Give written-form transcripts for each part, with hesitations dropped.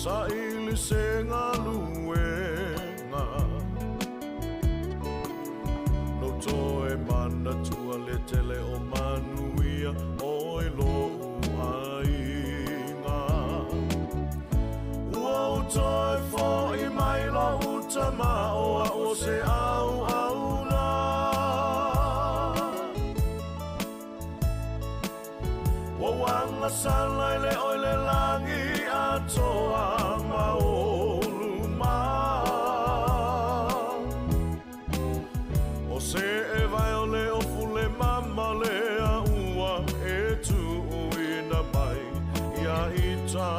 sa ili se ngā luenga no toe mana tua le tele o manuia o e lo'u ainga ua o toe fo'i mai lo'u tamao a o se au auna ua wanga salai le oi le langi atoa ma olu o se e vai o le o fule mama le a ua e tu uina mai ia ita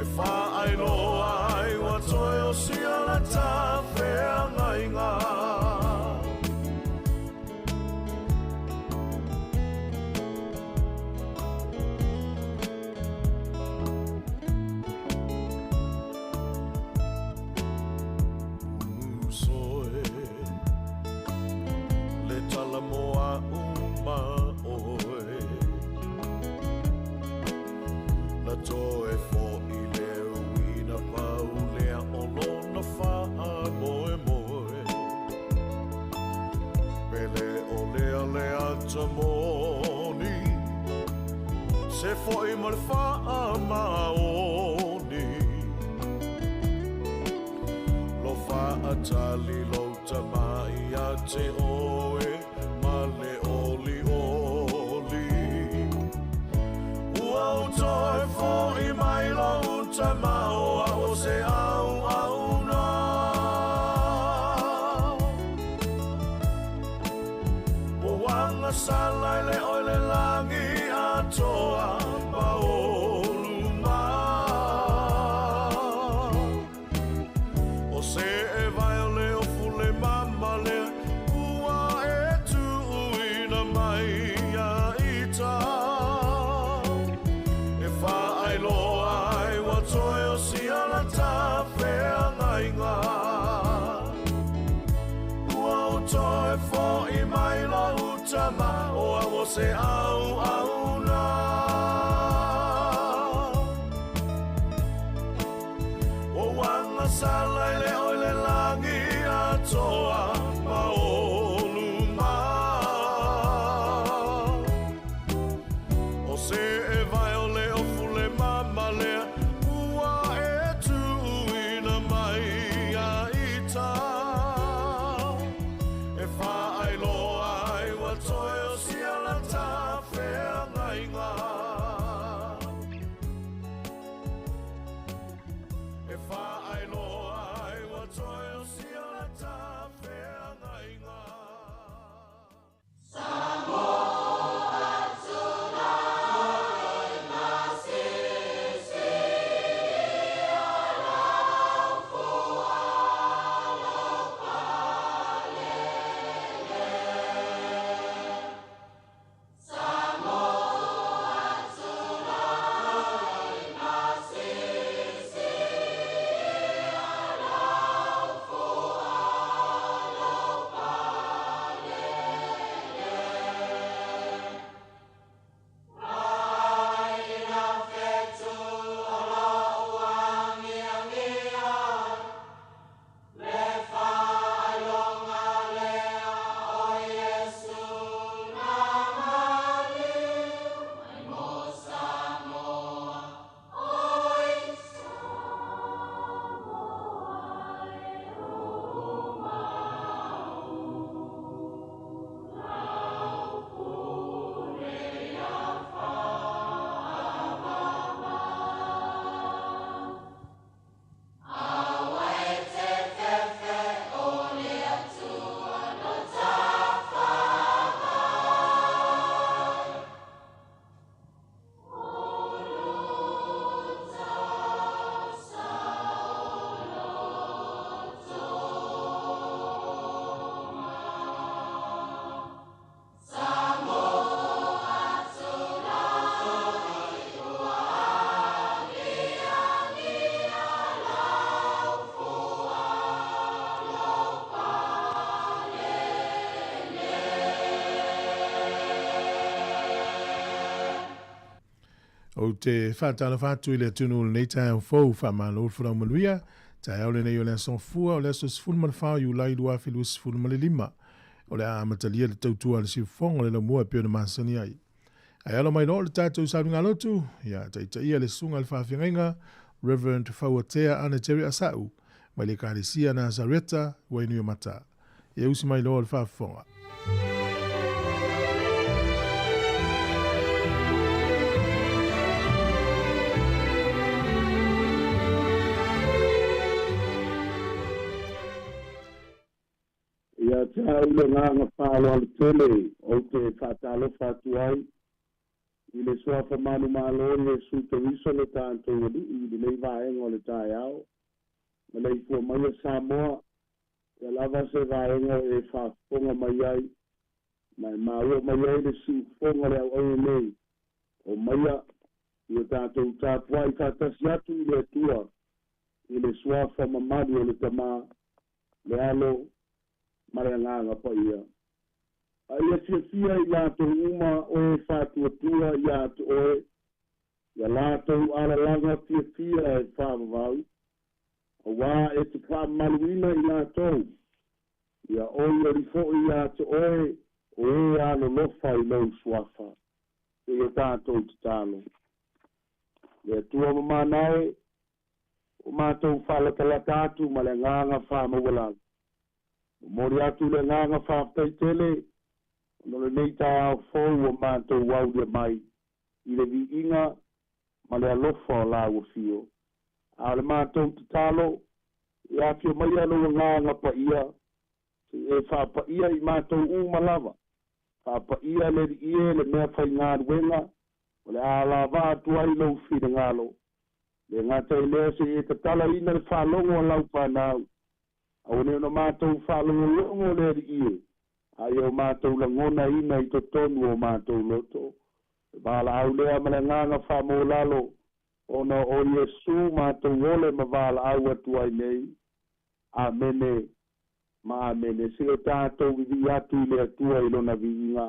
e wha ai loa ai wa toi o sia la ta whea ngai ngā moa uma oe na toe fo i leo ina pau lea o lona wha moe moe pele o lea lea tamoni se fo i mar wha maoni lo wha atali lo tamai a te oe le oli oli ua o toi fo'i mai lau tamao a o se au auna ua wanga salai le oi le langi atoa ma olu o se e vai o le o fule mama le toi o sia la ta whea ngai ngā ua o toi fo'i mai lau tama o a o se au auna o wanga salai le oi le langi atoa ma olu o se e vai o le o fule mama lea if I know O te whātana whātui le tunu nei tae o fau whamalo o whanau manuia, tae au le nei o le son fua o le aso sifunu man whau i ulai lua whilu sifunu man le lima. O le a matalia le tautua le sifonga le la mua pio na masani ai. Ai alo mai no le tātou saunga lotu, ia taitaia le sunga le whawhiangainga, Reverend Fauatea Anateri Asau, mai le kāresia na Zareta, wainu mata. Ia usi mai no le whawhiangainga. Ia tau le nganga whālo al tele o te whātalo whātuai. I le soafa manu malo le suta riso le tātou wadi i le vaenga o le taeao. Ma le ifua mai a Sāmoa, ia lava se vaenga e whāponga mai ai. Mai maua mai ai le siufonga le au nei. O mai a i tātou tāpuai whātasi atu i le atua. I le soafa mamadu o le tamā, le alo, Marianganga pa ia. Ia fia i lātou uma o e whātuatua i atu oe. Ia lātou alalanga fia e whāmavau. O wā e te whāmaluina i lātou. Ia oi o rifo i atu oe o e alo lofa i lau suafa. E tātou te tālo. Ia tua mamanae o mātou whalakalata atu Marianganga whāmawalaga. Mori atu le nganga whāptai tele, no le nei taeao fōu o mātou wauria mai, i le vi inga, ma le alofa o la ua A le mātou te talo, e afio mai alo nganga pa ia, e whāpa ia i mātou umalawa, whāpa ia le ie le mea whai ngāruenga, o le ala vātu ai lau whina ngalo. Le ngata i lea se e tatala ina le whālongo a lau whanau, au ne no mātou whālongo le ie. Ai o mātou langona ina I to tonu o mātou loto. Wāla au lea mana nganga whamolalo. Ona o Yesu mātou ole ma wāla au atu ai nei. Amene. Ma amene. Se o tātou vivi atu le atua I lona viinga.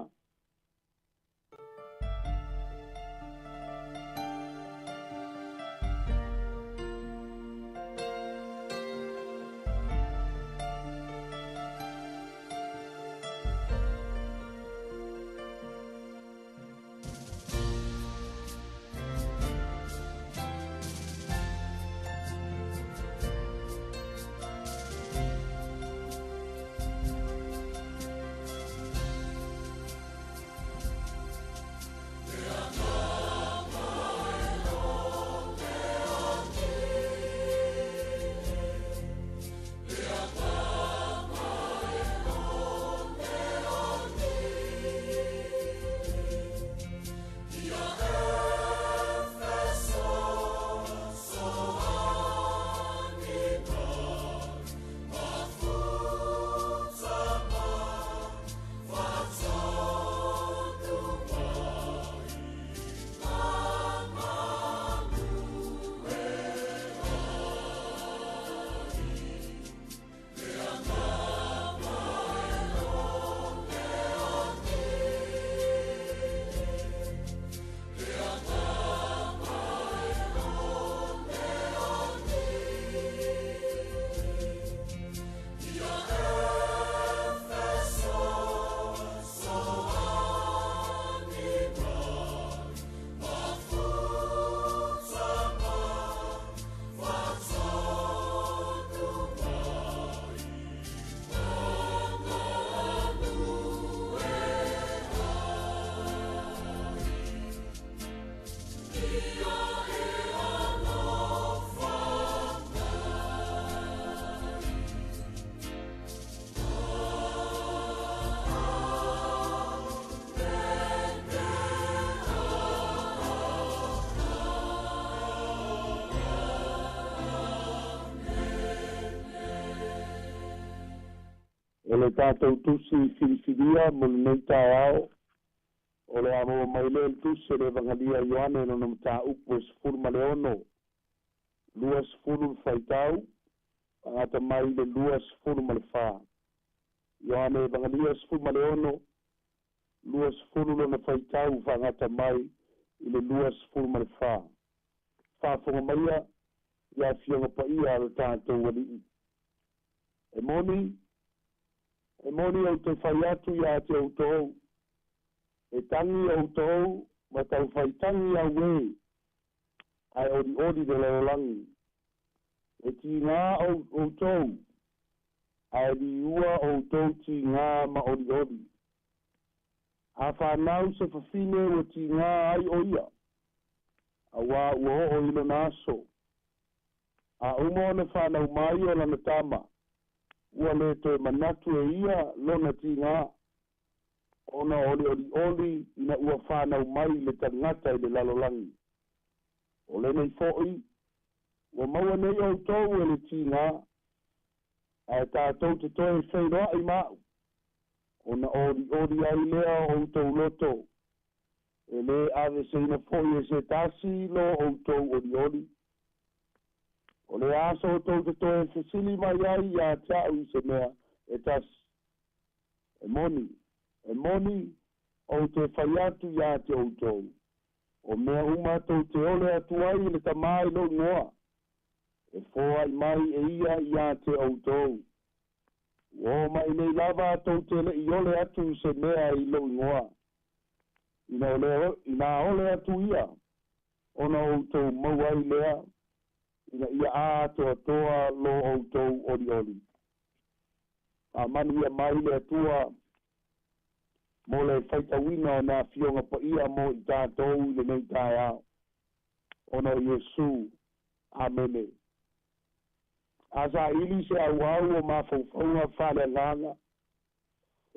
O le tātou tusi whiriwhiria mo le nei taeao. O le amo mai le tusi le vangalia Ioane no nam tā upo e sifuru ma le ono. Lua sifuru whaitau, angata mai le lua sifuru ma le whā. Ioane vangalia sifuru ma le ono, lua sifuru le na whaitau whangata mai i le lua sefulu ma le fā fa'afoga maia ia fioga paia le tatou ali'i e moni au te whai atu ia te outou e tangi outou ma tau whai tangi au e ai ori de laulangi e ti ngā outou ai li ua outou ti ngā ma ori a whanau se whawhine o ti ngā ai o ia a wā ua o ilo naso a umona whanau mai o lana tama ua le toe manatu e ia lona ti ngā ona oli ina ua whanau mai le tangata i le lalolangi o le nei fo'i ua maua nei outou e le ti ngā a tātou te toe whainoa i mau ona oli ai lea outou loto e le ave se ina fo'i e se tasi lo outou oli o le aso outou te toe fesili mai ai ia tāu i se mea e tasi e moni o te whai atu ia te outou o mea umatou te ole atu ai le tamai lo ngoa e fōa i mai e ia te outou o mai nei lava atou te le i ole atu i se mea i lo ngoa ina ole atu ia ona outou mau ai lea ina ia atoa lo outou oli a manu ia mai le atua mo le whaitawina o nā fionga pa ia mo i tātou le nei taeao ona Iesu amene a sa ili se au o mawhauwhaunga whale langa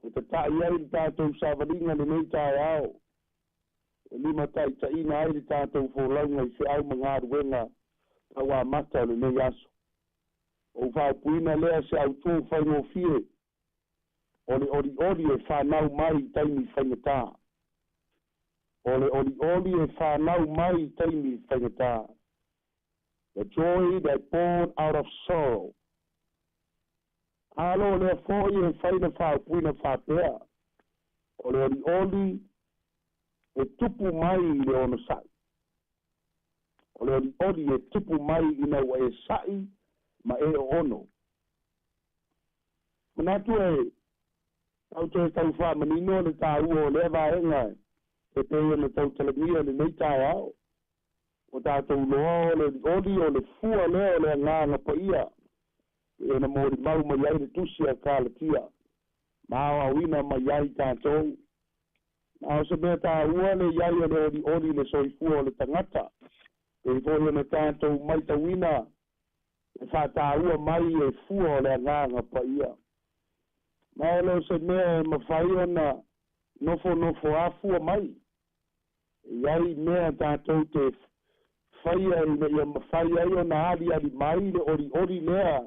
e te tai ai le tātou savalinga le nei taeao e lima taina ai le tātou wholaunga i se au mga aruenga awa mata le nei aso o whaupuina lea se au tō whaingofie oli e whanau mai taimi whaingatā oli e whanau mai taimi whaingatā the joy that born out of sorrow alo lea fōi e whaina whaupuina whapea oli e tupu mai le ono sai oli e tupu mai ina ua e sa'i ma e ono manatu e au te tau whamanino le tāua o lea vaenga e pēia le tau talamia le nei taeao o tātou loa o le oli o le fua lea o le nganga pa ia e na mori mau mai ai le tusi a kālatia mao awina mai ai tātou na o se mea tāua le iai o le oli le soifua o le tangata e fōia na tātou mai tawina e whātāua mai e fua o le nganga pa ia Maelo se mea e mawhai ona nofo afua mai. Iai mea tātou te whaia ina ia mawhai ai ona ali mai le ori lea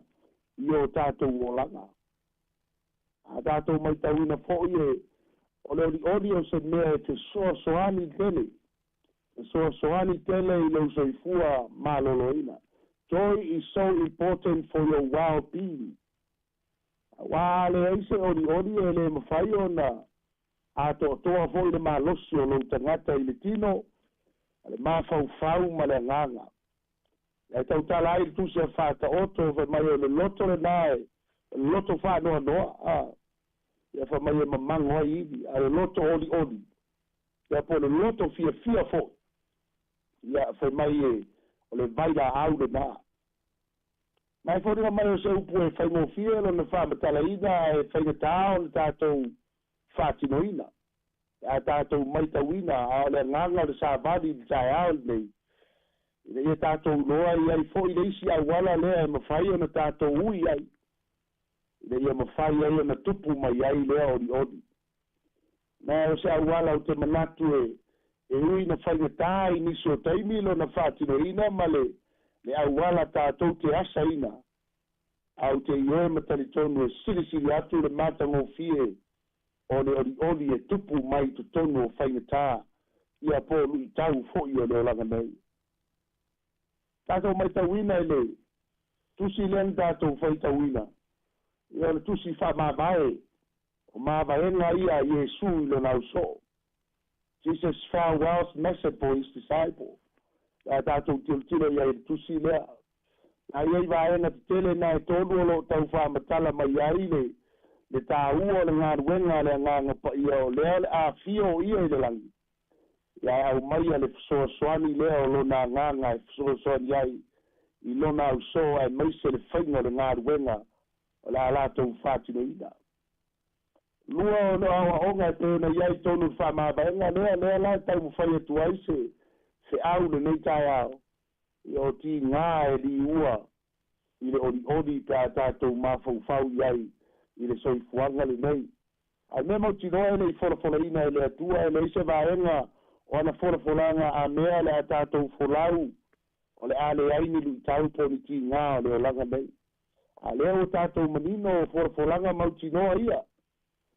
i o tātou o langa. A tātou mai tauina fōi e o le ori o se mea e te soani tele. Te soani tele i lau soifua maloloina. Joy is so important for your well-being. Wa le aise ori e le mawhai ona a toa foi le malosi o lo tangata i le tino le mawhau ma le nganga. E tau tala ai tu se whata oto fa mai o le loto le nae le loto wha noa ia fa mai e mamango ai iwi a le loto oli ia po le loto fia foi ia fa mai e o le vaida au le naa mai fo ringa mai o se upu e whaingofia lo na whamatalaina e whaingatao le tātou whātinoina. A tātou maitawina a le nganga le sāvadi le taeao nei. Ia tātou loa i ai fo i leisi ai wala lea e mawhai o na tātou ui ai. Ia mawhai ai o na tupu mai ai lea ori. Na o se ai wala o te manatu e ui na whaingatā i nisi o taimi lo na whātinoina ma le au wala tātou te asa ina, au te ioe matari tonu e siri atu le matango fie, o le oli e tupu mai tu tonu o whaingatā, ia po lui tau fo'i o le olanga nei. Tātou mai tauina e le, tusi len tātou whai tauina, ia le tusi wha mawae, o mawaenga ia Iesu i lo nau so. Jesus' farewell message for his disciple. Tātou tilo ia i tusi lea. A iei vaenga te tele na e tonu lo tau whamatala mai ai le tā ua le ngā ruenga le ngā pa ia o lea le a fio ia i le langi. Ia au mai le fsoa soani lea o lo na nganga e fsoa soani ai i lo na au so ai meise le whainga le ngā ruenga o la la tau whātino ina. Lua o no awa onga e pēna iai tonu whamabaenga lea la tau mwhai atu ai se au le nei taeao. I o ti ngā e li ua i le ori tātou mawhau iai i le soifuanga le nei. Ai me mau tinoa e le i whora ina e le atua e le ise vaenga o ana whora a mea le a tātou wholau o le ale aini lui tau poni ti ngā o le o langa nei. A leo o tātou manino o whora mau tinoa ia.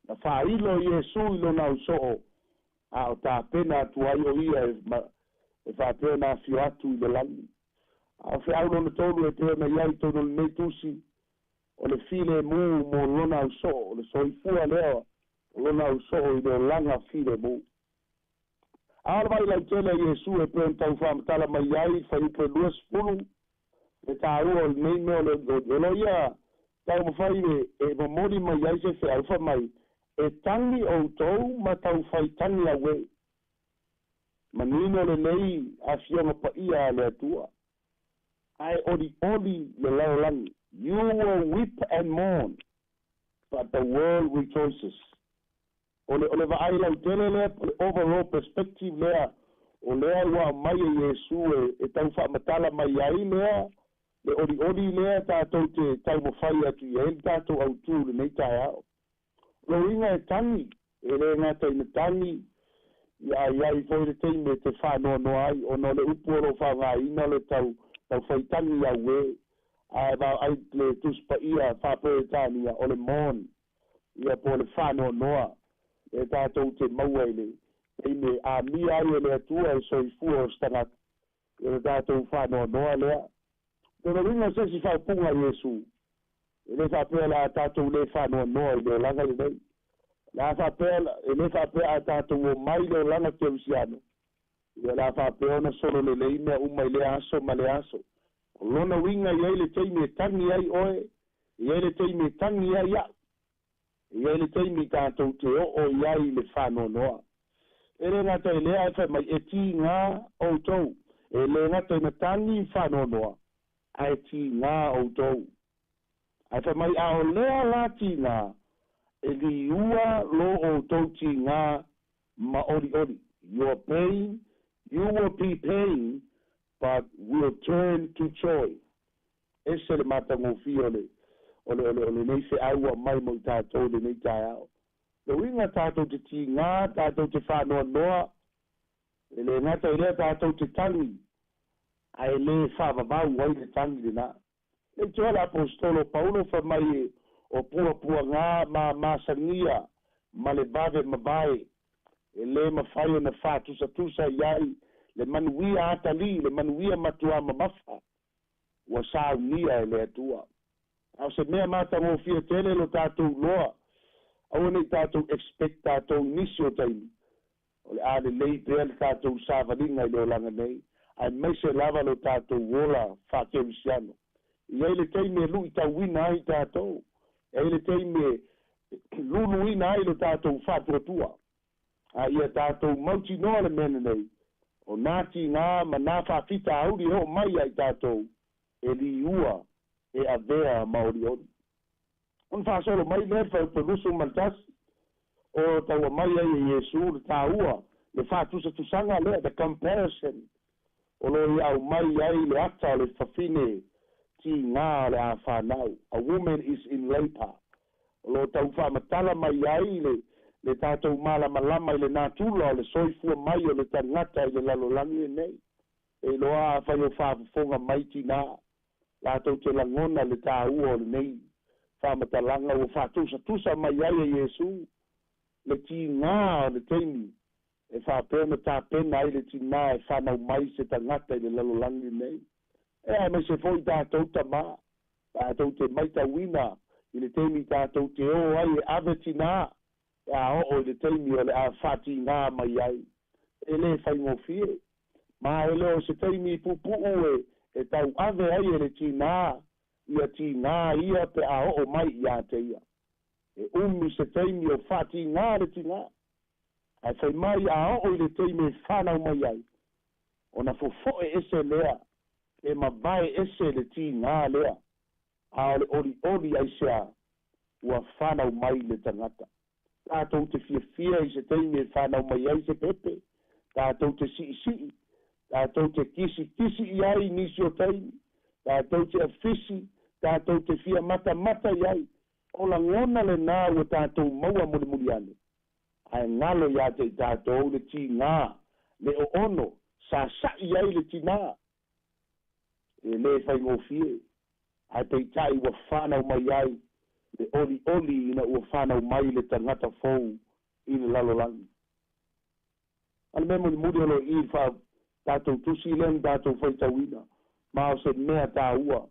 Na whailo i Jesu i lo nau soo a o tā pena tuai o ia e whapena fio atu i le langi. A fe aulo le tolu e pēna iai tonu le nei tusi o le file mu mo lona au so o le soifua leo o lona au so i le langa file mu. A ala mai lau tele Jesu e pēna tau whamatala mai iai whai upe luas pulu le tā ua o le nei meo le lo ia tau mawhai e mamori mai iai se whi alfa mai e tangi o tau ma tau whai tangi a we. Manino le nei a fionga pa ia le atua. Ai odi le laulangi. You will weep and mourn, but the world rejoices. Ole vaai lau tele lea, overall perspective lea, o lea ua mai e Yesu e tau whaamatala mai ai lea, le odi lea tātou te tau mawhai atu i ele tātou au tū le nei taeao. Lo inga e tangi, e le ngata ina tangi, i foi le teime te whanoa noa ai, o no le upuoro whanga ina le tau whaitangi au e, ai le tuspa ia whapoe tānia o le mon, ia po le whanoa noa, e tātou te maua ele, teime a mi ai e le atua e soifua o stangat, e le tātou whanoa noa lea. Tena ringa sesi whaupunga Jesu, e le whapoe la tātou le whanoa noa i le langa le nei. La whapea, e le whapea a tātou o mai le langa te usiano. Ia la whapea ona solo le leime umai le aso ma le aso. O lona winga i eile teime tangi ai oe, i eile teime tangi ai au. I eile teime tātou te o iai le whano noa. E le ngata e lea e whai mai e ti ngā o tou. E le ngata e na tangi whano noa. A e ti ngā o tou. A whai mai a o lea la ti ngā. E li ua lo o tou ti ngā ma ori. Your pain, you will be pain, but will turn to joy. Ese le matango fi ole nei se aua mai mo tātou le nei taeao. Le winga tātou te ti ngā, tātou te whanoa noa, e le ngata i lea tātou te tangi, a e le whavavau wai le tangi le nā. Le toa la apostolo Paulo wha mai o pua ngā māsangia, ma le bave mabae, e le mawhai o na whātusa iai, le manuia atali, le manuia matua mamafa, ua saunia e le atua. Au se mea mata mo fia tele lo tātou loa, au nei tātou expect tātou nisio taimi, o le āle lei pēr tātou sāvalinga i leo langa nei, ai meise lava lo tātou wola whākewisiano. I eile teime lui tau wina ai tātou, eile teime lulu ina ai lo tātou whātuatua. A ia tātou mauti noa le mene nei, o nāti ngā ma nā whawhita auri ho mai ai tātou, e li ua e avea maori ori. On whasolo mai le whau pelusu maltasi, o taua mai ai e Jesu le tā ua, le whātusa tusanga lea, the comparison, o lo i au mai ai le ata o le whawhine ti ngā le a whanau. A woman is in labor. O lo tau whamatala mai ai le tātou malama i le nātula o le soifua mai o le tangata i le lalolangi nei. E loa a whai o whaafonga mai ti nā. Lātou te langona le tā ua o le nei. Whamatalanga o whātusa mai ai e Jesu. Le ti ngā o le teimi. E whapena tā pena ai le ti ngā e whanau mai se tangata i le lalolangi nei. E a me se foi tātou ta mā. Tātou te maita wina. I le teimi tātou te o ai e ave ti nā. A o le teimi o le a whati ngā mai ai. le whaingofie. Ma e leo se teimi pupu e tau ave ai le tina ia pe a o mai ia te ia. E se teimi o whati ngā le tina. Ai whai mai a o le teimi whanau mai ai. O na fofo ese lea, e mabae ese le tina lea. A ole ori ai sea, ua whanau mai le tangata. Tātou te fia i se teimi whanau mai ai se pepe. Tātou te si. Tātou te kisi i ai nisi o teimi. Tātou te afisi. Tātou te fia mata i ai. O la ngona le nā ua tātou maua muli ane. Ai ngalo ia te tātou le ti ngā. Le o ono. Sa i ai le ti ngā. E le whai ngofie. Ai pei tai ua whanau mai ai. Le oli ina ua whanau mai le tangata fou. I le lalolangi. Ale me muri olo i wha tātou tusi len tātou whaitawina. Ma o se mea tā ua.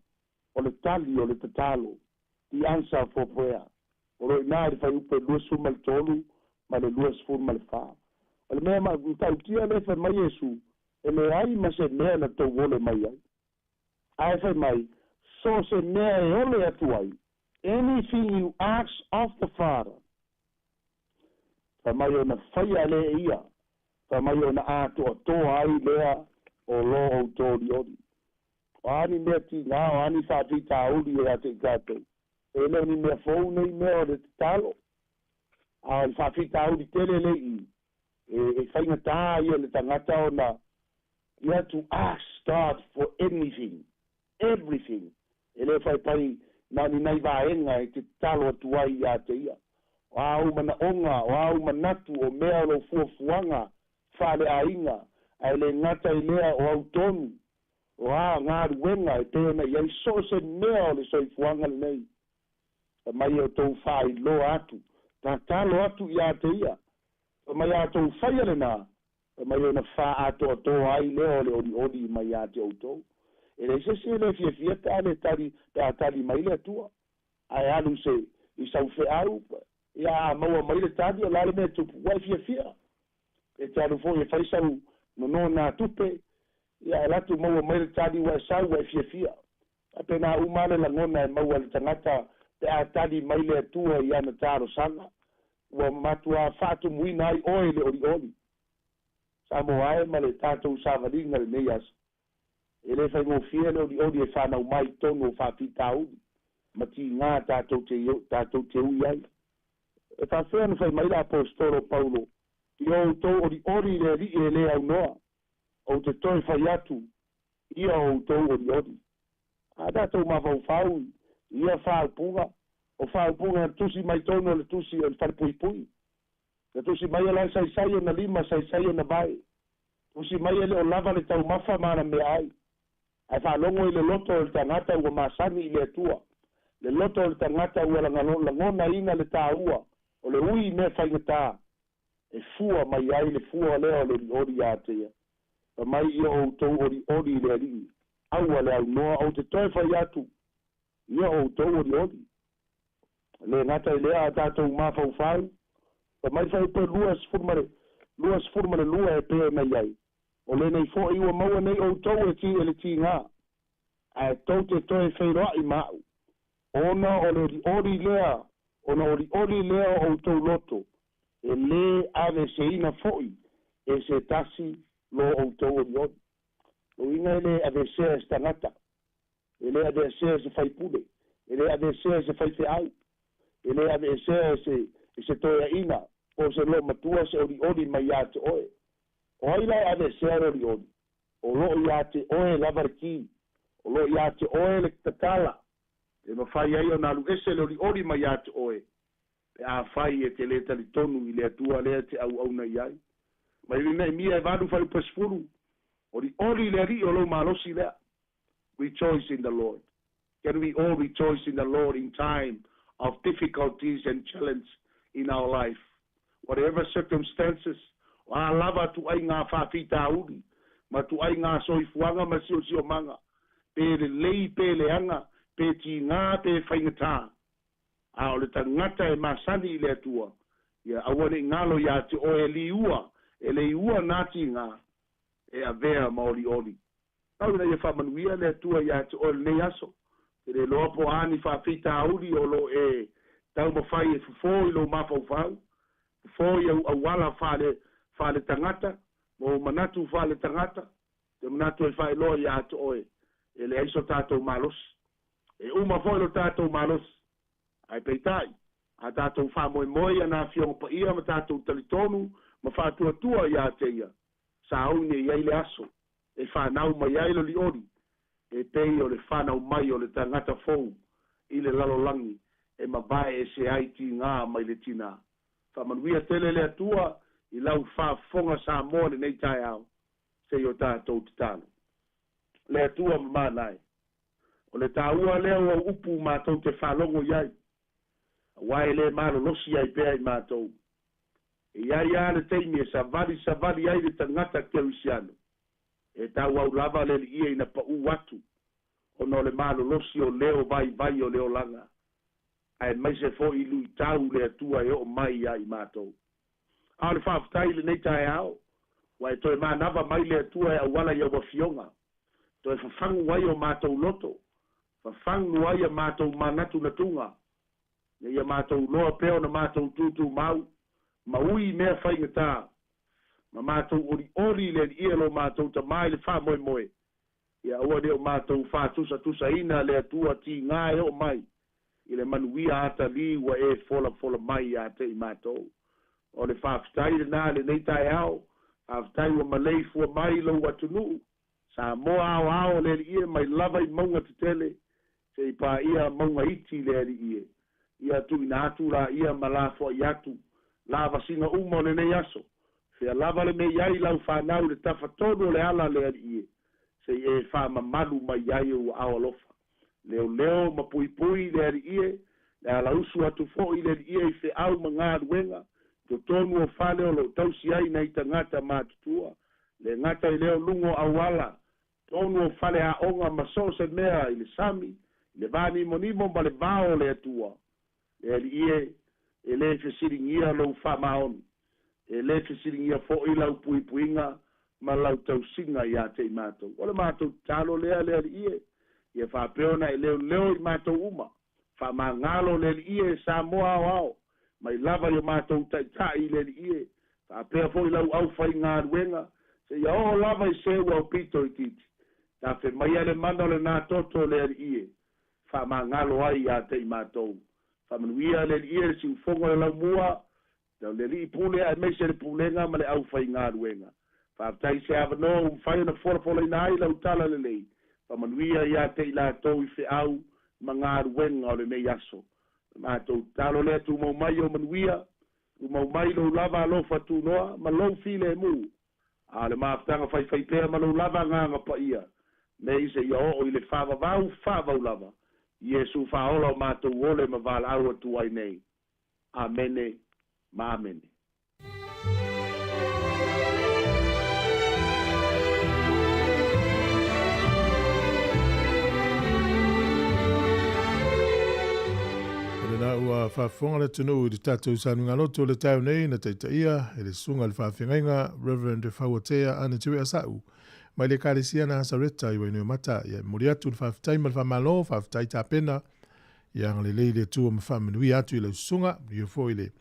O le tali o le tatalo. The answer for prayer. O roi nā i whai upe luas fuma le tolu. Ma le luas fuma le wha. Ale mea ma tau tia le whai mai Yesu. E le ai ma se mea na tau wole mai ai. Ai whai mai. So se mea e ole atu ai. Anything you ask of the Father. Whai mai o na whai ale ia. Whai mai o na atu o tō ai lea o lo o tōri ori. O ani mea ti ngā o ani whāti tāuri e ate i kātou. E leo ni mea fōu nei mea o le te talo. A i whāti tāuri tele le i. E whainga tā ia le tangata o na. You have to ask God for anything. Everything. E leo whai pai nani nei vāenga e te talo atu ai i ate ia. O au mana onga, o au manatu o mea lo fuafuanga. Whale a inga. Ai le ngata i lea o au tonu. O ngā ruenga e te ona iai so se mea o le soifuanga le nei. E mai o tau whai lo atu. Tā talo atu i a te ia. E mai a tau whai ale nā. E mai o na wha ato ato ai leo le ori mai a te autou. E le se le fia ta le tali mai le atua. Ai alu se i sau fe au. Ia maua mai le tali o lale me tupu. Wai fia. E te alu fo e whaisau no nā tupe. Ia e latu maua mai le tali wa sau wa fia. A pena umale la ngona e maua le tangata te a tali mai le atua i ana tāro sanga. Ua matua whātu muina ai oe le ori. Sāmoa e ma le tātou sāvaringa le neias. E le whai ngofia le ori e whanau mai tono o whāpita uri. Ma ti ngā tātou te ui ai. E whawhea na whai mai la apostolo Paulo. I o tau ori le ri e le au noa. O te toi whai atu, ia o tau ori. A tātou ma whau, ia whaupunga, o whaupunga tusi mai tono le tusi o le whapui. Le tusi mai ala sai o na lima, sai o na vai. Tusi mai ele o lava le tau mafa mana me ai. Ai whalongo i le loto o le tangata ua masani i le atua. Le loto o le tangata ua langona ina le tāua, o le ui me whaingatā. E fua mai ai le fua leo le ori atea. Mai ia o tau ori le rii. Aua le au noa o te toi whai atu. Ia o tau ori. Le ngata i lea a tātou mawhau whau. Mai whai pe luas furmare lua e pēr mai ai. O le nei fo iwa maua nei o tau e ti ele ti ngā. A tau te toi whairoa i mau. Ona o le ori lea. Ona ori lea o tau loto. E le ave se ina foi. E se tasi lo o tau ori. O inga ele avesea stangata. Ele avesea se fai pule. Ele avesea se fai te au. Ele avesea se toia ina. O se lo matua se ori mai a te oe. O haila avesea ori. O lo i a te oe lavarki. O lo i a te oe le tatala. E ma fai ai o nalu ese le ori mai a te oe. Pe a fai e te le tali tonu i le atua le te au na iai. Ma i me mia e vadu fai pasfuru. Ori le ri o lo malosi lea. Rejoice in the Lord. Can we all rejoice in the Lord in time of difficulties and challenge in our life? Whatever circumstances, wa lava tu ai ngā whawhita uri, ma tu ai ngā soifuanga ma sio manga, pe le lei, pe le anga, pe ti ngā, pe whaingatā. A o le tangata e masani i le atua, ia awane ngalo ia te oe liua, e le ua nati ngā e a vea maoli oli. Tau na ia whamanuia le tua ia te o le aso. E le loa po ani whawhita auri o lo e tau mawhai e fufo i lo mafau whau. Fufo i au wala whale tangata, mo manatu whale tangata, te manatu e whai loa ia te oe. E le aiso tātou malos. E uma foi lo tātou malos. Ai peitai. A tātou whamoe ana fionga pa ia ma tātou talitonu, ma whātua ia te ia. Sa aune iai le aso. E whanau mai ai lo li ori. E tei o le whanau mai o le tangata fou. I le lalolangi. E mabae e se aiti ngā mai le tina. Whamanuia tele le atua. I lau whafonga Sāmoa le nei taeao. Se o tātou titano. Le atua mamanai. O le tāua leo o upu mātou te whalongo iai. Wai le malo losi ai pea i mātou. E iai ale teimi e savali ai le tangata kerusiano. E tau au lava le li ia ina pa u watu. O no le malo losi o leo vai o leo langa. Ai mai se fo i lui tau le atua e o mai ai mātou. Ao le whaafutai le nei taeao. Wai toi mānava mai le atua e awala i awa fionga. Toi whafangu wai o mātou loto. Whafangu wai a mātou manatu na tunga. Ia ia mātou loa peo na mātou tutu mau. Maui mea whaingatā. Ma mātou ori le ia lo mātou ta mai le wha moe. Ia ua leo mātou wha tusa ina le atua ti ngāe o mai. I le manuia ata li wa e fola mai ata i mātou. O le whaafitai le nā le nei taeao. Whaafitai wa malei fua mai lo watunu. Sāmoa ao le ia mai lava i maunga te tele. Se i pā ia maunga iti le ia. Ia tu ina atu la ia malafo i atu. Lava singa umo le nei aso. Fea lava le mei ai lau whanau le tawhatono le ala le ia. Se e wha mamalu mai ai u awalofa. Leo ma pui le ia. Le ala usu atu fo i le ia i fe au mangā ruenga. To tonu o whale o lo tausi ai nei ta ngata mātutua. Le ngata i leo lungo awala. Tonu o whale a onga maso se mea i le sami. Le vani monimo ma le vao le atua. Le ia e le fesiringia lo whamaoni. E le fesiringia fo i lau puinga ma lau tausinga i a te i mātou. O le mātou talo lea ia. Ia whapeona e leo i mātou uma. Whamangalo le ia e Sāmoa ao. Mai lava i mātou tai le ia. Whapea fo i lau au whai ngā ruenga. Se ia o lava i sewa o pito i titi. Ta whe mai ale mana le nā toto le ia. Whamangalo ai a te i mātou. Whamanuia le ia si ufongo le lau mua. Tau le li pule a meise le pulenga ma le au whai ngā ruenga. Whaatai se awano whai na fola ina ai lau tala le lei. Whamanuia i a te i la tau i whi au ma ngā ruenga o le nei aso. Mātou talo lea tu mau mai o manuia. Tu mau mai lau lava alofa tu noa ma lau file mu. A le maafutanga whai pea ma lau lava nganga pa ia. Me se ia o i le whavau lava. Iesu whaola o mātou ole ma wala aua tu ai nei. Amene. Ma amene. Na ua whafonga le tunu i tātou sanunga loto le tau nei na teitaia e le sunga le whawhengainga Reverend Whawatea ana tiwe asau. Mai le kāresia na hasareta i wainu mata i muri atu le whawhitai ma le whamalo, whawhitai tāpena i anga le leile tua ma whamanui atu i le sunga i ufo i le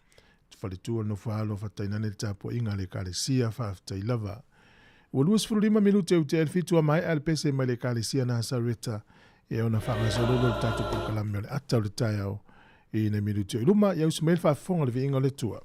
whale tua no whahalo whatainane le tāpua inga le kāresia whawhitai lava. Ua luas 45 minute u te elfitua mai al pese mai le kāresia na hasareta e ona whangasololo le tātou pukalami o le atau le taeao. I ne minuto i luma, iau se meil whafonga le vi inga le tua.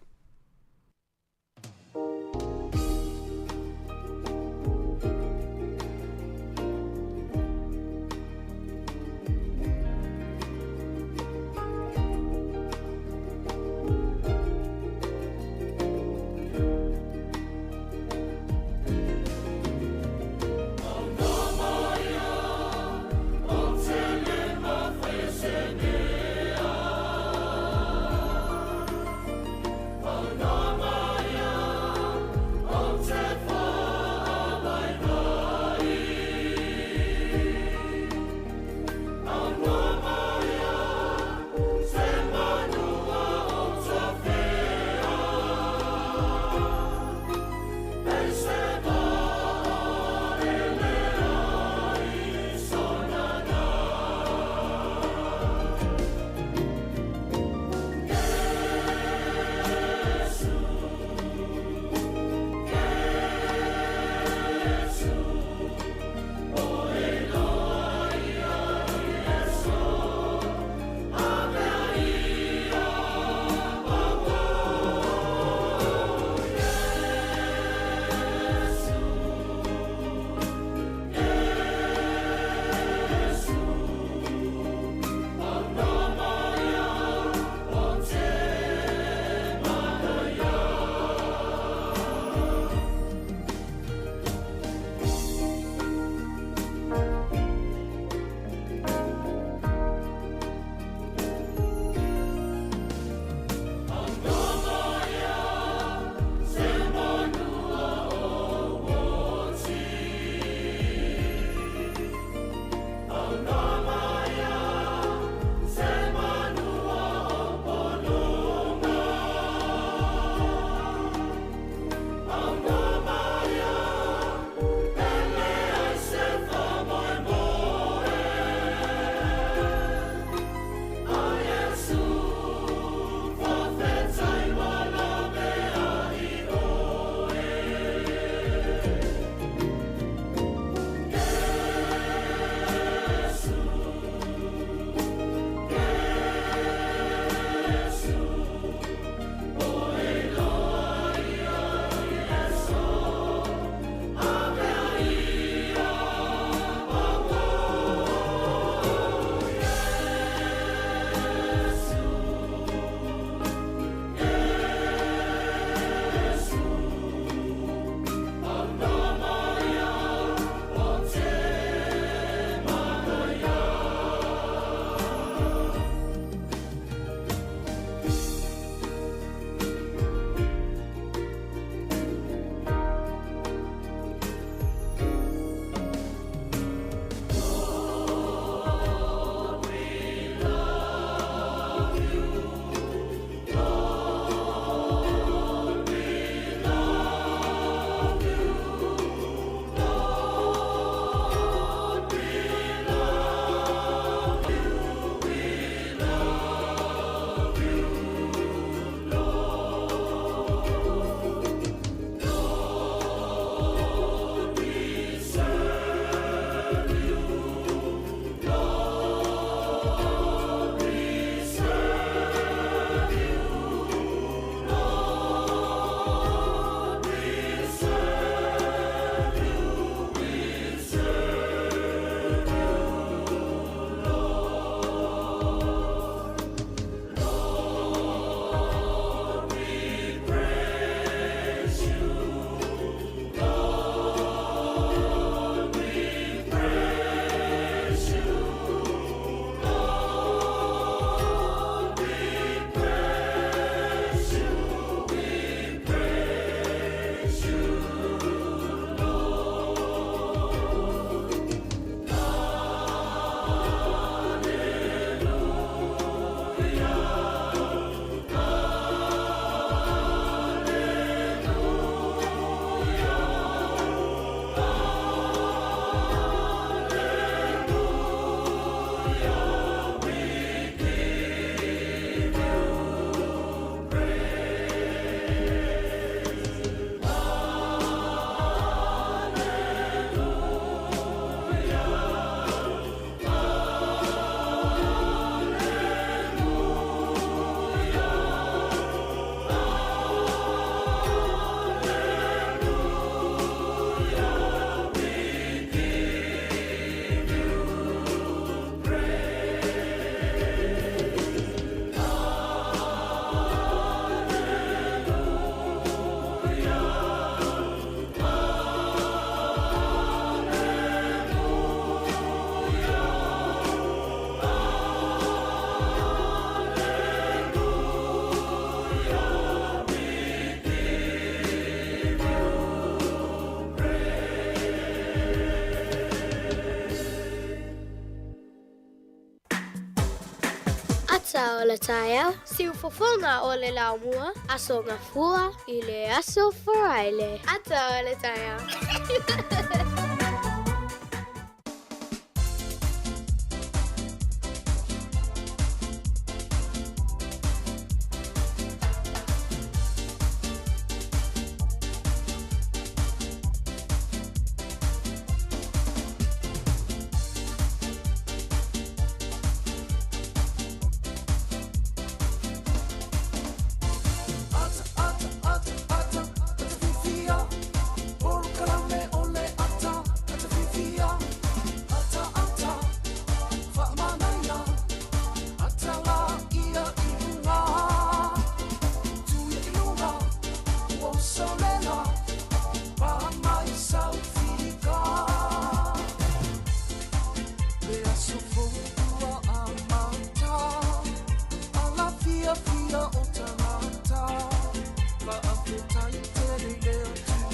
Ata o le taeao, siufofonga o le laumua, aso ngafua i le aso faraile. Ata o le taeao.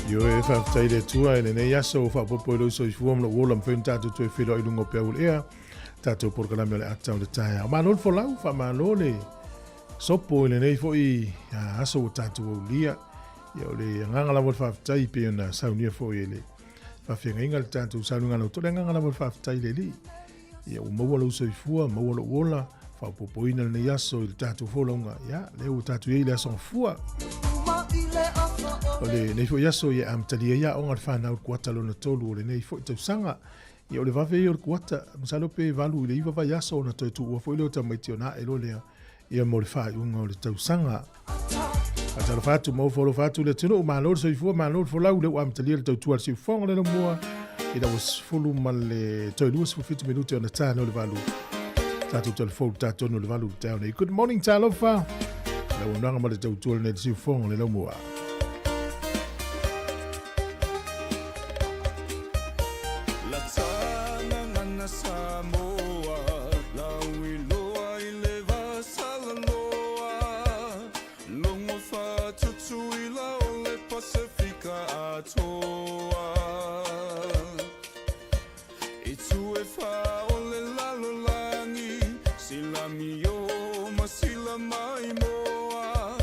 Yo e whaftai le tua e nei aso o whapopo e loiso i fuam lo wolam whain tātou tue whiro i lungo pia ule ea tātou porkalame o le atau le tae o mānon fo lau wha mānon le sopo i le nei fo i aso o tātou o lia i o le ngangala mo whaftai pe o na saunia fo i le whawhenga inga le tātou saununga no tole ngangala mo whaftai le li i o maua lo so i fua maua lo wola whapopo ina le nei aso i le tātou fo launga le o tātou i le aso fua o le nei fo yaso ia amtalia ia o ngar whanau kuata lona tolu o le nei fo i tausanga ia o le wawe i o le kuata masalo pe valu i le iwa vai yaso o na toi tu ua fo i leo tamaiti o na e lo lea ia mo le whai unga o le tausanga a talo fatu mau folo fatu le tino o malo so i fua malo fo lau le o amtalia le tautua le siufonga le no mua i da was fulu ma le toi luas fo 50 minuti o na tāna o le valu tatu telefon tatu no le valu tau nei good morning talofa le o nanga ma le tautua le siufonga le no mua Sāmoa, laui loa I le vasala loa, longo whātutu I la o le Pasifika atoa. I tue whā o le lalolangi, sila mi o ma sila mai moa,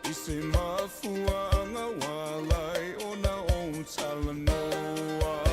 I se mafua anga walai o na o talanoa.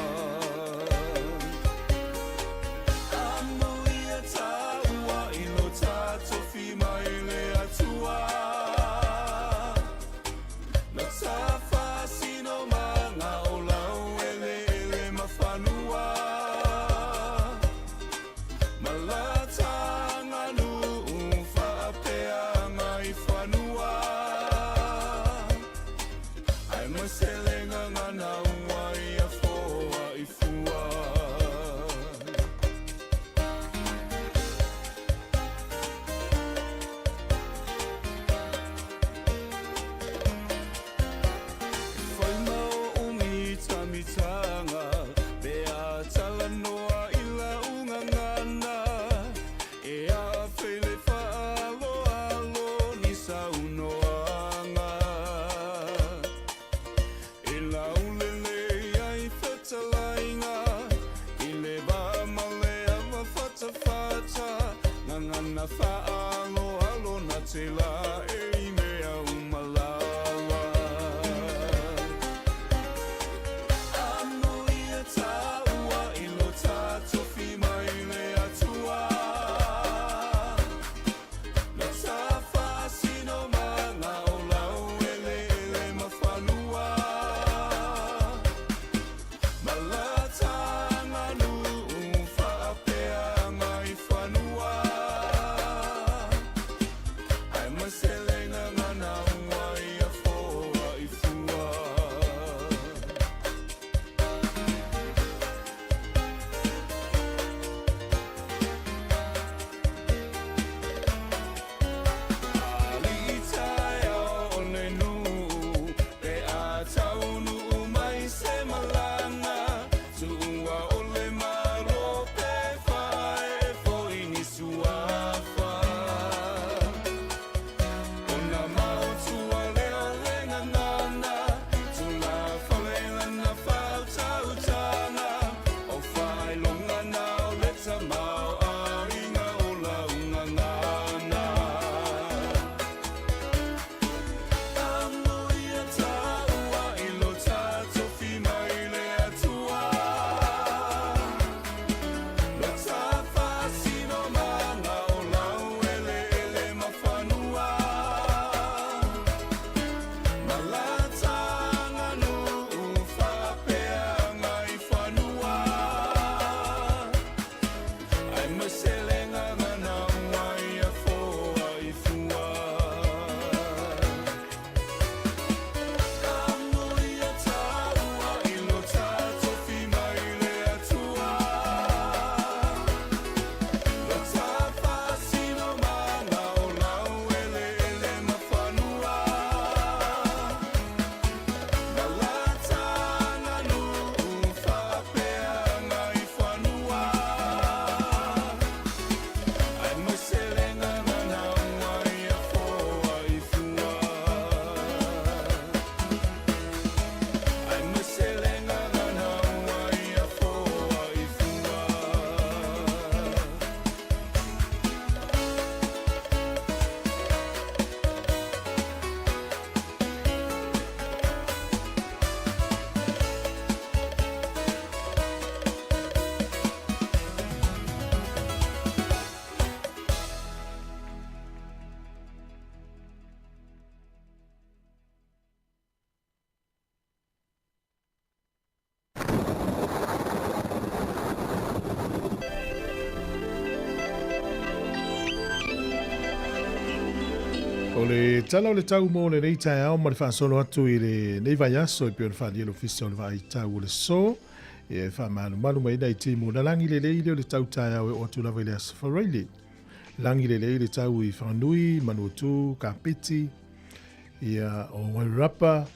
O le tala o le tau mo le nei taeao ma le whaasolo atu i le nei vai aso i pio le whaani elo fisa o le vai tau o le so e wha manu mai nei timu na langi le leile o le tau taeao e o atu lawa i le asa whareile langi le leile tau i whanui manu atu kapiti ia o wairapa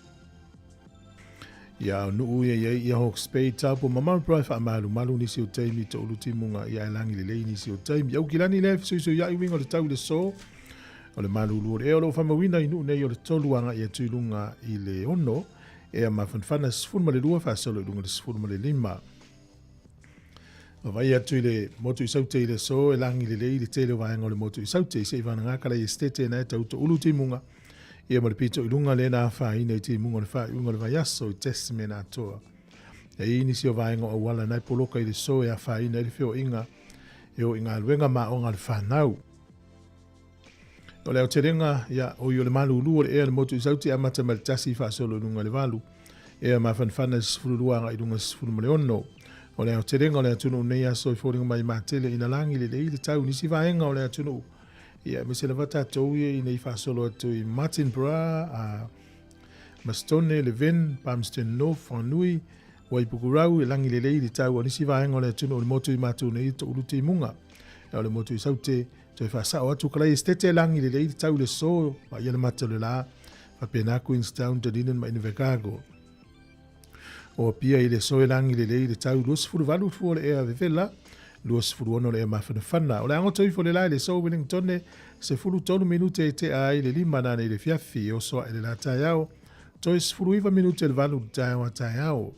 ia o nuu ia Hawke's Bay tau po mamau prai wha malu nisi o teimi to ulu timunga ia langi le leile nisi o teimi au kilani le so ia i winga o le tau le so o le malulu e o lo famawina inu nei o le toluanga ia tuilunga i le ono e a mawhanwhana sifunu ma le lua whaasolo i lunga le sifunu ma le lima. O vai atu i le motu i saute i le so e langi le lei le tele o vaenga o le motu i saute i se iwana ngakala i estete na e tauto ulu timunga ia ma le pito i lunga le na whaina i timunga le wha i unga le vaiaso i testament atoa. E inisi o vaenga o wala nai poloka i le so e a whaina i le feo inga e o inga luenga ma o ngal whanau. O leo te renga, ia, o i o le malu ulu o le ea le motu i sauti a mata mal tasi i whaasolo nunga le walu. Ea ma whanwhana sifuru luanga i dunga sifuru ma le ono. O leo te renga o leo tunu nei aso i fōringa mai mātele ina langi le le tau nisi vaenga o leo tunu. Ia, me se le vata tau ia i nei whaasolo atu i Martin Bra, a Mastone, Leven, Palmerston North, Whanui, Waipukurau, i langi le le tau o nisi vaenga o leo tunu o le motu i mātu nei to uluti munga. O le motu i saute, toi whasa o atu kalai estete langi le leiti tau le so, wa ia le mata le la, wa pena Queenstown, Dunedin, ma ina Chicago. O pia i le so e langi le leiti tau, luas furu valu fu le ea vevela, luas furu ono le ea mawhana whana. O le ango toi fo le lai le so Wellington, se furu tonu minute e te ai le lima nana i le fiafi, o soa e le la taeao, toi se furu iwa minute le valu taeao a taeao.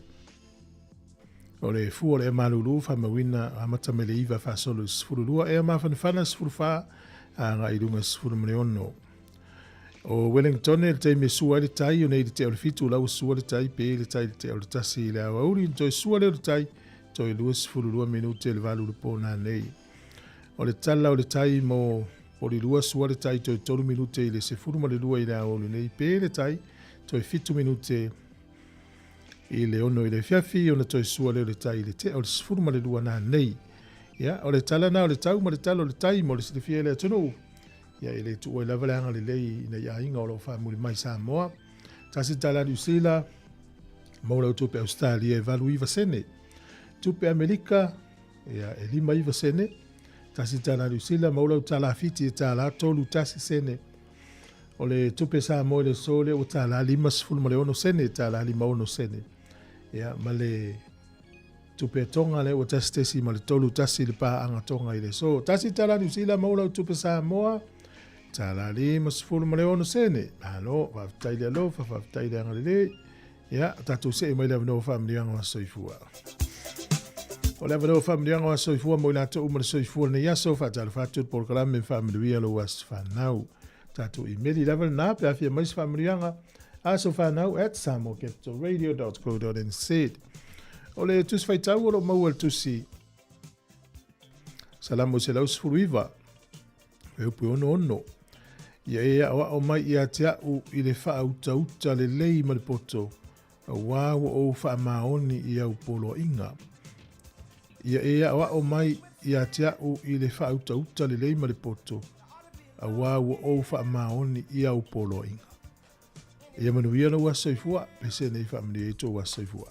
O le fu o le malulu fa mawina amata me le iwa fa solo sfuru lua e ma fa fana sfuru fa nga i lunga sfuru me ono. O Wellington e te me sua le tai o nei te o le fitu lau sua le tai pe le tai te o le tasi le awa uri to sua le tai to i lua sfuru lua minute le valu po na nei. O le tala o le tai mo o le lua sua le tai to i tolu minute i le sefuru ma le lua i le awa uri nei pe le tai to i fitu minute i le ono i le fiafi, ona toi sua leo le tai le te, o le sifuru ma le lua nā nei. Ia, o le tala nā o le tau, ma le tala o le tai, mo le silifia le atunu. Ia, i le tuoi lava le anga le lei, ina ia inga o lo wha muri mai Sāmoa. Tasi tala New Zealand, maura o tupe Australia e valu iwa sene. Tupe Amerika, ia, e lima iwa sene. Tasi tala New Zealand, maura o tala fiti e tala tolu tasi sene. O le tupe Sāmoa le sole, o tala lima sifuru ma le ono sene, tala lima ono sene. Ia, ma le tupe tonga le o tasi tesi ma le tolu tasi le pā anga tonga i le so. Tasi tala New Zealand maula o tupe Sāmoa, tala lima sifuru ma le ono sene. Ano, whaftai le alofa, whaftai le anga le le. Ia, tatu se mai le avano whamili anga wa soifua. O le avano whamili anga wa soifua, mo i lato uma le soifua ne yaso, whatala whatu por kalame whamili alo was whanau. Tatu i meri level na, pe afia mais whamili anga, aso whanau at samoacapitalradio.co.nz. O le tusi whaitau o lo mau al tusi. Salamu se lau sfuruiva. E upu ono. Ia e awa o mai i a te au i le wha uta le lei ma le poto. A wawa o wha maoni i au polo inga. Ia e awa o mai i a te au i le wha uta le lei ma le poto. A wawa o wha maoni i au polo inga. Ia manuia na wasa ifua, pese nei whamini e tō wasa ifua.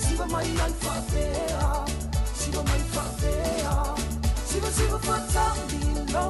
Siva mai whakea, siva whatang dino.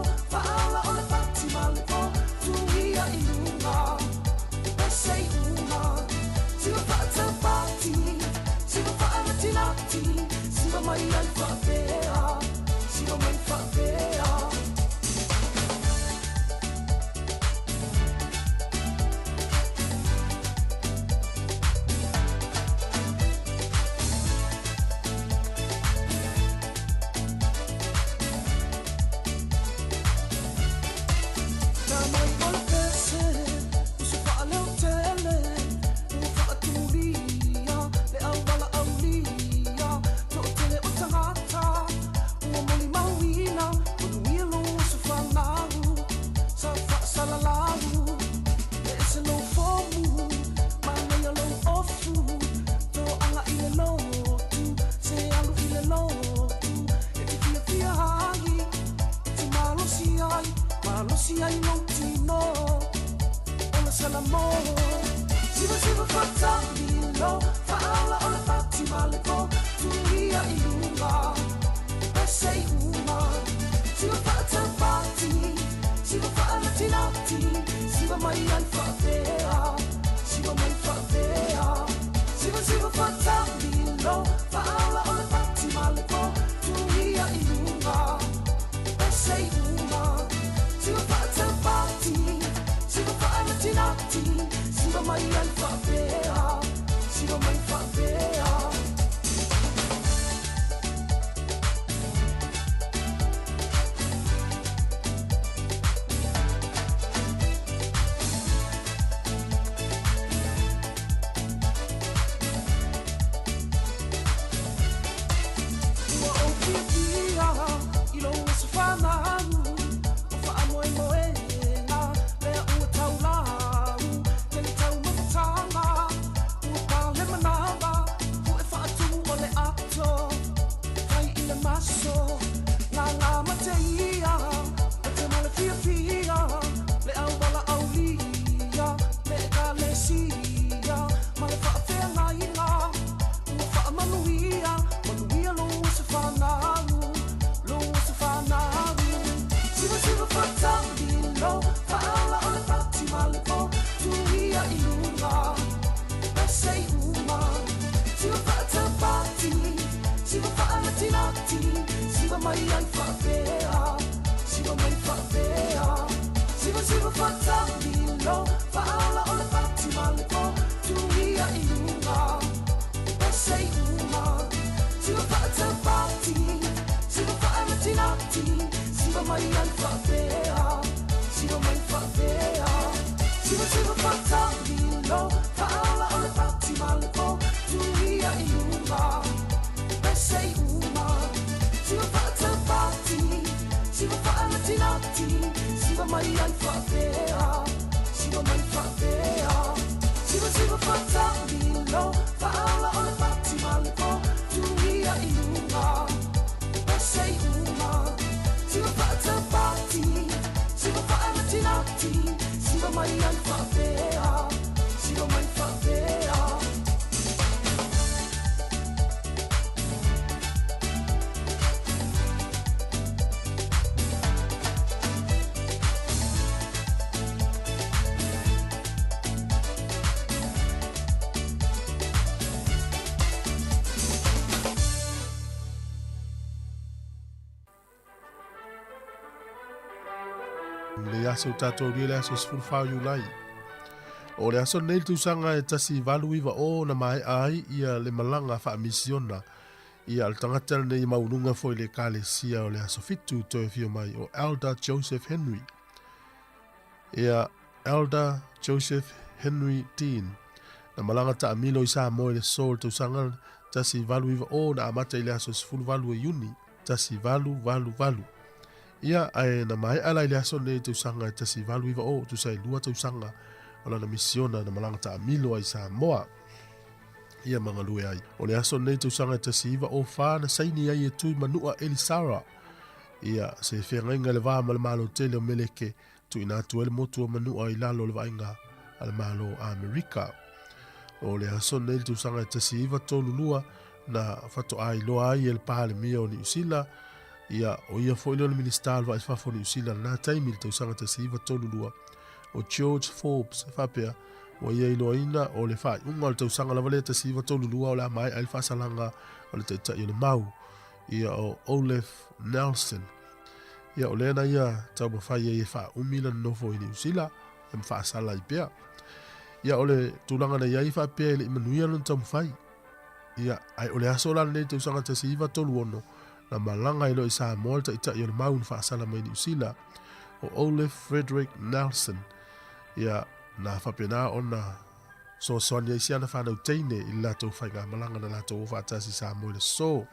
Le aso tatou ria le aso sfulfau iulai. O le aso nei tusanga e tasi valu iwa o na mai ai ia le malanga wha misiona. Ia al tangata nei maununga foi le kale sia o le aso fitu toi fio mai o Elder Joseph Henry. Ia Elder Joseph Henry Dean. Na malanga ta amilo i Sāmoa le sol tusanga tasi valu iwa o na amata i le aso sfulu valu e yuni. Tasi valu. Ia ai na mai ala i le aso nei tusanga tasi valu iwa o tusai lua tusanga o na misiona na malanga ta amilo i Sāmoa. Ia mga lue ai. O le aso nei tusanga tasi iwa o wha na saini ai e tui manua Elisara. Ia se whiangainga le vā malamalo tele o meleke tu ina tuele motua manua i lalo le vainga al malo Amerika. O le aso nei tusanga tasi iwa tolu lua na fato ai loa ai el pāle mia o ni usila. Ia o ia fo ilo ministal va isfafo ni usila na taimi le tusanga tasi iwa tolu lua. O George Forbes whapea o ia ilo ina o le whai unga o le tausanga lava le tasi iwa tolu lua o le amai ai whasalanga o le teitai o le mau. ia o Olaf Nelson. Ia o lena ia tau mawhai e wha umila nofo i New Zealand, e mwha asala i pia. Ia ole tūlanga na iai wha pia ili imanuia lun tau mwhai. Ia ai ole aso lan nei tau sanga tasi iwa tolu ono, na malanga ilo i Sāmoa ta ita i ole maun wha asala mai New Zealand, o Olaf Frederick Nelson. Ia na whapena ona so sonia i siana whanau teine i lato whaiga malanga na lato o whaatasi Sāmoa le so,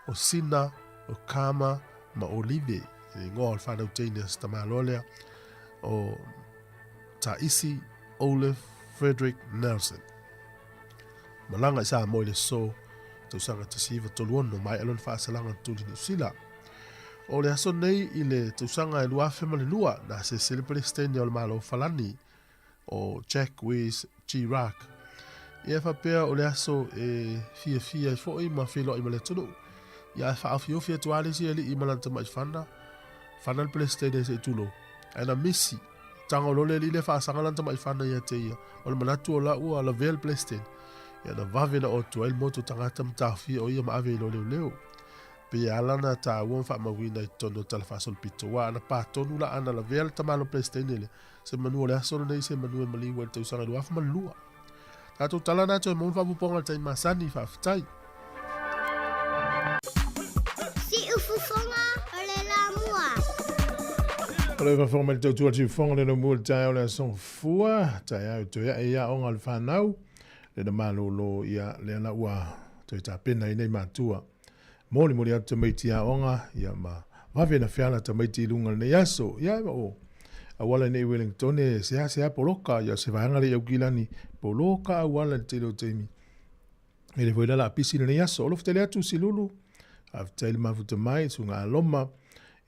o Sina, o Kama, ma Olive, i ngō whanau teine sta malolea, o Taisi Olaf Frederick Nelson. Malanga i Sāmoa le so, tau sanga tasiva toluono mai alon whaasalanga tuli New Zealand. O le aso nei i le tau sanga e luafe ma le lua na se celebrity steni o le malo falani o Jack Weiss G-Rock. Ia whapea o le aso e fia i fōi ma whilo i ma le tunu. Ia e whaafio fia tuale si eli i malanta mai whana. Whana le palestine se tulo. Aina misi. Tanga lole li le whaasangalanta mai whana ia te ia. O le manatu o la ua la vel palestine. Ia na vavena o tuail moto tangata mtawhia o ia ma ave ilo leo. Pe alana ta uon wha mawina i tono talafasol pito. Wa ana pātonu la ana la vel tamalo palestine le. Se manua le asolo nei se manua maliwa le tausanga luafa malua. Tato tala nato e moun whapuponga tai masani whaftai. Si ufufonga o le la mua. Ole whafonga le tautua ti ufonga le no mua le taeao le son fua. Taeao toia e ia onga le whanau. Le na malolo ia le ana ua toi ta pena i nei mātua. Mōni mōni atu tamaiti a onga ia ma wawena whiana tamaiti lunga le nei aso. Ia ema o. Awala nei Wellington e sea poloka ia se vaangale au kilani poloka awala te lo teimi. E le voila la pisi nei aso olof tele atu silulu. Aftail mafuta mai sunga aloma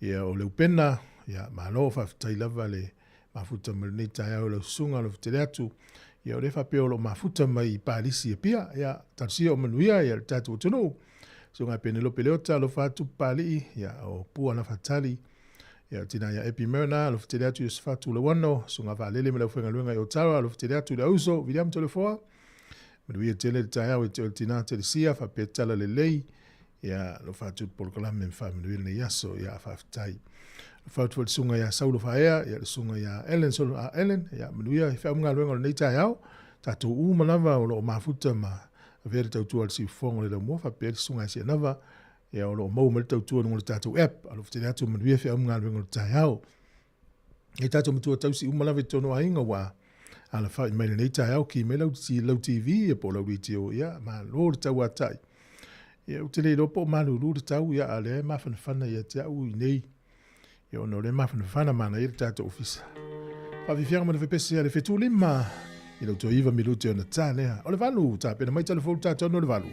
ia o le upena ia malo aftail lava le mafuta nei taeao le sunga olof tele atu ia o le whapeo lo mafuta mai palisi e pia ia tansia o manuia ia tatu tunu. Sunga Penelope Leota lo fatu pali ia o pua na fatali. Ia tina ia epi merna, alo fitele atu ia sifatu le wano, sunga whalele me lau whenga luenga i Otawa, alo fitele atu le auso, William telefoa. Madu ia tele le taeao i te tina tele sia, whapetala le lei, ia lo fatu polokalame mwha madu ia le yaso, ia whaftai. Lo fatu le sunga ia saulo whaea, ia le sunga ia Ellen, solo a Ellen, ia madu ia i whaunga luenga le nei taeao, tato umanawa o lo mafuta ma, vere tautua le si ufonga le lau mua, whapea le sunga i si anava, ia o lo mau malta utua nungo le tātou app, alo fitele atu manuia whea mga luengo le taeao. E tātou matua tausi umalawe tono a inga wā, ala whai mai nei taeao ki me lau TV, e po lau riti o ia, ma lo le tau atai. Ia utele lopo malu le tau, ia ale mawhanawhana ia te au i nei. Ia ono le mawhanawhana mana i le tātou ofisa. Whawhiwhianga mana whepesi a le whetu lima, i lau to iwa milute o na tānea. O le valu, tā pena mai telefonu tātou no le valu.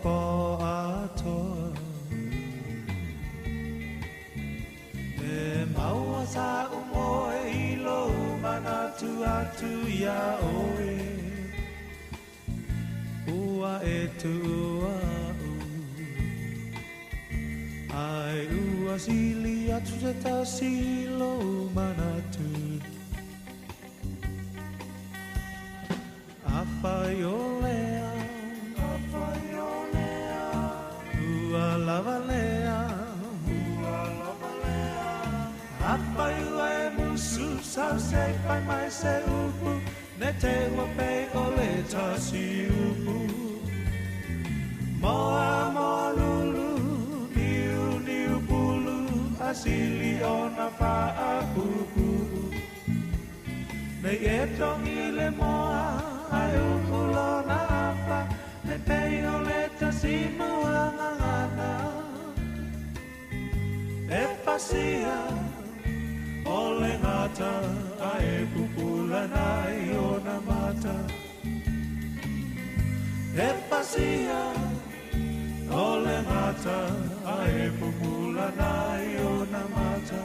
po atoa e maua sa umoe ilo manatu atu ia oe ua e tua ai ua sili atu se tasilo manatu Apaiolea, ua lavalea, apaiua e musu sau se pai mai se upu, ne te wapei o le tasi upu. Moa molulu, niu pulu, asili ona faa pupu. Nei e tongi le moa, ai ukulo na apa, ne pei o le tasimu angangana. E pasia, o le ngata, ai pupula nai o na mata. E pasia, o le ngata, ai pupula nai o na mata.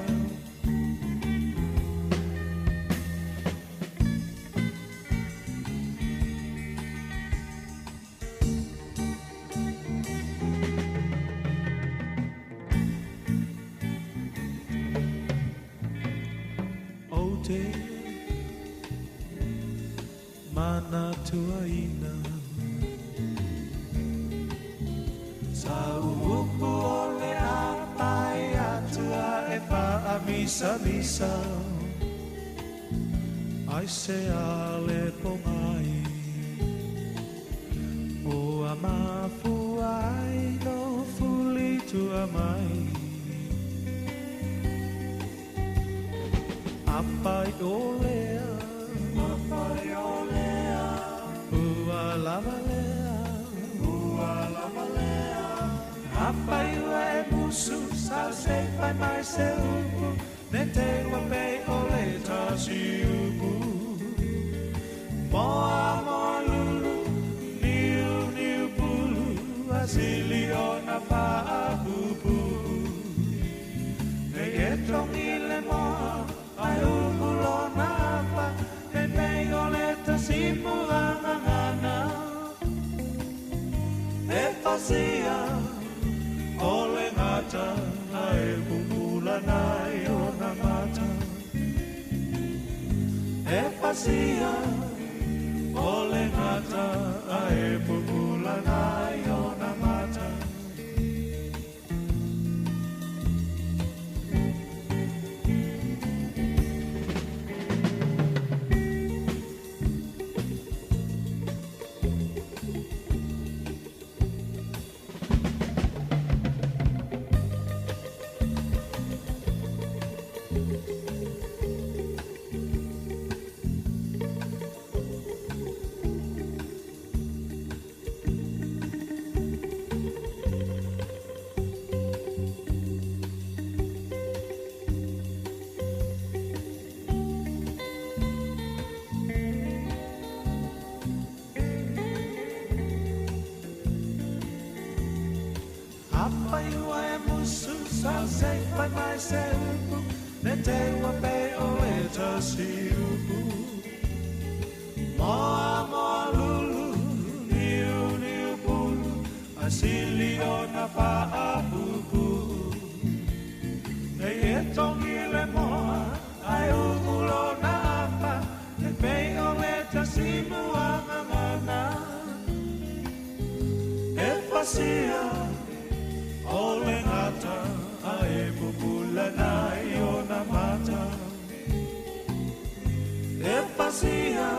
te mana tuaina sa upu ole apai atua e pa amisa misa ai se ale pongai o amafu ai no fuli tua mai apai olea ua lavalea apai ua e musu sa se pai mai se upu ne te wapei ole tasi upu moa moa lulu niu pulu asili ona pa apupu ne e tongi le moa ai umulo napa e mei ole tasi muangangana e pasia ole ngata ai bubula nai ona mata e pasia ole ngata ai bubula nai ona mata by myself, ne te wape o e tasi upu. Moa moa lulu, niu pulu, asili o na pa apupu. Ne e tongi le moa, ai umulo na apa, ne pei o e tasi muangangana. E pasia, o le ngata, ai pupula nai o na mata. E pasia,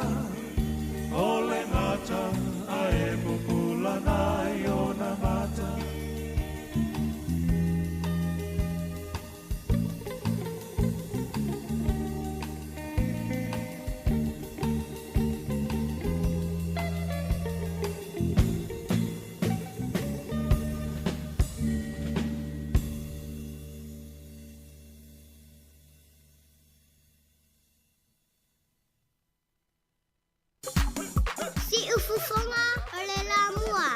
o le ngata, ai pupula nai o na mata. Si ufufonga ole la mua.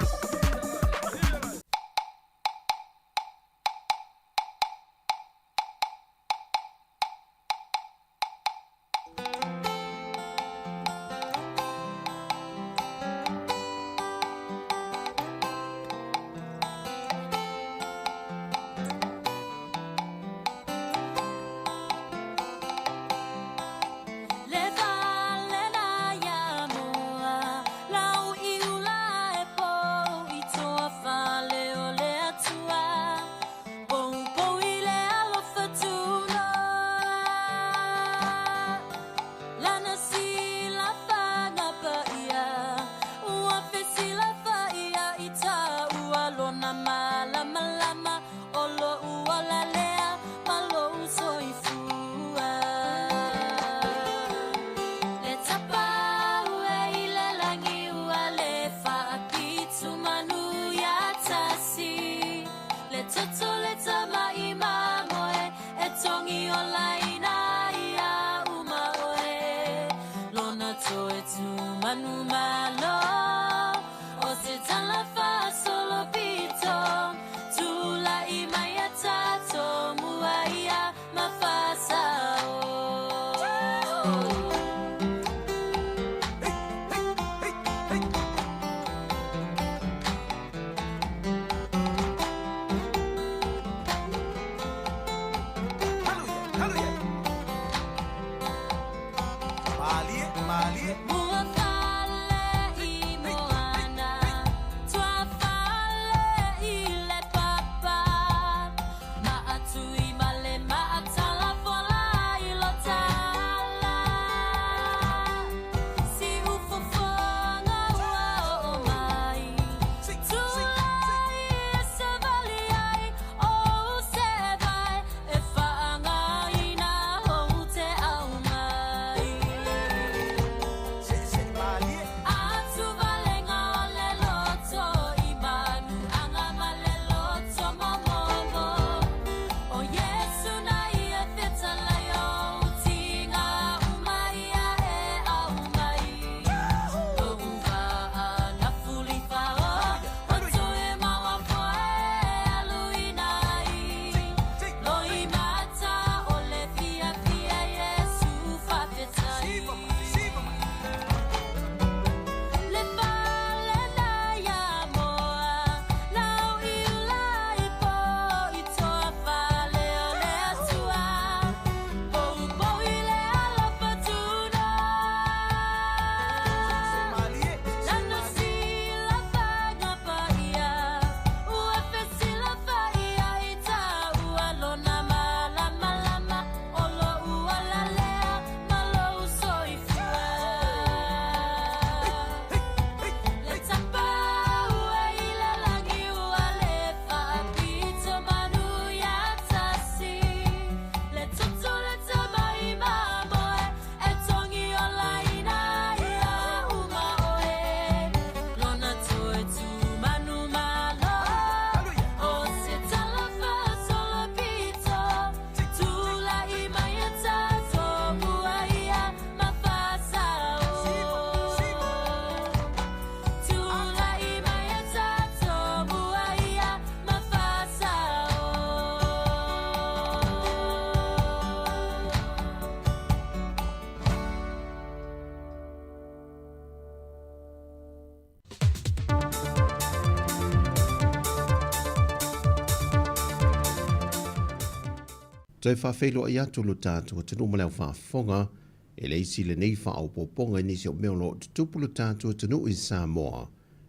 Toi whawhelo i atu lo tātua tunu maleo whaafonga, e le isi le nei wha au poponga nisi o meolo tutupu lo tātua tunu i Sāmoa,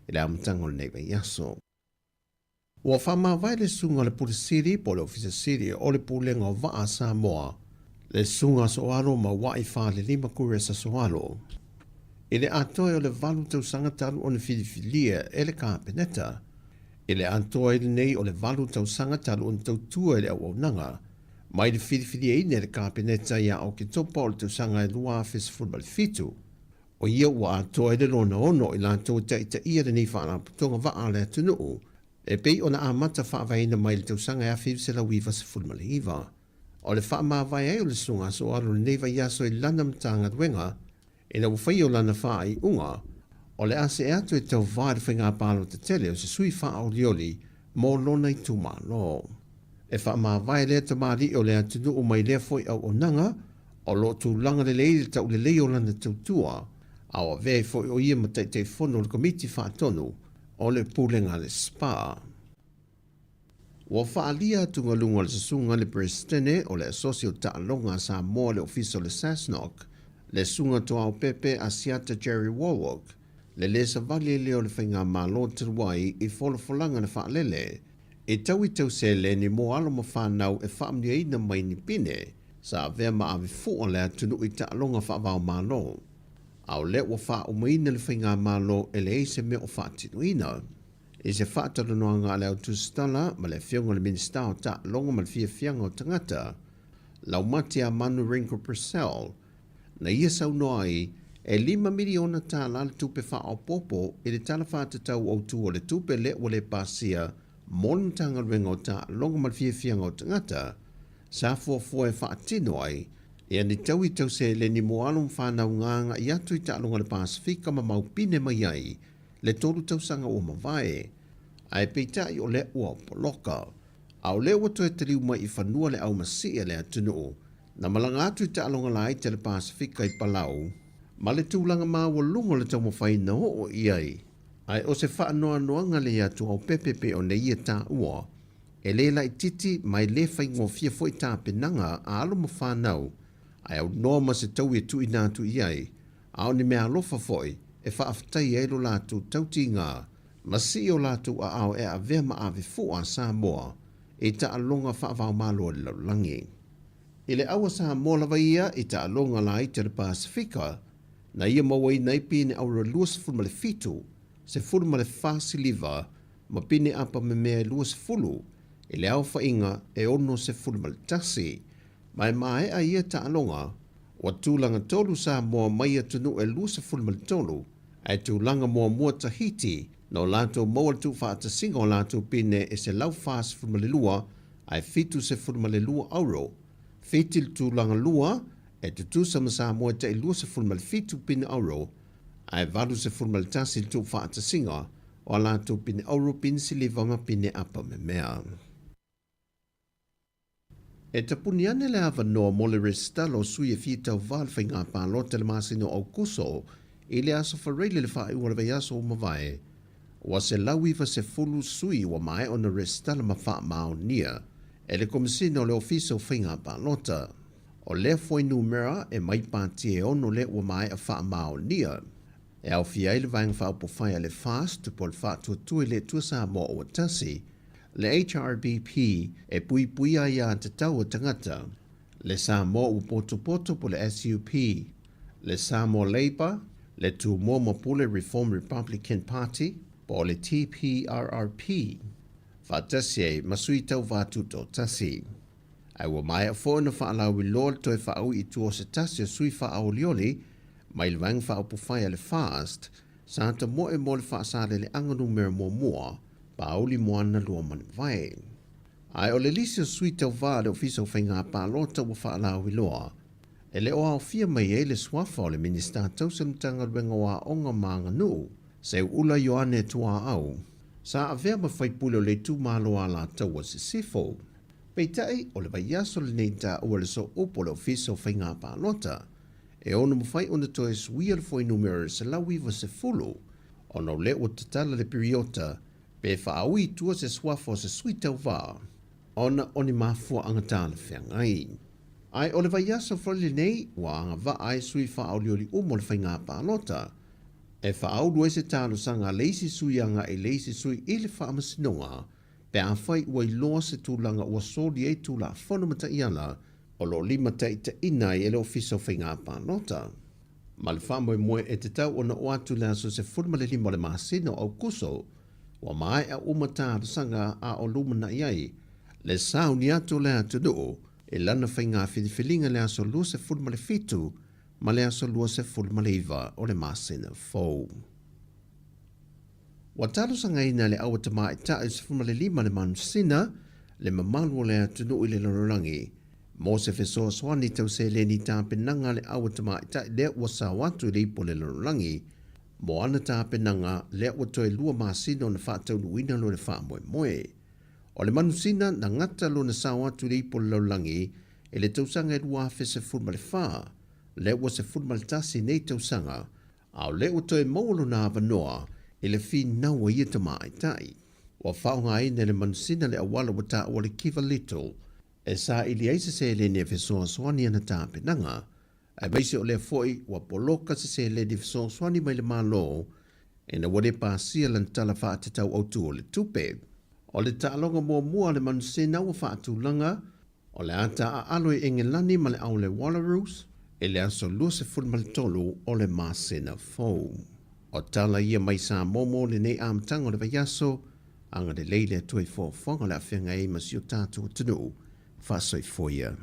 e le amatanga le nei vai aso. Ua whama vai le sunga le puta siri po le ofisa siri o le pulenga o waa Sāmoa, le sunga soalo ma wai wha le 5 kure sa soalo. I le atoe o le valu tau sangatalu o le filifilia e le kāpeneta, i le atoe le nei o le valu tau sangatalu o le tau tua e le au nanga, mai le filifilia i le kāpeneta ia o ke topa o le tau sanga e lua fes fulbal fitu. O ia ua atoe le lona ono i la tau ta ita ia le nei whaana putonga waa le atunuu, e pei ona amata whaavaina mai le tau sanga e awhiu se la wiva se fulmale iwa. O le wha maa vai ai o le sunga so alo le neiva iaso i lana mtanga duenga, e na whai o lana wha i unga, o le ase e atu e tau vai le whainga palo te tele o se sui wha au lioli, mō lona i tuma lo. E wha maa vai le ta maari o le atunu o mai lea foi au o nanga, o lo tu langa le leile tau le leo lana tau tua, au a vei foi o ia matai te fono le komiti wha tonu, o le pulenga le spa. Wa whaalia tunga lunga le sunga le Prestene o le asosio Ta'alonga Sāmoa le ofiso le Sasnok, le sunga toa o pepe asiata Jerry Warwick, le lesa vali leo le whainga malo tiruai i folfolanga na whaalele, e tau i tau se le ni mo alo ma whanau e whaamnia ina mai ni pine, sa avea ma awe fua le atunu i Ta'alonga whaavao malo. Au le wa wha umaina le whainga malo e le eise me o whaatinu ina. E se whaatara noa ngā leo tūstala ma le whionga le minista o Ta'alonga ma le whiawhianga o tangata, lau mati a Manu Rinko Purcell, na ia sau noa i e 5 miliona tāla le tupe wha o popo i le tala whātatau au tu o le tupe le o le pasia monutanga renga o Ta'alonga ma le whiawhianga o tangata, sa fuafua e whaatino ai, e ani tau i tau se le ni moalum whanau nganga i atu i Ta'alonga le Pasifika ma maupine mai ai, le tolu tau sanga o mawai, ai peitai o le ua poloka, au le ua toe te liu mai i whanua le au masia le atunu, na malanga atu i Ta'alonga la te le Pasifika i Palau, ma le tūlanga māua lungo le tau mawhaina o iai, ai o se whaanoa noanga le atu au pepepe o ne ia tā ua, e le lai titi mai le whaingo fia foi tā penanga a alo mawhanau, ai au noa ma se tau e tu i nātu iai, au ni mea alofa foi, e whaaftai e lo lātu tauti ngā, ma si o lātu a au e a vea ma ave fua Sāmoa, e Ta'alonga whaavao malo le laulangi. I le awa Sāmoa lawa ia i Ta'alonga la i te le Pasifika, na ia maua i nei pine aura luas fulma le fitu, se fulma le whasiliva, ma pine apa me mea luas fulu, i le au whainga e ono se fulma le tasi, mai mai a ia Ta'alonga, wa tūlanga tolu Sāmoa mai atunu e lusa fulma le tolu, ai tūlanga mua Tahiti, no lātou maua tu whaatasinga o lātou pine e se lau whaas fulma le lua, ai fitu se fulma le lua auro, fitil tūlanga lua, e tutu sama Sāmoa te i lusa fulma le fitu pine auro, ai valu se fulma le tasi tu whaatasinga, o lātou pine auro pine siliva ma pine apa me mea. E tapuni ane le awa noa mo le restalo sui e fitau valwhai ngā pālo te le masino au kuso i le aso whareile le whae ua le vai aso o mawai. Wa se lauiva se fulu sui wa mai o na restalo ma wha mao nia e le komisino le ofiso whai ngā pālota. O le foi numera e mai pāti e ono le wa mai a wha mao nia. E au fia le vai ngā wha whai le fast tu pol wha tuatui le tuasa mo o tasi. Le HRBP e pui a ia te tau o tangata, le Sāmoa u poto po le SUP, le Sāmoa Labour, le Tūmoa Mapule Reform Republican Party, po le TPRRP. Whātasi e masui tau vātuto tasi. Ai wa mai a whona whaalau i lor toi whaau i tuo se tasi o sui whaau lioli, mai le wang whaau pufai le fast, sāta mo e mo le whaasare le anganu mera mua, pauli moana lua mani vai. Ai o le lisi o sui tau vā le ofiso whainga pālota wa whaalau i loa, e le o au fia mai e le swafa o le minista tausamtanga ruenga wa onga maanga nu, se ula yoane tua au, sa avea ma whaipule o le tu māloa la tau wa se sifo. Peitai o le vai aso le neita ua le so upo le ofiso whainga pālota, e ono mawhai ona toe suia le foi numero se lauiva se fulu, ono le o tatala le periota, pe whaaui tua se swafa o se sui tau vā. ona oni mafua angata le whengai. Ai ole vai aso whali nei, wa anga va ai sui whaolioli umo le whainga pālota. E whaaudu e se tālu sanga leisi sui anga e leisi sui i le whaamasinonga, pe a whai ua i loa se tūlanga ua sōli e tūla whanumata i ala, o lo lima ta ita ina i ele ofisa o whainga pālota. Ma le whamoe moe e te tau o na oatu le aso se fulma le lima le maasino au kuso, wa mai a umata le sanga a o lumana iai, le sau ni atu le atu doo, e lana whainga whidiwhilinga le aso lua se fulma le fitu, ma le aso lua se fulma le iwa o le maasina fau. Wa talo sanga ina le awa tama e ta se fulma le lima le manusina, le mamalu o le atu doo i le lorangi, mo se fesoa swani tau se le ni tāpenanga le awa tama e ta le ua sa watu i le ipo le lorangi, mo ana tāpenanga le ua toe lua maasina o na whaatau nuina lo le wha moe. O le manusina na ngata lo na sa watu i le ipo le lorangi, e le tausanga e lua fe se fulma le wha, le ua se fulma le tasi nei tausanga, au le ua toe maulo na avanoa, e le fi naua ia tama e tai. Wa whaunga ina le manusina le awala wata o le kiva little, e sa ili aise se le ne fesoa swani ana tāpenanga, e maise o le foi wa poloka se le ne fesoa swani mai le malo, e na wade pāsia lan tala wha te tau autu o le tupe. O le tālonga mua le manusina wa wha atulanga, o le ata a aloe engelani ma le au le Wallarus, e le aso lua se fulma le tolu o le masina fau. O tala ia mai Sāmoa le nei amtanga o le vaiaso, anga le leile tui fōwhanga le awhenga e masio tātua tunu, whasoi foia.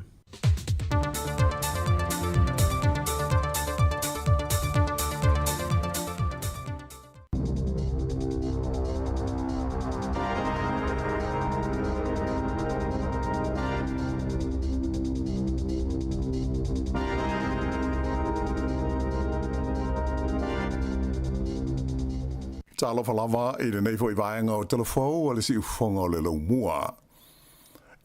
Talo falava i le nei foi vaenga o telefou o le si ufonga o le laumua.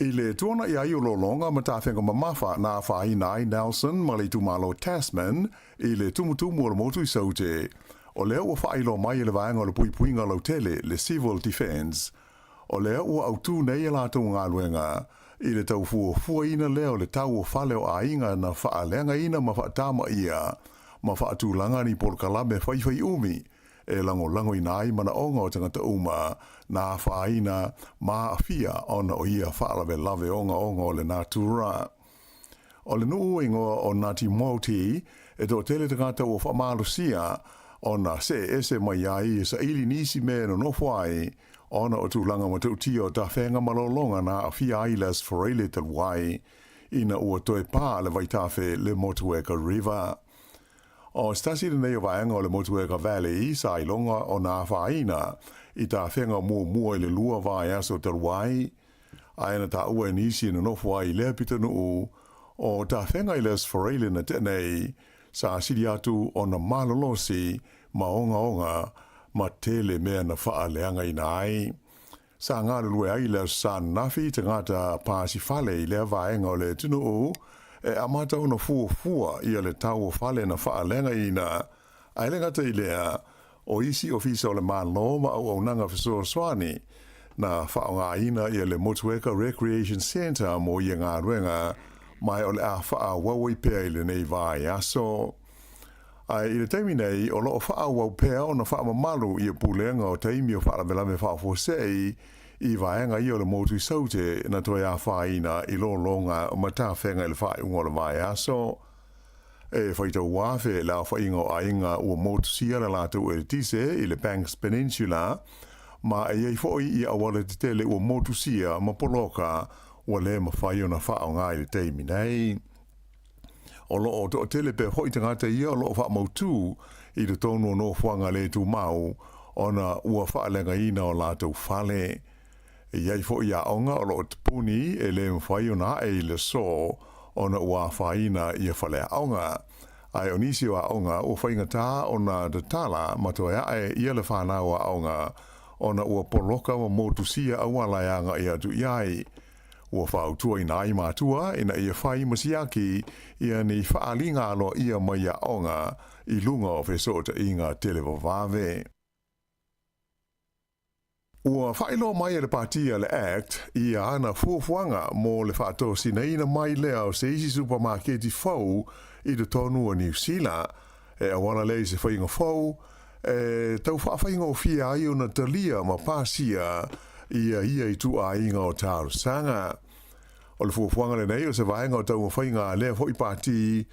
I le tuana i ai o lolonga ma tāwhenga mamafa nā whaina ai Nelson ma le tumalo Tasman i le tumutumu o le motu i saute. O leo ua whailo mai i le vaenga o le puipuinga lau tele le Civil Defence. O leo ua autu nei e lātou ngā luenga i le tau fua ina leo le tau o whale o ainga na whaalenga ina ma whaatama ia ma whaatulanga ni polkalame whaiwhai umi. E lango i nai mana onga o tangata uma nā whaina mā awhia ona o ia whaalawe lawe onga o le natura. O le nuu ingoa o Ngāti Mauti e tō tele tangata o whamalusia ona se ese mai ai e sa ili nisi me no nofwai ona o tūlanga ma tūtia o ta whenga malolonga nā awhia ailas foreile taluai ina ua toe pā le vaitawhe le Motueka River. O stasi le nei o vaenga o le Motueka Valley sa ilonga o nā whaina i tā whenga mua i le lua vai aso taruai. Aina tā ua nisi na nofua i lea pita nuu o tā whenga i les foreile na tenei sa siri atu o na malolosi ma onga ma tele mea na wha leanga i nai. Sa ngā lue ai les sa nafi te ngata pāsi whale i lea vaenga o le tunuu e amata ona fua ia le tau o whale na whaalenga ina. Ailenga te ilea o isi ofisa o le mālo ma au nanga whisora swani na whaonga ina ia le Motueka Recreation Centre mo ia ngā ruenga mai o le a wha wawai pēa i le nei vai aso. Ai i le teimi nei o loo wha wau pēa o na wha mamalu i a pūlenga o teimi o wha velame wha fosei i vaenga i o le motu i saute na toi a whaina i lo longa o mata whenga i le wha ungo le vai aso. E whaita wafe la whainga o ainga ua motu sia la lātou e tise i le Banks Peninsula, ma e ei foi i awale te tele ua motu sia ma poloka ua le ma whai o na wha o ngā i le teimi nei. O loo to tele pe hoi tangata ia o loo wha mautu i le tonu o no whanga le tu mau ona ua wha lenga ina o lātou whale. E iei fo ia onga o loo tupuni e le mwhai o na e le so ona ua whaina i a whale aonga. Ai onisi o aonga o whainga tā o na datala matoa e ia le whanau a aonga ona ua poloka wa motusia awalaianga i atu iai. Ua whautua i nai mātua ina ia whai masiaki ia ni whaalinga alo ia mai a aonga i lunga o whesota i ngā telewawave. Ua whaelo mai le partia le Act, ia ana fuafuanga mo le whaato sinaina mai lea o se isi supermarketi fau i te tonu o New Zealand. Awana lei se whainga fau, tau whainga o fia ai o na talia ma pasia ia i tu a inga o tau sanga. O le fuafuanga le nei o se vaenga o tau whainga lea hoi parti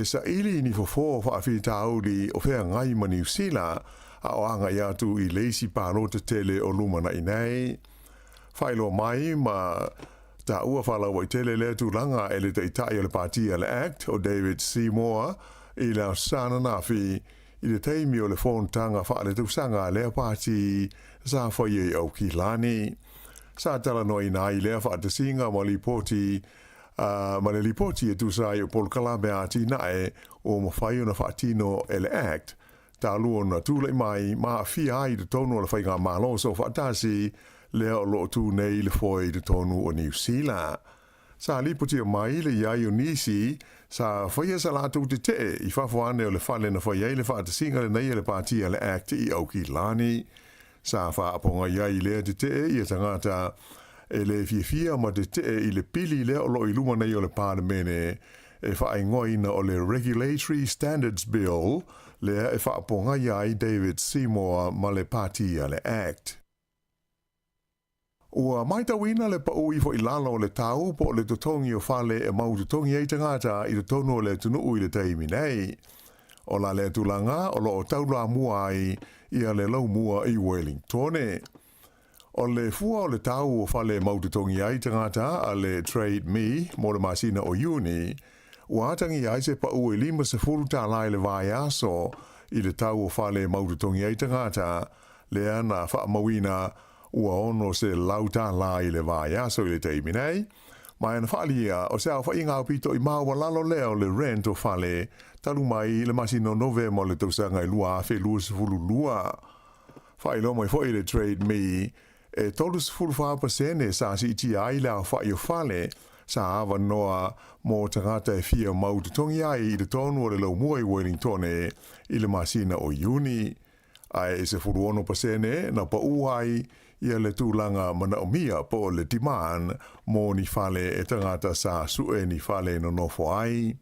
sa ili ni fofo whaafi tauli o whea ngai ma New Zealand a o anga ia tu i leisi pālo te tele o lumana i nei. Whailo mai ma ta ua whalau i tele lea tu langa e le te itai o le partia le Act o David Sāmoa i la sana nafi i le teimi o le whontanga whaale tusanga lea parti sa whaie au ki lani. Sa tala no i nai lea whaatasinga ma li poti ma le lipoti e tusai o polkala mea ati nae o mawhai o na whaatino e le Act. Ta luo na tūlei mai ma fia ai te tonu o le whainga malo so whaatasi lea o loo tū nei le foi te tonu o New Zealand. Sa lipoti o mai le iai o nisi sa whaia sa lātou te te i whawhane o le whale na whaia le whaatasinga le nei le partia le Act i au ki lani. Sa whaaponga iai lea te te i a tangata e le fia ma te te i le pili lea o lo i luma nei o le pāremene e whaingoina o le Regulatory Standards Bill lea e whaaponga iai David Sāmoa ma le partia le Act. Ua mai tawina le pau i fo i lalo le tau po le totongi o whale e mau totongi e tangata i le tono le tunu i le teimi nei. O la le tulanga o lo o taula mua ai i a le lau mua i Wellingtone. O le fua o le tau o whale mau totongi e tangata a le Trade Me mo le masina o Uni. Ua atangi ai se pau e lima se furu tā lai le vai aso i le tau o whale maututongi ai tangata le ana wha mawina ua ono se lau tā lai le vai aso i le teimi nei. Mai ana whalia o se au whainga pito i maua lalo leo le rent o whale talu mai le masino nove mo le tausanga i lua awhi lua se fulu lua. Whailo mai fwoi le Trade Me e tolu se fulu whapasene sa si iti ai lau whai o whale sa awa noa mo tangata e fia mau te tongi ai i le tonu o le lau mua i Wellingtone i le masina o Uni. Ai e se furu ono pasene na pa uai ia le tūlanga mana o mia po le timan mo ni fale e tangata sa sue ni fale no nofo ai.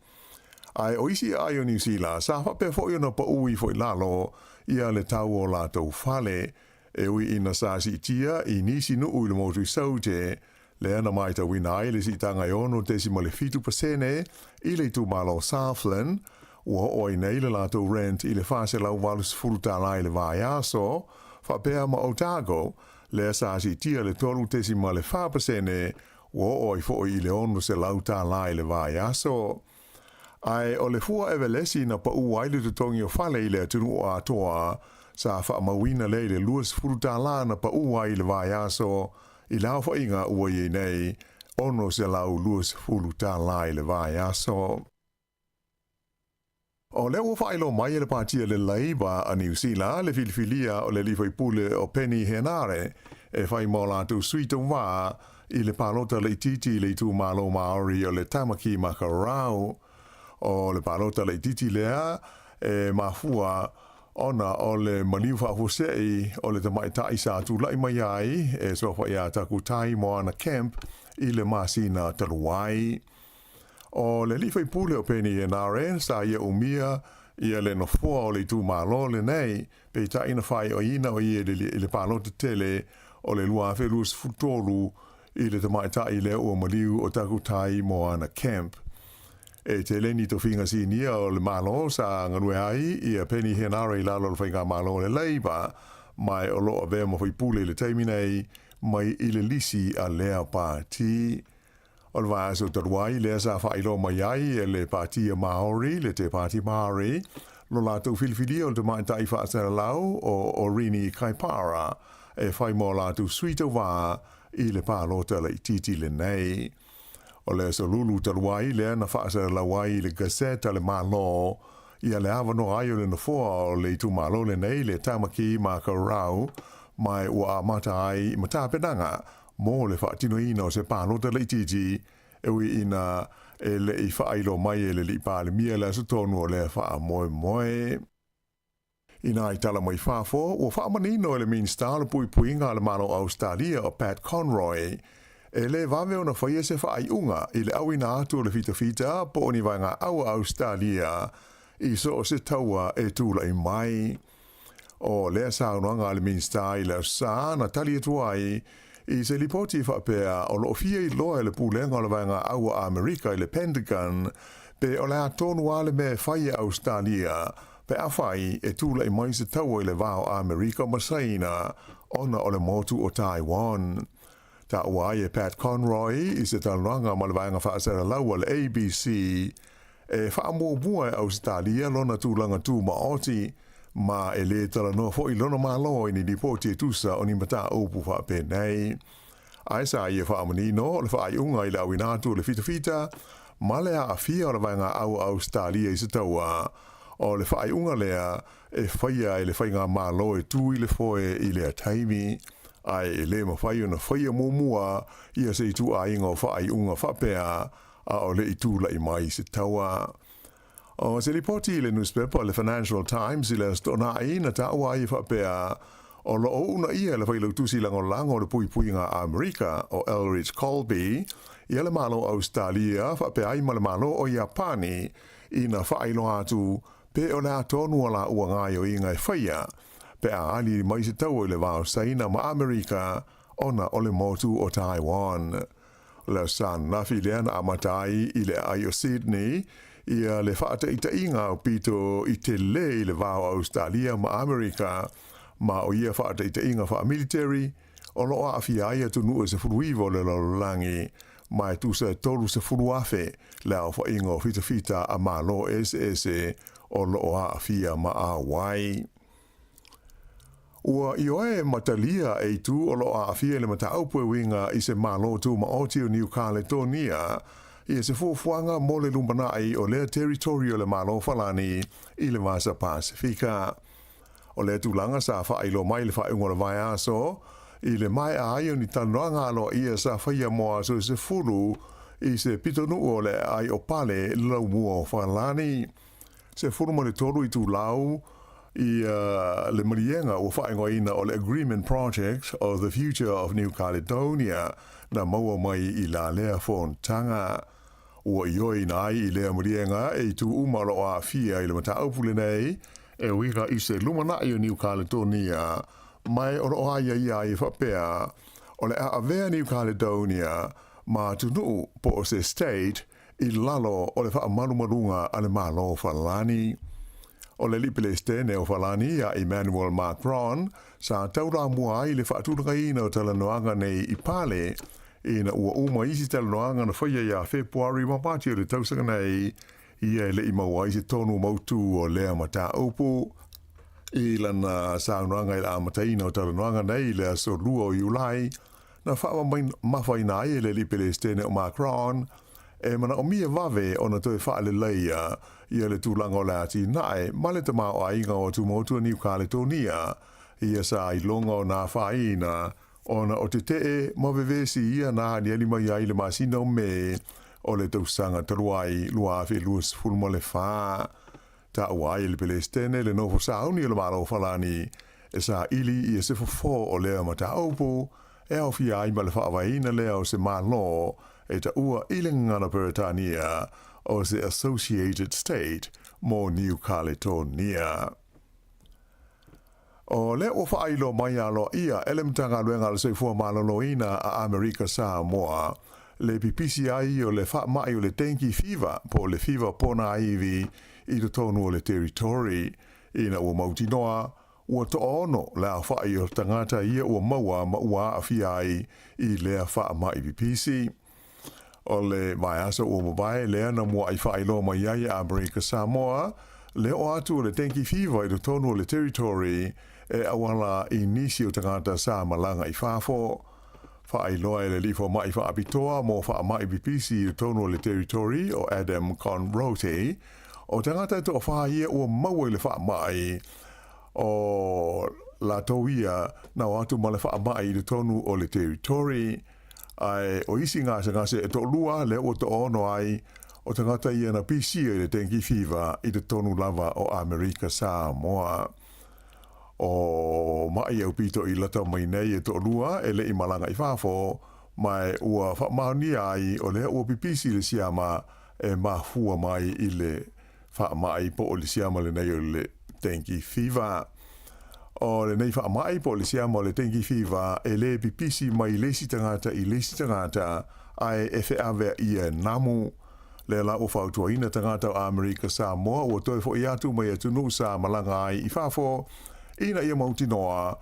Ai o isi ai o New Zealand sa whape fo i na pa ui fo i lalo ia le tau o la tau fale e ui ina sa si tia i nisi nu ui le motu i saute le ana mai ta wina ai le si tanga i ono tesima le fitu pasene i le tu malo Southland ua oi nei le lato rent i le fase lau walus fuluta lai le vai aso whapea ma Otago le sa si tia le tolu tesima le fa pasene ua oi fo i le ono se lauta lai le vai aso. Ai o le fua evelesi na pa uai le tutongi o fale i le atunu o atoa sa wha mawina le le luas fuluta la na pa uai le vai aso i lau whainga ua i nei, ono se lau luas fulu tā lai le vai aso. O le ua whailo mai e le partia le Labour a New Zealand, le filifilia o le lifoi pule o Penny Henare, e whai mo lātou suita wā i le palota le titi le tu malo Maori o le Tamaki Makarau. O le palota le titi lea, e mafua ona o le maliu whahosei o le tamaitai sa tu lai mai ai e sofa ia taku tai mo ana camp i le masina taluai. O le lifai pule o Penny NRN sa ia umia ia le nofua o le tu malo le nei pe ta ina fai o ina o ia le palota tele o le lua felus futolu i le tamaitai le o maliu o taku tai mo ana camp. E te leni to finga si nia o le malo sa nganue ai i a Penny Henare i lalo le whainga malo le Labour mai o loa vea mo whai pule le teiminei mai i le lisi a lea pāti. O le vāso taruai lea sa whailo mai ai e le pātia Maori, le te pāti Maori, lo lātou filifili o le te maitai whaasara lau o Rini Kaipara e whai mo lātou suita wā i le pālota le titi le nei. O le so lulu taluai lea na whaasa lawai le gazeta le malo ia le awano ai o le nafoa o le tu malo le nei le Tamaki Makarau mai ua mata ai matapenanga mo le whaatino ina o se pānota le tiji e ui ina e le i whaailo mai e le li pāle mia le asutonu o le wha moe moe. Ina I tala mai whafo, o whaamanino e le minister le pui ngā le malo Australia o Pat Conroy, e le vave ona whaia se whaai unga i le awina atu le fita po oni vai ngā aua Australia i so o se taua e tūla i mai. O lea saunoanga le minister i le sa na tali atuai i se lipoti whapea o lo fia i loa le pūlenga o le vai ngā aua Amerika i le Pentagon pe o le atonu ale me whaia Australia pe awhai e tūla i mai se taua i le vao Amerika masaina ona o le motu o Taiwan. Ta uai e Pat Conroy i se talanga ma le vaenga whaasera laua le ABC e whaamua e Australia lona tūlanga tū maoti ma e le tala noa fo i lona malo i ni ripoti e tusa o ni mata opu whape nei. Aisa i e whaamanino le whaaiunga i le awinatu le fita ma le a fia o le vaenga au Australia i se taua o le whaaiunga lea e whaia i le whainga malo e tū i le foe i le ataimi. Ai e le mawhai ona whaia mōmua ia se i tu a inga o whaai unga whapea a o le i tūla i mai se taua. O se ripoti i le newspaper le Financial Times i le stona i na taua i whapea o lo o una ia le whailau tusi lango le pui ngā Amerika o Elridge Colby i le malo Australia whapea i le malo o Japani i na whailo atu pe o le atonu ala ua ngai o inga e whaia. Pe a ali mai se tau i le vao saina ma Amerika ona o le motu o Taiwan. Le san nafi leana amatai i le ai o Sydney ia le whaata ita inga o pito i te le i le vao Australia ma Amerika ma o ia whaata ita inga wha military o loa a fiaia tunu e se furuivo le lalolangi ma e tusa tolu se furuafe le au wha inga o fita a malo SS o loa a fia ma a wai. Ua i oe matalia e tu o lo a fia le mata aupue winga i se malo tu ma oti o New Caledonia i se fuafuanga mo le lumbanai o le territorio le malo falani i le Masa Pasifika. O le tūlanga sa whailo mai le whaunga le vai aso i le mai a ai o ni tanoanga alo ia sa whaia moa so se furu i se pitonu o le ai o pale lau mua o falani. Se furu mo le toru i tūlau I le marienga o whaingoina o le Agreement Project of the Future of New Caledonia na maua mai I la lea fontanga. Ua ioi nai I lea marienga e tu umaro a fia I le mata aupule nei e wika I se lumanai o New Caledonia mai o roa ia I whapea o le a avea New Caledonia ma tunu po o se state I lalo o le wha marumarunga ale malo falani. O le lipele stene o falani a Emmanuel Macron sa taura mua ai le whaatūranga ina o talanoanga nei I pale ina ua uma isi talanoanga na whaia ia Februari mapati o le tausanga nei ia le imau ai se tonu mautu o lea mata upu I lana saunoanga I la amataina o talanoanga nei le aso lua o Iulai na wha mawhaina ai le lipele stene o Macron e mana o mia vave o na toi wha le leia ia le tūlanga o le ati nae ma le tamao a inga o tumotu New Caledonia ia sa I longa o nā whaina o na o te tee ma vevesi ia nā ni alima ia I le masina o me o le tausanga taruai lua awhi luas fulma le wha ta uai le pelestene le nofo sauni o le maro falani e sa ili ia se fofo o lea ma ta aupo e au fia ai ma le whaavaina lea o se malo e ta ua ile ngana Peritania o se Associated State mo New Caledonia. O le o whailo mai alo ia elemtanga luenga le seifua maloloina a Amerika Sāmoa le PPCI o le wha mai o le dengue fever po le fever pona aivi I to tonu o le territory ina ua mautinoa ua to ono le a whai o tangata ia ua maua ma ua a fiai I lea wha mai PPC. O le mai asa ua mabai lea na mua I whailo mai ai a Amerika Samoa le o atu o le dengue fever I to tonu o le territory e awala inisi o tangata sa malanga I whafo. Whaailoa e le lifo mai whaapitoa mo wha mai BPC I tonu o le territory o Adam Conrote o tangata to whaia ua maua I le wha mai o la tauia na watu ma le wha mai I le tonu o le territory ai o isi ngase e to lua le o to ono ai o tangata ia na PC I le dengue fever I le tonu lava o Amerika Samoa. o mai au pito I lata mai nei e to lua e le I malanga I whafo mai ua whamani ai o le ua pipisi le siama e mahua mai I le whamai po o le siama le nei o le tenki fiva. O le nei whamai po o le siama o le tenki fiva e le pipisi mai lesi tangata I lesi tangata ai e wheawea ia namu. Le la o whautuaina tangata o Amerika Sāmoa ua toi fo I atu mai atunu sa malanga ai I whafo ina ia mauti noa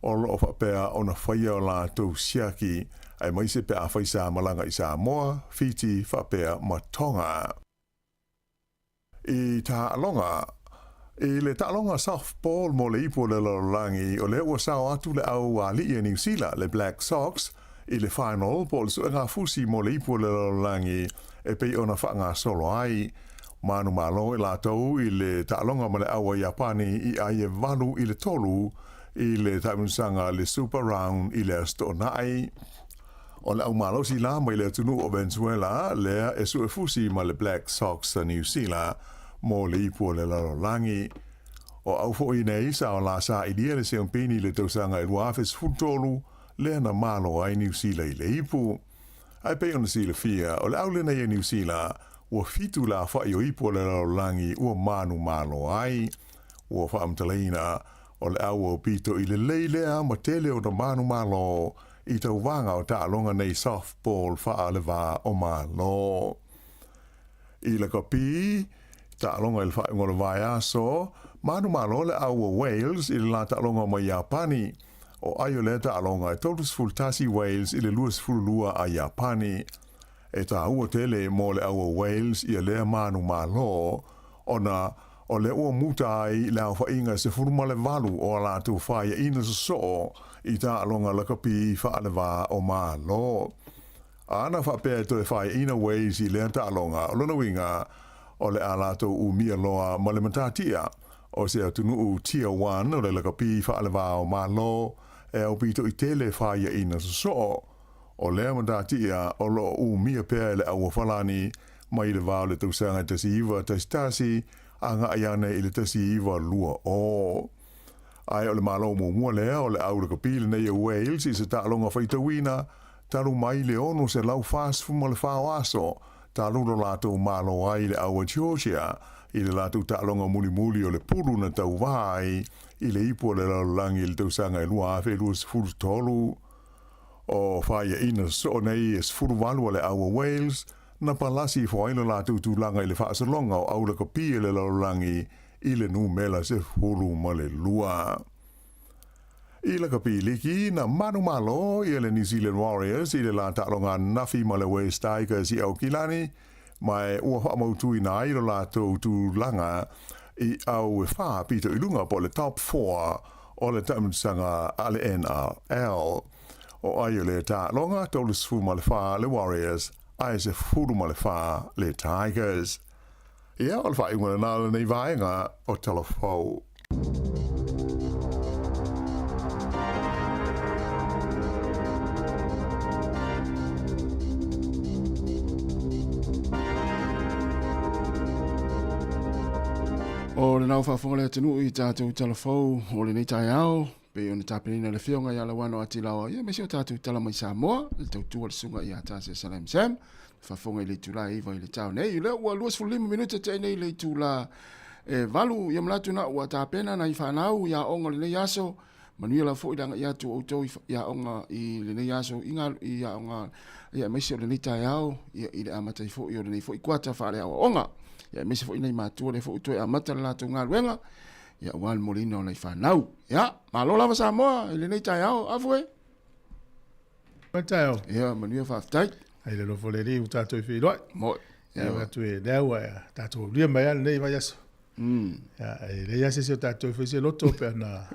o lo whapea o na whaia o la tau siaki ai mai se pea whai sa malanga I Sāmoa, Fiti, whapea matonga. I tā alonga, I le tā alonga softball mo le ipo le lorangi o le ua sao atu le au a li New Zealand, le Black Sox, I le final po le suenga fusi mo le ipo le lorangi e pei ona whanga solo ai. Manu malo I la tau I le ta'alonga ma le awa Japani I ai e walu I le tolu I le taimunsanga le Super Round I le astonai. O le au malo si la mai le tunu o Venezuela lea e su e fusi ma le Black Sox a New Zealand mo le ipu le lalolangi. O au fo I nei sa o la sa idia le seampini le tausanga I luafes futolu lea na malo ai New Zealand I le ipu. Ai pe ona si le fia o le au le nei New Zealand ua fitu la whai o ipo le laulangi ua manu malo ai. Ua whaamtaleina o le au o pito I le leilea ma tele o na manu malo I tau wanga o ta'alonga nei softball wha le wā o malo. I le kapi, ta'alonga I le whai ngolo vai aso, manu malo le au o Wales I le la ta'alonga ma Japani. O aio le ta'alonga e totus fultasi Wales I le luas fulua a Japani. E tā ua tele mo le aua Wales I lea manu malo, ona o le ua muta ai le au whainga se furuma le valu o la tu whaia ina so I tā alonga lakapi whaale wā o malo. Ana whapea to e whaia ina Wales I lea tā alonga, o lona winga o le alato u mia loa ma le matatia, o se atunu u tier 1 o le lakapi whaale wā o malo, e au pito I tele whaia ina so. O lea matatia o lo u mia pea le aua whalani mai le vāo le tausanga tasi iwa tasi anga ayane I le tasi iwa lua o. Ai o le malo mua lea o le au le kapile nei a Wales I se ta'alonga whaitawina taru mai le ono se lau fast fuma le whao aso taru lo lato malo ai le aua Georgia I le lato ta'alonga muli o le puru na tau vai I le ipo le laulangi le tausanga I lua afe lua sifuru tolu. O whaia ina so nei e sfuru walu le aua Wales, na palasi whaina la tūtūlanga I le whaasalonga o aula ka pia le laulangi I le nu mela se furu ma le lua. I le ka pia liki na manu malo I le New Zealand Warriors I le la ta'alonga nafi ma le West Tigers I au kilani, mai ua whaamautui na airo la tūtūlanga I au e wha pito I lunga po le top 4 o le taimunsanga ale NRL. O aio le ta'alonga tolu sifu ma le wha le Warriors, ai se furu ma le wha le Tigers. Ia o le wha ingoa nāla nei vaenga o telefou. O le nau whaafonga le atinu I tātou telefou o le nei taeao. Pe ona tapena le fionga ya la wano ati lawa ia me se tatu tala mai Sāmoa le tautua le sunga ia tase salam sam fa fonga le tula iva le tau nei le wa luas fu 5 minuta te nei le tula e valu ia mlatu na wa tapena na ifa nau ya onga le yaso manuia la fo idanga ia tu auto ya onga I le yaso inga ia onga ia me se le taeao ia ile amata fo ia le fo ikwata fa le onga ia me se fo ina matu le fo to amata la tu ngalwenga ia wal molina o nei whanau. Ia, malo lava Sāmoa, ele nei taeao, afue. Ma taeao. Ia, manuia whaftai. Ai le lofo le riu tātou I whiroi. Moi. Ia, watu e leaua e tātou ria mai ale nei vai aso. Ia, e le ase se o tātou I se loto pe ana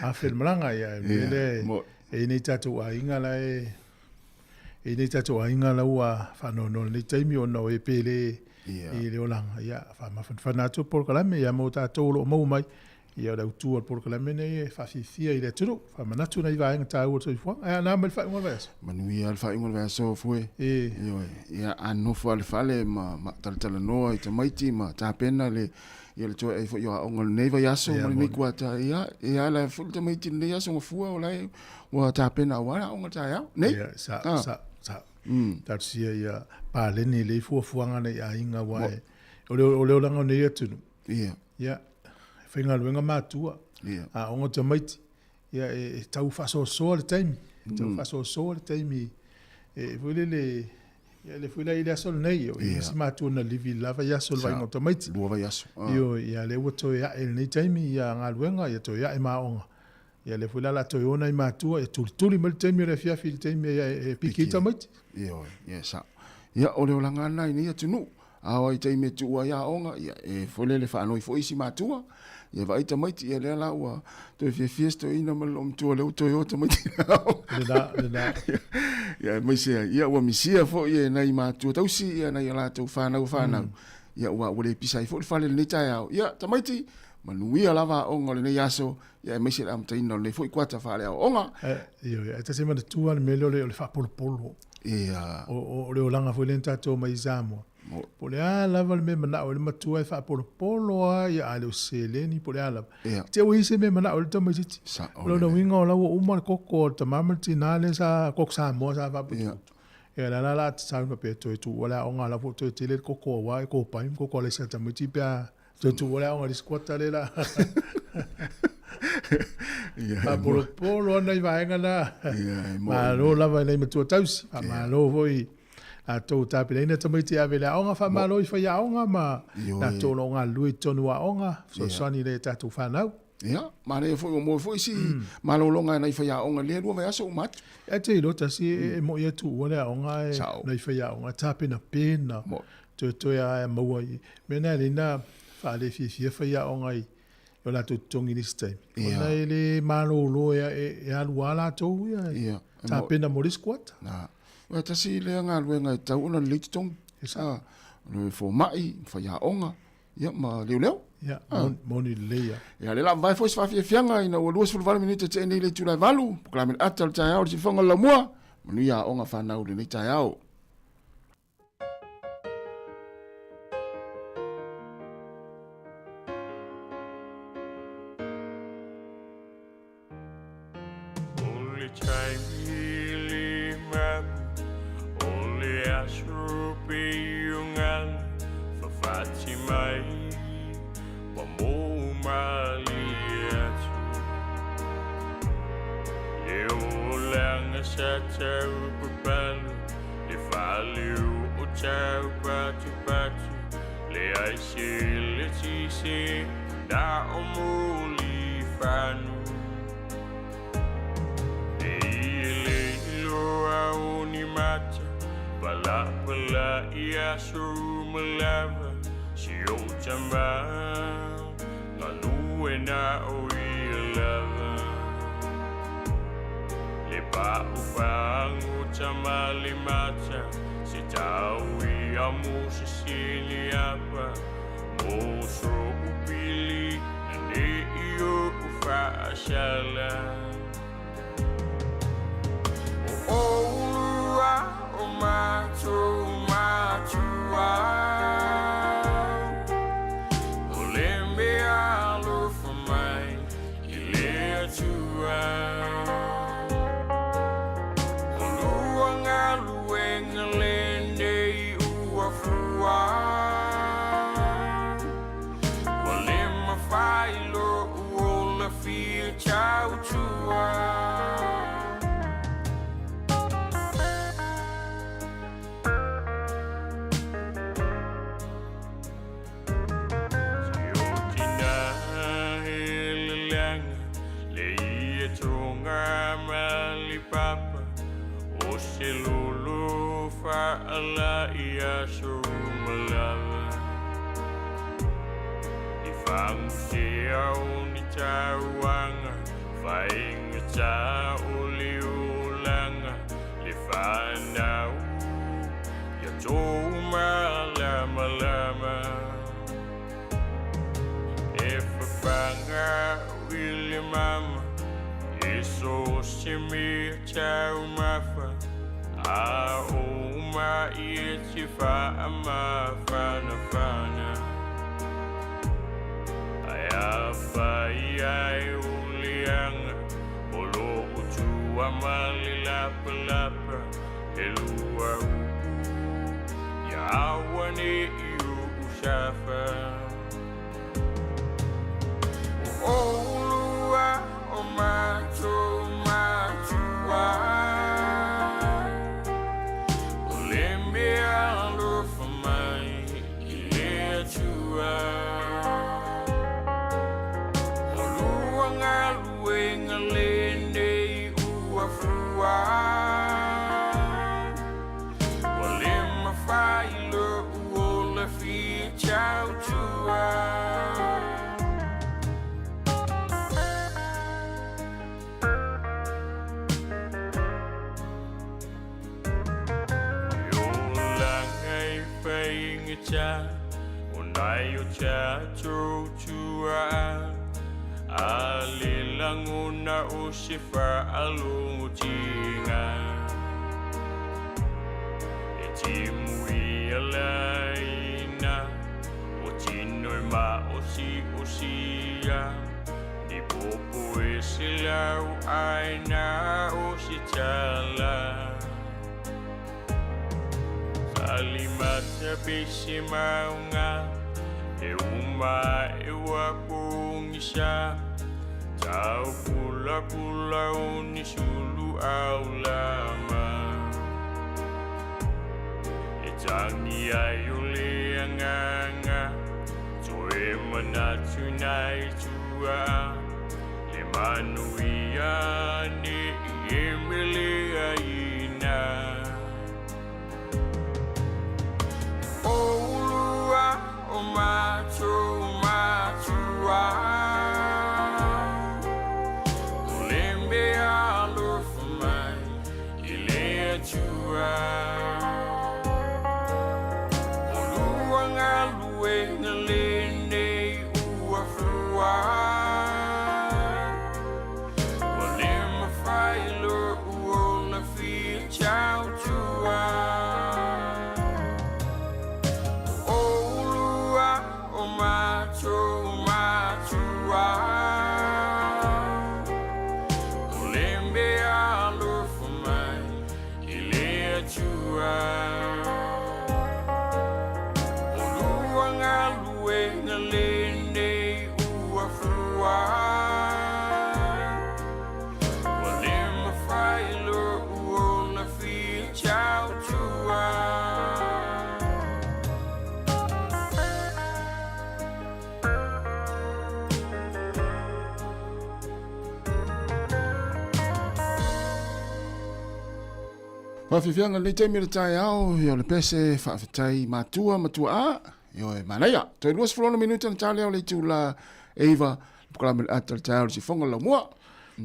awhel malanga ia, e nei tātou a inga la e nei tātou a inga la ua whanono nei taimi o no e pele I le olanga ia fa ma fa na tu por kalame ia mo ta to lo mo mai ia o tu por que la mene fa fia ile tulu fa manatu na iwa nga tau so fo na mal fa ngol vas Manu ia alfa ingol vea so fue. e Ia anu fale fale ma tala noa i te maiti ma ta pena le ia le toa e fo ia ongol neiva yaso ma le nikua ta ia la ful te maiti le yaso ngofua o lai wa ta pena wa ongol ta ia nei ia sa ta sia ia pa le ni le fu nga na ia inga wa o le langa nei tunu ia finga luenga matua a ongo te maiti ia e tau faso so le taimi tau faso so le taimi e fuile le ia le fuile ile sol nei o ia si matua na livi lava ia sol vai ngota maiti luava yaso io ia le woto ia e nei taimi ia nga luenga ia to ia e maonga ia le fuile la to ona i matua e tuli mal taimi le fia fil taimi e pikita maiti ia sa ia o le olanga nai ni atunu awa i taimi tua ia onga ia e fuile le whanoi fo isi matua ia vai ta maiti ia le la wa to fiesto ina mal tua le Toyota maiti le ia mai se ia wa misia fo ia nei matua tausi ia nei la tau whanau ia wa le pisai fo le fale le taeao ia ta maiti manuia lava onga le nei aso ia mai se am taina le fo i kwata fale onga ia ta se mana tua le melo le fa polo ia o le olanga fo le tato mai Sāmoa po le ala val me mana o le matua e fa polo ia ale o seleni po le ala te o ise me mana o le tama titi lo na winga o la o uma koko ta mamati na le sa kok Sāmoa sa fa putu ia la sa pa pe to tu wala onga la foto te le koko wa ko pa im koko le sa tama ti pa tu wala onga le squata le la fa polo na i va ngana ma lo la va le matua tausi ma lo voi a tau tāpina ina tamaiti awele aonga wha malo i whai aonga ma na tōlo ngā lui tonu aonga so soni le tātou whanau. Ia, ma le fo mo fo si malo longa na i whai aonga le rua vai aso umat. E te ilota si e mo ia tu wale aonga na i whai aonga tāpina pēna to ia maua i. Mena le na whale fia whai aonga i o la tu tongi this time. Ona e le malo lo e alua la tau ia tāpina mo riskuata. Wa tasi le nga luenga e tau ona le tong sa le fo mai fa ya onga ya ma leo ya moni leia ya le la vai fo fa fianga ina o luas fulval minute te ni le tu la valu proclamer atal taeao si fonga la mua manu ya onga fa na le taeao If a banger me chau mafa a o ma I te fa ma fana fana ai a fai ai ulianga olo utu amali lapa lapa elua ya awani iu ushafa Olua o mato matua Oleme alo for mai ile tua Olua ngalue ngalende uafua Olema failo uola fi chau tua cha unai cha chu chua alilanguna usifa alutinga etimu ilaina otino ma osia di popo esilau aina ositala Alimata bisi maunga e uma e wapungisha tau pula pula unisulu aulama e tangi ayule anganga toe manatu nai tua le manuia ni emile aina Olua o mato matua Olembe alo for mai ile tua Olua ngalue ngalende uafua Olema failo uola fi chau tua Olembe alo for mai ile tua Olua ngalue ngalende uafua Olema failo uola fi chau tua Whawhiwhianga le te mira taeao, yo le pese whawhitai matua a, yo e manaia. Toi luas whulona minuta na tāleo le tū la Eva, pukalame le ata le taeao le si whonga la mua.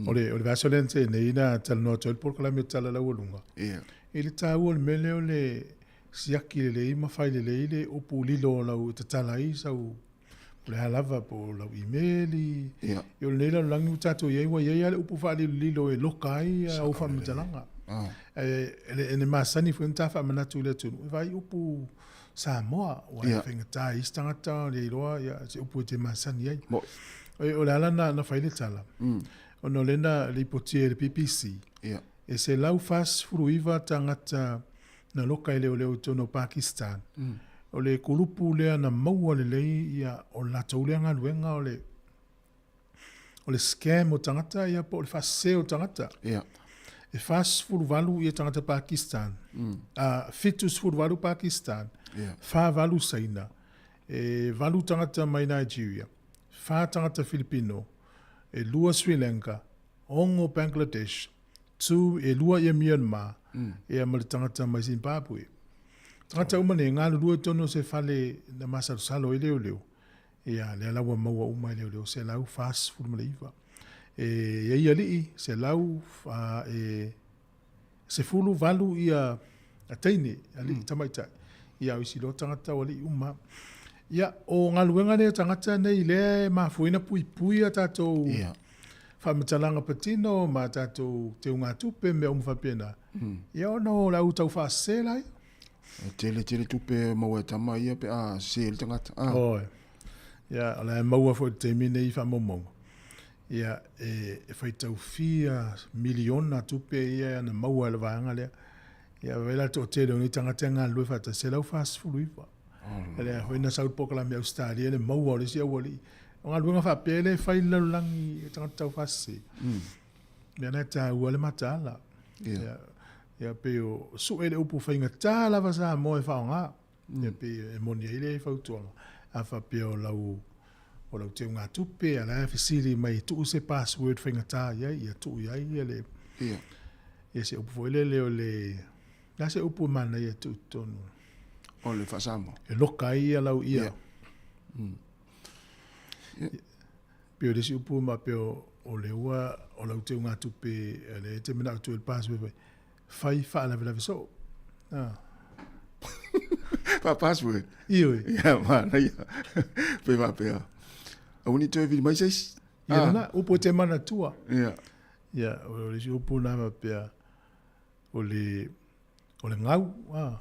O le vaso lente nei na tala no toi pukalame tala la walunga. E le tāu o le mele o le siaki le ima whai le leile upu lilo lau te tala i sau le halava po lau imeli. Yo le neila langi utato ieiwa iei upu whali lilo e loka ai au whamitalanga. Ene masani fu ntafa manatu le tunu vai upu Sāmoa wa whengata istangata le roa ya se upu te masani ai o le ala na whaile tala o no lena le potie le PPC e se lau fas furuiva tangata na loka ile o leo tono Pakistan o le kulupu lea na maua le lei ia o la tauleanga luenga o le scam o tangata ia po le fase o tangata e fas furvalu ia tangata Pakistan. Fitus furvalu Pakistan. Fa valu saina. E valu tangata mai Nigeria. Fa tangata Filipino. E lua Sri Lanka. Ongo Bangladesh. Tu e lua ia Myanmar. E amale tangata mai Zimbabwe. Tangata umane ngā lua tono se fale na masaru salo i leo leo. Ia le alawa maua uma i leo leo. Se lau fas furmaleiva. E ia lii se lau se fulu valu ia ataine ali tamaita ia isi lo tangata wali uma ia o ngaluenga ne tangata nei le mafuina pui pui ata to whamatalanga patino, ma tātou te unga tupe me o mwhapena. Ia ono lau tau whaasela. Tele tupe maua tama ia pe sel tangata. Oi. Ia, ala maua fo te mine I whamomong. Ia, whai tau 4 miliona tupe ia na maua la vanga lea. Ia, wela to te reo ni tangata ngā lue whata se lau whaasfulu iwa. Ia, hoi na South Pokalami Australia le maua le sia wali. O ngā luenga whapele whai laulangi tangata tau whase. Ia, nai tā ua le matala. Ia, pe o su ele upu whainga tā lava sa moe whaonga. Ia, pe moni ele whautuanga. A whape o lau te unga tupe, a la whisiri mai tuu se password whainga tā iai, ia tuu iai, ia le. Ia se upu foile leo le, ia se upu mana ia tuu tonu. O le whasamo. E loka ia lau ia. Peo le si upu ma peo o le ua, o lau te unga tupe, le te mina atu el password, whai whaala vila viso. Pa password. Ioi. Ia, mana ia. Pe ma pea. Auni toi vili mai seis? Ia na, upo te mana tua. Ia. Ia, o le si upu na ma pea, o le ngau.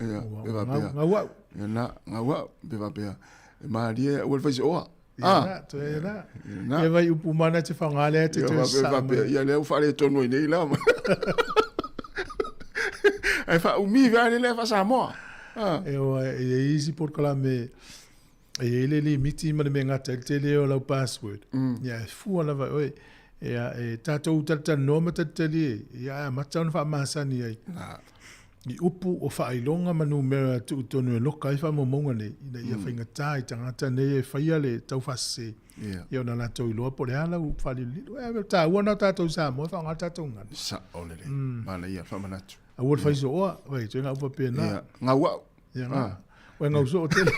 Ia, pe ma pea. Ngau au. Ia na, ngau au, pe ma pea. E maa lia, ua le whaisi oa. Ia na, to e na. Ia vai upu mana te whangale te te sama. Ia lea ufare tonu i nei lama. Ai wha umi vea le wha Sāmoa. E oa, e easy por kala me, e ele li miti ma le me ngata, te leo lau password. Ia, e fua lava, oi, e tātou tata noma tata li, ia, matau na wha maasani ai. I upu o wha ailonga manu mera tu tonu e loka, i wha momonga ne, ina ia whainga tā, i tangata ne e whaia le tau whase. Ia ona lātou I loa po le ala u whali lido. E tā, uana tātou Sāmoa, e whaonga tātou ngana. Sa, olele, mana ia, whamanatu. A ua whaiso oa, wai, tu ngā upa pēnā. Ia, ngau au. Ia ngā. Wai ngau so o tele.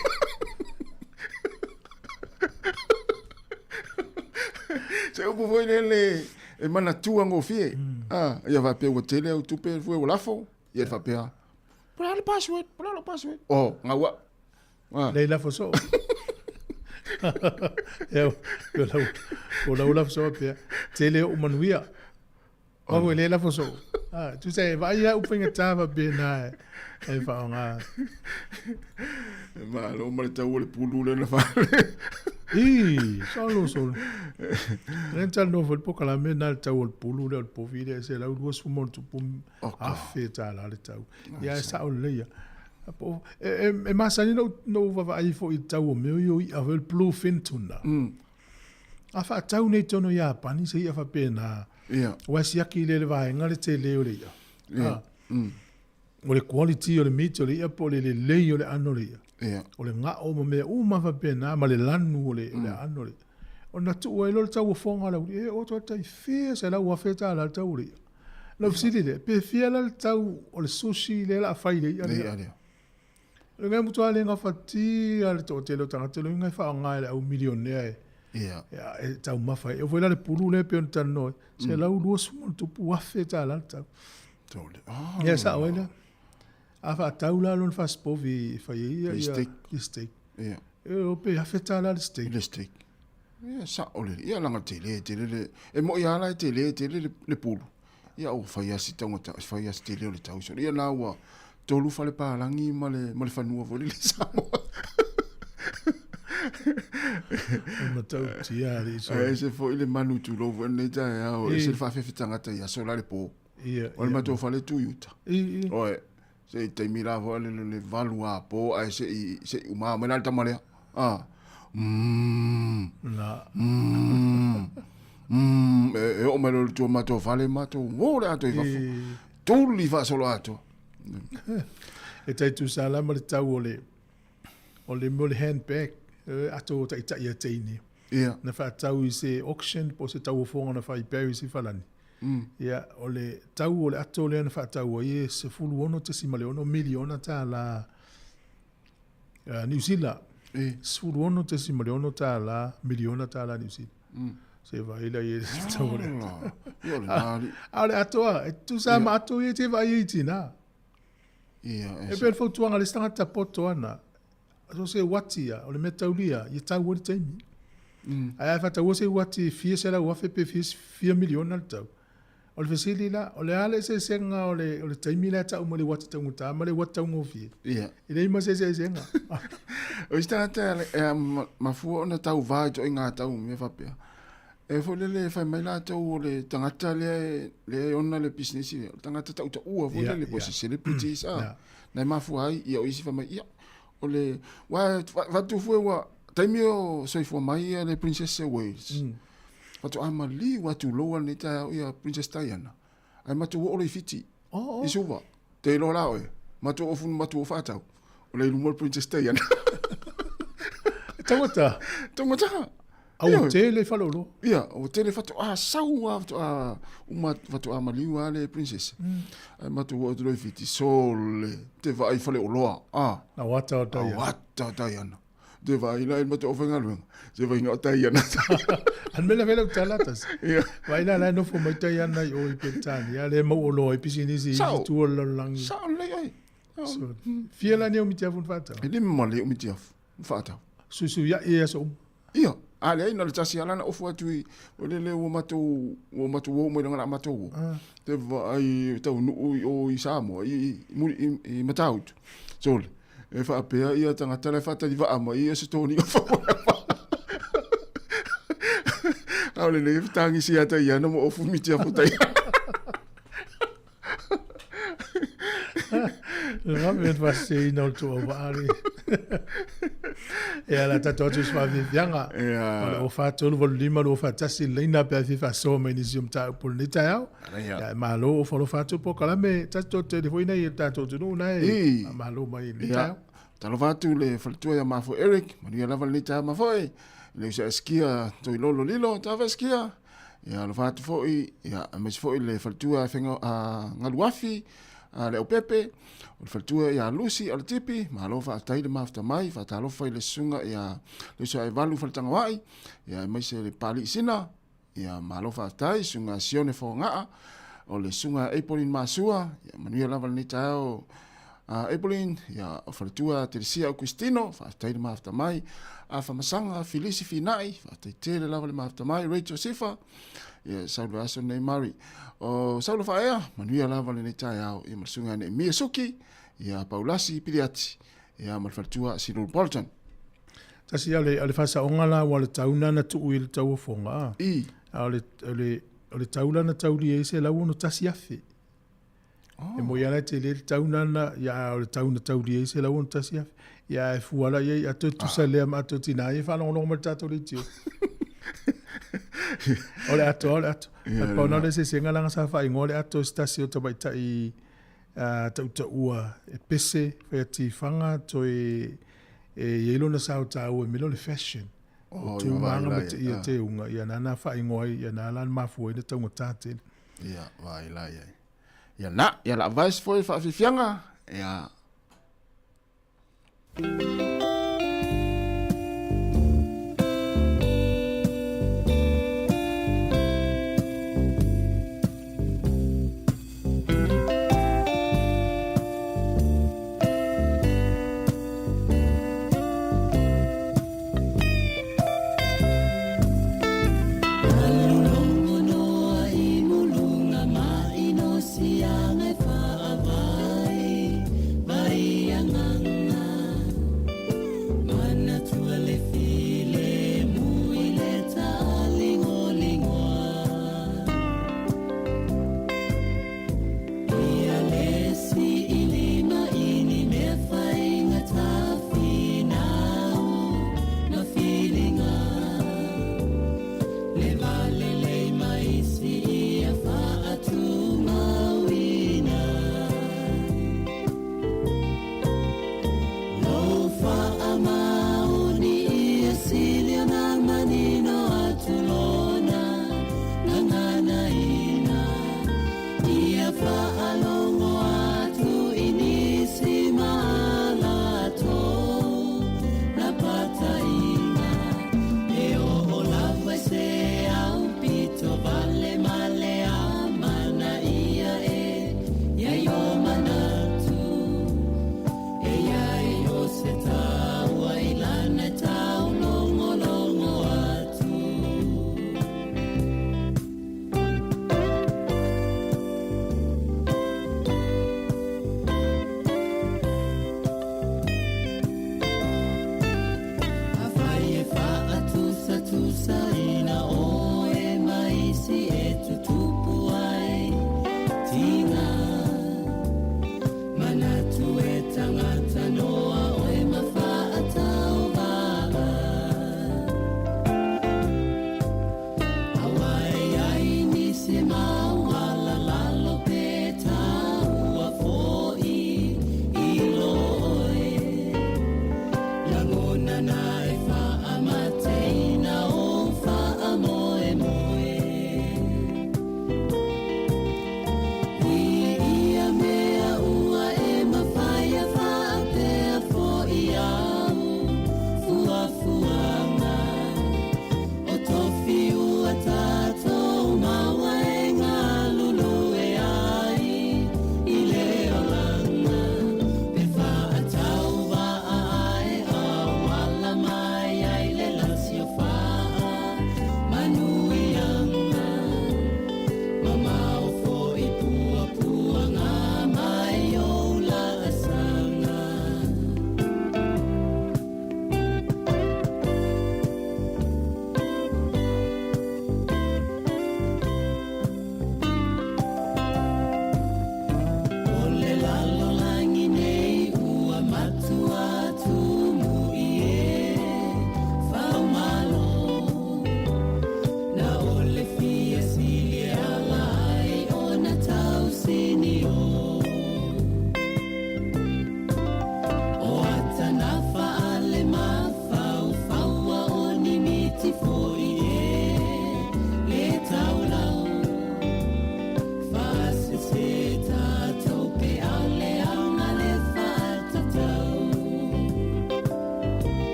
Se upu foi lele, e mana tua ngō fie. Ia whape ua tele au tupe, fue o lafo. Ia whapea. Pura le password, pura le password. Oh, ngau au. Nei lafo so. Ia, o lau lafo so pia. Tele o manuia. Wawe le lafo so. Tu sei, vai ia upinga tāwa pēnā e whaonga. Ma, lo mare tau le pulu le na whare. Solo. Rental novel poka la mena le tau le pulu le povile se lau duas fumon tu pum afe tā la le tau. Ia e sao leia. E masani no wawa ai fo I tau o meo yo I avel blue fin tuna. A wha tau nei tono ia pani se ia wha pēnā. Wasi aki le vaenga le te leo le ia. O le quality o le meat o le ia po le lei o le ano le ia. O le ngā o ma mea uma wha pēnā ma le lanu o le ano le. O na tu o e lo le tau o whonga lau le. E o toa tai whea se lau a wheta la tau le ia. Lau siri le. Pe whea la le tau o le sushi le la whai le ia le ia. Le ngai mutua le ngā whati a le tō te leo tangata le ngai whaonga le au milionea e. Ia. E tau mawhai. E whaila le puru le peon tanoi. Se lau lua sumon tupu wafe tā la tau. Tole. Ia sa oela. A wha tau la lon wha spovi whai ia. I steak. Ia. E o pe hafe tā la le steak. Le steak. Ia sa ole. Ia langa tele le. E mo ia la tele le pulu. Ia o whai asi taungata. Whai asi tele o le tau. Ia la ua. Tolu whale pārangi ma le whanua voli le Sāmoa. Ona tau tia ali so. E se fo ile manu tu lo vene tai au e se fa fe tangata ia so la le po. Ia. O le mato fa le tu yuta. Ia. Oe. Se te mira vo le valua po ai se uma mena ta male. Na. E o melo tu mato fa le mato. O le ato i fa. Tu li fa solo ato. E tai tu sala ma le tau o le mo le handbag. Ato ta ita ia teini. Ia. Na wha tau I se auction po se tau o whonga na wha I Paris I whalani. Ia, o le tau o le ato lea na wha tau o ie se fulu ono te simale ono miliona ta la New Zealand. Se fulu ono te simale ono ta la miliona ta la New Zealand. Se vaila ie se tau o le ato. A le ato a, tu sa ma ato ie te vai I tina. Ia. E pe fautuanga le stanga ta poto ana. So se watia, o le metaulia, I tau o le taimi. Ai fa tau se wati fia se la wa fe pe 4 miliona tau. O le fesili la, o le ale se senga o le taimi la tau mo le wati tau nguta, ma le wati tau ngofi. Ia. I le ima se senga. O ista ta mafua ona tau vai to inga tau me fa pe. E fo le fa mai la tau le tangata le ona le business le tangata tau ua fo le posi celebrities na mafua ai ia o isi fa mai ia. O le wa tu fu wa taimi o so fo mai le Princess Wales. Watu amali watu loa ni ta ia Princess Diana. Ai matu o le fiti. Isuva. Te lo la oe. Matu o fun matu o fatau. O le lumo Princess Diana. Tangata. Au te le falolo. Ia, o te le fatu saua watu amali wa le princess. Ai matu o le fiti sole. Te vai fale o loa. Na wata o Diana. Wata Diana. Te vai la matu o fengaluenga. Te vai ngā Diana. An mele vele utalatas. Vai la no fo mai Diana o i petani. Ya le mo o lo i pisinisi i tu o langi. Sao le ai. Fiela ni o mitia fun fata. E lima male o mitia fata. Susu ya ia so. Ia. Ale ai na le tasi alana o fuatu i o le o matu o mo ngana matu. Te vai tau no o i Sāmoa i matau. Sole. E fa apea ia tanga tele fata di va ama ia se toni o fa. Ale le tangi si ata ia no mo fu mitia futai. La me va se no to vale. E ala tato tu swa vianga. O fa tolu volima lo fa tasi leina pe fa so menisium ta por ni taeao. Ya malo o fo fa tu po kala me tato te foi nei tato tu no nei. Malo mai ni taeao. Talo fatu le faltua ya mafo Eric, mani lava ni taeao mafoi. Le sa skia to lolo lilo ta va skia. Ya lo fatu foi ya mes foi le faltua fengo ngaluafi. Le o pepe, o faltua ia Lucy al tipi, ma lo fa tai le mafta mai, fa talo fa le sunga ia le sa evalu faltanga wai, ia mai se le pali sina, ia ma lo fa tai sunga sione fo nga, o le sunga Epolin masua, ia manuia lava ni tao Epolin, ia o faltua Teresia o Cristino, fa tai le mafta mai, a fa masanga Filisi Finai, fa tai tele lava le mafta mai, Rachel Sifa, ia saulo aso nei Mari. O saulo faea, manuia lava le taeao i marsunga ne Miyasuki, ia Paulasi Piriati, ia malfartua Silul Bolton. Tasi ale fasa ongala wale tauna na tu il tau fonga. Ale taula na tauli e se lau no tasi afe. E mo yana te le tauna na ia ale tauna tauli e se lau no tasi afe. Ia e fuala ia a tu sa lea ma tu tina e fa longo ma tato le tio. Ole ato. Pa ona le se senga langa sa fa ingole ato stasio to bai tai ta ua e pese fe ti fanga to e yelo na sa ta o milo le fashion. Tu manga ia te unga ia nana fa ingoi ia nana mafu e te ngota te. Ia vai la ia. Ia la vice foi fa fianga ia.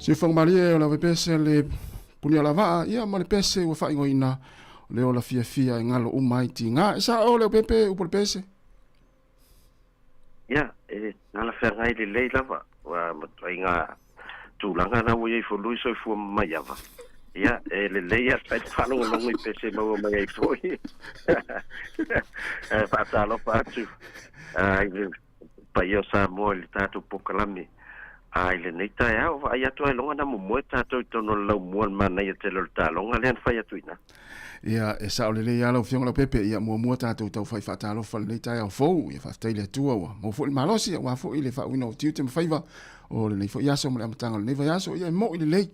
Se fong malie o la pese le punia lava ia ma le pese ua whaingoina le o la fia e ngalo umai ti ngā. Sa o le pepe upo le pese? Ia, ngala whea ngai le lei lava. Wa matrai ngā tūlanga na ui fului soi fua mai ava. Ia, le lei a whai whanonga longo I pese maua mai ai fwoi. Whatalo whatu. Pai o Sāmoa le tātou pokalami. Ai le nei taeao ai atu ai longa na moe tātou tono lau muan mana ia te lo tālonga lean whai atu ina. Ia, e sa o le lei alau fionga lau pepe, ia mua tātou tau whai whatalo whai nei taeao fau, ia whaftai le atua ua. Mau fo I malosi, wa fo I le whauina o tiu te mawhaiva, o le nei fo iaso mo le amatanga le nei vai aso, ia mo I le lei.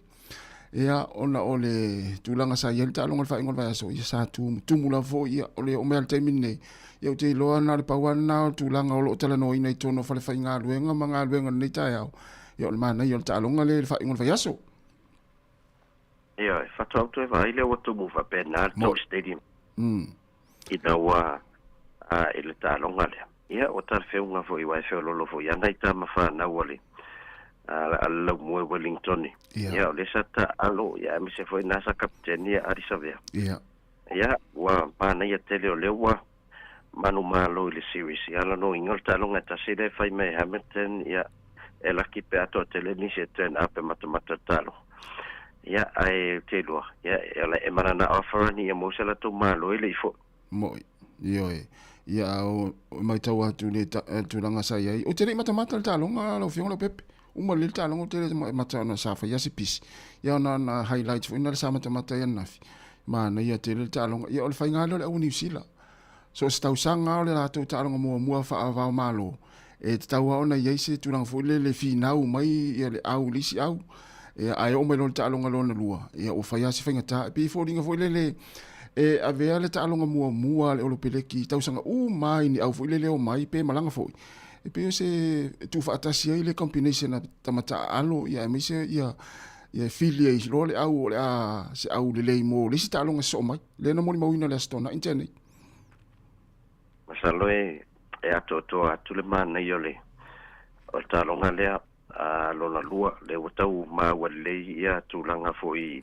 Ia, ona o le tūlanga sa ia le tālonga le whaingon vai aso, ia sa tūmula fo, ia o le o mea le teimin nei. Ia o te iloa na le pauana o tūlanga o lo o talano ina I tono whale whai ngā luenga, ma ngā luenga nei taeao. Ia o le mana, ia o le tālonga le whaingon vai aso. Ia, whatau tu e vai leo atu mu whapena tau stadium. I naua I le tālonga lea. Ia, o tar whiunga fo I wai whiololo fo ia nei tā mawhanau ale. Alau mue Wellingtoni. Ia, o le sa ta alo, ia, mi se fo I nasa kapteni a arisavea. Ia. Ia, wa pana ia tele o leo wa manu malo I le series. Ia, no ingol tālonga ta sile whai mai Hamilton, ia, e laki pe ato tele nisi e turn up e matamata talo. Ia, ai te lua. Ia, e marana offerani ia mosela tu malo I le ifo. Moi, ioe. Ia, o mai tau atu le tūlanga sa iai. O tere matamata le tālonga, lau fionga lau pepe. Uma le tālonga o tere mata ona safa, ia se pisi. Ia ona na highlights, ina le sa matamata ia nafi. Mana ia tere le tālonga. Ia o le whaingalo le au New Zealand. So se tau sanga o le rātou tālonga mua wha avao malo. E te tau ona iai se tūlanga fo le whinau mai ia le au lisi au. Ia ai o mai lo le tālonga lona lua. Ia o whaia se whaingata. Pi fo ringa fo le e avea le tālonga mua le olo peleki. Tau sanga mai ni au fo le o mai pe malanga fo. E pe se tu whaatasi ai le combination na tamata alo. Ia e meise ia affiliate lo le au le a se au le lei mo. Le si tālonga so mai. Le na mori mawina le astona. Internet. Masalo e atu le mana I ole. O tālonga lea lona lua le watau maua lei ia tūlanga fo I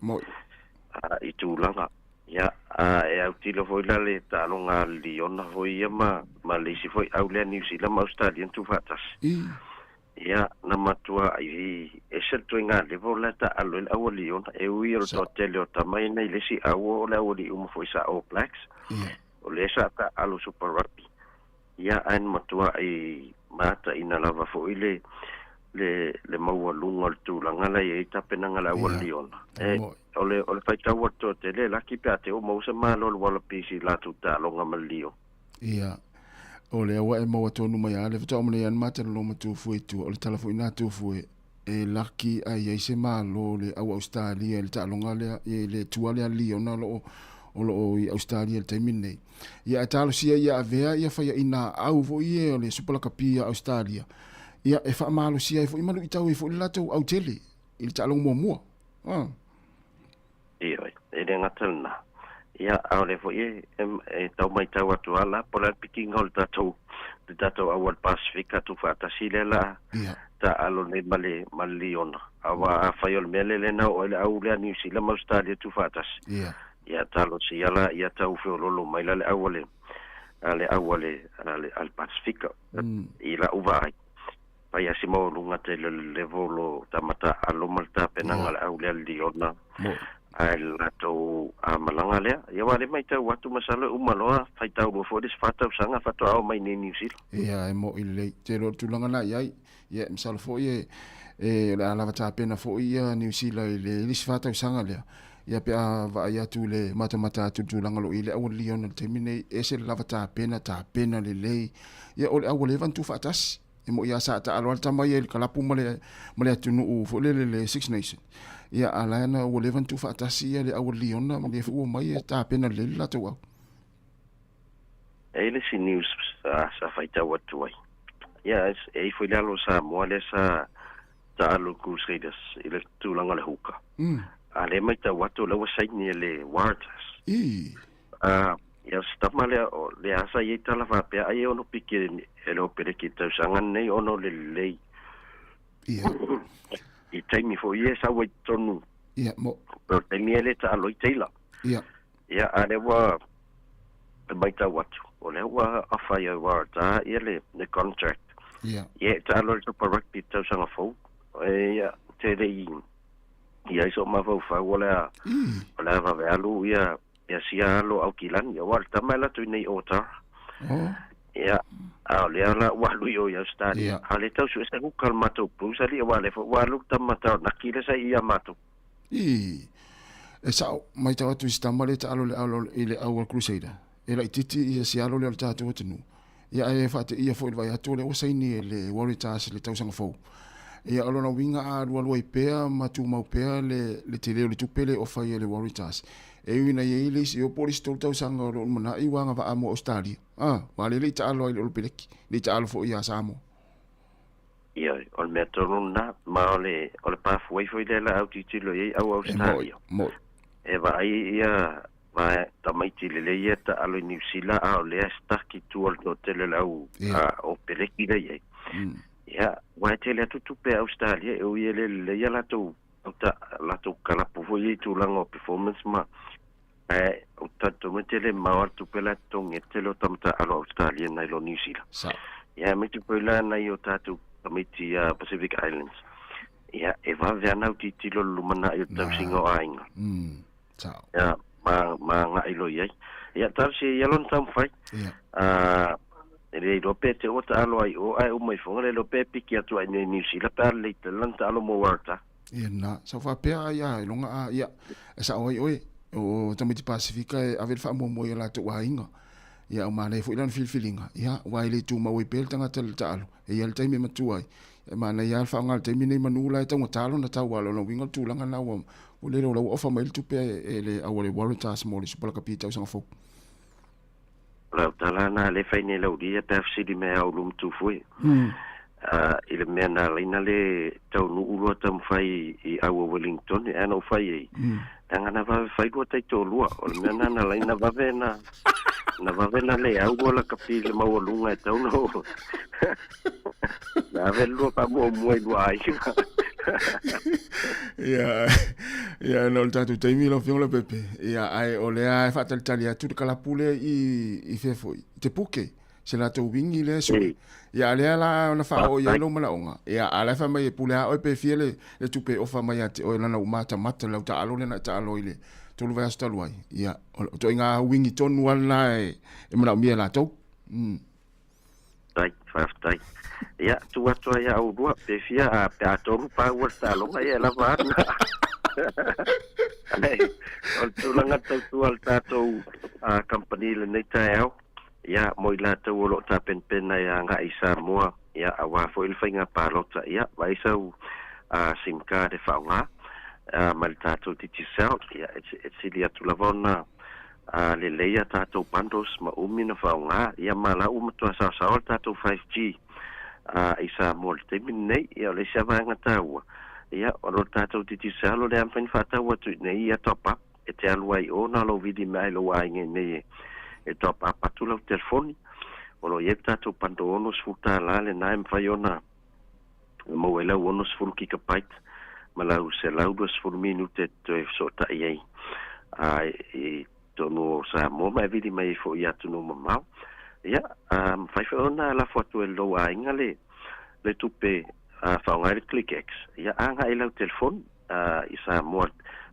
tūlanga. Ia e au tilo fo I le tālonga liona fo ia ma leisi fo au lea New Zealand ma Australian tu fatas. Ia na matua I esel tu inga levo le ta alo le au liona e ui o to tele o tamai nei lesi au o le au li uma fo isa All Blacks. O le sa ta alo Super Rugby. Ia an matua I mata ina lava fo I le maua lunga le tūlanga la I tapenanga la ua liona. O le whaitau ato te le laki pe ate o mausa malo le wala pisi la tu tālonga ma lio. Ia. O le awa e maua tonu mai a le wata omane an mata lo ma tūfue tu o le tala fo ina tūfue e laki ai ai se malo le au Australia le tālonga le tuale a liona lo o I Australia le taimine. Ia e talo sia ia avea ia whaia ina au fo I o le supalakapia Australia. Ia e wha malo sia e fo I manu I tau e fo I latou au tele. I le tālonga mua. Ia, e le ngatalna. Ia, au le fo I e tau mai tau atu ala, pola pikinga o le tatou awal Pacific atu whaatasi le la ta alo ne maliona. Awa a whai o le mele le na o le au lea New Zealand ma Australia tu whaatasi. Ia talo si ala ia tau whiololo mai la le awale al Pacifica I la uvai pai asi mo lunga te le volo tamata alo malta penanga le au le liona ai la to malanga le ia wale mai tau watu masalo umaloa fai tau mo fo dis fatau sanga fatu au mai ni New Zealand ia e mo ile te lo tulanga na ia ia msalo fo e la lava ta pena fo ia New Zealand le dis fatau sanga le ia pe va ia tu le mata tu langa lo ile au lion te mine ese lava ta pena le ia o au le van tu fatas e mo ia sa ta alo ta mai el kalapu male tu no fo le Six Nation ia ala na o le van tu fatas ia le au lion na le fu mai ta pena le la tu ele si news sa faita watu ai ia e foi lo Sāmoa le sa ta alo Crusaders ile tu langa le huka ale mai ta watu le wasai ni le Warriors ia stama le asa i tala fa pe ai ono piki e lo pere ki tau sangan nei ono le lei I taimi fo ia sa wai tonu. Ia, mo. Pero taimi ele ta aloi teila. Ia. Ia, ale wa mai ta watu. O le wa awhai au warata, ia le contract. Ia. Ia, ta aloi tupa rugby tau sanga fau. Ia, te rei, ia iso mawau whau, o lea wawe alu, ia sia alo au kilan, ia wala tamaila tui nei otar. Oh. Ia, au lea la walu yo ia stadi. Ale tau su esa kukal matou pusa li, wale fo walu tamatau, nakile sa ia matou. E sao, mai tau atu istama le ta alo le alo ile Our Crusader. E la ititi ia si alo le al tātou atinu. Ia e whaate ia fo il vai atu le osaini le Warriors le tausanga fau. Ia alo na winga a rualua i pea, matu mau pea le te leo le tupele o fai le Warriors. E wina ia ile si o polis tolu tausanga o lo mana i wanga va amo Australia. Wale le ta alo i le olpeleki. Le ta alo fo ia Sāmoa. Ia, o le mea tonu na, ma o le pathway fo i le la au titilo i au Australia. Moi. E va ai ia va tamaiti le ia ta alo New Zealand a o le staki tu al no tele lau o peleki le ia. Ia, wa tele atu pe Australia e o ia le ia lato kalapu fo i tu lango performance ma o tato me tele ma o tu pela tonge tele o tamta alo Australia na ilo New Zealand. Ia, me tu pela na i o tatu tamaiti Pacific Islands. Ia, e va veana o titilo lumana i o tausingo ainga. Ciao. Ya, ma nga ilo yai. Ya tar si yalon tam fai. Ya. Ele lo pete o ta alo ai o ai o mai fonga lo pe piki atu ai ni si la per le lan ta alo mo warta. Ya na, sa fa pe ya longa ya. Sa oi o tamiti Pacifica ave fa mo mo la to wainga. Ya o mane fo ilan feelinga. Ya wa ile tu ma we pel tanga tel ta alo. E yel taimi matuai. E mana ya fa ngal taimi nei manula e tanga talo na tau alo no winga tu langa na wa o le lo ofa mai tu pe ele awale Warriors mo le super capita usanga fo La tala na le fai ne lo dia pe fsi di me au lum tu foi. Ile me na lina le tau nu ulo tam fai I au Wellington e no fai. Tanga na va fai go tai to lua o me na lina va vena. Na va vena le au la capile ma o lunga e tau no. Na velo pa mo mo do ai. Ya no tatu taimi lo fiona pepe ya ai o le ai fatal talia tu kala pule I fefo te puke se la to wingi le so ya le la na fa o ya lo mala onga ya ala fa mai pule o pe fiele le tu pe o fa mai ati o na mata la ta alo le na ta alo ile to lo vasta lo ai ya to inga wingi ton wala e mala mi la to Tai tai ya tu atu ya au dua pe fia a pe atoru pa warta lo ya la varna o tu langa tu alta tu company le nei taeao ya moi la tu lo ta pen na ya nga Sāmoa ya awa fo il fainga pa lo ta ya vai sau sim card de faunga malta tu ti sel ya it's ilia tu lavona le leia tatou pandos ma umi na faunga ya mala to sa tatou 5G I Sāmoa te minei ia le sava ngata ia o lo tatou titi salo le ampen fata wa tu nei ia top up e te aluai o na lo vidi mai lo ai nei e top up atu lo telefoni o lo ye tatou pando ono sfuta la le na em faiona mo ela ono sful gigabyte mala u se la 2 minute to so ta ia ai to no Sāmoa mai vidi mai fo ia tu no mamau ia fai ona la foto e lo ai ngale le tupe faunga ClickX ia anga ila telefon I Sāmoa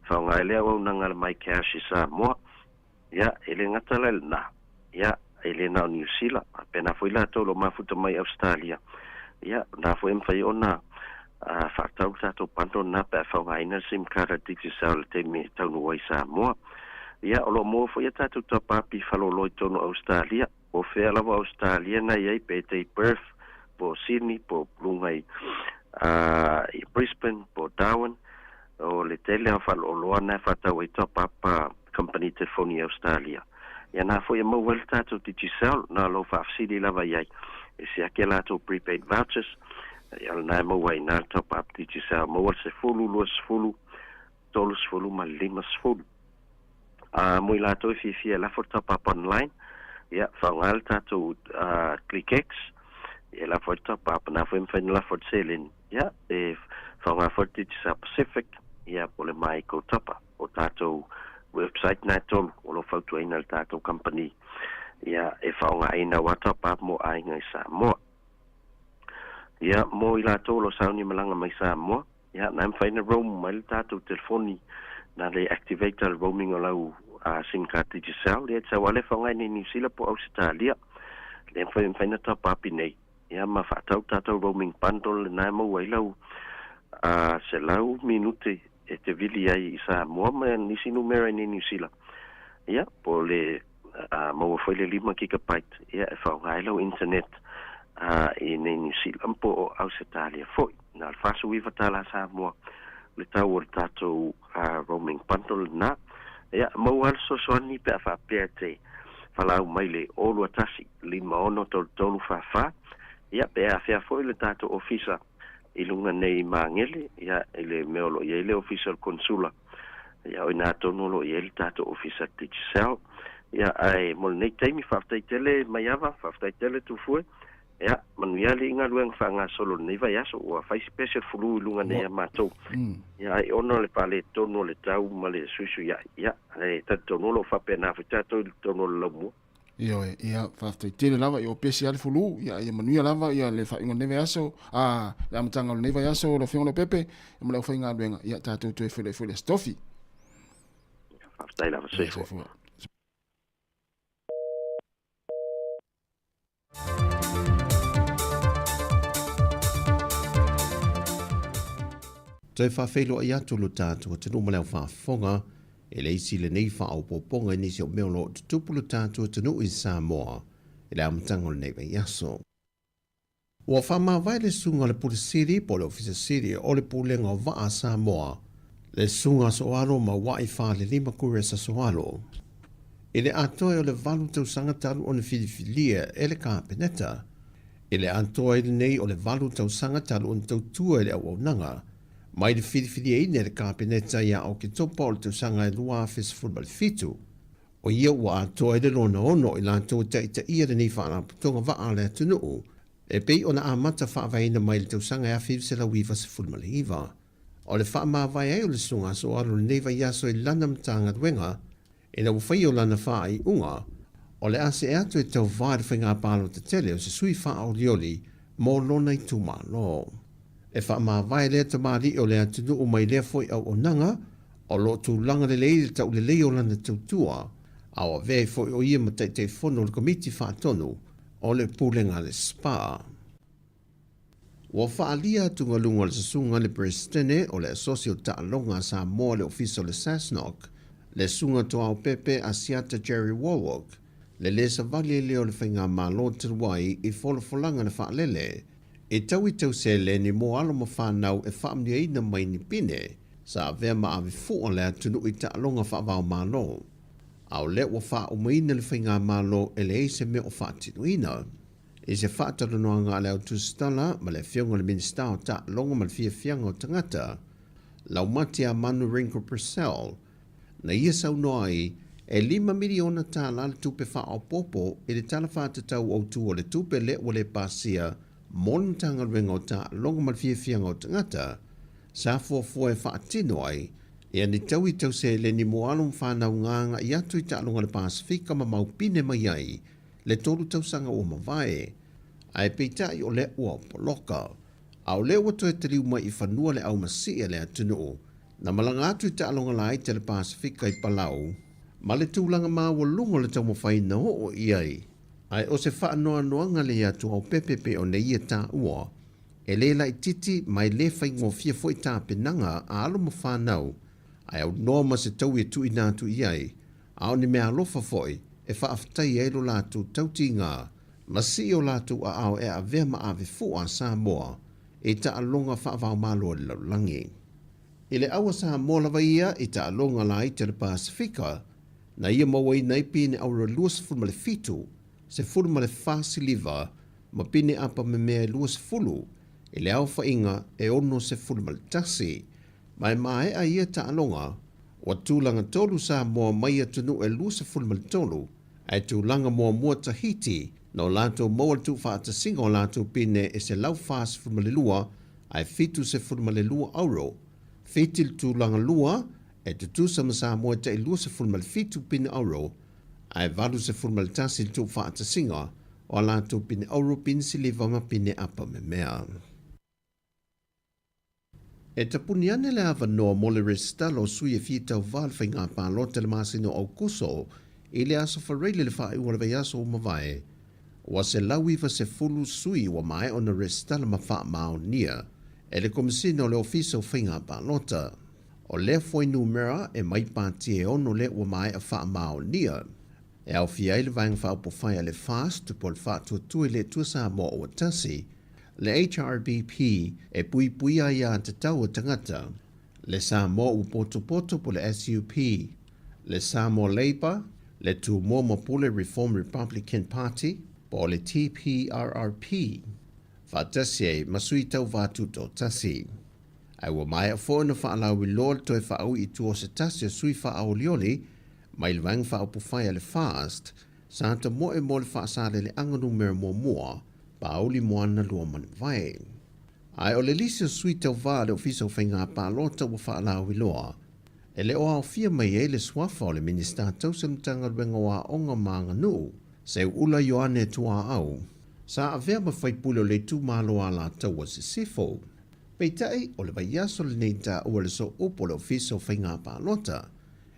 faunga ile o nanga mai cash I Sāmoa ia ele ngata na ia ele na New Zealand pena foi la to lo mafuta mai Australia ia na foi fai ona fatau tato panto na pe faunga ina sim card digital te me tau no I Sāmoa ia o lo mo foi tato top up I falolo to no Australia o fea lava Australia na ia pe te Perth po Sydney po Lungai I Brisbane po Darwin o le tele fa lo na fa ta we top up company telefoni Australia ia na foi mo volta to digital na lo fa city lava ia e se aquela to prepaid vouchers ia na mo we na top up digital mo se fulu los fulu tolos fulu malimas fulu mo la to fi la for top up online ia faungal tatou ClickX ia la for top up na foi la for selling ia e whaunga Fortitude Pacific, ia po le mai ko tapa, o tātou website nā tolu, o lo whautu aina le tātou company, ia e whaunga aina watapa mo ainga i Sāmoa. Ia mo i la tolo sauni malanga mai Sāmoa, ia na mwhaina roam mai le tātou telefoni, na le activator le roaming o lau SIM card digicel, le tau ale whaunga ni New Zealand po Australia, le mwhaina tapa api nei. Ia ma whaatau tātou roaming bundle le nai mau ai lau, se lau minute e te vili ai i Sāmoa ma nisi numera ni New Zealand. Ia, po le mau a whaile 5 gigabyte, ia e whaunga ai lau internet, i nei New Zealand po o Australia foi. Na le whasu iwa tala Sāmoa, le tau o le tātou roaming bundle na. Ia, mau also soani pe a whapea te whalau mai le olu atasi, 5 ono tolu whawha. Ia, pe a whea foi le tātou ofisa i lunga nei maangele, ia, i le meolo, ia, i le official consula. Ia, oi nā tonolo, ia, le tātou ofisa digicel. Ia, ai, mol nei teimi, whaftai tele mai awa, whaftai tele tufue. Ia, manuia le inga luenga whanga solo nei vai aso, ua whai special fulu i lunga nei a mātou. Ia, ai ono le pale tono le tau, ma le suisu, ia, ai, tatonolo whape nā whitato i tonolo laumua. Ia, whaftai tele lava, ia o pesi ale fulu, ia manuia lava, ia le whaingo neve aso, le amatanga le neve aso, le whiongo le pepe, ia ma le whainga luenga, ia tātou tue while stofi. Whaftai lava, seifua. Toi whawhelo i atu lo tātua te numa leo whaafonga, e le isi le nei wha au poponga nisi o meolo te tupulu tātua te nu i Sāmoa, e le amatango le nei vai aso. Ua whama vai le sunga le pule siri, po le ofisa siri, o le pulenga o waa Sāmoa, le sunga soalo ma wai wha le 5 kure sa soalo. E le atoe o le valu tau sangatalu o le filifilia e le kāpeneta, e le atoe le nei o le valu tau sangatalu o le tau tua e le au nanga, mai le filifilia ine le kāpeneta ia o ki topa o le tau sanga e lua fes fulbal fitu. O ia ua atoe le lona ono i lantou ta ita ia le nei whaana putonga waa le atunuu, e pei o na amata whaavaina mai le tau sanga e awhiu se la wiva se fulbal hiva. O le wha mawai ai o le sunga so alo le neiva yaso i lana mtanga duenga, e na whai o lana wha i unga, o le ase e atu e tau vāre whainga pālo te tele o se sui wha o lioli, mō lona i tūma lo. E wha mawai lea ta maari o le atunu o mai lea foi au o nanga, o lo tu langa le lei le tau le lei o lana tautua, au a vei foi o ia ma te fono le komiti wha tonu, o le pulenga le spa. Ua whaalia tunga lunga le sasunga le Prestene o le asosio Ta'alonga Sāmoa le ofiso le Sasnok, le sunga toa o pepe asiata Jerry Warwick, le savali leo le whainga malo te ruai i folanga na whaalele, e tau i tau se le ni mo alo ma whanau e whaamnia ina mai ni pine, sa vea ma awe fua le atunu i Ta'alonga whaavao malo. Au le ua wha o maina le whainga malo e le eise me o whaatinu ina. E se whaataro noa ngā leo tūstala ma le whionga le minista o Ta'alonga ma le whiawhianga o tangata, lau mati a Manu Rinko Purcell, na ia sau noa i e 5 miliona tāla le tupe wha o popo e le tala whātatau o tu o le tupe le o le pasia monitanga ringa o Ta'alonga ma le whiawhianga o tangata, sa fuafua e whaatino ai, e ani tau i tau se le ni moalum whanau nganga i atu i Ta'alonga le Pasifika ma maupine mai ai, le tolu tausanga o mawai, ai peitai o le ua poloka. Au le ua toe te liu mai i whanua le au masia le atunu, na malanga atu i Ta'alonga lai te le Pasifika i Palau, ma le tūlanga māua lunga le tau mawhaina o iai. Ai o se whaanoa noanga le atu au pepepe o neia tā ua, e le lai titi mai le whaingo fia foi tā penanga a alo ma whanau, ai au noa ma se tau e tu i nātu iai, au ni mea alofa foi, e whaaftai e lo lātu tauti ngā, ma si o lātu a au e a vea ma ave fua Sāmoa, e Ta'alonga whaavao malo le laulangi. I le awa Sāmoa lawa ia i Ta'alonga la i te le Pasifika, na ia mawai nei pine aura luas fulma le fitu, se fulma le whasiliva, ma pine apa me mea luas fulu, i le au whainga e ono se fulma le tasi, mai mai a ia Ta'alonga, wa tūlanga tolu Sāmoa mai atunu e luas fulma le tolu, ai tūlanga mua Tahiti, no lātou maua tu whaata singa o lātou pine e se lau whas fulma le lua, ai fitu se fulma le lua euro, fitil tūlanga lua, e tutusa ma Sāmoa te lua se fulma le fitu pini euro, ai valu se fulma le tasi tu whaata singa, o la tu pini euro pini si le vama pini apa me mea. E tapuni ane le ava noa mo le restalo sui e fitau valwhai ngā pālota le masino au kuso, i le aso whareile le whae ua le vai aso o mawai, wa se lauiva se fulu sui wa mai o na restalo ma wha mao nia, e le komisino le ofiso whai ngā pālota. O le foi numera e mai pāti e ono le wa mai a wha mao nia, e au fia i le vaeng wha upo whai le fast tu pol wha tu le tua Sāmoa o tasi, le HRBP e pui a ia te tau o tangata, le Sāmoa u poto po le SUP, le Sāmoa Labour, le tu Momo Pule Reform Republican Party, po le TPRRP, whaatasi e masui tau vātuto tasi. Ai wa mai a fōna whaalau i lor toi whaau i tuo se tasi a sui whaau lioli, mai le wang whaau pufai le fast, sāta mo e mo le whaasale le anganu mera mua, pauli moana lua man vai. Ai o le lisi o sui tau vā le ofiso whainga pālota wa whaalau i loa, e le oa o fia mai e le swafa o le minista tausamtanga ruenga wa onga maanga nu, se ula Ioane tua au, sa avea ma whaipule o le tu malo ala taua se sifo. Peitai o le vaiaso le neita ua le so upo le ofiso whainga pālota,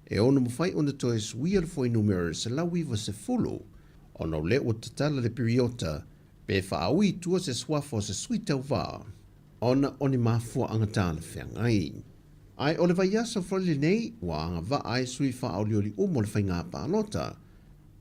e ono mawhai ona toe suia le foi numero se lauiva se fulu, ono le o tatala le periota, pe whaaui tua se swafa o se suitau vā, ona oni mafua angatala whiangai. Ai o le vaiaso froli nei, wa anga va ai sui whaaulioli umo le whainga pālota,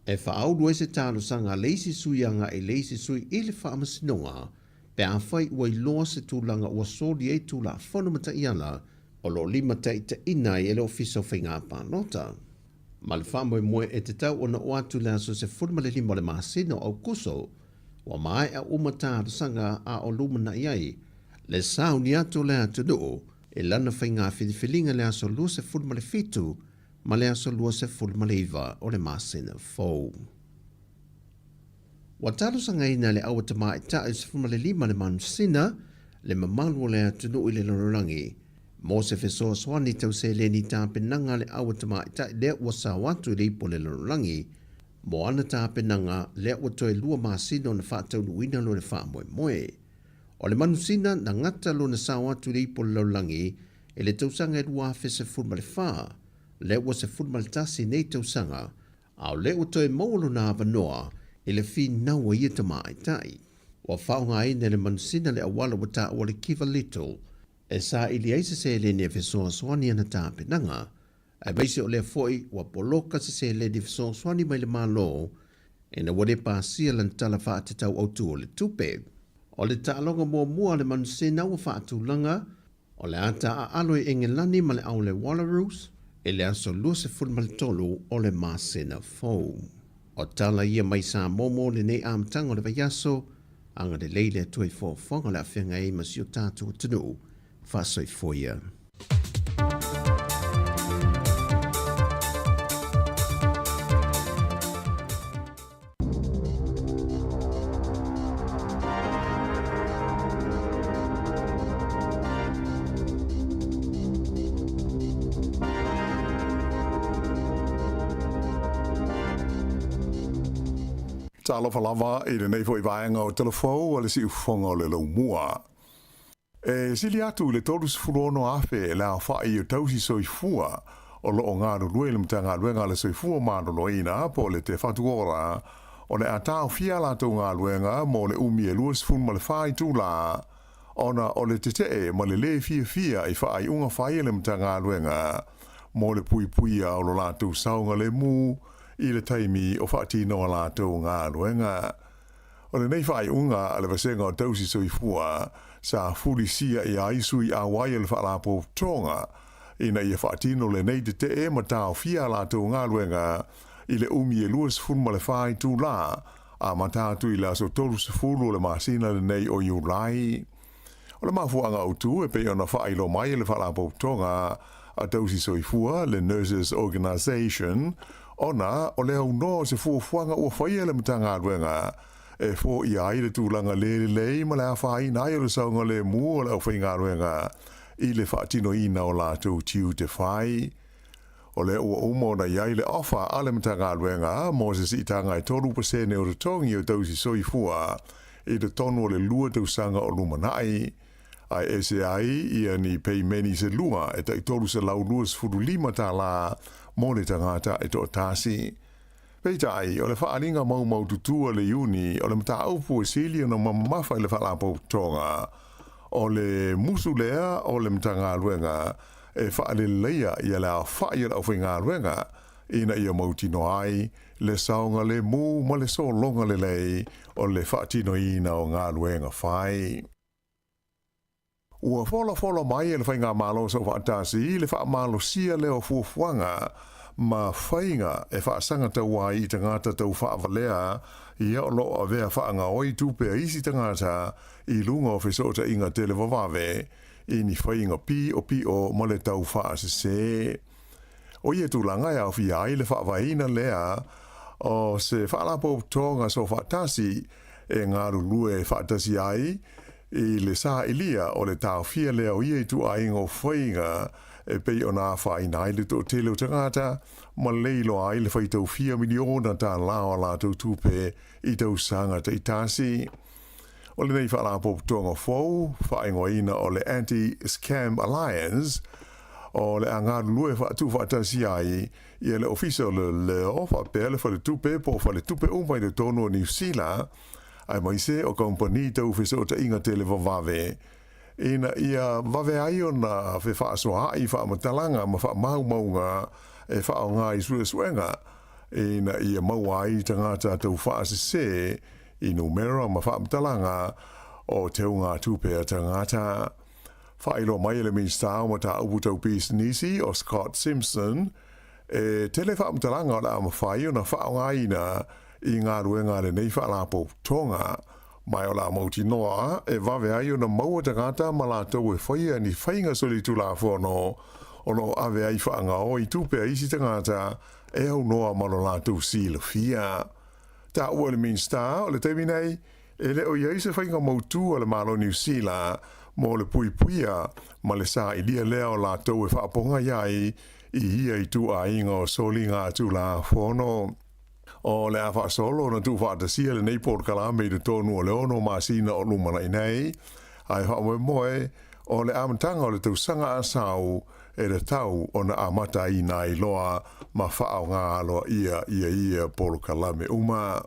e whaaulua se tālo sanga leisi sui anga e leisi sui ili whaamasinonga, pe a whai ua i loa se tūlanga ua soli e tūla whanumata iana, o lo lima ta ita ina i ele ofiso whainga pālota. Ma le whamoe moe e te tau ona o atu lea so se fulma le lima le masino au kuso, wa mai a umata sanga a o lumana iai, le sao ni atu lea tunu, e lana whainga whiliwhilinga lea so lua se fulma le fitu, ma lea so lua se fulma le iwa o le masina fau. Wa talo sanga ina le awa tama ita e se fulma le lima le manusina, le mamalu lea tunu i le lorangi, mo se fesoa swani tau se le ni tāpenanga le awa tama ita le ua sa watu le ipo le lorangi, mo ana tāpenanga le ua toe lua masino na whaatau nuina lo le wha moe. O le manusina na ngata lo na sa watu le ipo le lorangi, e le tausanga e lua fe se fulma le wha, le ua se fulma le tasi nei tausanga, au le ua toe maulo na avanoa, e le fi naua ia tama aitai. Wa whaunga ina le manusina le awala wa ta o le kiva little, e sa ili aise se le ne fesoa swani ana tāpenanga, ai baise o le foi wa poloka se le ni fesoa swani mai le malo, e na wade pāsia lan tala whaatatau autu o le tupe. O le taalonga mua le manusina wa whaatulanga, o le ata a aloe engelani ma le au le Wallaroos, e le aso lua se fulma le tolu o le masina fau. O tala ia mai sa momo le nei amtango le vaiaso, anga le leile tui fonga le awhenga e masio tātu tunu, whasoi foia. Talofa lava i le nei fo i vaenga o telefou o le si ufonga o le lau mua. E sili atu le tolu si furono afe le a whai o tausi soifua o lo o ngāru lue le mtanga luenga le soifua mano lo ina po le te whatuora o le atao fia lato ngā luenga mo le umi e luas funma le whai tūla ona o le te ma le fia i whai unga whai le mtanga luenga mo le pui o lo lato saunga le mu i le taimi o whaatino a lātou ngā ruenga. O le nei whai unga a le vasenga o tausi soifua sa furisia i aisu i awai le whaalapo tonga ina i a whaatino le nei te ma tāo fia lātou ngā ruenga i le umi e luas funma le whai tū la a matatu i la so tolu se fulu le masina le nei o Julai. O le mafuanga o tu e pe ona whailo mai le whaalapo tonga a tausi soifua le Nurses Organisation ona o le au no se fuafuanga ua whaia le mtanga ruenga e fo I ai le tūlanga le ma le awhai na i o le saunga le mua o le au whainga ruenga I le whaatino ina o lātou tiu te whai. O le ua umo na iai le ofa ale matanga ruenga Moses I tanga I 3% o le tongi o tausi soifua I le tonu o le lua tausanga o lumanai. Ai ese ai ia ni pei meni se lua e ta I tolu se lau luas fudu lima ta la mo le tangata e to tasi. Peita ai, o le whaalinga mau tutua le uni, o le mta aupu e sili no mamafa I le whaalapo tonga. O le musu lea, o le mta ngā luenga, e whaale leia ia le a whaia au whi ngā luenga, ina ia mautino ai, le saunga le mu, ma le so longa le lei, o le whaatino ina o ngā luenga whai. Ua fola mai e le whai ngā malo sa whaatasi, le wha malo sia leo fuafuanga, ma whainga e whaasanga tau ai I tangata tau whaavalea ia o loo a vea whaanga oi tupe a isi tangata I lunga o whesota inga tele wawave I ni whainga pi o ma le tau whaasese. O ia tūlanga e au fi ai le whaavaina lea o se whaalapo tonga so whaatasi e ngaru lue e whaatasi ai I le saa ilia o le tau fia lea o ia I tu ai ngō whainga e pei o nā whai nai le tō tele o tangata, ma leilo ai le whai tau 4 miliona tā lao la tau tupe I tau sanga te itasi. O le nei whaalapo tonga fau, whaingoina o le Anti-Scam Alliance, o le angaru lue whaatu whaatasi ai, ia le ofisa le ofa pēr le whale tupe, po whale tupe umpai le tono New Zealand, ai mai se o kompani tau whesota inga tele wawave, ina ia wave ai o na whe whaasoa I whaamatalanga ma whaamaumaunga e whaonga I suenga ina ia maua ai tangata tau whaasese I numera ma whaamatalanga o te unga tupea tangata. Whailo mai ele minstau ma ta upu tau nisi o Scott Simpson e tele whaamatalanga o la ama whai o na whaonga ina I ngā ruenga le nei whaalapo tonga. Mai o la mauti noa, e wawe ai o na maua tangata ma la tau e whaia ni whainga soli tu la whono, o no ave ai whaanga o I tupe a isi tangata, e au noa ma lo la tau sila fia. Ta ua le minsta, o le teimi nei, e le o iei se whainga mautu o le malo New Zealand, mo le puipuia, ma le sa ilia lea o la tau e whaaponga iai, I ia I tu a inga o soli ngā tu la whono. O le awa solo na tu whaatasia le nei Port Kalame I le tonu o le ono masina o lumana I nei. Ai hoa moe o le amatanga o le tausanga asau e le tau o na amata I nai loa ma whaao ngā aloa ia Port Kalame uma.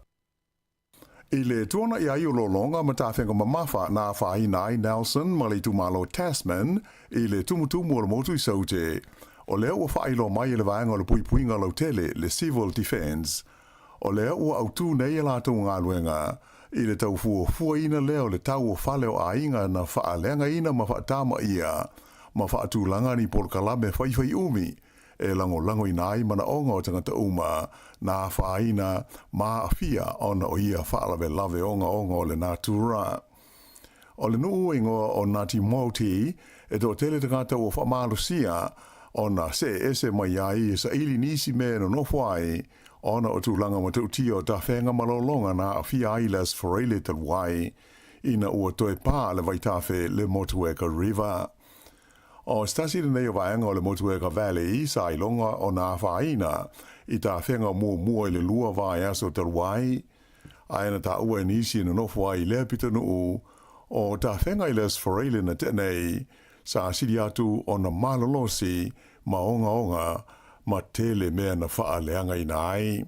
I le tuana I ai o lolonga ma tāwhenga mamafa nā whaina I Nelson ma le tumalo Tasman I le tumutumu o le motu I saute. O lea ua whailo mai le vaenga o le puipuinga lau tele le Civil Defence. O lea ua autu nei la tau ngā luenga, I le tau fua ina leo le tau o whale o ainga na whaalenga ina ma whaatama ia, ma whaatulanga ni Port Kalame whaiwhai umi, e lango ina mana onga o tangata uma, na whaaina ma awhia ona o ia whaalawe lave onga o le natura. O le nuu ingoa o Ngāti Mauti, e tō tele tangata o whamalusia, ona se ese mai ai sa ili nisi me no whai, ona o tūlanga ma tau tio ta whenga malolonga na a whia ailas whareile te wai ina ua toe pā le waitawhe le Motueka River. O stasi le nei o vaenga o le Motueka Valley sa ilonga o nā whaina I ta whenga mua I le lua vai aso te wai. Aina ta ua nisi na nofu ai lea pita nuu o ta whenga ilas whareile na tenei sa asiri atu o na malolosi ma onga ma tele mea na whaaleanga ina ai.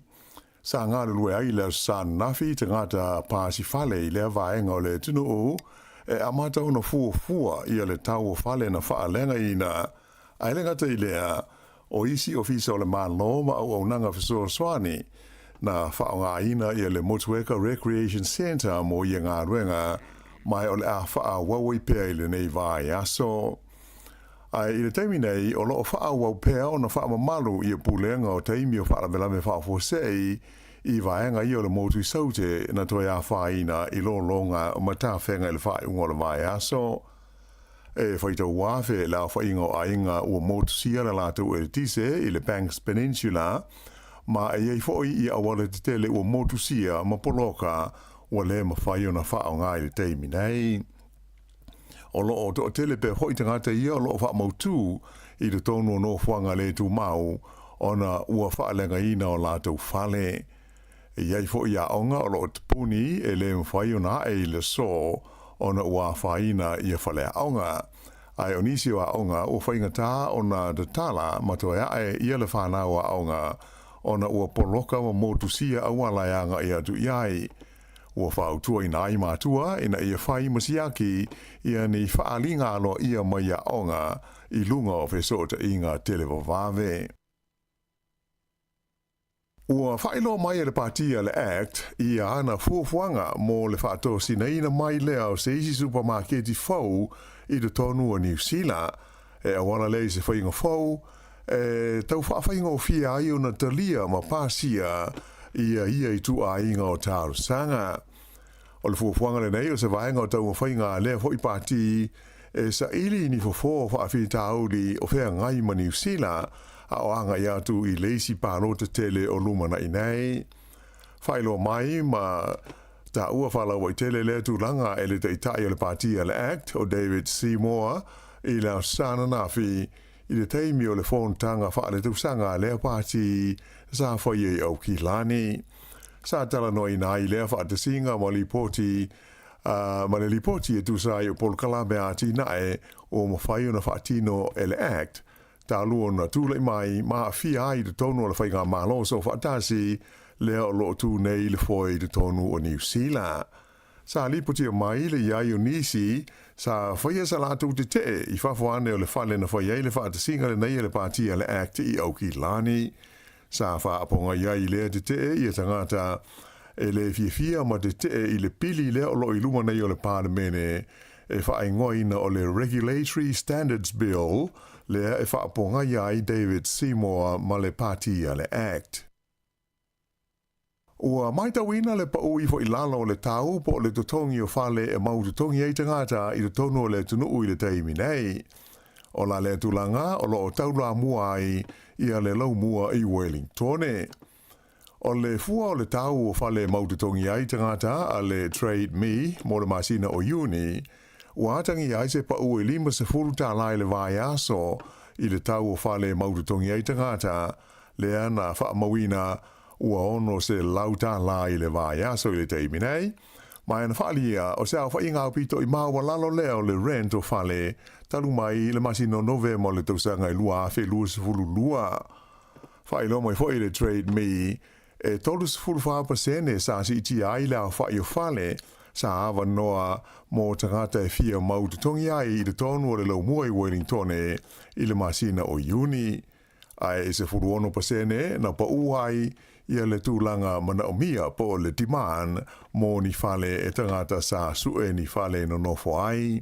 Sa ngā lue ai leo sa nafi te ngata pāsi whale I lea vaenga o le tunu o, e amata o na fua I le tau o whale na whaaleanga ina. Ailenga te I lea, o isi ofisa o le mālo ma au nanga whisora swani, na whaonga ina I le Motueka Recreation Centre mo I ngā ruenga, mai o le a wha wawai pēr I le nei vai aso. Ai I le taimi nei, o loo wha wau pēr o na wha mamalu I pulenga o taimi o wha velame wha fosei, I vaenga I o le motu saute na toi a whaina I lo longa o mata whenga I le wha ungo le vai aso. E whaita wafe la whainga o ainga ua motu siara la tau e tise I le Banks Peninsula, ma e ei foi I awale te tele ua motu sia ma poloka ua le mawhai o na wha o ngā i le teimi nei. O lo o to tele pe hoi tangata ia o lo o wha mautu i le tonu no whanga le tu mau o na ua wha lenga ina o lātou whale. E iai fo ia onga o lo o tupuni e le mwhai o na e le so o na ua whaina ia whale a onga. Ai o nisi o a onga o whainga tā o na datala matoa e ia le whanau a onga o na ua poloka wa motusia a walayanga ia tu iai. Ua whautua i nai mātua ina ia whai masiaki ia ni whaalinga alo ia mai a onga i lunga o whesota i ngā televavave. Ua whailo mai le partia le Act ia ana fuafuanga mo le whaato sinaina mai lea o seisi supermarketi fau i le tonu o New Zealand e awana lei se whainga fau e tau whainga o fia ai o na talia ma pasia ia i tu a inga o tāru sanga. O le fuafuanga le nei o se vaenga o tau whainga lea hoi parti e sa ili ni fofo whaafi tauri o whea ngai ma New Zealand a o anga ia tu i leisi pārota tele o lumana i nei. Whailo mai ma ta ua whalau i tele lea tu langa e le teitai o le partia le Act o David Sāmoa i la sana nafi i le teimi o le whontanga whaale tausanga lea parti sa whaie au ki lani. Sa tala no i nai lea whaatasinga ma lipoti ma le lipoti e tu sai o polkala mea ati nae o mawhai o na whaatino e le Act. Ta luo na tūlei mai ma fia ai de tonu o le whainga malo so whaatasi lea o loo tū nei le foi de tonu o New Zealand. Sa lipoti o mai le iai o nisi sa whaia sa lātou te te i whawhane o le whale na whaia le whaatasinga le nei le partia le Act i au ki lani. Sa whaaponga iai lea te te i a tangata e le fia ma te te i le pili lea o lo i luma nei o le pāremene e whaingoina o le Regulatory Standards Bill lea e whaaponga iai David Sāmoa ma le partia le Act. Ua maitawina le pau i fo i lalo le tau po le totongi o whale e mau totongi e tangata i le tono le tunuu i le teimi nei. O la le tulanga o lo o taula mua ai ia le lau mua i Wellingtone. O le fua o le tau o whale mau totongi ai tangata a le Trade Me mo le masina o Uni. Ua atangi ai se pau e lima se furu tā lai le vai aso i le tau o whale maututongi ai tangata le ana whaamawina ua ono se lau tā lai le vai aso i le teimi nei. Mai ana whaalia o se au whainga pito i maua lalo leo le rent o whale talu mai le masino nove mo le tausanga i lua a whelua se fulu lua. Whailo mai fo i le Trade Me e tolu se fulu whaapasene sa si iti ai leo whai o whale sa awa noa mo tangata e fia maututongi ai i le tonu o le lau mua i Wellingtone i le masina o Uni. Ai e se furuono pasene na pa uai ia le tūlanga mana o mia po le timan mo ni fale e tangata sa sue ni fale no nofo ai.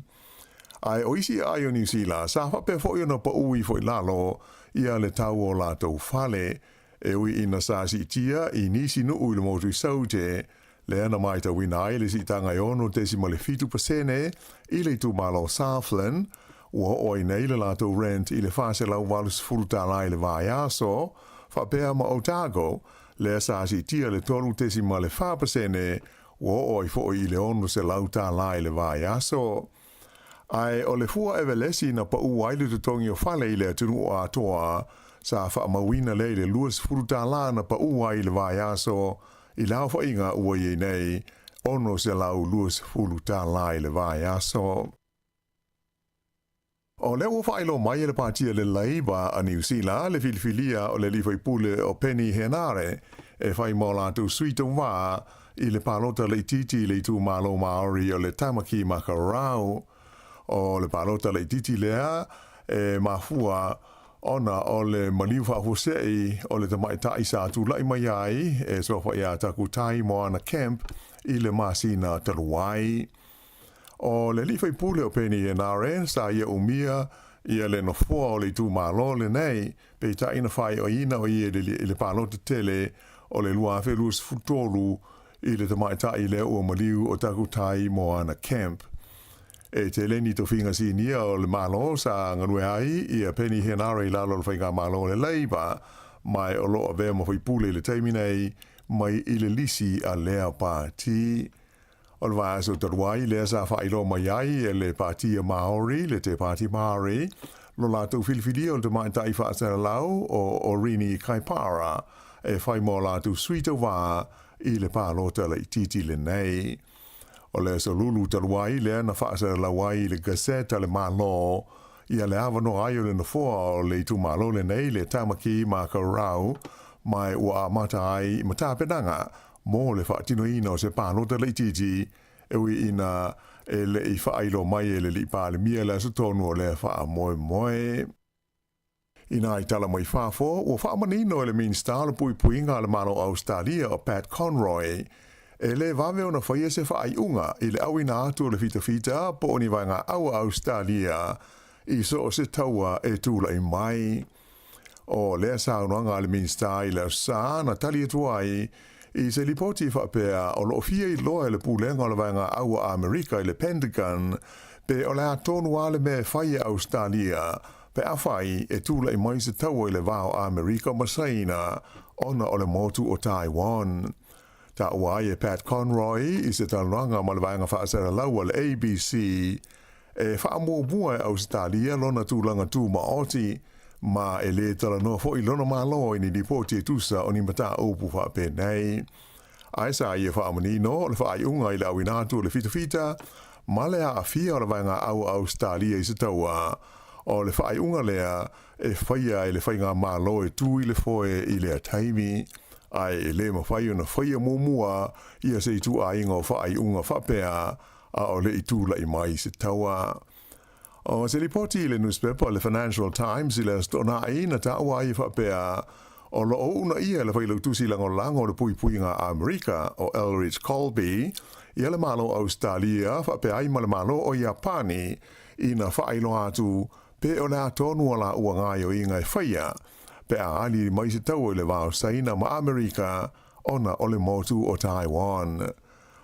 Ai o isi ai o New Zealand sa whape fo i na pa ui fo i lalo ia le tau o lātou fale e ui ina sa si tia i nisi nu ui le motu i saute le ana mai ta wina ai le si tanga i ono desima le fitu pasene i le tu malo Southland ua oi nei le lato rent i le fase lau walus fuluta lai le vai aso whapea ma Otago le sa si tia le tolu desima le fa pasene ua oi fo i le ono se lauta lai le vai aso. Ai o le fua evelesi na pa uai le tutongi o fale i le atunu o atoa sa wha mawina le le luas fuluta la na pa uai le vai aso I lau fa inga ua ye nei, ono se lau luas fulu tā lai le vai aso. O le ua whailo mai le partia le Labour a New Zealand, le filifilia o le lifai pule o Penny Henare, e whai mo lātou suita wā, I le palota le titi le tu malo Maori o le Tamaki Makarau. O le palota le titi lea, e mafua, ona o le maliu whahosei o le tamaitai sa tu lai mai ai e sofa ia taku tai mo ana camp I le masina taluai. O le lifai pule o Penny Henare sa ia umia ia le nofoa o le tu malo le nei pe ta ina whai o ina o ia le palota tele o le lua whelus futolu I le tamaitai le o maliu o taku tai mo ana camp. E te leni to finga si nia o le malo sa nganue ai I a Penny Henare lalo le whainga malo le Labour mai o loa vea mo whai pule le teiminei mai I le lisi a lea pāti. O le va so taruai le sa fa ilo mai ai le parti Maori le te parti Maori lo la tu filifili o te mai tai fa sa lau o rini kaipara e fai mo la tu suito va I le pa lo te le titi le nei o le so lulu taruai le na fa sa lawai le gazette le malo ia le ava no ai o le na foa o le tu malo le nei le tamaki ma ka rau mai ua mata ai mata pedanga mo le fa tino ino se pa no te le titi e wi ina e le I fa ilo mai e le li pa le mia le so tonu o le fa moe ina I tala mai fa fo o fa manino e le min star le pui nga le malo Australia o Pat Conroy e le vave ona fa se fa ai unga I le awina atu le fita po oni vanga au Australia I so se taua e tula I mai o le sa nga le min star I le sa na tali tuai I se lipoti fa pea o lo fia I loa le pulenga o le vanga au Amerika I le Pentagon pe o le atonu ale me fai Australia pe afai e tula I mai se taua I le vao Amerika masaina ona o le motu o Taiwan. Ta uai e Pat Conroy I se talanga ma le vanga fa asera lau le ABC e fa mo bua Australia lona tulanga tu ma oti ma e le tala no fo I lona malo I ni lipoti e tusa o ni mata opu fa pe nei. Ai sa I fa amani no le fa I unga I la winatu le fita ma le a fia o le vanga au Australia I se taua o le fa I unga lea e faia I le fainga malo e tu I le foe I le taimi ai e le ma fai ona faia mumua ia se tu a inga o fa I unga fa pea a o le I tu la I mai se taua. O se ripoti I le newspaper le Financial Times I le stona I na taua I fa pea o lo o una ia le fai lautusi lango le pui nga Amerika o Elridge Colby ia le malo Australia fa pea I ma le malo o Japani ina fa ilo atu pe o le atonu ala ua ngai o inga e faia pe a ali mai se tau le vao saina ma Amerika ona o le motu o Taiwan.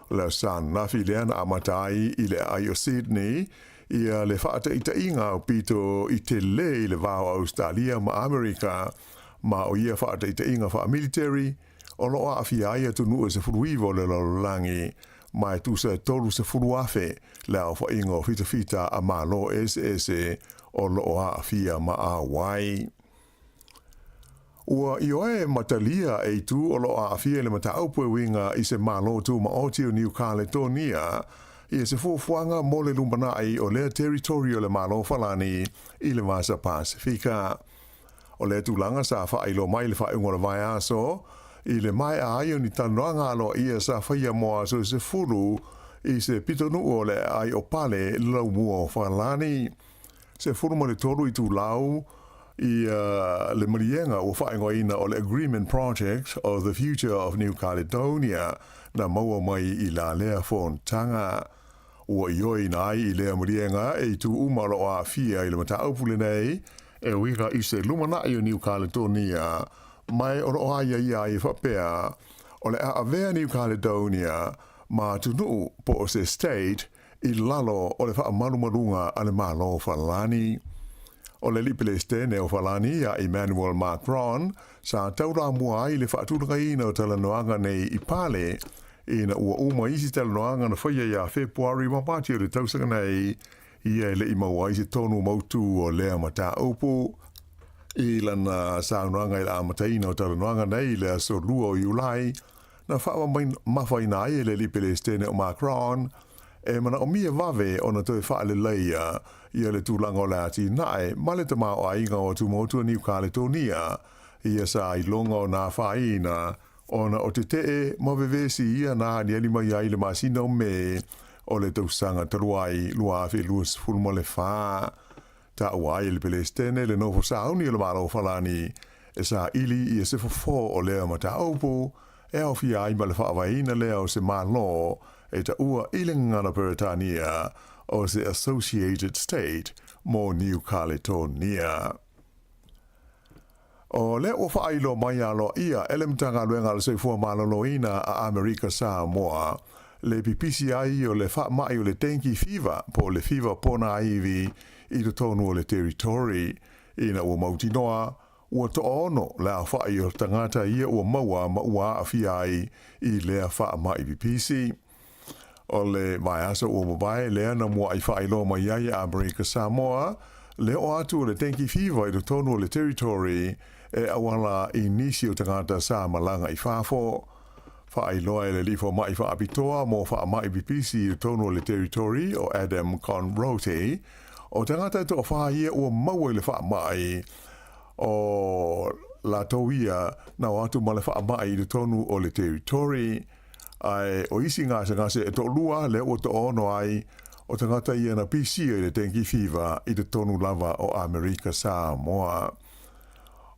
Le san na fileana amatai I le ai o Sydney ia le whaata ita inga o pito I te le vao Australia ma Amerika ma o ia whaata ita inga wha military o loa a fiaia tunu e se furuivo le lalolangi mai tu se tolu se furuafe le au wha inga o fita a malo SS o loa a fia ma a wai. Ua I oe matalia e tu o loa a fia le mata aupue winga I se malo tu ma oti o New Caledonia I se fuafuanga mo le lumbanai o le territorio le malo falani I le Vasa Pasifika. O le tulanga sa fa ilo mai le fa ungo le vai aso I le mai a ai o ni tanoanga alo ia sa faia moa so se fulu I se pitonu o le ai o pale lau mua o falani. Se fulu mo le toru I tu lau I le marienga o whaingo ina o le Agreement Project of the Future of New Caledonia na maua mai I la lea fontanga. Ua ioi nai I lea marienga e tu umaro a fia I le mata aupule nei e wika I se lumana I o New Caledonia mai o roa ia I whapea o le a avea New Caledonia ma tunu po o se state I lalo o le wha marumarunga ale malo falani. O le lipele stene o falani a Emmanuel Macron sa taura mua ai le whaatulanga ina o talanoanga nei I pale ina ua uma isi talanoanga na whaia ia Februari mapati o le tausanga nei ia le imau ai se tonu mautu o lea mata upu I lana saunoanga I la amataina o talanoanga nei le so lua o Julai na wha mawhaina ai le lipele stene o Macron e mana o mia vave o na toi wha le leia ia le tūlanga o le ati nae ma le tamao a inga o tumotua New Caledonia ia sa I longa o nā whaina o na o te tee ma vevesi ia nā ni alima ia I le masina o me o le tausanga taruai lua awhi luas fulma le wha ta uai le pelestene le nofo sauni o le maro falani e sa ili ia se fofo o lea ma ta aupu e au fia ai ma le whaavaina lea o se malo e ta ua ilingana Peritania o se Associated State mo New Caledonia. O le o whailo mai alo ia elemtanga luenga le seifua maloloina a Amerika Sāmoa le PPCI o le wha mai o le dengue fever po le fever pona aivi I to tonu o le territory ina ua mautinoa ua to ono le a whai o tangata ia ua maua ma ua a fiai I lea wha mai PPC. o le mai asa ua mawae lea na mua i whailo mai ai Amerika Samoa le o atu le tenki fiwa i tonu o le territory e awala i nisi o tangata sa malanga i whafo whaailoa e le lifo mai whaapitoa mo wha mai bipisi i tonu o le territory o Adam Conrote o tangata to whaia ua maua i le wha mai o la tauia na watu ma le wha mai i tonu o le territory ai o isi ngase e to lua le o to ono ai o tangata ia na PC e le tenki fiwa i te tonu lava o Amerika Samoa.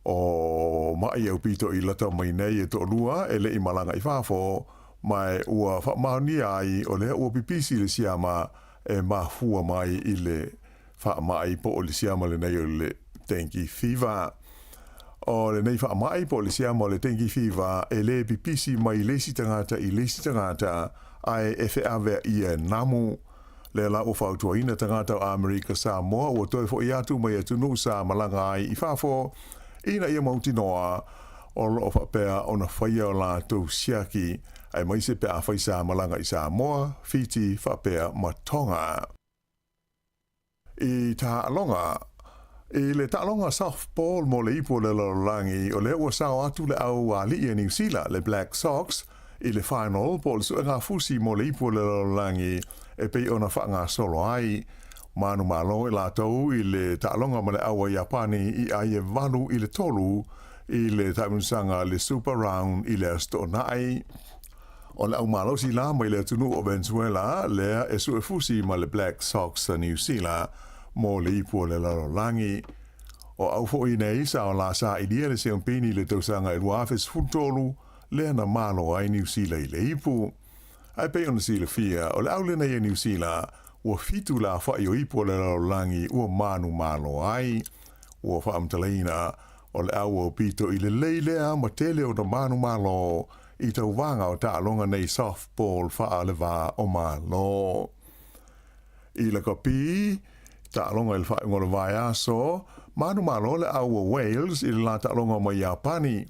O mai au pito i lata mai nei e to lua e le i malanga i whafo mai ua whamani ai o le ua pipisi le siama e mahua mai i le whamai po o le siama le nei o le tenki fiwa. O le nei whamai po le siama o le tenki fiwa e le pipisi mai lesi tangata i lesi tangata ai e wheawea ia namu. Le la o whautua ina tangata o Amerika Samoa ua toi fo i atu mai atu nu sa malanga ai i whafo ina ia mauti noa o lo whapea o na whaia o la tau siaki ai mai se pea whai sa malanga i Samoa Fiti whapea matonga. I ta alonga i le ta alonga softball mo le ipo le langi o le ua sao atu le au a li New Zealand le Black Sox i le final po le suenga fusi mo le ipo le langi e pei ona whaanga solo ai. Manu malo i la tau i le ta'alonga ma le awa Japani i ai e walu i le tolu i le taimunsanga le Super Round i le astonai. O le au malo si la mai le tunu o Venezuela lea e su e fusi ma le Black Sox a New Zealand mo le ipu le larolangi. O au fo i nei sa o la sa i dia le seampini le tausanga i luafes futolu lea na malo ai New Zealand i le ipu. Ai pe ona sila fia o le au le nei New Zealand ua fitu la whai o ipo le larolangi ua manu malo ai. Ua whaamtaleina o le au o pito i le leilea ma tele o na manu malo i tau wanga o ta'alonga nei softball wha le wā o malo. I le kapi, ta'alonga i le wha ngora vai aso, manu malo le au o Wales i le la ta'alonga ma Japani.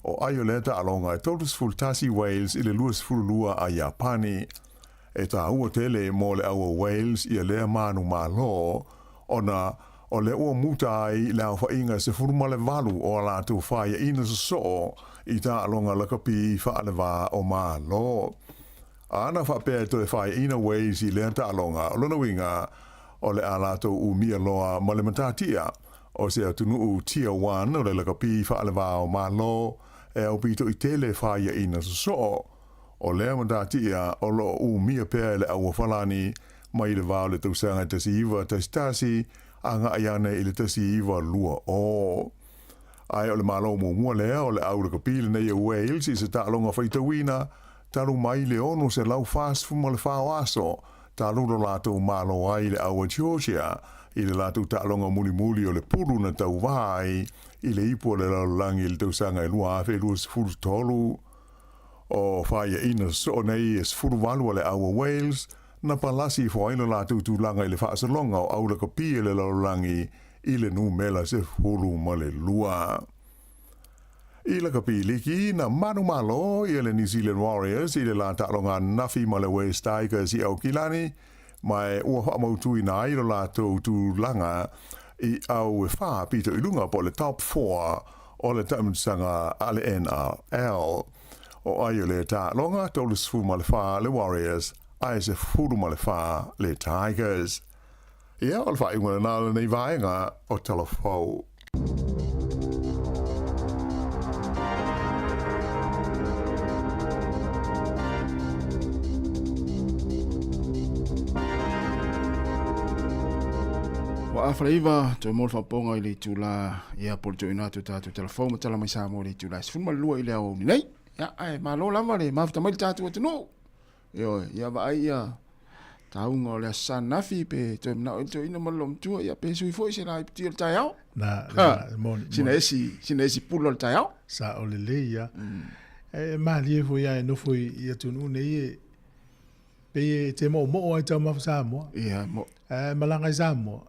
O aio le ta'alonga e totus fultasi Wales i le luas fulua a Japani. E ta ua tele mo le au o Wales i le manu malo, ona o le ua muta ai le au whainga se furuma le valu o la tu whaia ina so i ta'alonga la kapi wha le wā o malo. Ana whapea to e whaia ina Wales i le ta'alonga o lona winga o le alato u mia loa ma le matatia o se atunu u tier 1 o le la kapi wha le wā o malo e au pito i tele whaia ina so o lea matatia o lo u mia pea le au whalani mai le wā le tausanga tasi iwa tasi anga ayane i le tasi iwa lua o. Ai o le malo mua lea o le au le kapile nei a Wales i se ta'alonga whaitawina talu mai le ono se lau fast fuma le whao aso talu lo lato malo ai le au a Georgia i le lato ta'alonga muli o le pulu na tau vai i le ipo le laulangi le tausanga i lua afe lua sifuru tolu o whaia ina so nei e sifuru walu le au a Wales na palasi fwaino la tūtūlanga i le whaasalonga o au la kapia le laulangi i le nu mela se furu ma le lua. I la kapi liki na manu malo i le New Zealand Warriors i le la ta'alonga nafi ma le West Tigers i au kilani mai ua whaamautu i na airo la tūtūlanga i au e wha pito i lunga po le top 4 o le taimunsanga a le NRL. O aio le ta'alonga tolu sifu ma le wha le Warriors ai se furu ma le wha le Tigers. Ia o le wha ingoa nāla nei vaenga o telefou. Wa afraiva to mo fa ponga ile tula ia por jo ina tu telefon ma tala mai sa mo ile tula sfun ma lua ile o ni nei ya ai ma lo lava le ma fa mai tatu tu no yo ya va ai ya taunga le sanafi pe to na to ina ma lom tu ya pe sui foi se la ti el taeao na mon sinesi pulo el taeao sa o le ya ma li fo ya no foi ya tu no nei pe te mo ai ta ma sa mo ya mo malanga Sāmoa.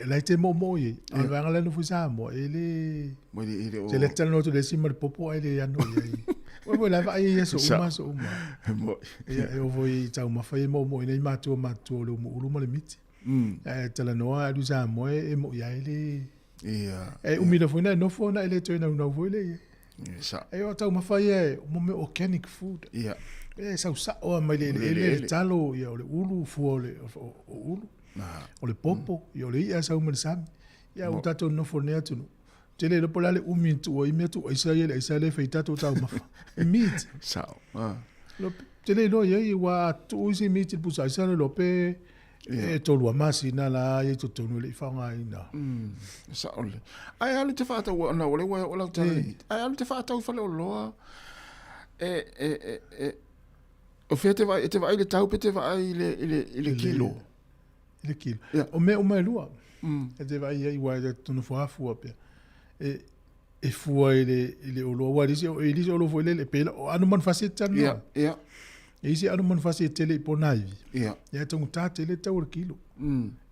La te mo ye. E vanga le no fu Sāmoa. Ele. Mo ele se le tano to le sima le popo ai le ano ye. Wa la va ia so uma. Ia o voi tau mafai mo nei matua le ulu mo le miti. Tala noa du Sāmoa e mo ia ele. Ia. Umina foi na no foi na ele toi na foi le. Sa. O tau mafai e mo me organic food. Ia. Sa o mai le talo ia o le ulu fu le ulu. O le popo ia o le ia sa uma sami. Ia o tato no foi ne atu. Tele le polale umintu o imetu o isa le feita to tau mafa. Meat. Sa. Tele no ia wa tu isi meat pusa isa le lope e tolu masi na la e to tonu le fanga ina. Sa ole. Ai ali te fata wa na ole wa ola tele. Ai ali te fata fa le loa. O fete vai le tau pete vai le kilo. Le kilo. O me lua. E te vai ai wa tonu fu apia. E fua ele olo wa disi olo foi le pela anu man faceta no. Ia. E isi anu man faceta le ponai. Ia. Ia tongu tate le tau kilo.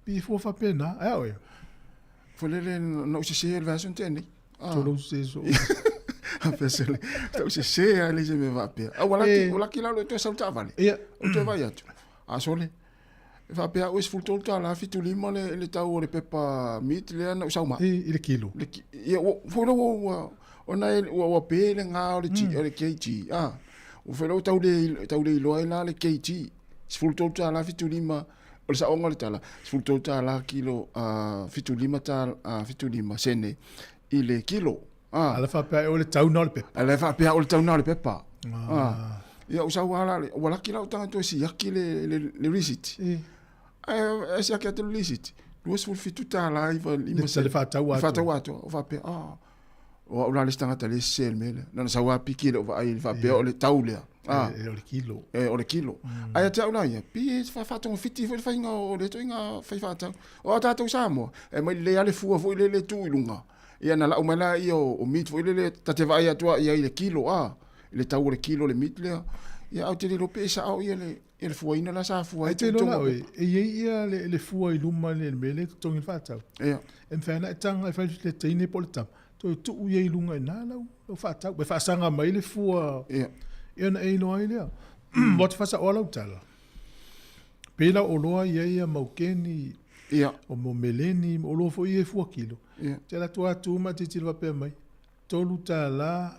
Pi fua fa pena. Ai oia. Foi le no se el version teni. Tolo se so. A pesele. Tau se ali se me va pe. Wala ki la lo to sa vale. Ia. O te vai atu. A sole. Va pe o esful tol la fitu lima le tau le pepa meat le na usau ma. Le kilo. Ia foi lo ona o pe le nga o le ti o le kg. O foi lo tau le lo la le kg. Esful tol la fitu lima o sa onga le tala. Esful tol la kilo fitu lima sene ile kilo. Ala fa pe o le tau na le pepa. Ala fa pe o le tau na le pepa. Ia usau wala ki la tanga to si yaki le receipt. Esse aqui é o licit. Duas por fitu la iva lima. Se le fata wato. Fata wato. Va pe o la lista ngata le sel mele. Na sa wa piki le va ai va pe o le taule. O le kilo. O le kilo. Ai ta ula ia. Pi fa fata un fiti fo fa inga o le to inga fa fata. O ta to Sāmoa. E mai le ale fu fo le tu ilunga. Ia na la o mala ia o meat fo le ta te vai atua ia le kilo le tau le kilo le meat le. Ia au te le pesa au ia le ele fua ina la sa fua te no la ia le fua i luma le mele tongi fata ia fana tanga e fa le tine polta to tu ia i lunga na la o fata be fa sanga mai le fua ia na e no ile mo te fasa ola utala pela o loa ia maukeni ia o mo meleni o lo fo ia fua kilo te la tua tu ma te tilva pe mai tolu tala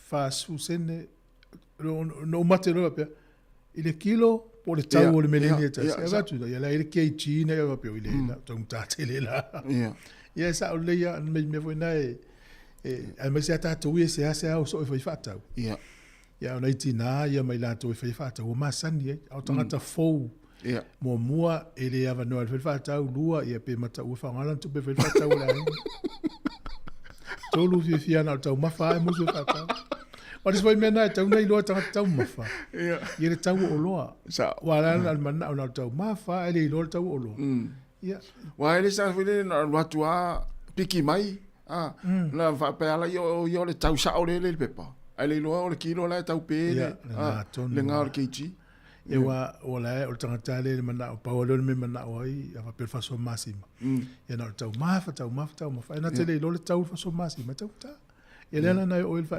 fa susene no matelo pe ile kilo por le tau o le meleni ta se va tu ia la ile kg na ia pe ile la tong ta tele la ia sa o le ia me foi na e me se ta tu ia se o so foi fata ia o nei tina ia mai la tu foi fata o masani au tanga ta fo mo mua ele ava no foi fata lua ia pe mata u fa ngala tu pe foi fata o la tolu fia na tau mafa mo so fata. O dis foi mena tau nei loa tau mafa. Ia le tau o loa. Wala almana o tau mafa, ele loa tau o loa. Ia. Wa ele sa foi na watua piki mai. Na va pe ala yo le tau sa o le pepa. Ele loa o le kilo la tau pe le. Le nga o kg. E wa o la o tangata le mana o paolo me mana o ai a pe fa so masima. Ia na tau mafa. E na tele loa le tau fa so masima tau ta. Ia le na o il fa.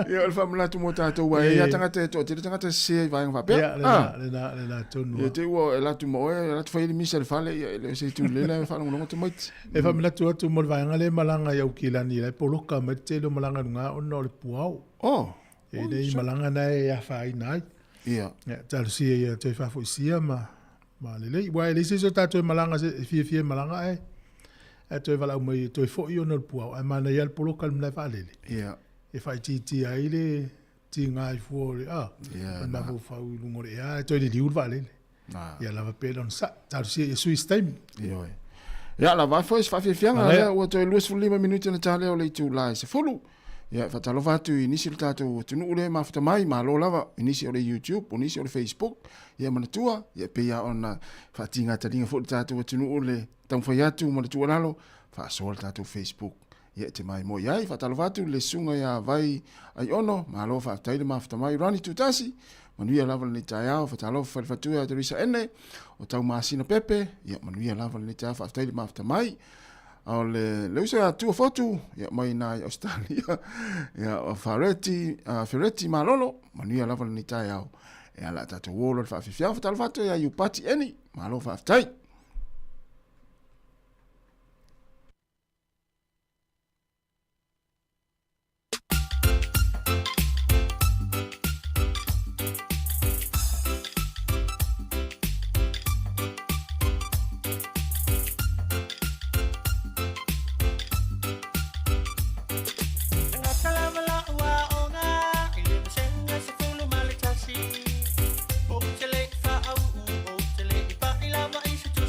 Ia o famila tu mo tatou wa ia tangata to te tangata se vai va pe le na tonu ia te wo la tu mo la tu fai Michel fale ia se tu le fa no te mai e famila tu mo vai ngale malanga ia ukila ni le poloka me te lo malanga nga o no le puao e dei malanga na ia fai nai ia tal si ia te fa fo sia ma le wa le se so tatou malanga se fie malanga e toi vala mai toi fo io no puao e mana ia polo kalm fa lele e fai ti ai le ti ngai fo na vo fa u ngore toi di ur vale ia la va pedon sa tal si sui stem ia la va fo fa fianga o toi luis fu 5 minuti na tale o le tu lai se fulu ia fa talo va tu inisi tato tu no le ma fta mai ma lo lava inisi o le YouTube inisi o le Facebook ia mana tua ia pe ia ona fa tinga talinga fo tato tu no le tau fai atu mo le tualalo fa sol tatu Facebook ia te mai mo ia fa talo vatu le sunga ia vai ai ono ma lo fa taile ma fa mai rani tu tasi manuia lava le taeao fa talo fa fatu ia te risa ene o tau masina pepe ia manuia lava le taeao fa taile ma fa mai o le usa atu fotu ya mai na Australia ya Ferretti malolo mania lava ni taeao e ala tatu wolo fa fifia fa talfato ya yupati eni malo fa tai Tele fa au o tele pa ila ma isu tu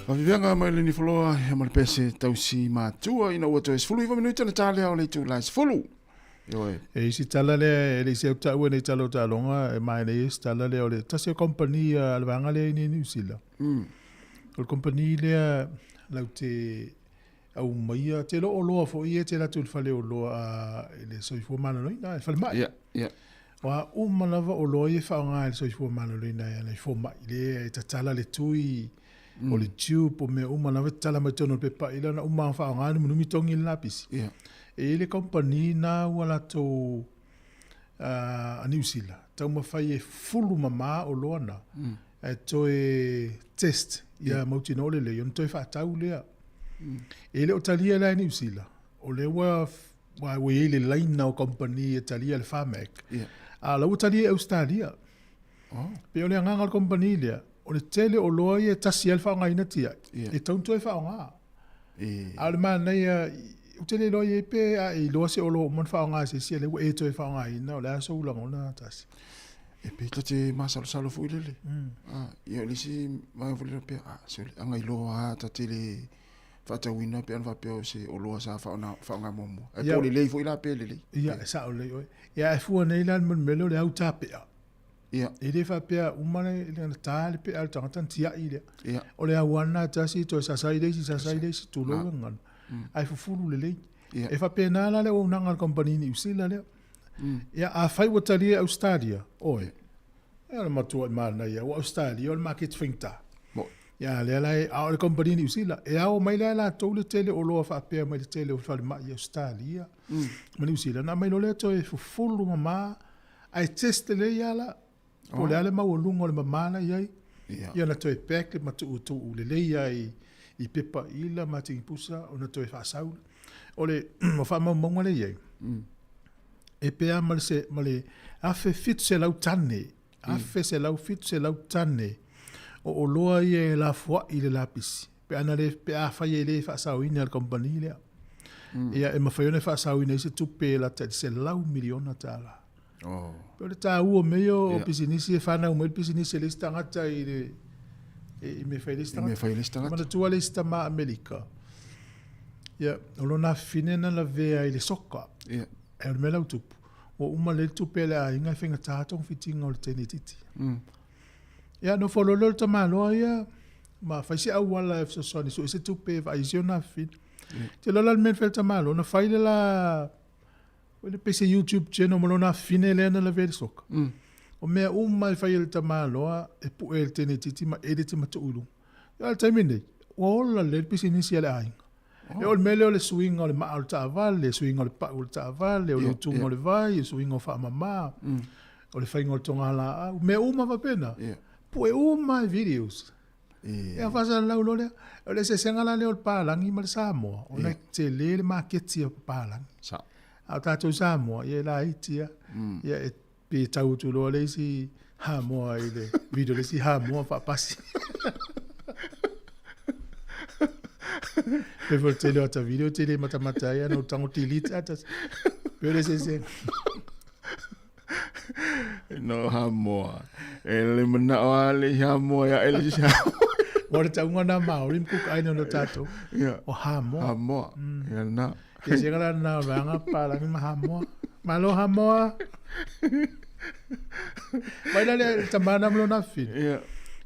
Vivianga mai le ni foloa e mal pese tausi matua ina ua toe sfulu iwa minuta na tale au le tu lai sfulu. E isi tala le le se ta ua nei talo talonga e mai le isi tala le o le tasi company al vanga le ni New Zealand. O company le lau te au mai te lo loa fo ia te la tu fale o loa le soifo mana no ina fale mai. Yeah. Wa malava o loa e fa nga le soifo mana no ina le fo mai le tala le tui o le tiu po me malava tala mai tono pe pa ila na fa nga ni mi tongi lapis. Yeah. E le company na wala to a New Zealand. Tau mawhai e fulu mama o loana. E toe test ia mauti no le yon toe whaatau lea. E le o talia la New Zealand. O le wa e le laina o company e talia le whamek. A lau talia e Australia. Pe o le anganga o company lea. O le tele o loa e tasi alfa o ngaina tia. E tau toe wha o ngā. A le maa nei o tele loa e pe a i loa se o lo man wha o ngā se sia le wa e toe wha o ngaina. O le aso ulang o na tasi. E pe ta te masalo fu lele. Ia le si mai fu le pe so anga i loa ta te le fata wina pe an va pe se o loa sa fa nga momo. E po le fu ila pe lele. Ia sa o le oi. Ia e fu nei lan man melo le au ta pe. Ia. E le fa pe umane le ta le pe al tanga tia ile. Ia. O le awana ta si to sa sai dei tu lo ngan. Ai fu fulu le. E fa pe na la le o nanga company ni usila le. Ia a fai wa tali Australia. Oi. Ia le matua mana ia o Australia o market finta. Ia le lai a le company ni usila. E a o mai la to le tele o lo fa pe mai le tele o fa ma ia Australia. Ma ni usila na mai lo le to e fu fulu mama. Ai test le ia la. O le ale mau lungo le mamana iai. Ia na toi peke ma tu le leia i pepa ila ma te pusa o na toi whasau. O le mo wha maunga le iai. E pea ma le afe fitu se lau tane. Afe se lau fitu se lau tane. O loa ia e la fua i le lapisi. Pe ana le pe a whai e le whasau ina al kompani lea. Ia e mawhaione whasau ina i se tupe la te se lau miliona tala. Pero ta uo meio o pisinisi e whanau mo pisinisi le stangata i le me fai le stangata. Mana tua le stama Amerika. Ia, o lona finena la vea i le soka. E o me lau tupu. O uma le tupe le a inga whenga tātong fitinga o le tene titi. Ia, no fololo le tamaloa ia, ma whaisi au wala e fsasoni, so ese tupe wa isio na fin. Te lola le men fel tamalo, na whaile la le pese YouTube channel mo na fine le na la vele soka. O mea uma i whai le tamaloa e pu e le tene titi ma edite ma tu ulu. Ia le taimine, o la le pese nisi ale ainga. E o le mele o le swing o le maa o le taavale, le swing o le pa o le taavale, o le utunga o le vai, o swing o wha mama, o le whainga o le tonga ala au. Mea uma wapena, pu e uma i videos. E a whasa lau lolea, o le se sengala le o le pālangi ma le Sāmoa, o le te le maketi o pālangi. Au tātou Sāmoa, ia la itia, ia e pe tau tu loa le si Hāmoa i le video le si Hāmoa whapasi. Pe fo tele o ta video tele mata ia no tango tilite atas. Pe le se. No Hāmoa. Ele mana wale Hāmoa ya ele si. Ora ta ngana maori ku kai no tato. O Hāmoa. Hāmoa. Ya na. Ke chegala na ranga para ni Hāmoa. Malo Hāmoa. Vai le tamana mo na fin.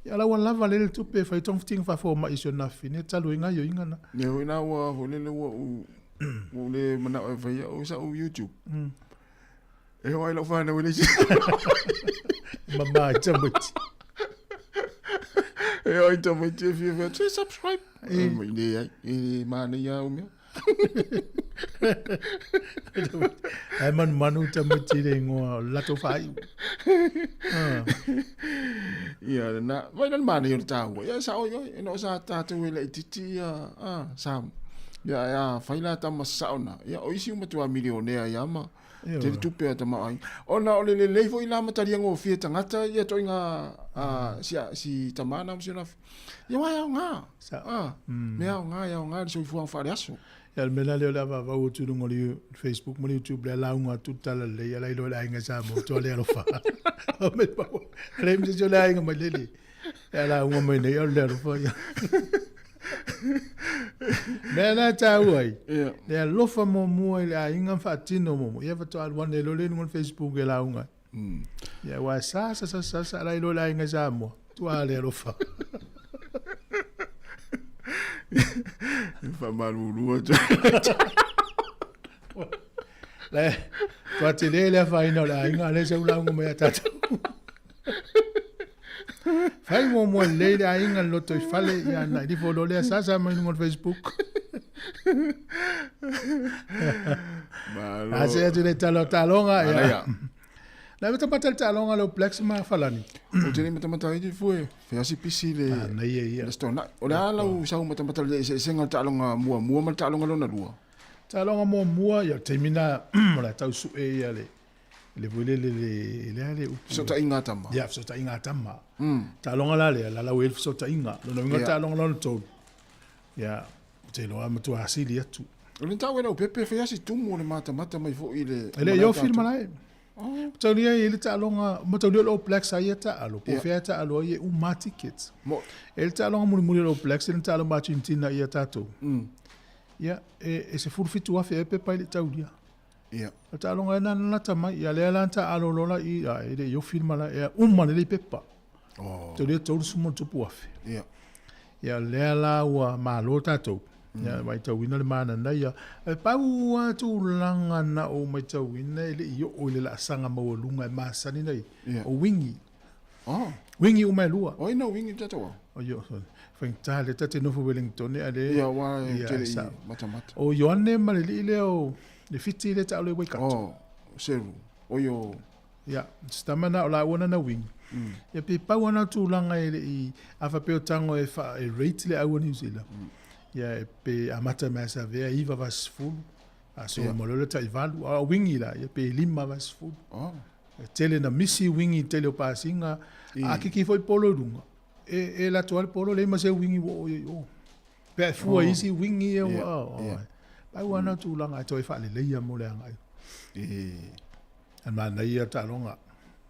Ya la wan lava le tupe fa tong ting fa fo ma iso na fine talu inga yo inga na. Ne ina wa ho le o le mana fa ya o sa o YouTube. E wa ilo fa na wele. Mama tamut. E o tamut fi fa subscribe. E ma ne ya o me. Ai manu tamut le ngo lato fai. Ia na vai na mana yo tahu ya sa o yo no sa ta tu le titi sam ya faila ta masauna ya o isi uma tua milionea ya ma te tu pe ta mai ona o le fo ila mata ria ngo fie tangata ya to inga si tamana mo sina ya wa nga sa me nga ya nga so fu fa aso ya me la le va o tu ngo le Facebook mo YouTube la nga tutta la le ya la lo la nga sa mo to le ro fa me pa rem se jola nga ma le ya la ngo me ne ya le ro fa ya Mena taeao ai. Ia. Le lofa mo mua le ainga whaatino mo. Ia watu alwane e lole nungon Facebook e launga. Ia wa sa la ilo la inga Sāmoa. Tua le lofa. Fa malulu. Le tua te le whaina la inga le sa ulaunga mea tata. Fai mo mo le la inga loto I fale ia na di fo lole sa mai nungon Facebook. Malo. Ase tu le talonga ia. Na meta patal talonga lo plex ma falani. O tene mata I foi. Fe pisi le. Na ia. Le stona. O la u sa mata le senga talonga mua ma talonga lona lua. Talonga mua ia termina la tau su e ia le vole le so ta inga tama. Ya so ta inga tama. Talonga la wel so ta inga. Lo no talonga lo to. Ya te lo am tu asili atu. O le tau o pepe fe tumu le mata mai fo I le. Ele yo firma lai. Tau ni ele talonga mo tau lo plex ai ta alo. Po fe ta alo ye uma tickets. Mo ele talonga mo lo plex ele talonga ma tintina ia tato. Ya e se furfitu wa fe pepe ile tau dia. Ia. Talonga na tama ia le lanta alo lola I ele yo firma la e le pepa. Oh. Tau le tau sumo tupu afe. Ia. Ia le la wa malo tato. Ya mai tau ina le mana na ia. E pau atu langa na o mai tau ina ele I o le la sanga mo lunga masani nei. O wingi. Oh. Wingi o mai lua. O ina wingi tato. O yo. Fengta le tate no fu Wellington ale. Ia wa tele mata. O yo ane male le o le fiti le tau le wake up. Oh. Seru. O yo. Ya, stamana o la wana na wingi. Ia pe pau ana tu langa ele I afa pe o tango e rate le au New Zealand. Ia pe amata masa vea iva vas full. Aso molole ta ivalu a wingi la ia pe lima vas full. Oh. Tele na misi wingi tele o pasinga a kiki foi polo dunga. E la toal polo le mase wingi wo yo. Pe fu isi wingi e o. Pau ana tu langa to e fa le ia mo le anga. An mana ia talonga.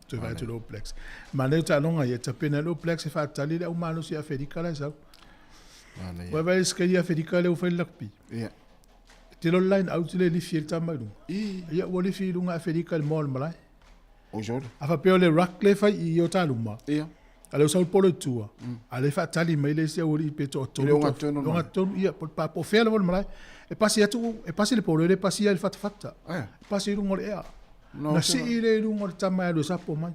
Tu vai tu lo plex. Mana talonga ia tapena lo plex e fa tali le umano si Afrika la sa. Wa vai skeli Afrika le o fa lakpi. Ia. Te lo line out le li fiel tamaru. Ia wo li fiel nga Afrika le mol malai. O jor. Afa pe le rock le fa I o taluma. Ia. Ale sa polo tua. Ale fa tali mai le se o li pe to to. Longa tono. Ia po fe le mol malai. E pasi atu e pasi le polo le pasi al fata. Pasi rungo le ea. Na si ile rungo le tama lo sapo mai.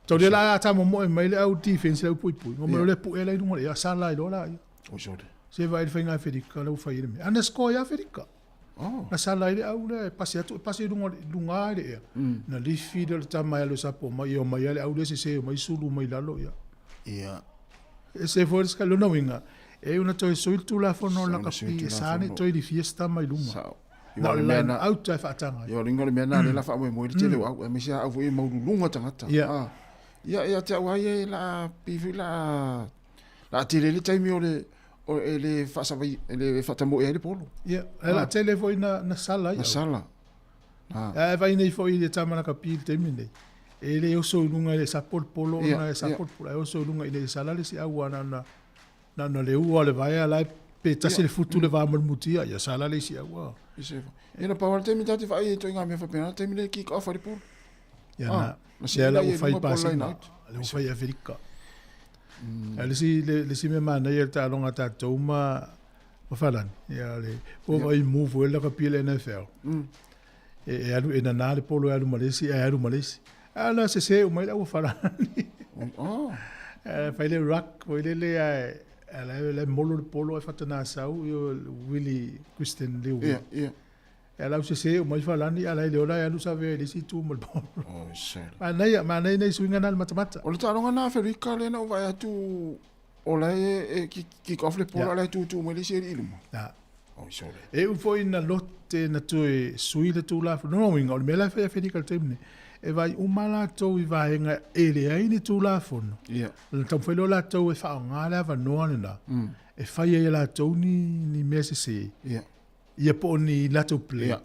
Tau le la tama mo mai le au defense le pui. Ngomelo le pu ele rungo le ea sala lo la. O jor. Se vai le fainga Afrika le fa ile. Ana sko ya Afrika. Oh. Na sala ile au le pasi rungo lunga le ea. Na li fi le tama lo sapo mai o mai le au le se mai sulu mai lalo ia. Ia. E se forse ka lo na winga. E una toi soil tu la fono la kapi sane toi di fiesta mai lunga. Na le out ta fa tanga. Yo ringo le mena le la fa mo le tele au e misia au e mau lunga tangata. Ia te wa ye la pifi la tele le taimi o le fa sa vai le fa tamo e le polo. Ia, la tele foi na sala. Na sala. Ah, vai nei foi le tamana kapi taimi nei. Ele o so lunga le sapor polo na sapor polo. O so lunga ile sala le si au na le ua le vai ala pe tasi le futu le va mal mutia ya sala le si au. Ina power temi tati fa ai to nga me fa pena temi le kick off ali polo. Ya na se la o fai pasi na. Le o fai Afrika. Ale si le si me mana ia ta longa ta toma o falan. Ya le o vai move la kapi le NFL. E alu e na le polo alu malesi e alu malesi. Ala se o mai la o falan. Oh. Fai le rock o le le molo le polo e fatana sau io Willy Christian Leo. Ia. Ela se o mai falani ala le ola alu save le si tu mo polo. Oh, shit. Ma nei swinga na matamata. O le talonga na Afrika le na vai atu o la e kick off le polo la tu mo le seri iluma. Ya. Oh, shit. E u foi na lotte na tu e suile tu la no winga o mela fa Afrika temne. E vai umala to I vai nga ele ai ni tu la fono. Ia. Le tam foi lo la to e fa ngala va no na. E fai e la to ni mese se. Ia. Ia po ni la to play. Ia.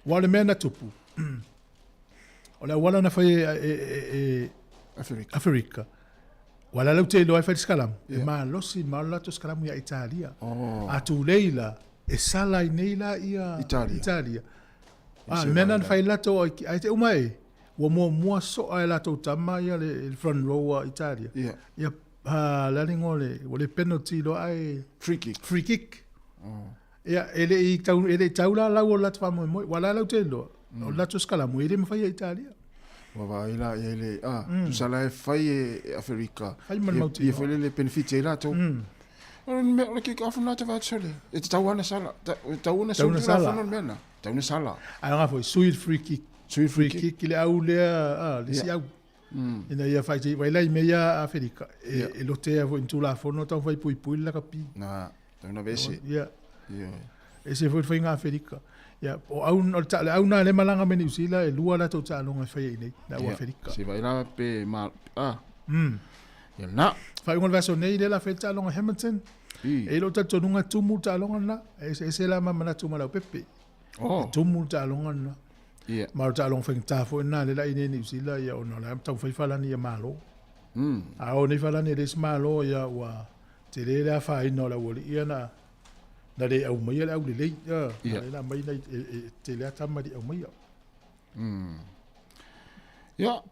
Wale mena tupu. Ola wala na fai Afrika. Afrika. Wala lau te loa fai skalam. E ma losi ma la to skalam ia Italia. Atu leila e sala neila ia Italia. Menan fai la to ai te umai. Wa mo so ai la to tama ia le front row Italia. Ia la ngole le penalty lo ai free kick. Ia ele tau la la fa mo wala lau te lo. La to skalam ele me fai Italia. Wa ila ele sala fai Afrika. Fai man mauti. Ia fai le benefit ila to. Me kick off na te va tsole. E tau ana sala. Tau ana sala no mena. Tau ana sala. Ai nga foi sweet free kick. Free kick le au le si au. Ina ia fai te vai lai me ia Afrika. E lo te avo intu la fono tau fai pui la kapi. Na, tau na vese. Ia. E se foi nga Afrika. Ya, o au na le malanga me New Zealand e lua la to ta longa fai nei na Afrika. Se vai la pe mal Ya na. Fai ngol vaso nei le la feta longa Hamilton. E lo ta tonunga tumu ta longa na. E se la mama na tumu la pepe. Tumu ta longa na. Ma ta longa fai ta fo na le la ine New Zealand ya ona la ta fai fala ni malo. A o nei fala ni des malo ya wa te le la fai no la woli ia na. Na le au mai le au le la mai na te le tama di au mai ya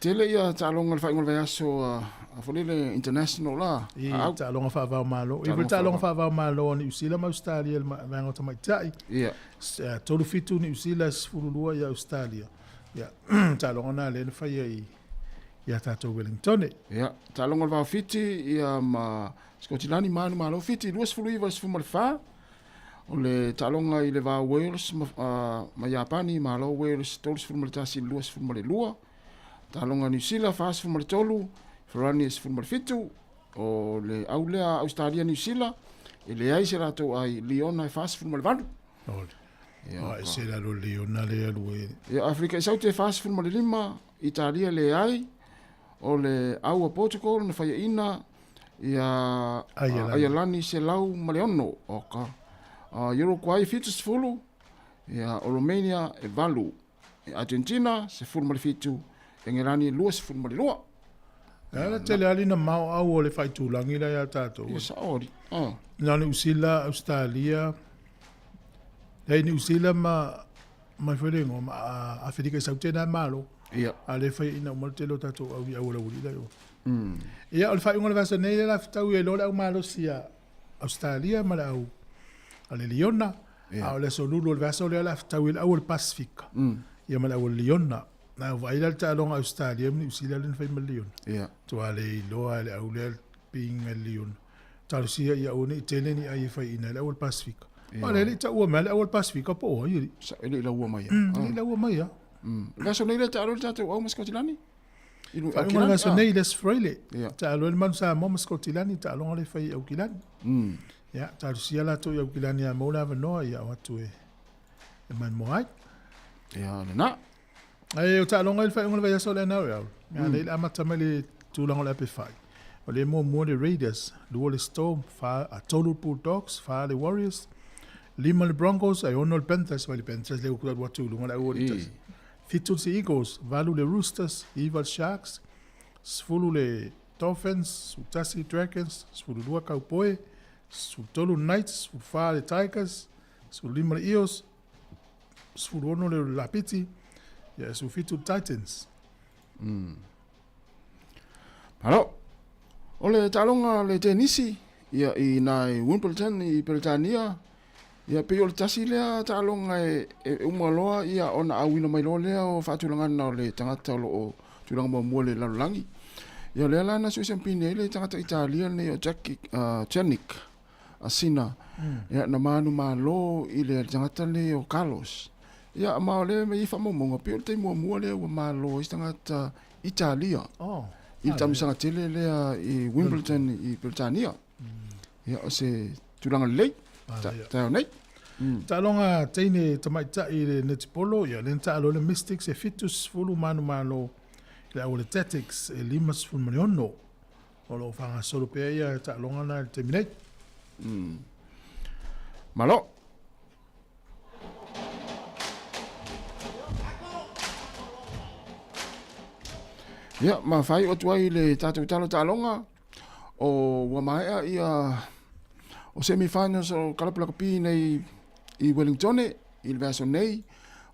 te le ia ta longa fa ngol va so a folile international la ta longa fa va malo e ta longa fa va malo ni usila ma Australia ma ngota mai tai tolu fitu ni usila fululua ya Australia ya ta longa na le fa ya ta to Wellington ya ta longa va fiti ya ma Scotland manu malo fiti luas fului va sfumal fa ole talonga i le va Wales ma Japani malo Wales tols fumale tasi luas fumale lua talonga New Zealand fas fumale tolu Ferrani fumale fitu o le aulea Australia New Zealand ele ai sera to ai Leona fas fumale valu ya sera lo Leona le alu ya Afrika saute fas fumale lima Italia le ai o le au Portugal na fai ina ia Ayalani se lau maleono oka Uruguay fitus fulu ia Romania e valu Argentina se fulu male fitu Engelani luas fulu male lua ala tele ali na mau au o le fai tulangi la ia tato ia saori na New Zealand Australia le New Zealand ma ferengo ma Afrika sautena malo ia ale fai ina mo telo tato au ia ola uli la yo ia o le fai ngona vasa nei la tau e lola au malo sia Australia ma au ale Leona au le solulu le vasa le la tau e au le Pacifica ia ma au Leona na vai la ta longa Australia New Zealand le fai ma Leona ia to ale loa le au le ping Leona tau sia ia o nei tele ni ai fai ina le au Pacifica ma le ta u ma le au Pacifica po ia sa ele la u mai la u mai vasa nei le ta ro ta au Scotland Inu akilani vasa nei le Australia ta alo man sa mo Scotland ta longa le fai au kilani ya ta sia la to au kilani a mo la no ya watu e man mo ai ya na ai ta longa le fai ngol vai so le na ya le amata mele tu longa le fai o le mo le Raiders le Storm fa a Total Bulldogs fa le Warriors lima le Broncos ai ono le Panthers le Panthers le ku watu longa le Warriors Fitus Eagles, valu le Roosters, Evil Sharks, sfulu le Dolphins, Sutasi Dragons, sfulu lua Cowboy, sfulu Knights, sfulu fa le Tigers, sfulu lima le Eels, sfulu ono le Lapiti, ya sfulu fitu Titans. Halo, ole talonga le tenisi, ia i nai Wimbledon i Britania, ia pe o le tasi lea talonga e umaloa ia ona awina mai lo lea o whaatulangana o le tangata o tulanga mua le lalulangi. Ia lea lana sui sampine le tangata Italia ne o Jackie Janik Asina. Ia na manu malo i le tangata le o Carlos. Ia mao le me i whamomonga pe o te mua le o malo i tangata Italia. I tamisanga tele lea i Wimbledon i Britania. Ia o se tulanga lei. Tau nei. Ta longa teine tamaita i le netipolo ia le ta lo le Mystics e fitus fulu manu malo le au le Tactics e limas fulu maniono o lo fanga solo pe ia ta longa na terminate malo Ia, mawhai o tuai le tātou talo tālonga o Wamaea ia o semi-finals o Kalapulakapi nei i Wellington i le vaso nei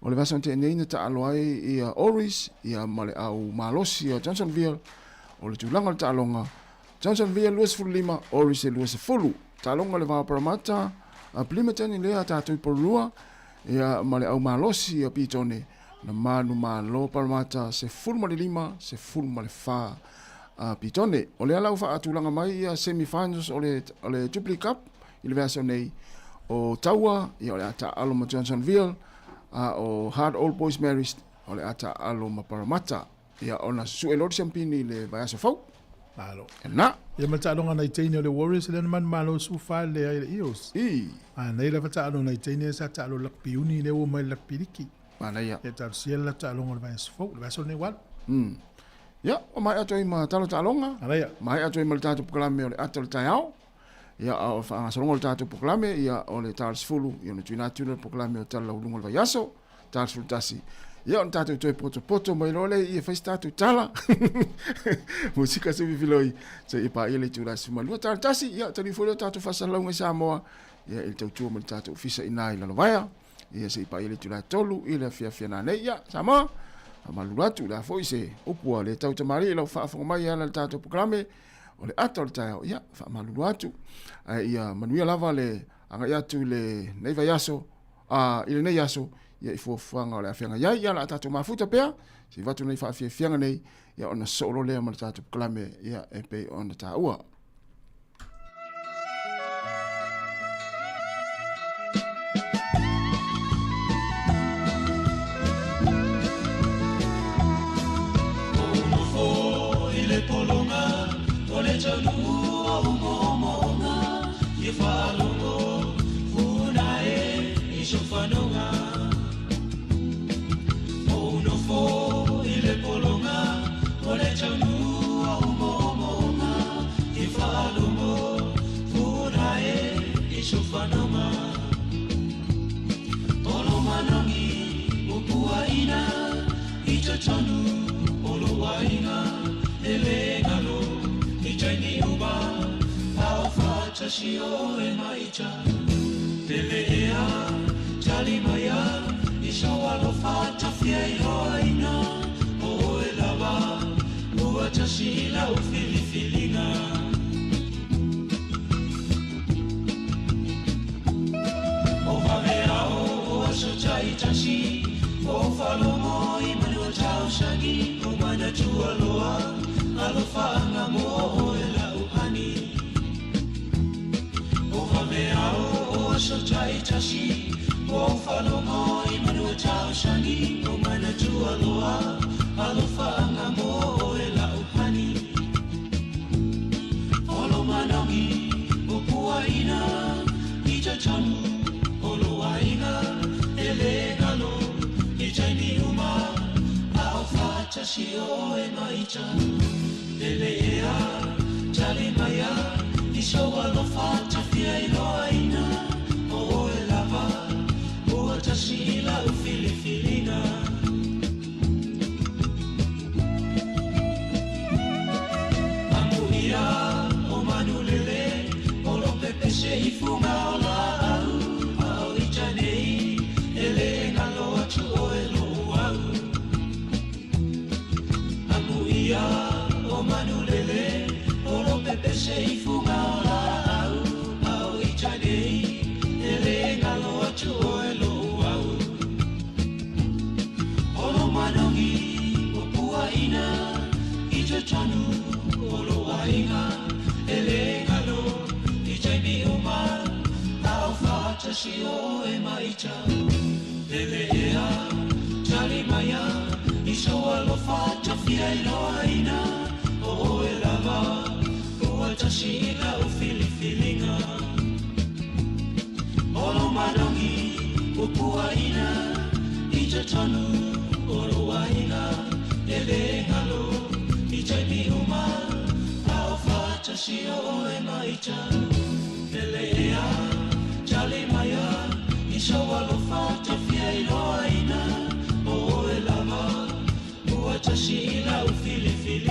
o le vaso te nei na taalo ai ia Oris ia male au malosi o Johnsonville o le tūlanga le tālonga Johnsonville luas fulima Oris e luas fulu tālonga le vā paramata a Plimerton i lea tātou porua ia male au malosi o Pitone na manu malo paramata se fulma le lima se fulma le fa Pitone o le alau wha atulanga mai ia semi-finals o le Jubilee Cup i le vaso nei o Taua i o le ata alo ma Johnsonville o Hard Old Boys Marist o le ata alo ma Paramata ia ona su e lori champini le vaso fau Malo. na Ia matalonga nei teine o le Warriors le man malo su fa le ai le Eagles. Nei le fatalo nei teine sa talo lakpiuni le o mai lakpiriki. mana ia Ia tar siela talonga le vaso fau, le vaso nei wal. ia o mai atoi ma talo talonga Ala ia. mai atoi ma le tatu proklame o le ata le taeao ia o fa songo le tatu proklame ia o le tals fulu ia no tuina le proklame o tala ulungo le vayaso tals fulu tasi ia on tatu toi poto mai lole ia fai tatu tala musika se viloi se ipa ile tu la sima lu tatu tasi ia tani fulu tatu fa salonga Sāmoa ia il tatu mo tatu fisa inai la vaya ia se ipa ile tu la tolu ile fia na nei ia Sāmoa malulatu la foi se opua le tau tamari lo fa fa mai ala tatu proklame o le atol taeo ia fa malulatu ia manuia lava le anga ia tu le nei vayaso ile nei yaso ia i fuanga o le afianga ia la tatu mafuta pea si vatu nei fa fianga nei ia ona solo le ma tatu proklame ia e pe ona taua Shio e maicha Telea Chalimaya Ishawa lo fata fia iloaina O e lava Ua chashila o filifilina O vaveao O ashochai chashi O falomo Imanu chao shagi O mana chua loa Alofanga mo O e la upani Meao o so chai chashi o falo mo I manu chao shani o mana chua loa alofa anga mo o e la upani Olo manongi o puaina I chachanu olo waina ele galo I chaini uma a o fa chashi o e maicha ele ea chali maya Ishowa lo fata fia iloaina O e lava Ua tashila u filifilina Amu ia o manulele O lo pepe se ifunga o la au Au I chanei Ele ngalo atu o e lo au Amu ia o manulele O lo pepe se ifunga Chanu olo wainga ele galo I jaimi uma au fata shio e maicha ele ea chali maya I showa lo fata fia iloaina o e lava ua tashila u filifilinga olo madongi upuaina I chanu olo wainga ele galo Jaimi uma au fata shio e maicha ele ea chali maya I showa lo fata fia iloaina o e lava ua tashila u filifili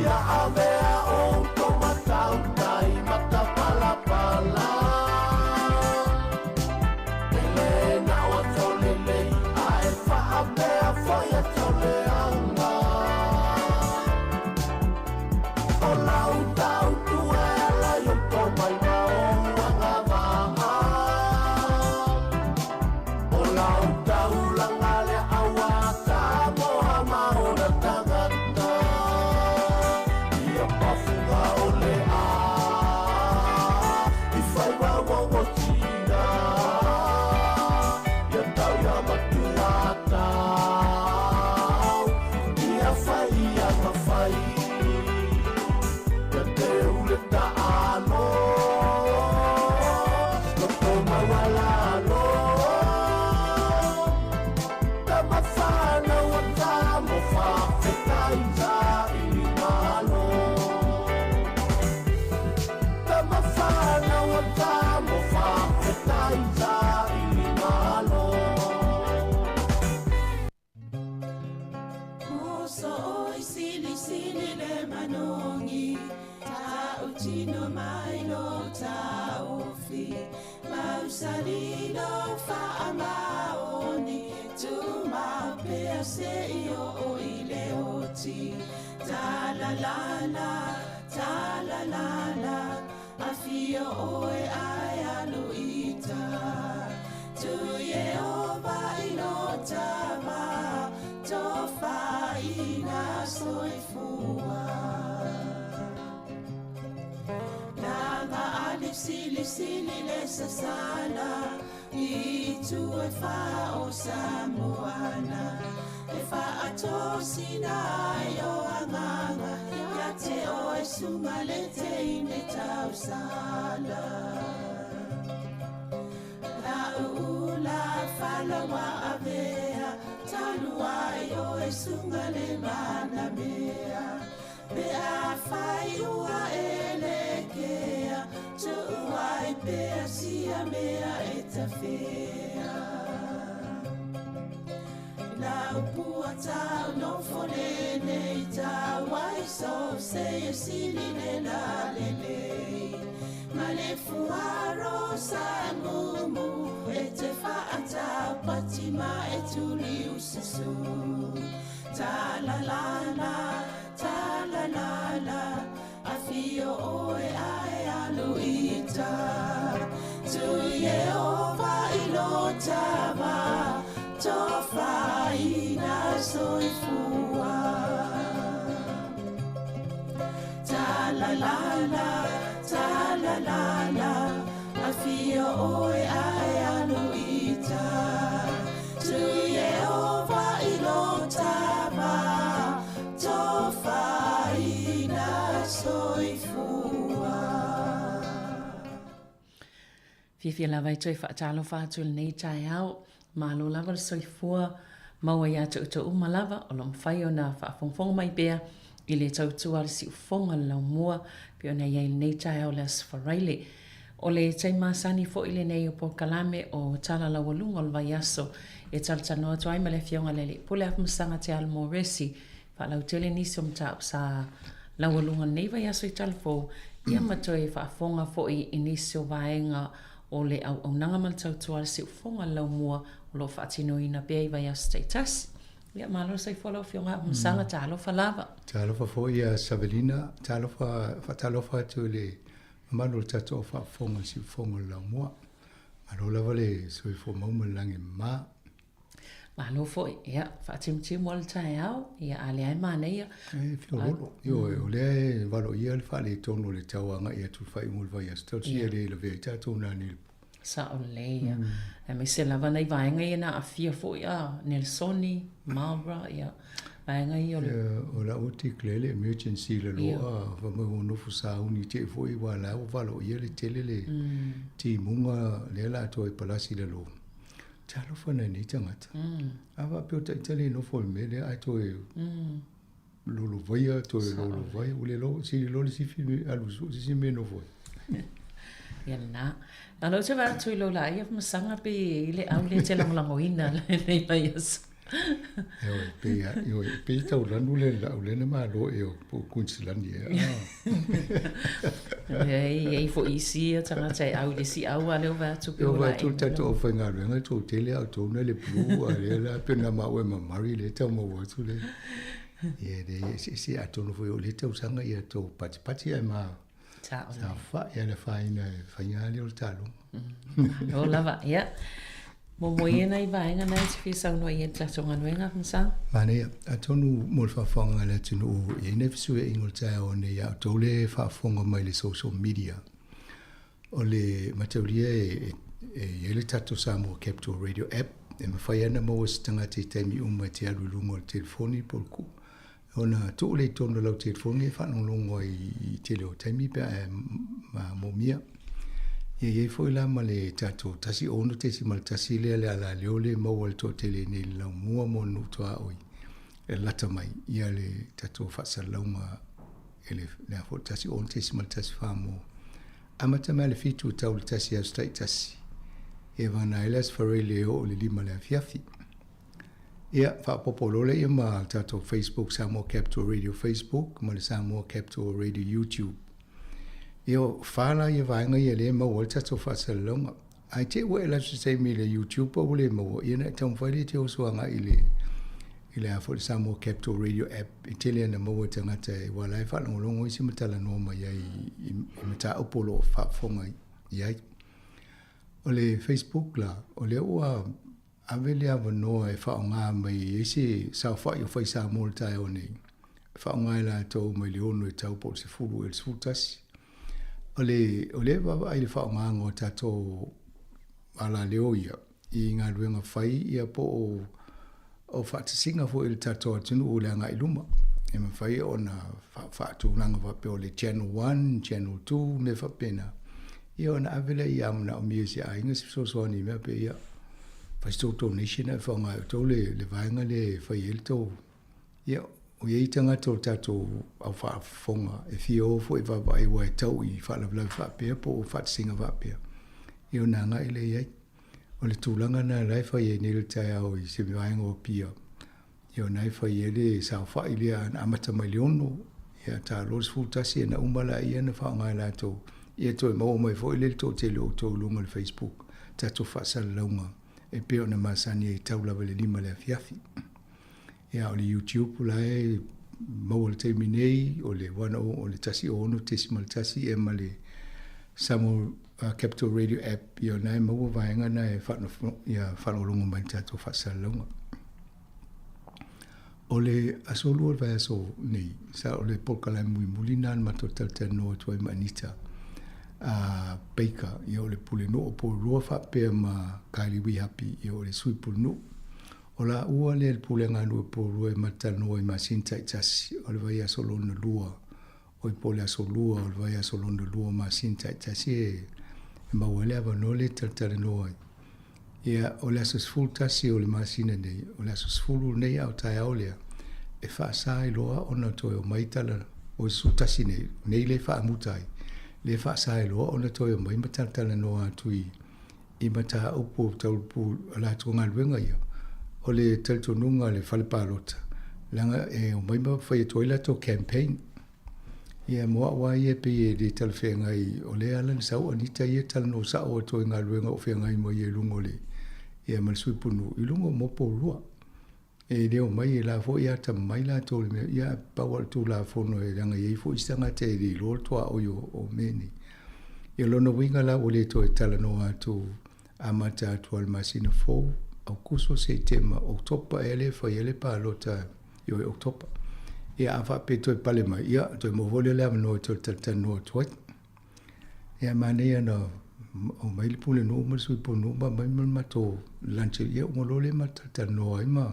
Ia avea o tomatau tai mata pala pala. Ele na o tolele ai fa avea foi a toleanga. O lau tau tuela yo tomai na o angava. O lau tau langale awata moha maona tangata. Ia pafunga ole a I fai wawa wotina. Ia tau ia matuata. Ia fai ia mawhai. Ia te ule taano. Loko mawalano. Tamafana watamo whawhetaiza I malo. Tamafana watamo whawhetaiza I malo. Moso oi sili sili le manongi ta utino mai lo ta ofi mausalino fa amaoni tu ma pe se io o ile oti ta la la afio oe ai aluita tu ye ova inota ma tofa ina soifua Nanga alif sili le sasana I tu e fa o Sāmoana E fa atosina o anganga Ia te o e sunga le te ine tau sala La ula falawa avea Talua o e sunga le mana mea Pe a fai ua elekea Tu ai pe a sia mea e ta fea La upua tau no fone nei tau ai so se e sili le la lelei Ma le fuaro sa mumu e te whaata patima e tuli usisu Ta la la afio oe ai aluita Tu Yehova ilotava tofa ina soifua Ta la la afio oe ai aluita Tu Yehova ilotava tofa ina soifua Fifia lava I toi whaatalo whātul nei taeao, malo lava le soifua, maua ia tau umalava, o lo mwhai o na whaafongfonga mai bea, I le tautua le si ufonga lau mua, pe o na iei nei taeao le aswharaile. O le tai masani fo I le nei o po kalame o tala la walunga o le vai aso, e talatanoa tuai ma le fionga lele, pule apmasanga te almo resi, whaalau tele nisi o mta sa la walunga nei vai aso I talfo, ia matoi whaafonga fo I nisi o vaenga, o le au nanga maltau tua se ufonga lau mua o lo whaatino ina bea I vai aso teitas. Ia malo sai folo fionga msanga talofa lava. Talofa fo ia Savelina, talofa tu le mano le tato o whaafonga si ufonga lau mua. Malo lava le soi fo maumalangi ma. Malo fo ia whaatimtim wal taeao, ia ale ai mana ia. Fiololo. Io o le valo ia le whaale tono le tauanga ia tu whai ngul vai aso. Tau sia le vea tato nani Sa o leia. E me se lava nei vaenga ia na afia fo ia Nelsoni, Marbra, ia vaenga ia le. O la oti klele emergency le loa, vama honofu sa uni te fo I wala o valo ia le tele le ti munga le la to I palasi le loa. Talo fana ni tangata. Ava pe o taitale no fo me le ai to lolo vaia to lolo vaia ule lo si lo si fi alu si me no fo. Ia na. Na lo te vara tui lo la ia masanga pe ile au le te langolangoina nei vai aso. Pe tau ranu le na malo po Queensland Ei fo isi tanga tai au le si au ale va tu pe va tu tato o fenga renga tu tele au tu le blue ale la pena ma we ma mari le tau mo wa tu le de si atono fo le tau sanga ia to pati ai ma sa fa ia le faina le o talo o lava ia mo moena I vaenga na te fisa no ia tlatonga noenga sa mane atonu mo fa fonga le tunu e ne fisu e ingol taeao ne ia tole fa fonga mai le social media o le materia e le tato Sāmoa Capital Radio app e mawhai ana mo stanga te taimi uma te alulungo le telefoni polku ona tu le tono lau telefoni e whanongongo I te leo taimi pe ma momia e foi la male tato tasi ono te si mal tasi le ala leole mo al to tele ni la mua mo no to oi e lata mai ia le tato fa salonga ele na fo tasi ono te si mal tasi famo amata male fitu tau tasi a straight tasi e vana elas fare leo le lima le fiafi ia fa popolole ia ma tato Facebook Sāmoa Capital Radio Facebook ma le Sāmoa Capital Radio YouTube Io fala ia vaenga ia le ma o tato fa salonga ai te we la se mi le YouTube o le mo ia na tau fai te o suanga ile a fo Sāmoa Capital Radio app Italian mo tanga te wala fa no longo isi matala no ma ia I mata opolo fa fonga ia o le Facebook la o le o avele ava no e fa nga mai isi sa fa yo fa sa molta o nei fa nga la to mai le ono e tau po se fulu el sutas ole va ai fa nga ngo tato ala leoia I nga luenga fai ia po o fa singa fo el tato tunu o la nga iluma e ma fai ona fa tu nanga va pe le channel 1 channel 2 me fa pena ia ona avele ia mna o mi se ai nga so ni me pe ia fa sto donation fa nga to le vaenga le fa el to ia o ye tanga to tato au fa fonga e fio fo I va vai wa tau I fa la fa pe po fa singa va pe io na nga ile ye o le tulanga na lai fa ye ni le taeao I se vai ngo pia io na fa ye le sa fa ile an amata miliono ia ta los futa si na umala ia na fa nga la to ia to mo mai fo ile to te lo to lunga le Facebook tato fa salonga e pe ona masani tau la le lima le fiafi ia o le YouTube la e mo le terminei o le wana o le tasi o no tesimal tasi e ma le Sāmoa Capital Radio app ia nai mo vaenga na e whano longo mai tato whasalonga o le asolu o vai aso nei sa o le polkalai mui mulina ma to taltano tuai manita peika ia o le pule no o po roa whapea ma kaili wi hapi ia o le sui pule no o la ua le pule nganu po roa matano I masinta I tasi o le vai aso lona lua o I pole aso lua o le vai aso lona lua masinta I tasi e mawale ava no le taltare no ai ia o le aso sfulu tasi o le masina nei o le aso sfulu nei au taeao lea e whaasai loa ona toi o maitala o su tasi nei le whaamutai le whaasai loa ona toi o mai mataltala no atui I mata upo taupu ala tunga luenga ia o le taltonunga le whalepalota langa e o mai ma whai toila to campaign ia moa wa ia pe e le talwhenga I o le ala ni sau anita ia talano sa o toi ngā luenga o whenga I mo ia lungo le ia malsui punu I lungo mopo rua e leo mai e la fo ia ta mai la to le ia pawal tu la fo no e langa ia fo istanga te li lo toa o yo o meni ia lono winga la o le to e talano atu amata atu al masina fo au kuso se tema oktopa ele fo ele pa lota yo oktopa ia afa pe to pale mai ia to mo vole la no to taltano to ia mane ia no o mai le pule no mo sui po no mai ma to lanche ia mo lole ma taltano ai ma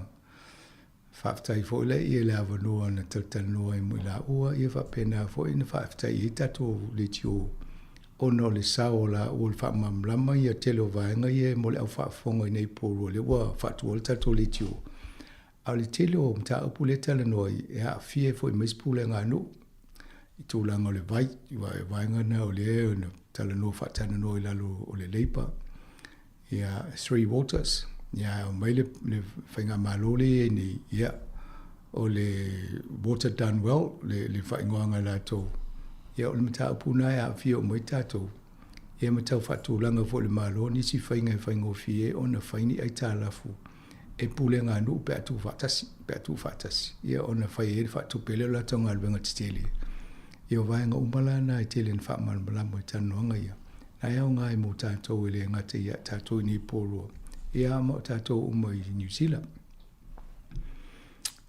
faftai fo le ia la no na taltano ai mo la ua ia fa pena fo in faftai ita to le tio ono le sao la o fa mamlama ia telo vaenga ia mo le au fa fonga nei polo le wa fa to le tato le tio au le telo mta upuleta le noi e a fie fo mes pule nga no I tu langa le vai vaenga na o le tala no fa tana no I lalo o le leipa ia Three Waters Ya mai le whainga malole ni ia o le water done well le whaingoanga la tō. Ia o le mata upuna e a fia o mai tātou. Ia matau whatūlanga fo le malo ni si whainga e whaingo fie o na whaini ai tā lafu. E pule ngā nu pe atu whatasi. Ia o na whai e whatu pele la tonga alwenga titele. Ia vaenga umala na e tele na whaamana malamo i tanuanga ia. Na eo ngā e mo tātou ele ngate ia tātou ni pōrua. Ia mo tātou uma i New Zealand.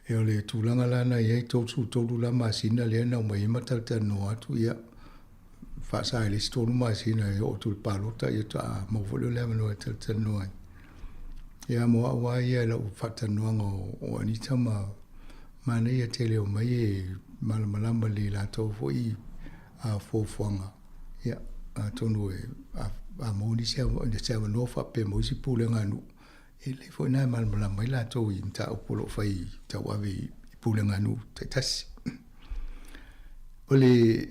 Ia le tūlanga lana ia i tōtu tōru la masina lea na umai matalta no atu ia. Whaasa e le stonu masina e o tūl palota ia ta mawholo lea manoa talta noa. Ia mo awa ia la ufata noanga o anita mana ia tele o mai e malamalama le la tau fo i fōwhanga. Ia tonu e a mauni sea no fa pe mo si pule nganu e le fo na malamalama la tau i mta upolo fai tau ave i pule nganu taitasi. Ole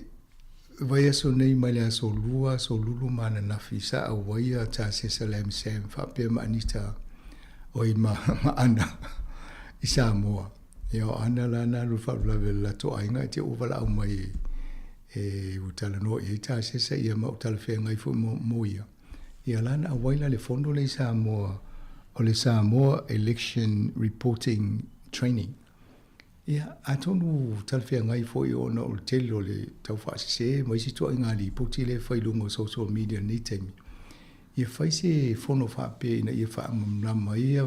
vai so nei mai le so lulu mana na fisa a vai a ta se salem sem fa pe manita oi ma ana i Sāmoa. Ia ana la na lu fa la to ainga te o vala mai e utala no e ta se se ia ma utala fe ngai fu mo ia. Ia la na vai la le fondo le Sāmoa o le Sāmoa election reporting training. Ia atonu tal fe ngai fo i ona o telo le tau fa se mai si to inga li poti le fai lungo social media ni temi. Ia fai se fono fa pe na ia fa na mai ia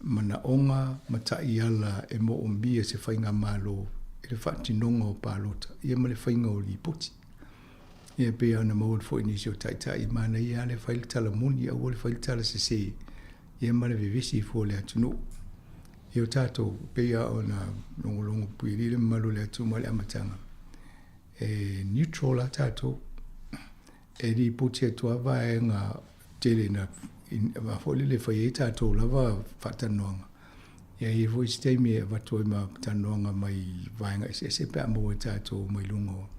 mana onga mata iala e mo ombia se fai nga malo e le fa tinonga o palota. Ia ma le fai nga o li poti. Ia pe ana mo fo ni so tai mana ia le fai tala muni au le fai tala se. Ia ma le vivisi fo le atunu. Ia tato pe ona longo puiri le malo le atu ma le amatanga. E neutral la tato e di poti atua vai nga tele na va foli le fai tato lava fatanoanga. Ia i voice temi e vatoi ma tanoanga mai vai nga se pe amo tato mai lungo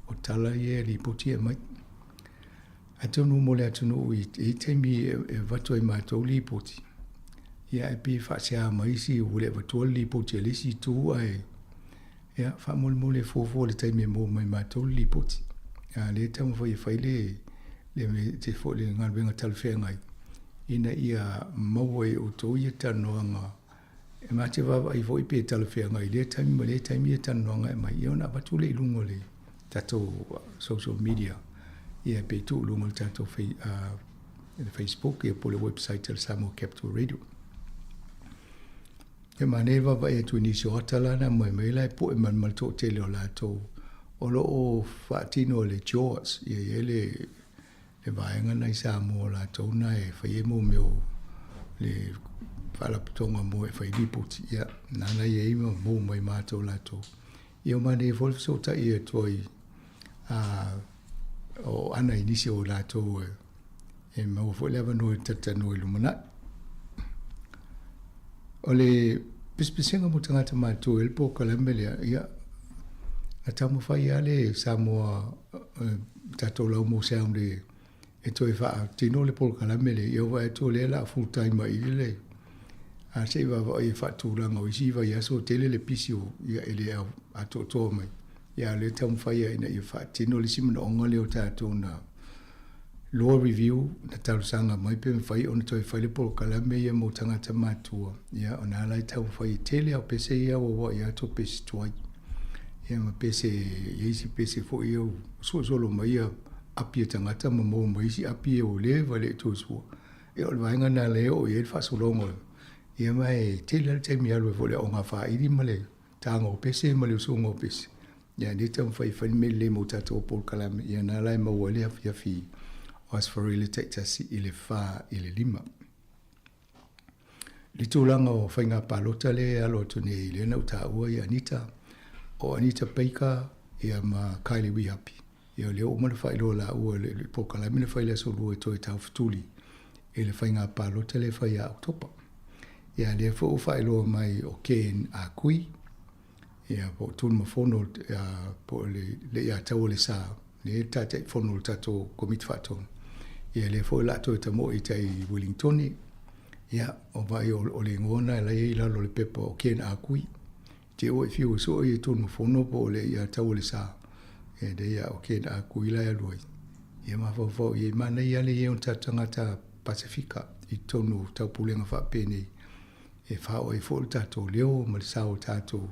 o tala ia li poti e mai. Atonu mo le atunu i temi e vatoi ma to li poti. Ia e pi whaasea mai si ule vatoi li poti le si tu ai. Ia wha mole fofo le taimi mo mai mato li poti. Ia le tamu fai le me te fo le ngalwenga talwhea ngai. Ina ia maua e o tō ia tanoanga. E mate wawa i fo i pe talwhea ngai. Le taimi e tanoanga e mai. Ia ona batu le ilungo le tato social media. Ia pe tu ilungo le tato Facebook. Ia po le website le Sāmoa Capital Radio. E mane wawa e tu nisi o atalana mai lai po e man tō tele o la tō. O lo o whaatino le Jaws. Ia le vaenga nei Sāmoa la tō na e whai e mo meo le whalaputonga mo e whai ripoti. Ia nana i e mo mai mātou la tō. Ia mane e wolf so ta i e toi o ana inisi o la tō e mau fo lewa no e tata no e lumana. O le pispisenga mo tangata mātou e po kalamele ia a tamu whai ale Sāmoa tatou lau mo seamre e toi wha tino le polo kalamele ia wa e tō le la full time i le a se wa e wha tūranga o isi wa ia so tele le pisio ia ele a tō mai ia le tamu whai ina i wha tino le simana onga leo tātou na law review na talusanga mai pe whai ona toi whai le polo kalame ia mo tangata mātua ia ona alai tau whai tele au pese ia wa ia tō pese tuai ia ma pese isi pese fo ia solo mai ia apia tangata ma mo mai si apia o le vale to so e o vainga na le o e fa so longo ia mai tele te mi alo vole o nga fa idi male tango pese male so ngo pese ia ni tam fai me le mo tato polo kalame ia na lai ma wale afia fi was for really take tasi ile fa ile lima. Litulanga o whainga palota le alo tune ile na uta ua i Anita. O Anita Baker ia ma Kylie Wihapi. Ia leo umana whailo la ua le pokala mina whaile so lua toi tau futuli. Ile whainga palota le whaia Oktopa. Ia le fo whailo mai o Ken a kui. Ia po tunu mafono po le ia tau le saa. Le tate fono tato komit fatong. Ia le fo la to tamo i tai Wellington Ia, o vai o le ngona la ia lo le pepa o ken a kui. Te o fiu so i tonu fono po le ia tau le sa. E de ia o ken a kui la ia loi. Ia mafo i mana ia le ia un tatangata Pasifika i tonu tau pulenga wha pene. E whao i fo tato leo ma le sao tato.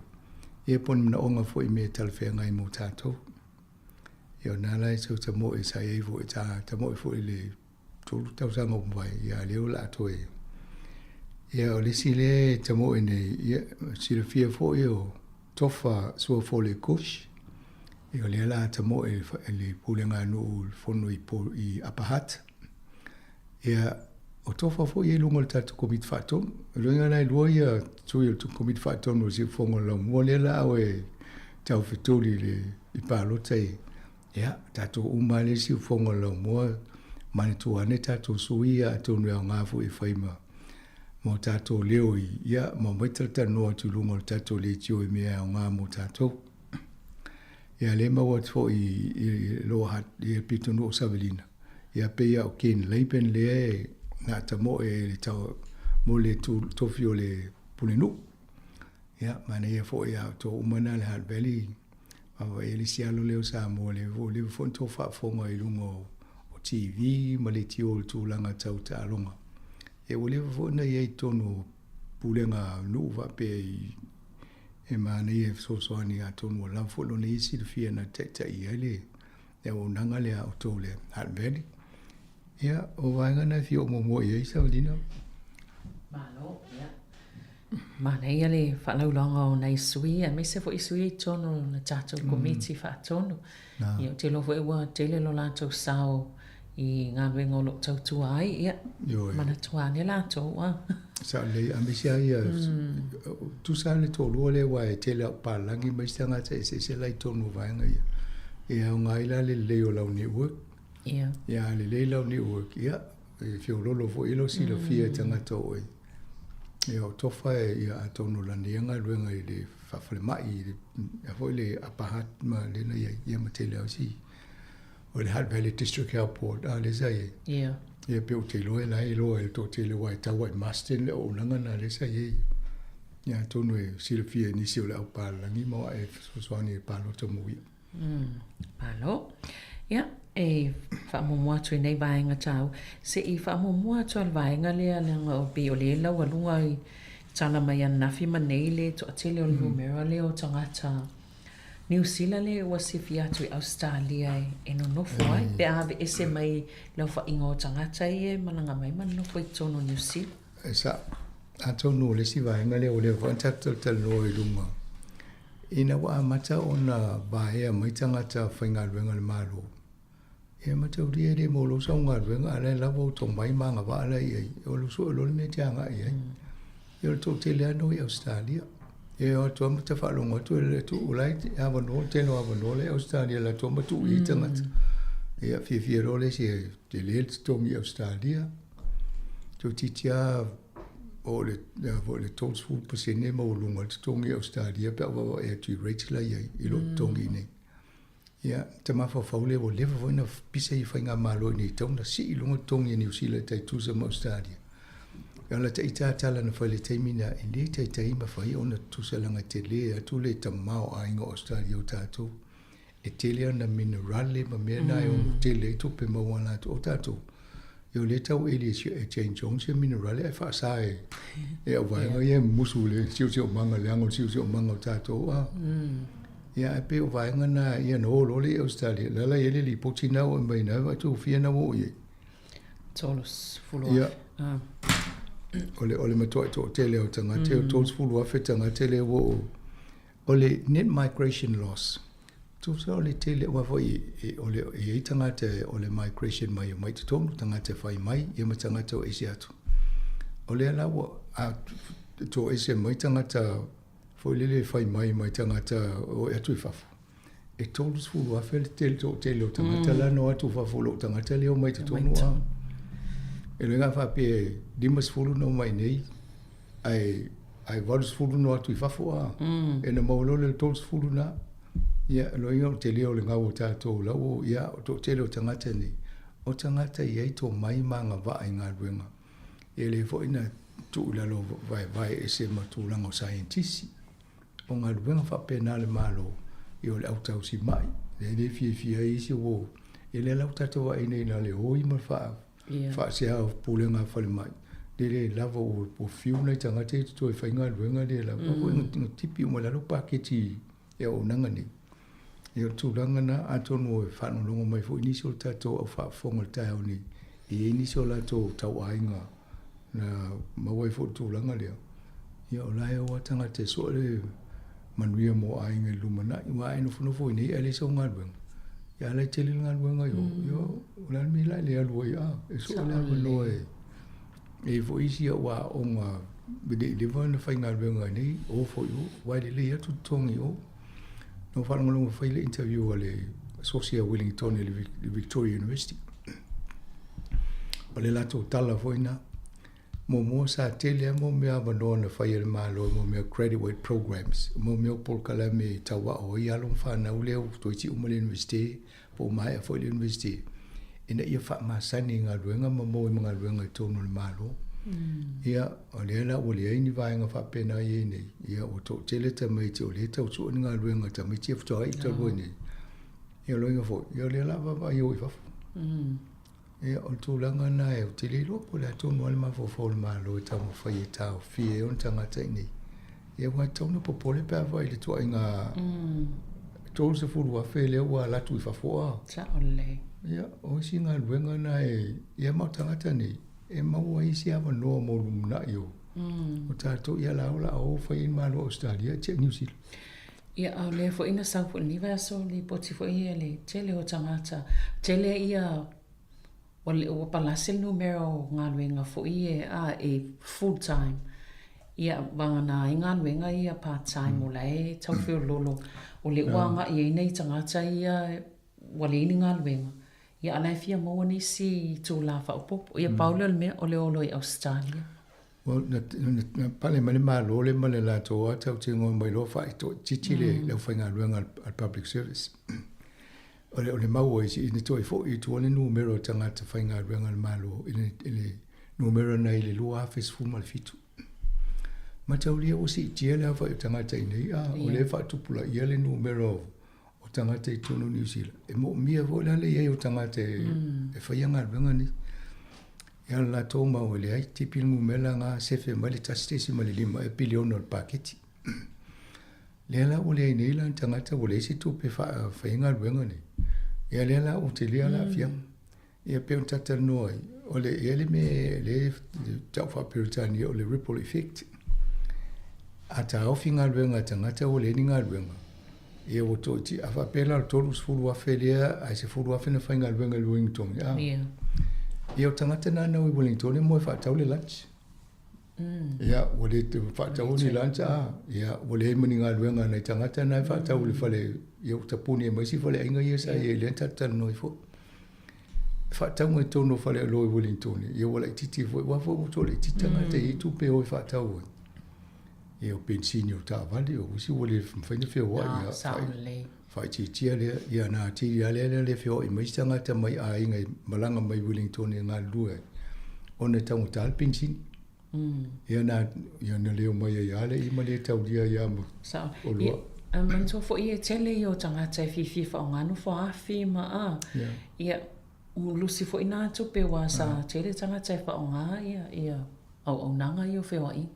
E pon mina onga fo i me talwhea ngai mo tato. Ia nala e sau tamo e sa eivo e tamo e fo i le tolu tau sanga umwai. Ia leo la ato e. Ia o le sile tamo e nei. Ia sile fia fo i o tofa sua fo le kush. Ia le la tamo e le pulenga nu fono i apahat. Ia o tofa fo i lungo le tatu komit whaton. Runga nai lua ia tui tu komit whaton o si fongo lau. Mua le la o e tau whetuli le i pālota e. Ia, tatu umale si fongo lau. Mua mani tuane tatu suia atonu au ngafu i whaima. Mo tatu leo i. Ia, mo maitalta noa tu lungo le tatu le tio i mea au ngā mo tatu. Ia le maua tfo i loa hat i pito no Savelina. Ia peia o ken leipen le e na tamo e le tau mo le tofio le punenu. Ia, mana ia fo ia to umana le Hutt Valley. Awa e le sialo leo Sāmoa le vo le fo to fa fonga i lungo o TV ma le tio le tūlanga tau ta alonga. E o le fo na ia i tonu pulenga nu va pe e mana ia soani a tonu o lam fo lo ne isi le fia na te ia le e o nanga le au to le Hutt Valley. Ia, o wanga na fio mo ia i Savelina. Malo, ia. Mana ia le whalaulanga o nei sui, a me se fo i sui tono na tātou komiti whaatono. Ia, te lo fo ewa tele lo lātou sao i ngā luenga o lo tautua ai, ia. Mana tuane lātou, wa. Sa le, a me sia ia, tu sa le tōlua le wa e tele au pālangi, mai sa ngata e se lai tono vanga ia. Ia, o ngā ila le leo lau network. Ia. Ia, le leilau ni work, ia. E fio lolo fo ilo si lo fia tangata oi. Ia, o tofa e ia atono lanianga luenga i le whawhale mai. Ia fo le apahat ma lena ia matele au si. O le Hutt Valley District Airport, le sa ie. Ia. Ia peo te loe la e loe le to te le wai tawa i Masten le o langa na le sa ie. Ia atono e si le fia nisi o le au pālangi mawa e soani e pālo tamu ia. Pālo. Ia. E whaamomua tui nei vaenga tau. Se I whaamomua tui al vaenga lea langa o bi o le lau alunga I tala mai an nafi manei le to atele o lumera le o tangata. New Zealand le ua sifi atu I Australia e no nofo ai. Pe ave ese mai lau wha ingo o tangata I malanga mai man nofo I tono New Zealand. E sa, ato no le si vaenga le o le whantatal no I lunga. Ina wa amata o na bahea mai tangata whainga luenga le maro. E matau ria de mo lo sa unga ruenga ala lavo tong mai manga wa ala I o lo so lo me te anga I e o to te lea no I Australia e o to mata fa lo ngoto le tu ulai ava no te no ava no le Australia la to matu I tangata e a fi ro le si te le to mi Australia to titia o le tons fu pasene mo lo ngoto to mi Australia pe wa e tu rate la I lo tongi nei. Ia, te mawha whaule o lewa voina pisa I whainga malo ni tau na si I lunga tongi New Zealand tai tusa ma Australia. Ia la tai tātala na whaile taimina I le tai taima whai o na tusa langa te le atu le ta mao a inga Australia o tātou. E te lea na minerale ma mea nai o te le tupe mawana atu o tātou. Ia le tau e le e Jane Jones e minerale e whaasa e au vaenga ia musu le siu manga le ango siu manga o tātou. Ia e pe o vaenga na ia no lole Australia. Lala ele li potina o mai na va tu fia na o ye. Tolos fulo. Ia. Ole mato to tele o tanga te tolos fulo afe tanga tele o ole net migration loss. Tu sa ole tele wa foi ole e tanga te ole migration mai te tonu tanga te fai mai e matanga to Asiatu. Ole ala wo a to ese mai tanga ta foi lele fai mai tangata o atu I fafu. E tolu fulu a fele tele o tangata la no atu fafu lo tangata leo mai te tonu a. E renga fa pe dimas fulu no mai nei. Ai valus fulu no atu I fafu a. E na maulo le tolu fulu na. Ia lo inga o te leo le ngau o tātou la o ia o to tele o tangata ni. O tangata I to mai manga va ai ngā ruenga. E le fo ina tu la lo vai e se matulanga o scientist o ngā ruenga whapena le malo i o le au tau si mai le fia isi o e le lau tato wa ine na le hoi ma wha se au pulenga whale mai le lava o fiu nei tangate to e whainga ruenga le la o inga tipi o malalo paketi e o nanga ni e o tūranga na atonu e whanolongo mai fo inisio tato au whafonga taeao ni i inisio lato tau ainga na mawai fo tūranga lea ia o lai o tangate so le manuia mo ainga lumana i wa ino fo ni ele so ngalwen ya le tele ngalwen yo la mi la le alu ya e so la no e fo isi wa o nga bide le van fa ngalwen ni o fo yo wa le le tu tongi o no fa ngolo fa ile interview ale Socia Wellington le Victoria University ole la to tala fo ina mo sa tele mo me abandona fa ile malo mo me graduate programs mo me por kala me tawa o ya lo fa na ule to ti umale university po mai fo ile university ina ia fa ma sani nga ruenga mo nga ruenga to no malo ia ole la ole ni va nga fa pena ye ni ia o to tele te mai te ole to so nga ruenga te mai te fo ai to bo ni ia lo nga fo ia le la va yo fa e o tūlanga na e o te lilo po le tōnu ale ma fo le malo e tau mawhai e tau fie on tangata i nei e wai tauna po pole pēr vai le tua inga tōru se furu a whē leo wa latu i whafoa ta ole ia o si ngā luenga na e mau tangata ni e mau a isi awa noa mo lumuna i o o tātou ia laula o whai in malo Australia te New Zealand ia au le fo ina sau fo ni va so li poti fo ia le tele o tangata tele ia o palase numero ngaluenga fo ia e full time ia bangana ngaluenga ia part time o lai tau fio lolo o le wanga ia nei tangata ia wale ni ngaluenga ia ala fia mo ni si tu la fa popo ia paulo me o le olo i Australia well na pale mane malo le mane la to tau tingo mai lo fa to titile le fa ngaluenga al public service ole mau isi ni toi fo i tu ole numero tangata whainga ruenga malo ile numero nei le lua office fu mal fitu ma taulia o si tia le hawa i tangata i nei ole wha tupula i ele numero o tangata i tunu New Zealand e mo mia vo le iei o tangata e whainga ruenga ni ia la tō mau ele ai tipi ngumela ngā sefe mali tastesi mali lima e biliona o paketi lela ole nei la tangata ole si tupe whainga ruenga ni ia lela o te lea la fia ia pe un tata noi ole ele me le tau fa peritani o le ripple effect ata o finga ruenga tangata ole ni nga ruenga ia o to ti afa pela tolu sfulu afelia ai se fulu afena whainga ruenga Wellington ia o tangata na i Wellington mo fa tau le lunch ia ole te fa tau ni lunch ia ole mani nga ruenga nei tangata na fa tau le fale ia tapuni mai si fale inga ia sa ia le tata no fo fa tau ngai tono fale lo i Wellington ia wala titi fo wa fo to le titanga te i tu pe o fa tau ia o pensinio ta vale o si wole fa ni fe wa ia fa ti le ia na ti le fe o i mai tanga ta mai a inga malanga mai Wellington nga lue ona tau tal pensin ia na leo mai ia le i male tau dia ia o lo man so fo ia tele yo tangata fi fa nganu fo afi ma ia lusi fo ina to pe wa sa tele tangata fa nga ia au nanga yo fe wa i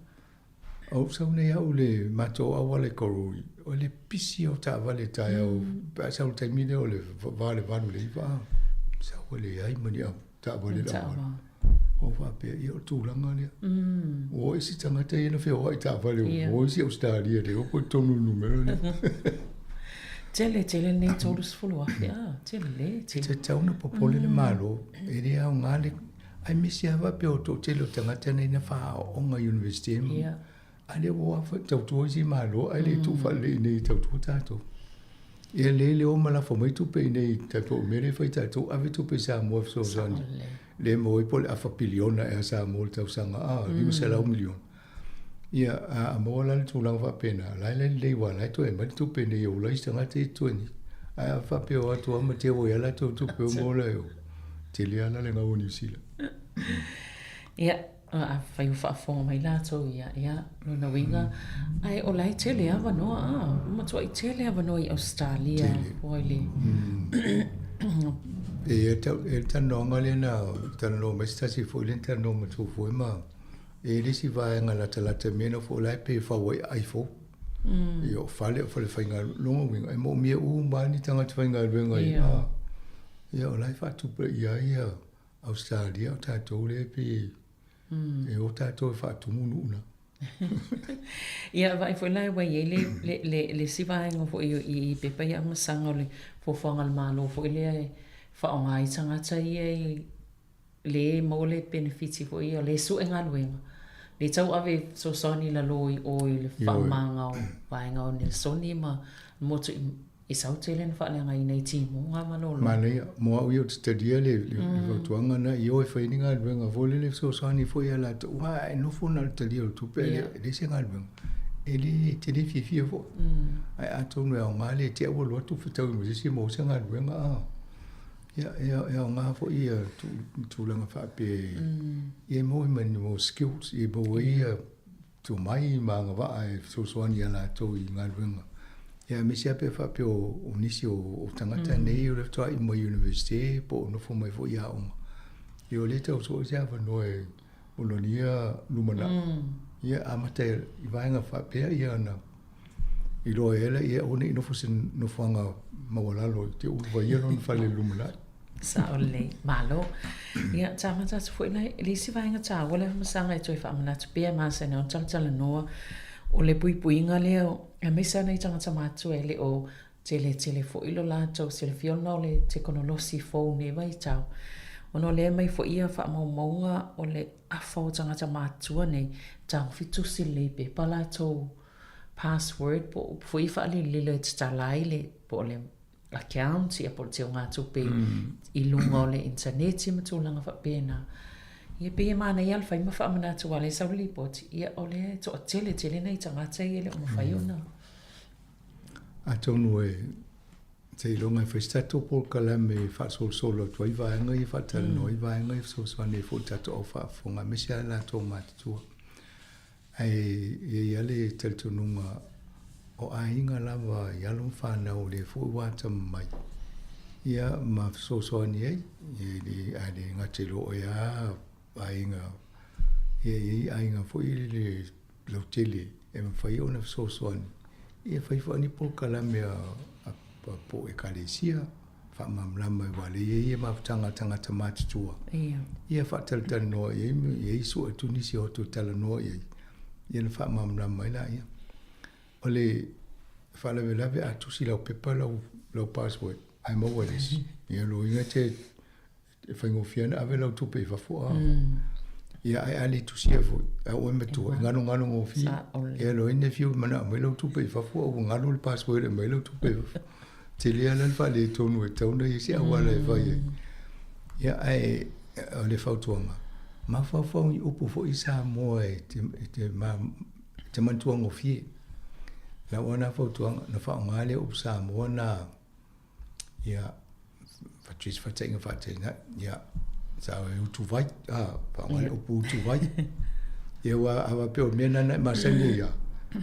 au sa ne ya ule mato awale korui ole pisi o ta vale taeao pa sa o termine ole vale le va sa ole ai mani ta vale la o va pe io tu langa le o isi tangata ina fe o ta vale o isi Australia le o ko tonu numero le tele nei tolus follow tele te tauna popole le malo e le au ngale ai misi ava pe o to tele tangata nei na fa o nga university ale wo fa tau tu si malo ale tu fa le nei tau tu tato e le o mala fo mai tu pe nei tato mere fa tato ave tu pe Sāmoa so zan le mo i pole afa piliona e Sāmoa tau sanga ni mo sala 1 milion ia a mo la tu lang fa pena la le wa la to e mai tu pe nei o la istanga te tu ni a fa pe o tu ma te o ya la tu pe mo la o te le ana le nga o New Zealand ia a fai whaafonga mai lato ia luna winga ai o lai tele ava noa matua i tele ava noa i Australia oile e tanonga le na tano mestasi fo le tano matu fo ma e le si vai nga la mena fo lai pe fa wai ai fo io fale fainga longo winga e mo mia mani tanga fainga winga ia o lai fa tu pe ia Australia ta to le pe e o ta to fa tu munu na ia vai foi lai wai le si vai nga fo i pe pa ia masanga le fo fanga le malo fo le fa onga i tanga tai le mo le benefits fo ia le su enga luenga le tau ave so soni la loi o le fa manga o vai nga ne soni ma mo tu i sau tele fa le nga i nei ti mo nga manolo mane mo au yo te dia le tuanga na yo e faininga luenga vole le so soni fo ia la tu wa no fo na te dia tu pe le se nga luenga ele te le fi fo ai ato no o ngale te o lo tu fitau mo si mo se nga luenga ia ngā fo ia tūlanga whape ia mo i mani mo skills i bo ia tu mai ma ngā waa e sosoani ala tō i ngā ruenga ia me sia pe whape o nisi o tangata nei o leftoa i mo university po no fo mai fo ia onga i o leta o so ia whanau e olonia lumana ia amata i vaenga whape ia na i loa ele ia one i nofo sin nofanga mawalalo te uwa ia non fale lumana sa ole malo ia tamata foi na lisi vai nga ta wala masanga i toi fa mana tu pe ma se no tala no o le puipuinga leo e me sa nei tanga tamatu ele o tele fo ilo la to se le fiona le te konolosi fo ne vai tau ono le mai fo ia fa maunga o le afo tanga tamatu nei tau fitu si le pe pala to password po foi fa le tsalai le po le account ia po te ngā tupe i lunga o le internet i matulanga fa pena ia pe mana ia alfa ima fa amana tu wale sa li poti ia ole to tele nei tangata ia le o mawhai ona a tonu e te longa fa stato por kalame fa solo tu i vaenga i fa tala no i vaenga i so swane fo tato o fa fonga me sia la to matu ai ia le teltonunga o ainga lava yalum fana o le fu wata mai ia ma so ni ai e ali ngatelo ia ainga ainga fu ile lo tele e ma fai ona so ni ia fai ni por kala me a po e kalesia fa mamlama wale ia ma tanga tamati tua ia fa tel no ia so tunisi o to tel no ia fa mamlama ila ia ole fala vela ve atusi la pepa la password ai mo weles ia lo inga te fango fiana ave la tu pe fa fo ia ai ali tu sia fo a o me tu ngano mo fi ia lo ine fi mana me lo tu pe fa fo o ngano le password me lo tu pe te le ala fa le tonu e tonu ia sia wala e vai ia ai le fa tuanga ma fa i upu fo i Sāmoa te mantuanga fi la ona fotuanga na fa ngale up Sāmoa na ia fatris fatenga fatenga ia sa tu vai fa ngale up tu vai ia wa ava pe mena na masani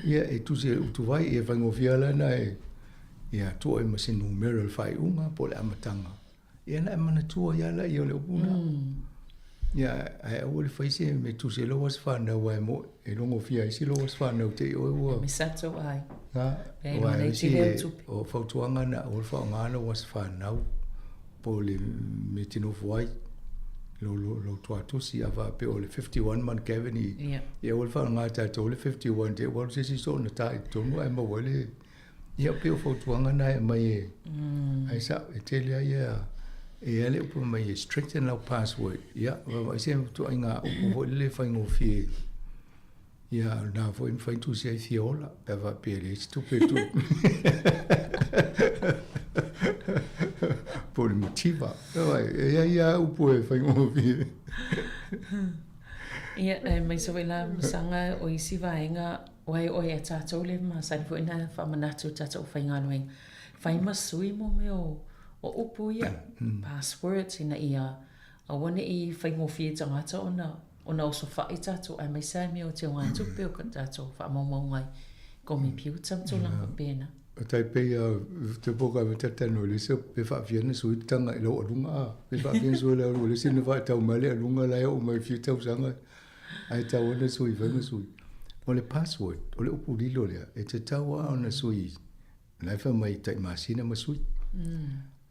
ia e tu se tu vai e fa ngofiala na ia tu e masin numero fai unga pole amatanga ia na mana tu ia la ia le upuna ia ai o le faise me tu se lo was fa na wa mo e longo fia isi lo was fa na te o mi sato ai wa o fautuanga na o fa ngalo was fa na po le metino foi lo tu si ava pe o le 51 man Kevin ia o fa ngata to le 51 te o se si so na tai to no ai mo le ia pe o fautuanga na mai ai sa e tele ia e ele upo mai straighten our password ia va se tu inga upo le faingo fi ia na vo in fain tu se fiola pe va pele tu pe tu por motiva ia upo e faingo fi ia mai so la sanga o isi vaenga wai o ia tato le ma sa vo ina fa manatu tato fainga no fai masui mo meo o upu ia passwords ina ia a wane I whaingo fie tangata ona ona o sofa i tatou ai mai sai me o te ngā tupe o ka tatou whaamaungai ko mi piu tamtulanga pēna. Tai pei te poka me tatano le se pe whaafiana sui tanga i lau alunga pe whaafiana sui lau alunga le sina wha tau male alunga lai o mai fiu tau sanga ai tau ana sui whanga sui o le password o le upu lilo lea e te tau a ona sui lai wha mai tai masina ma sui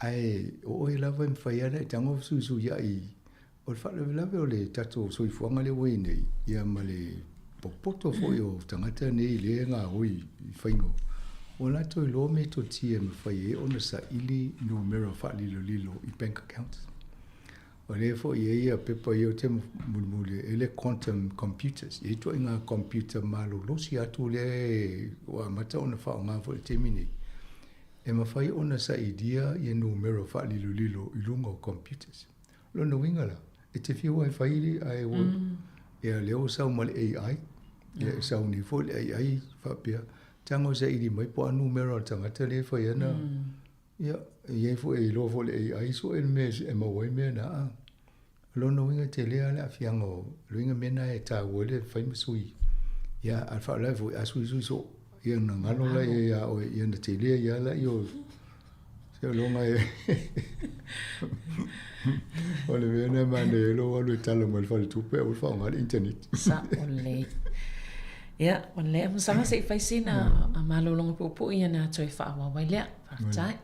ai o oi lava im whaiana i tango sui sui ai o le whaalewe lawe o le tato sui fuanga le wei nei ia ma le popoto foi o tangata nei le ngā hui i whaingo o la toi lo me to tia me whai e ona sa ili numero wha lilo i bank account o le fo ia pepa i o te mulmule ele quantum computers i to inga computer malo losi atu le wa mata ona wha o ngā fo le te mini e ma whai ona sa idea i numero wha lilo i lunga o computers lo na wingala e te whiwa e whairi ai o ia leo sau ma le AI ia sau ni fo le AI wha pia tango sa ili mai po a numero tangata le whai ana ia ia fo e lo fo le AI so e me e mawai me na a lo no winga te lea le afiango lo winga mena e ta wole whai masui ia al wha lai fo asui sui so ia na ngalo la ia o ia na te lea ia la io se longa e o le vena mane lo o le talo mal fa le tupe o fa ngal internet sa ole ia ole mo sanga se fai sina a malolonga popo ia na toi fa wa wai le fa tai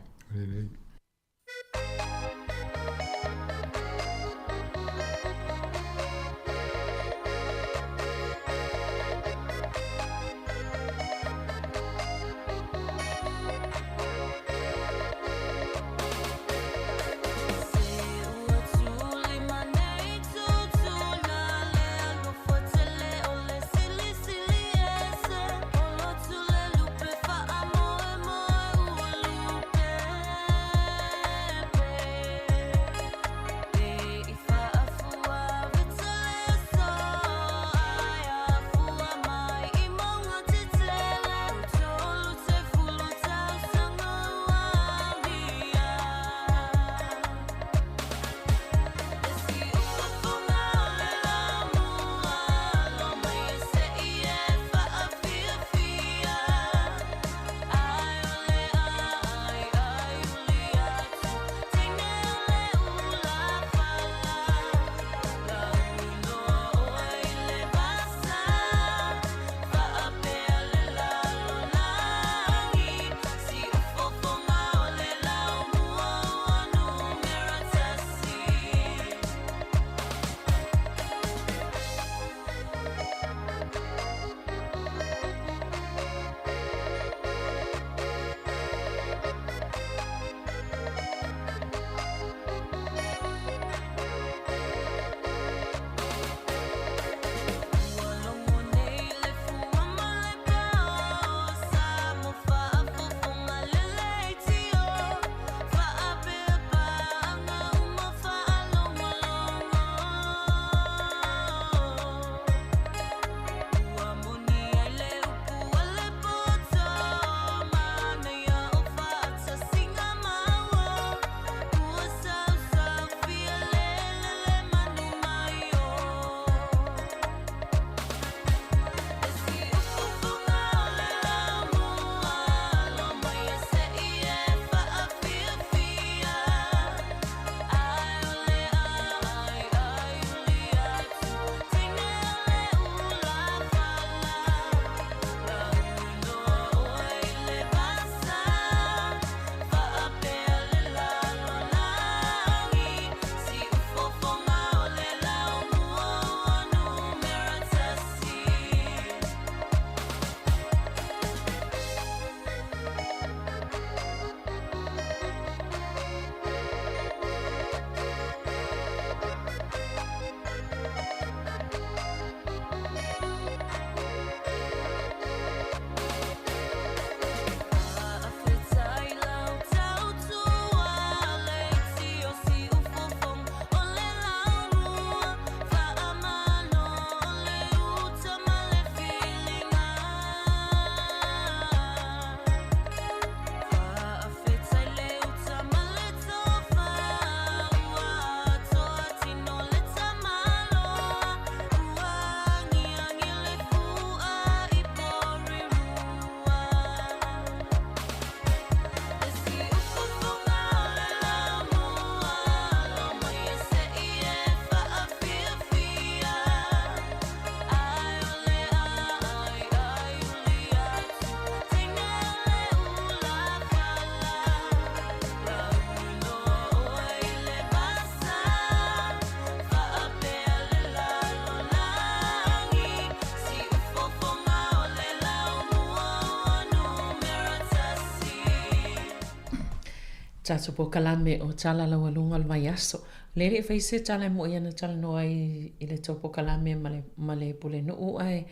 Tato po kalame o tala la walunga al vayaso. Lele fai se tala mo ia na tala no ai ile topo kalame male pule no o ai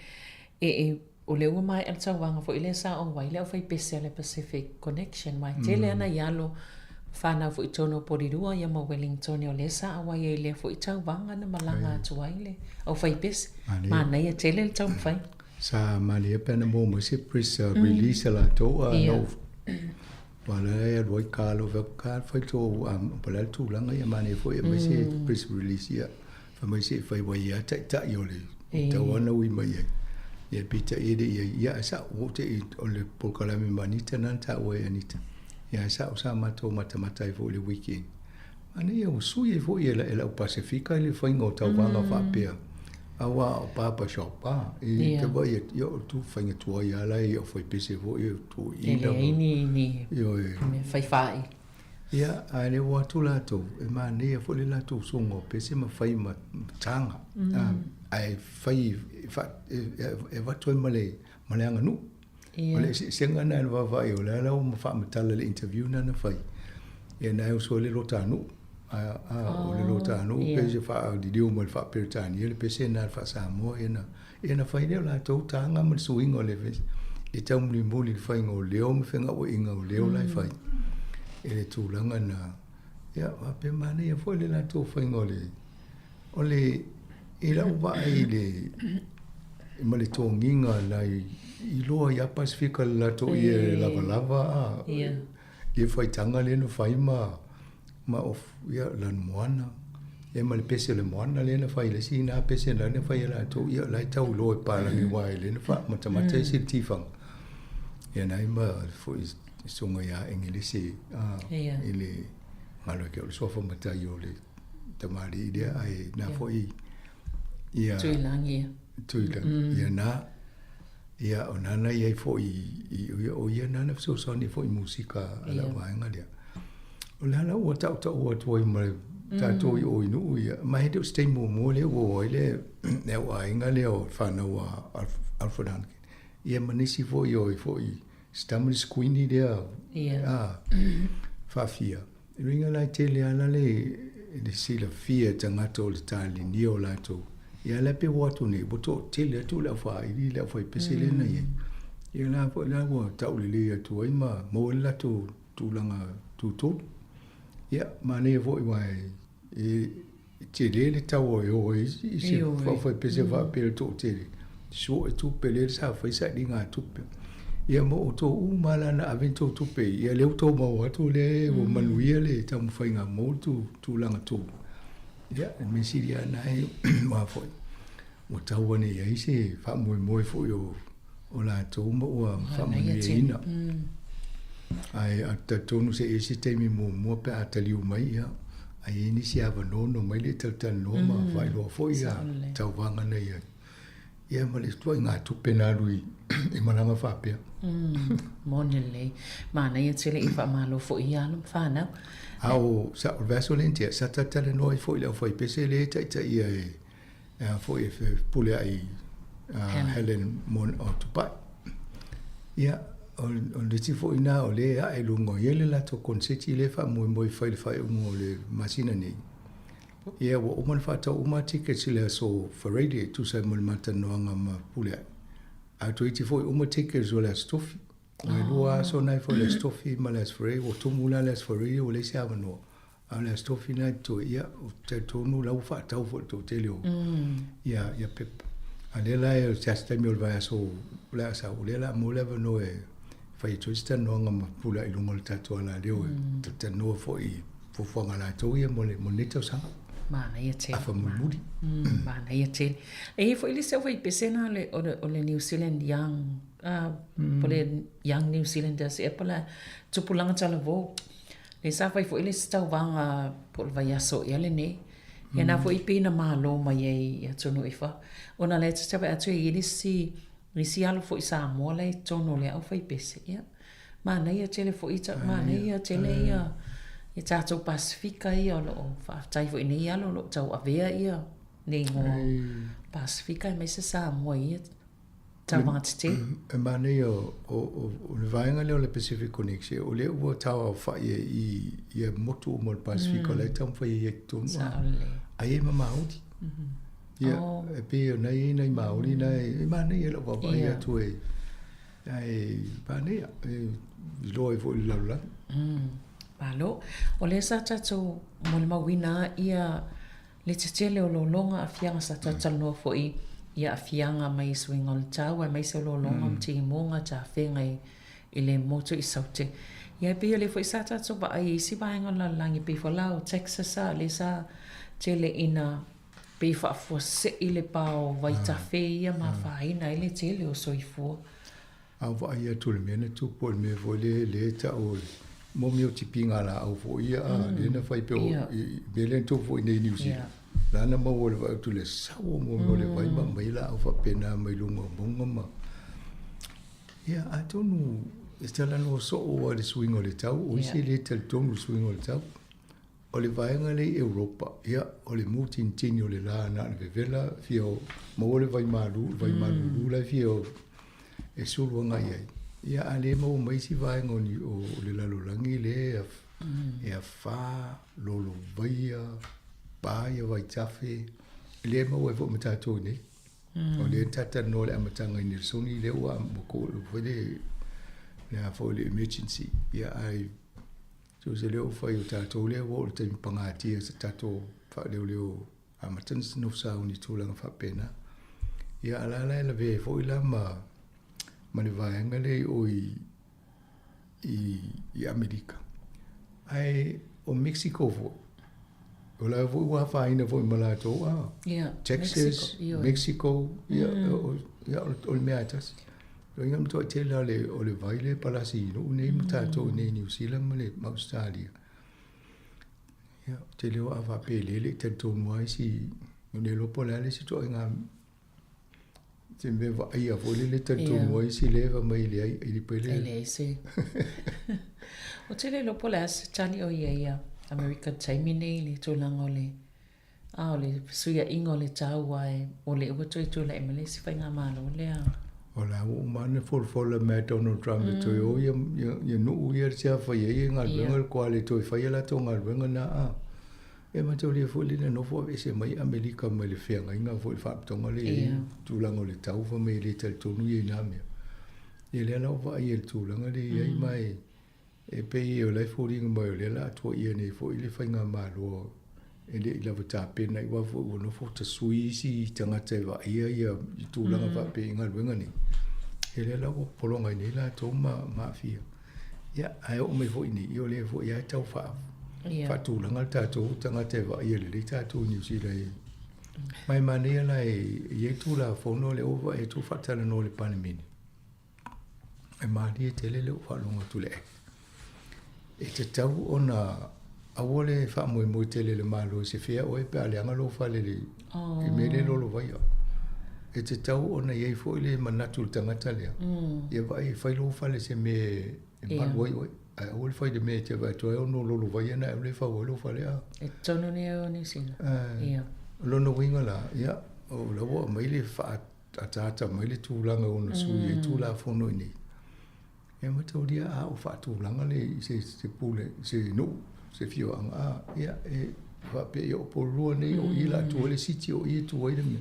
o le ua mai al tawanga fo ile sa o wai le fai pese le Pacific Connection mai tele ana yalo fana fo itono porirua ia ma Wellington o le sa o wai ile fo itawanga na malanga tuaile o fai pese ma na ia tele le tau fai sa mali pena mo mo se press release la to no wala ya roi kalo ve ka foi to pala tu langa ya mani foi me se press release ya fa me se fai wa ya ta yo le ta wana wi mai ya pita ide ya sa o te o le polkala me manita nan ta wa anita ya sa mato mata fo le weekend ani ya su ye fo ye la Pacifica le foi ngo ta wa fa pe awa papa shop te va yo tu fai tu ya la yo foi pese vo yo tu ni yo me fai ya ale wa tu la tu ma ne fo le la tu songo pese ma fai ma tanga ai fai fa va tu male anga nu male senga na va yo la ma fa ma tala le interview na fai ya na yo so le rotanu o le lota no pese fa di dio mo fa per tani le pese na fa Sāmoa ena fa ile la to tanga mo suingo le ves e tam li mo li fa ngo leo mo fenga o inga o leo lai fa ele tu langa na ya pe mane ya fo le la to fa ngo le o le ila wa ile mo le to nginga lai ilo ya Pacifica la to ye lava e fa tanga le no fa ma of ya lan moana e ma le pese le moana le na fai le sina pese la na fai la to ya la tau lo pa la ni wai le na fa mata si tifang ya na ma fo songa ya engilisi ile malo ke so fo mata yo le tamari dia ai na fo ya tuilang ya na ya onana ya fo o ya na na so so ni fo musika ala wanga dia Olala o tau o toi mai tato i o inu ia mai de stay mo le o ile ne wa inga le o fana wa alfodan ia manisi fo i stammer squeenie dia fa fia ringa la tele ala le de sila fia tanga to le tali ni o la to ia la pe watu ne boto tele to la fa i la fa pesele na ia la fo la wa tau le to ima mo la to langa tu ya mane vo i wai te le tau o i se fa pese va per to te so tu pele sa fa sa dinga tu ia mo to u mala na avento tu pe ia le to mo tu le o manuia le tam fa nga mo tu langa tu ya me siria na wa fo o tau ne ia se fa mo fo yo o la to mo fa mo ina ai ata tonu se ese temi mo pe ataliu mai ia ai ni sia va no mai le tal no ma vai lo foi ia tau vanga nei ia ma le tua nga tu penalui e mananga fa pe monele ma na ia tele i fa malo foi ia no fa na au sa verso lentia sa tale no foi le foi pese le ta ia foi pule ai Helen mon o tupai ia on le tifo ina o le a e lungo yele la to konseti le fa mo fai ungo le masina ni ia wo o man fa to uma tickets le so for radio tu sai mo mata no nga ma pule a to tifo uma tickets o la stofi o lua so nai fo le stofi ma le free o to mula le for radio le sia no a le stofi na to ia te to no la fa ta fo to telio ia pep ale la e just mi va so la sa o le la mo le no e fai tu sta no nga ma pula i lungo le tatu ala leo te no fo i fo fo nga la to ia mo le monito sa ma na ia te fa mo mudi ma na ia te e fo ile se fai pesena le o le New Zealand young pole young New Zealanders e pala tupulanga tala vo le sa fai fo ile sta vanga pol vai aso ia le ne ia na fo i pina malo mai ia tonu ifa ona le tsa ba atu i Risi alo fo i Sāmoa le tono le au fai pese ia. Ma na ia tele fo i ta, ma na ia tele ia. Ia tātou Pasifika ia lo o whaatai fo i nei alo lo tau avea ia. Nei ngō Pasifika i meisa Sāmoa ia. Tawangati. E mane o le vaenga leo le Pacific Connection, o le ua tawa whae i motu o mo le Pacific, o le tam whae i tonu. Ai e mamaudi. Ia, e pe o nei maori, nei mane e lo wapa ia tu e. Ai, pane, i loa e vo i laula. Palo, o le sa tatou mo le mawina ia le tetele o lolonga a fianga sa tatou no fo ia a fianga mai swing on tau, mai se lolonga mti monga ta whenga i le moto i saute. Ia pia le fo i sa tatou ba ai isi baenga la langi pe fo lau Texas a le sa tele ina pe fa fo se i le pao vai ta ia ma faina i le tele o soifua. Au va ia tu le mena tu po me vole le ta o mo mi o tipinga la au fo ia le na fai pe o belen tu fo nei New Zealand la na mo vole va tu le sa mo le vai ma mai la au fa pena mai lunga bonga ma ia a tonu estela no so o le swing o le tau o isi le tel tonu swing o le tau o le vaenga le Europa ia o le mutin tinio le la na vela fio mo le vai malu la fio e sulu nga ia ale mo mai si vai ngoni o le lalolangi le e a fa lolo vai pa ia vai tafe le mo e vo mata to ni o le tata no le amatanga ni soni le wa mo ko le na fo le emergency ia ai so se le o fa yo tato le wo le tem pangati se tato fa le o amatan no sa uni to la fa pena ia ala la ve fo ila ma le vaenga le o i Amerika. Ai o Mexico vo. O la vo wa faina vo malato Texas, Mexico, o le meatas. Lo ingam to tela le o le vaile palasino, nei mutato nei New Zealand le Australia. Ya, tele o ava pele le tento moi si ne lo polale si to ingam Timbe va ia vole le tanto moi si leva mai le ai i pele. Ele se. O tele lo polas tani o ia American time nei le tolanga le. A le suia ingo le tau ai o le o to le emele si fainga malo le. Ola o mane for me Donald Trump to o ia no ia sia fa ia ngal bengal kwale to fa ia la to ngal bengal na e ma tau lia fo lina no fo ese mai Amerika mai le whenga inga fo i whaptonga le tūlanga le tau fa mai le tal tonu i nā mea. E lea nau wa ai e tūlanga le iai mai e pei o lai fo ringa mai o le la atua ia nei fo i le whainga mālo e le i lawa tā pena i wa fo o no fo ta sui isi i tangata i wa ia i tūlanga wa pe inga luenga ni. E lea lau polonga i nei la tō ma fia. Ia ai o mai fo i ni i o le fo i ai tau whaafu. Fatu langa tatou tangata e vai le tatou New Zealand. Mai mania la e tu la fono le ova e tu fatala no le panemini. E mali e tele le falonga tu le. E te tau ona awole fa mo tele le malo se fia o e pe ale anga lo fale le. E mele lo vai. E te tau ona ye fo le manatu tangata le. E vai fa lo fale se me e maloi o le fai de me te vai to no lo vai na le fa lo fa le a e tono ne o ni sina lo no winga la ia o lo wo mai le fa ata mai le tu langa o no su e tu la fo no ni e ma to dia a o fa tu langa le se pule se no se fio a ia e va pe yo po lo ne o ila tu le siti o i tu ai de me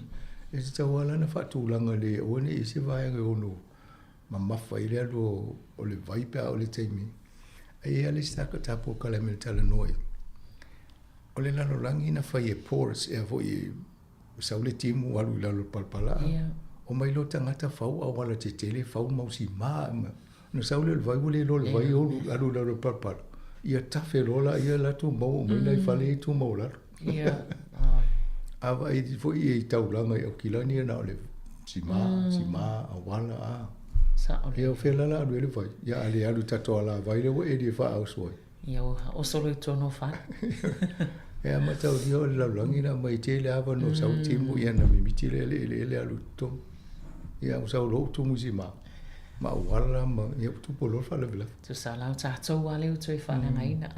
e se wala na fa tu langa le o ne se vai o no ma fa ile lo o le vai pe o le temi e ale sta ka tapo kala mel tala noi o le lalo langi na fai e pores e vo i saule timu alu lalo palpala o mai lo tangata fau a wala te tele fau mau si ma no saule le vai le lo le vai o alu lalo palpala ia tafe rola ia la tu mau mai nei fale tu mau la ava i vo i tau langa o kilani na le si ma a wala a e o fela la le vai ya ale alu tato ala vai le e di fa au soi ia o solo tono fa e ma tau dio la langina mai tele ava no sau timu ia na mi tele le alu to ia o sau lo tu musima ma wala ma ia tu polo fa le vela tu sala tato wale o tu fa na ngai na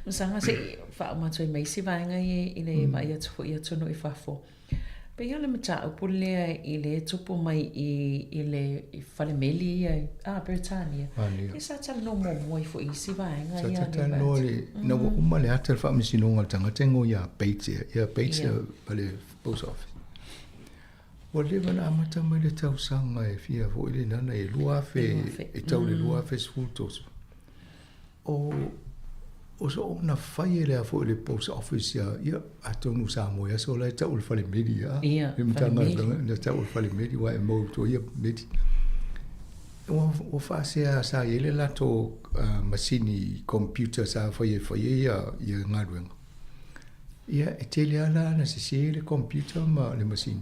Musanga se fa ma tu mai si vai ngai i le mai tu ia tono i fa fo Pe ia le mata o pule I le tupu mai I le whalemeli ia Britannia. E sa tala no mo fo I si vaenga ia. Sa tala no le, na wa uma le ata wha misinonga tangata ngo ia Bates pale post office. Wa le wana amata mai le tau sanga e fia fo ile nana e luafe, e tau le luafe sfultos. O so ona fai le fo le post office ia atonu Sāmoa so le tau le fale media. Le mtanga le tau le fale media wa e mo to ia medi. O fa sa ele la to masini computer sa fai ia ngaruenga. Ia e tele ala na se le computer ma le masini.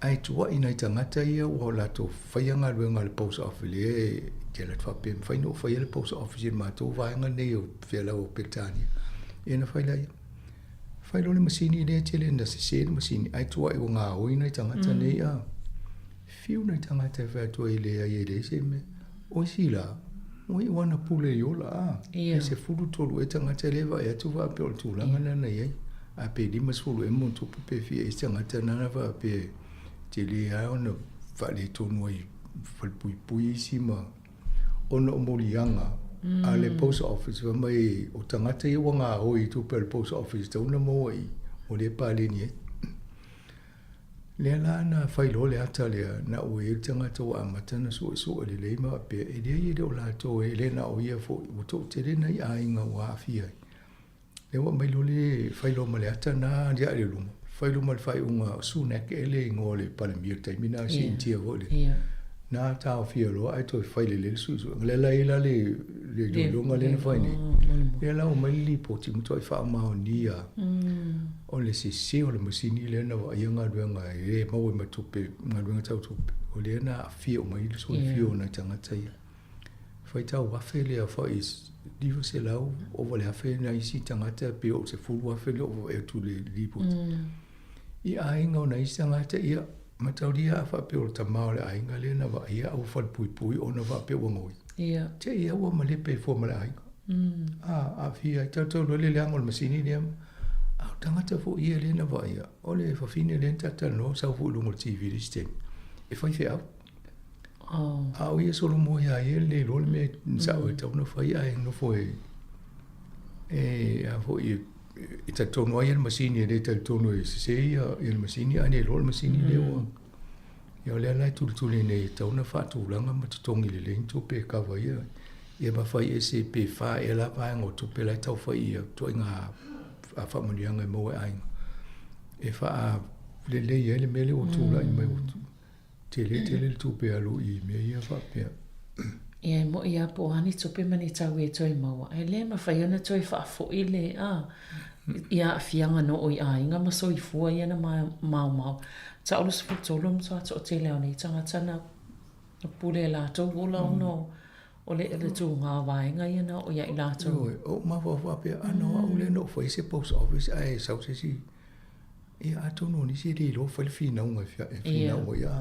Ai tua ina tangata ia o la to fai ngaruenga le post office le ke la fa pem fai no fai le post office ma to vai nga ne o fela o Britannia ina fai la fai lo le masini le tele nda se le masini ai tua i nga o ina tangata ne ia fiu na tangata fa to ile ia ile se me o sila o i wana pule yo la se fulu tolu e tangata le va e tu va pe o tu la nga na ia a pe di mas fulu e mo tu pe fi e tangata na va pe tele a ona fa le tonu i fa pui si ma ono molianga a le post office wa mai o tangata i wanga o I tu per post office ta una mo I o le pale ni le la na fai lo le ata le na o I tangata wa matana so le le ma pe e le o la to e le na o ia fo o to te le na I ainga wa fia le wa mai lo le fai lo ma le ata na dia le lu fai lo mal fai unga suna ke le ngole pale mi te mina si intia vo le na tau fia lo ai to fai le su le la le longa le fai ni e la o mai li po ti mo fa ma o nia o le se o le masini le na ia nga ruanga e ma o ma tupe nga ruanga tau tupe o le na fia o mai le so fia na tanga tai fai tau wa fe le fa is divo se la o vole a fe na isi tanga ta pe o se fu wa fe lo e tu le li po I ainga o na isi tanga ta ia matauria fa pe o tamao le ainga le na va ia o fa pui o na va pe o ngoi te ia o male pe fo male ainga a fia tau le le angol masini le a tangata fo ia le na va ia o le fa fine le tata no sa fo lungo TV le stem e fa fia a o ia solo mo ia le lo me sa o tau no fa ia no fo a fo ia ita tono ai el masini le ita tono se ia el masini ane lo masini le o ia le ala tu le nei tona fa tu langa ma tongi le tu pe ka va ia ia ba fa ese pe fa ela pa ngo tu pe la tau fa ia to nga a fa mo nga mo ai e fa le ele mele o tu la mai o tu tele tu pe alu I me ia fa pe ia mo ia po ani tupe mani tau e toi maua e le ma fai ana toi fa fo ile ia fianga no o ia inga ma so I fua ia na mau ta olu sfu tolum so to te leo nei tanga tana pule la to wola no o le tu nga vai nga ia na o ia I la to o ma fa pe ano o le no foi se post office ai sa se si ia ato no ni si le lo fa fi na nga fi na o ia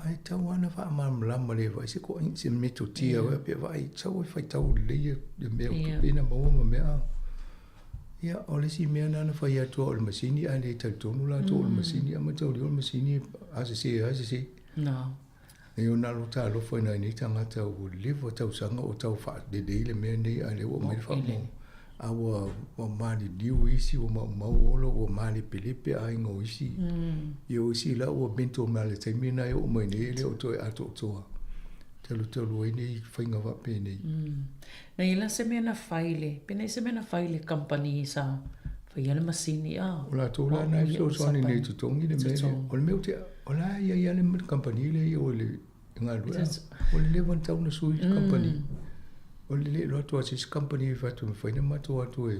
ai tau ana fa ma le vai se ko in se meto tia pe vai tau fa tau le de me o pena mo me ia o le si mea nana fa ia to o le masini a le tau tonu la to o le masini a ma tau le masini a se no e o nalo ta lo foi na ni tanga tau livo tau sanga o tau fa de le me nei a le o me fa mo a o mali diu isi o ma olo o mali pilipe a ingo isi e o isi la o bento mali te mina e o mai nei le o to a to telu e nei whainga wa pe nei na ila se mena faile pena se mena faile company sa whaiale masini o la tō la nai so soani nei tutongi le mele o le meu te o la ia le company le o le ngā lua o le levan tau na sui company o le lo atua sis company fatu me whaina mato atu e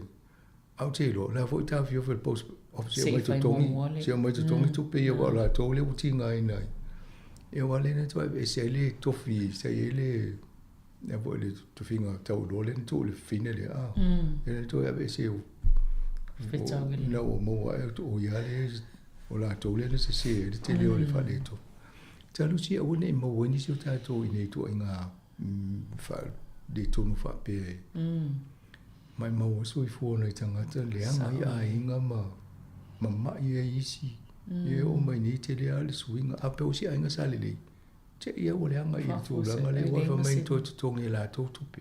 au te lo la fo ta fio for post office mai tutongi se mai tutongi tu pe ia la tō le uti ngai nai e wale na to e se le tofi se le ne vo le to finga tau lo le to le fine le e to e se no mo o ia le o la to le se te le o le fa le to talu si o ne mo woni si ta to i nei to inga fa de to no fa pe mai mo so I fu no tanga te le anga ia inga ma ia isi Ia o mai ni te lea le suinga ape o si ainga sale lei. Te ia o leanga i tu langa le wafa mai to tongi la to tupe.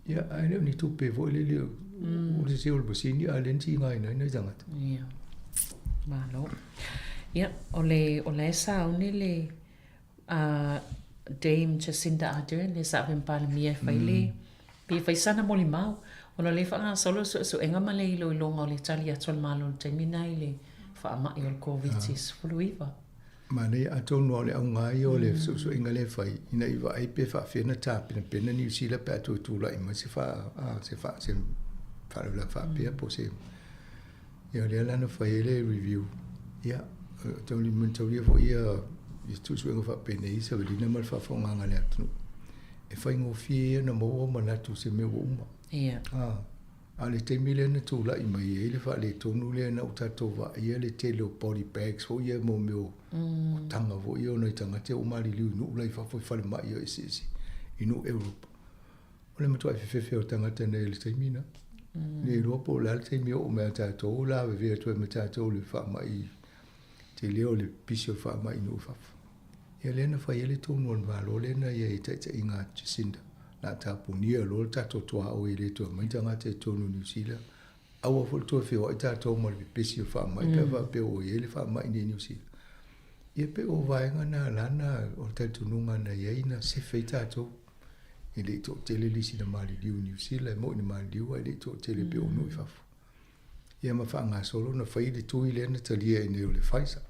Ia aile ni tupe vo le o le se o le basini a lenti ngai nai tangata. Ia. Malo. Ia, o le sa o le Dame Jacinda Ardern le sa vempale mia faile. Pi faisana mo li mau. Ona le fa solo so enga male ilo longa o le tali atol malo te mina ile fa ma i o COVID-19 fluiva. Ma nei atonu le au ngai o le so enga le fai ina iwa ai pe fa fena ta pena ni usila pe atu tula i ma se fa la fa pe po se. Ia le lana fai le review. Ia tau li mun tau ia fo ia tu so enga fa pena i sa velina mal fa fonga ngale atu. E fai ngo fie na mo mana tu se me uma. Ia. Ale te mile na tula i mai e le fa le tonu le na utato va ia le te lo body bags fo ia mo meo tanga vo ia no tanga te o mari liu no lai fa fo fa le mai ia isi inu Europa. Ole mo toi fe o tanga te ne le te mina. Ne ropo la te mio o me ta to la ve to me ta to le fa mai te leo le pisio fa mai no fa. Ia le na fa ia le tonu on va lo le na ia te inga Jacinda. Na tapunia lo tato toa o ile to mai tanga te tonu New Zealand awa fo to fe o tato mo le pesi fa mai pe va pe o ile fa mai ni New Zealand e pe o vai ngana lana o te tununga na yeina se fe tato ile to tele lisi na mali di New Zealand mo ni mali di wa ile to tele pe o no fa e ma fa nga solo na fa ile tu ile na talia e ne le faisa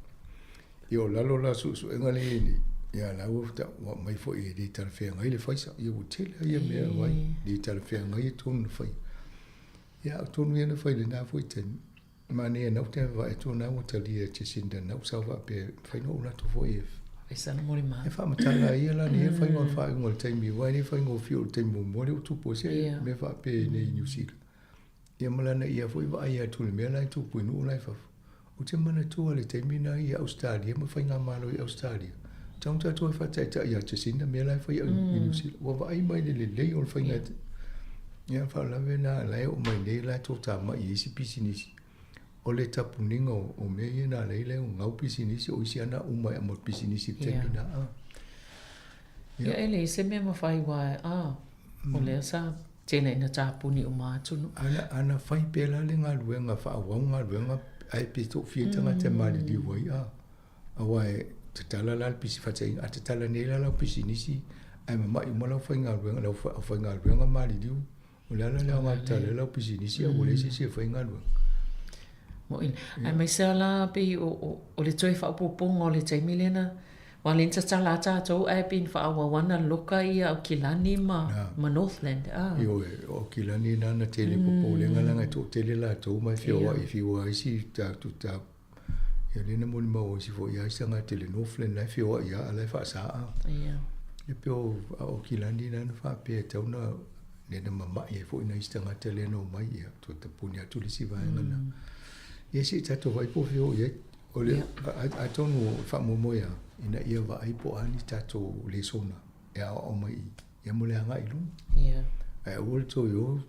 io lalo la su ngale ni ia la ufta wa mai fo e di tar fe ngai le faisa ia utile ia me vai di tar fe ngai tun fai ia tun ia na fai le na fo ten mane na ufta va e tun na uta dia Jacinda na usa va pe fai no na to fo e esa no mori ma e fa matala ia la ni fai no fa ngol tai mi vai ni fai ngo fiu tai mo mo le tu po se me va pe ne New Zealand ia malana ia fo va ia tu le me la tu pu no la fa o te mana tu le tai mi na ia Australia ma fai nga malo i Australia tau tau fa ta ia Jacinda me lai fa ia New Zealand wa vai mai le o fa ngat ia fa la vena la o mai le la to ta mai isi pisinisi o le tapuninga o me na le o ngau pisinisi o isi ana o mai mo pisinisi te na ia ele se me ma fai wa o le sa tene na tapuni o ma tunu ana fai pela le nga luenga fa wa nga luenga ai pe to fietanga te mali di wa awai te tala la pisi fatsai a te tala nei la pisi nisi ai ma mai mo la fainga ruenga la fainga ruenga mali diu o la ma tala la pisi nisi o le si fainga ruenga mo il ai mai sala pe o le toi fa popongo le tai milena wa le tala to ai pin fa wa wana loka ia o kilani ma Northland io o kilani na tele popo le ngala to tele la to mai fio isi ta ia lena moni mau si fo ia sanga tele Northland na fio ia ala fa sa ia e pe o kilani na fa pe te una lena mama ia fo ina istanga tele no mai ia to te punia tu le si va ngana ia si tato vai po fio ia o le a tonu fa mo ia ina ia va ai po ani tato le sona ia o mai ia mo le anga ilu ia e o to yo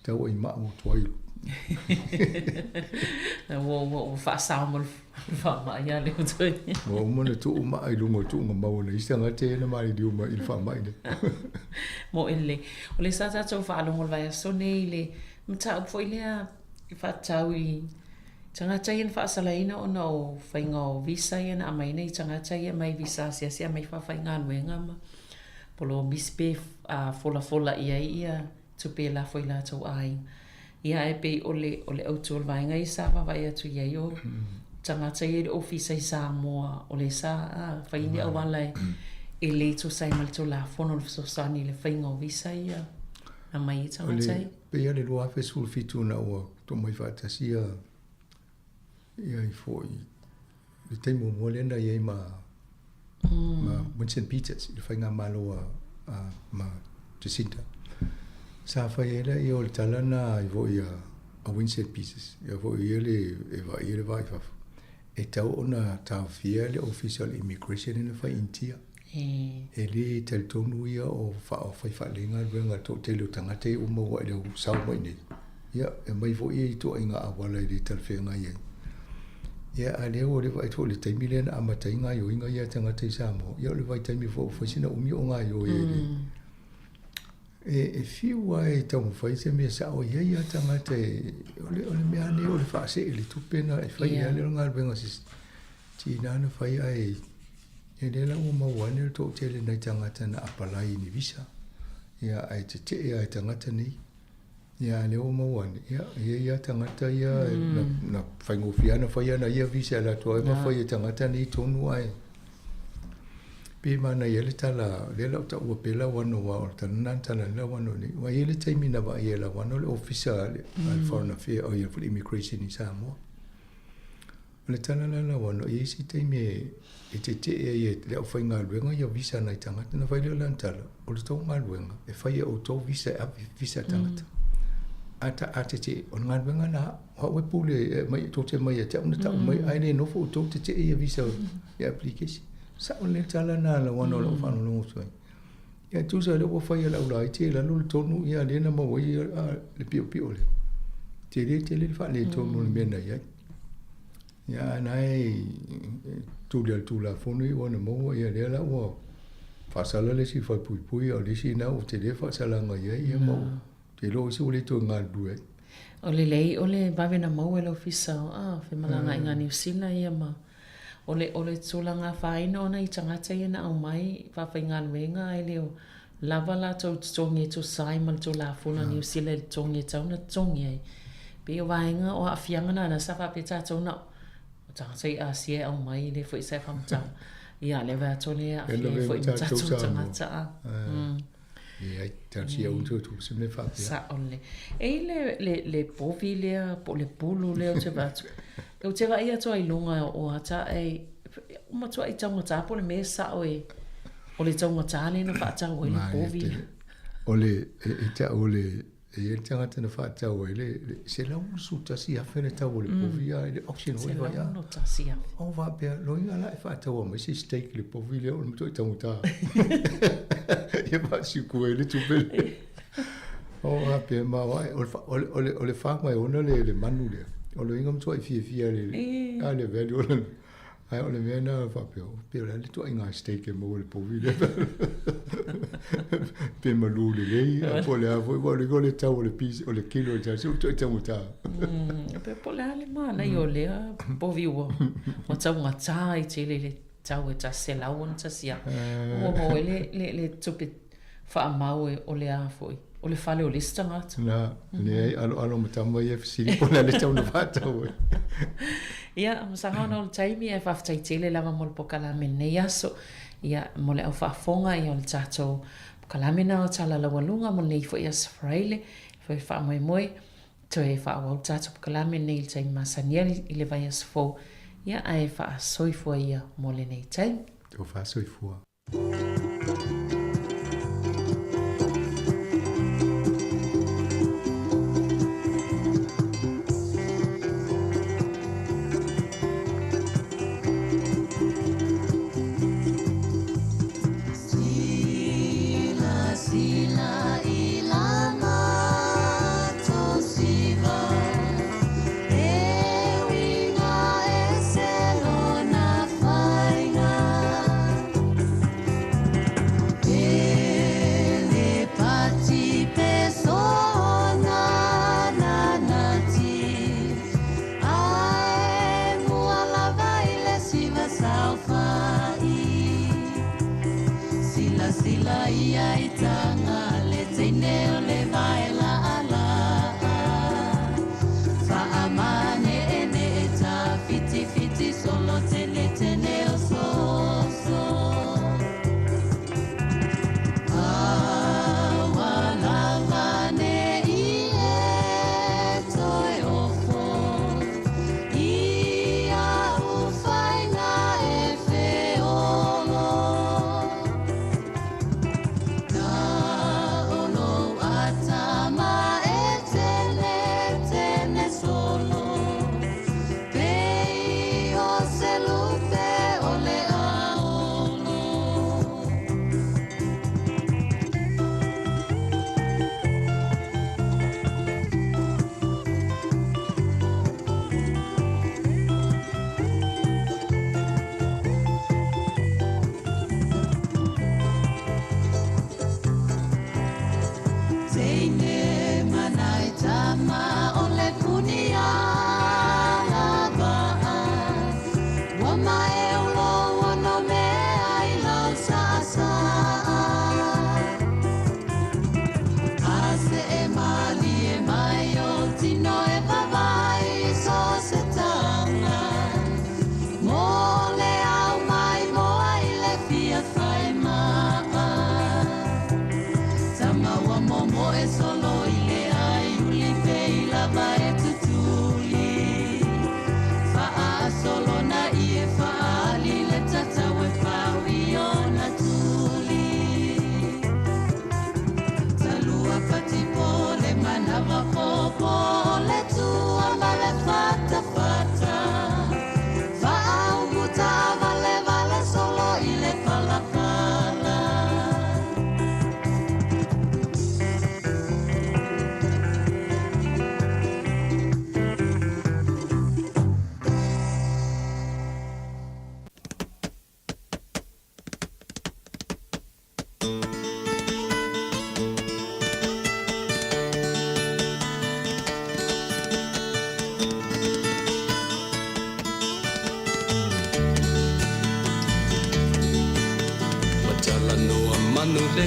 tau i ma o toi wo fa Sāmoa fa ma ia le toi mo mo na tu ma ai lu mo tu ma le istanga te na mai di ma il fa mai de mo ele o le sa ta fa lo mo vai so nei le mta foi le fa taui tanga tai fa salaina o no fainga visa ia na mai nei tanga tai mai visa sia mai fa fainga wenga ma polo bispe fola ia tu pe la foi la to ai ia e pe ole auto vai ngai sa vai atu ia yo tanga tai office Sāmoa ole sa faini awala e le to sai mal to la fono so sani le fainga visa ia na mai tanga tai pe ia le loa fe sul fitu na o to mai fa tasia ia i foi le temo molenda ia ma St. Peters il fainga malo ma Jacinda sa fa ia i o talana i vo ia a St. Peters ia vo ia le vai fa e tau ona ta fia le official immigration in fa intia e le tel tonu ia o fa lenga venga to telo tangate o mo wa le sau mai ni ia e mai vo ia to inga awala le tel fenga ia Ia a leo o le vai tō le taimi le na amatai ngā yo inga ia tanga te Sāmoa. Ia o le vai taimi fo whaisina umi o ngā yo e fiu ai tau mwhai se mea sa o ia tanga te o le mea ne o le whaase e le tupena e whai ia le ngā ruenga si nana whai ai e le la ua mawane le tō tele nei tangata na apalai ni visa. Ia ai te ai tangata nei. Ia le o mawane. Ia tangata ia na whaingofiana whai ana ia visa la toa e mawhai e tangata nei tonu ai. Pe mana ia le tala, le lau ta ua pela wano wa o tana tala la wano ni. Wa ia le taimi na wa ia la wano le officer al Foreign Affairs o ia for immigration in Samoa. Le tala la wano ia si taimi e te e le au whai ngā luenga ia visa nai tangata na whai leo lan tala. O le tau ngā luenga e whai e o tau visa tangata. Ata te o ngā luenga na hawe pule mai tō te mai a te una tau mai aile nofo o tau te ia visa ia application. Sa o le tala na la wano la whanu longo suai. Ia tusa le ua whai ala ulai te la lulu tonu ia le na mawa ia le pio pio le. Te le wha le tonu le mena ia. Ia nai tūla whonu i wana mawa ia le la ua whasala le si whai pui pui o le si na o te le whasalanga ia mawa. Te lo isi o le tō ngā due. O le lei o le vavena mau e lo fisa o whemalanga i ngā New Zealand ia ma. O le tūlanga whaina ona i tangata i na au mai, whawhai ngā luenga e leo lava la tau tongi tō sai ma tō la funa New Zealand tongi tau na tongi ai. Pe o waenga o a whiangana na sa whapeta tau na o tangata i Asia au mai le fwoi sai whamtau. Ia le wea tole a whie fwoi mtatu tangata a. Ia tau si au tō tō simne whapea. Sa ole. E le povi lea, le pulu lea o te watu. O te wa ia toa i lunga o ata e uma toa i taunga tāpo le mea sa o le taunga tāle na whaatau o le povi. O le tangata na whaatau o se lau suta si awhene tau o le povi a le auction hoi vai a. Se lau no ta si awhene. O wapea, loinga la e whaatau o mai se steak le povi lea o le mtoi taunga tā. Ia whaasi kua e le tupele. O wapea ma wai, o le whaak mai ona le manu lea. O le ingam toa i fia le velu o le ai o le mea na whapeo pero le toa i ngā steak e mo le povi le pe malu le lei po le avoi wa le gole tau o le pisi o le kilo ja se o toa i tamu tā pe po le ale mana i o lea povi ua o tau ngā tā i te le tau e ta se lau on ta sia o le tupe wha mau o le avoi o le fale o lista ngata. Na, ne alo matama ia fisiri po le tau na whātau. Ia, masanga ona o le taimi e whaftai tele lava mo le pokalame nei aso. Ia, mo le au whaafonga i o le tātou pokalame na o tala lawalunga mo nei fo ia safraile, fo i wha moe moe, to e wha au tātou pokalame nei le taimi masaniel i le vai asafo. Ia, a e wha soifua ia mo le nei taimi. O wha soifua.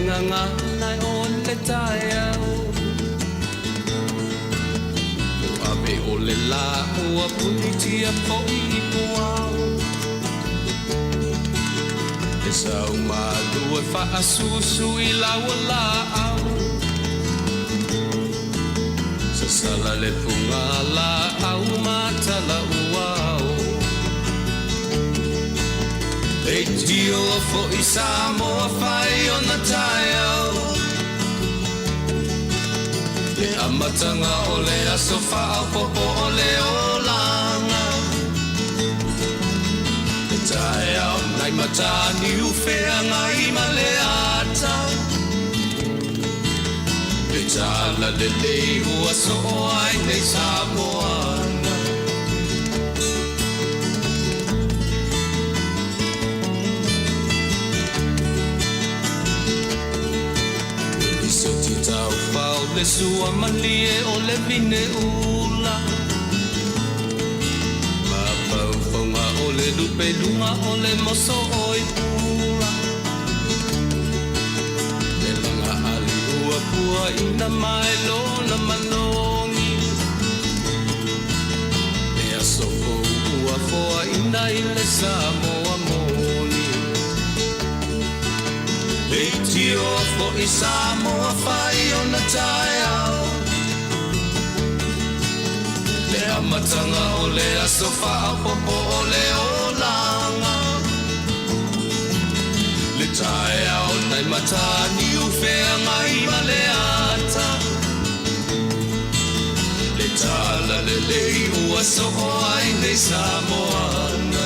Nganga nai on le taeao Abe o le la ua punitia po I puao E sau malua fa asusu I laua la au Sa sala le punga la au mata la uao E tio fo I Sāmoa whai o na taeao Le amatanga o le aso whao popo o le olanga Le taeao nai matani uwhea ngai ma le ata Le tala le lei ua so ai nei Sāmoana Le sua malie o le vine ula Ma paufonga o le lupe lunga o le moso o I pula Le langa ali ua pua ina mai lona manongi Le aso ua foa ina I le Sāmoa moni Le tio fo I Sāmoa whai o na taeao Le amatanga o le aso whao popo o le olanga Le taeao nai matani uwhea ngai ma le ata Le tala le lei ua soho ai nei Sāmoana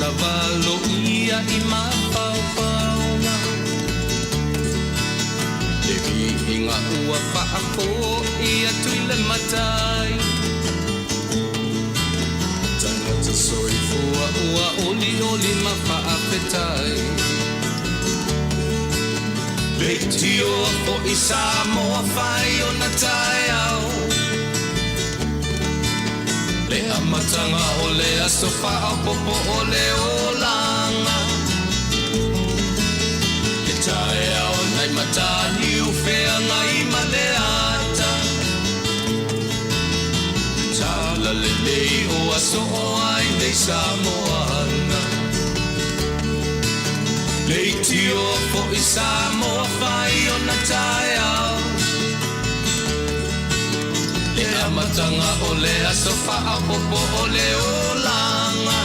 Valo ia I mapaupaunga Le vihinga ua whaako ia tui le matai Tangata soifua ua oli oli ma whaapetai Le tio o I Sāmoa whai o na taeao Le amatanga o le aso whao popo o le olanga Le taeao nai matani uwhea ngai ma le ata Tala le lei o aso o ai nei Sāmoana Le tio fo I Sāmoa whai o na taeao Le amatanga o le aso whao popo o le olanga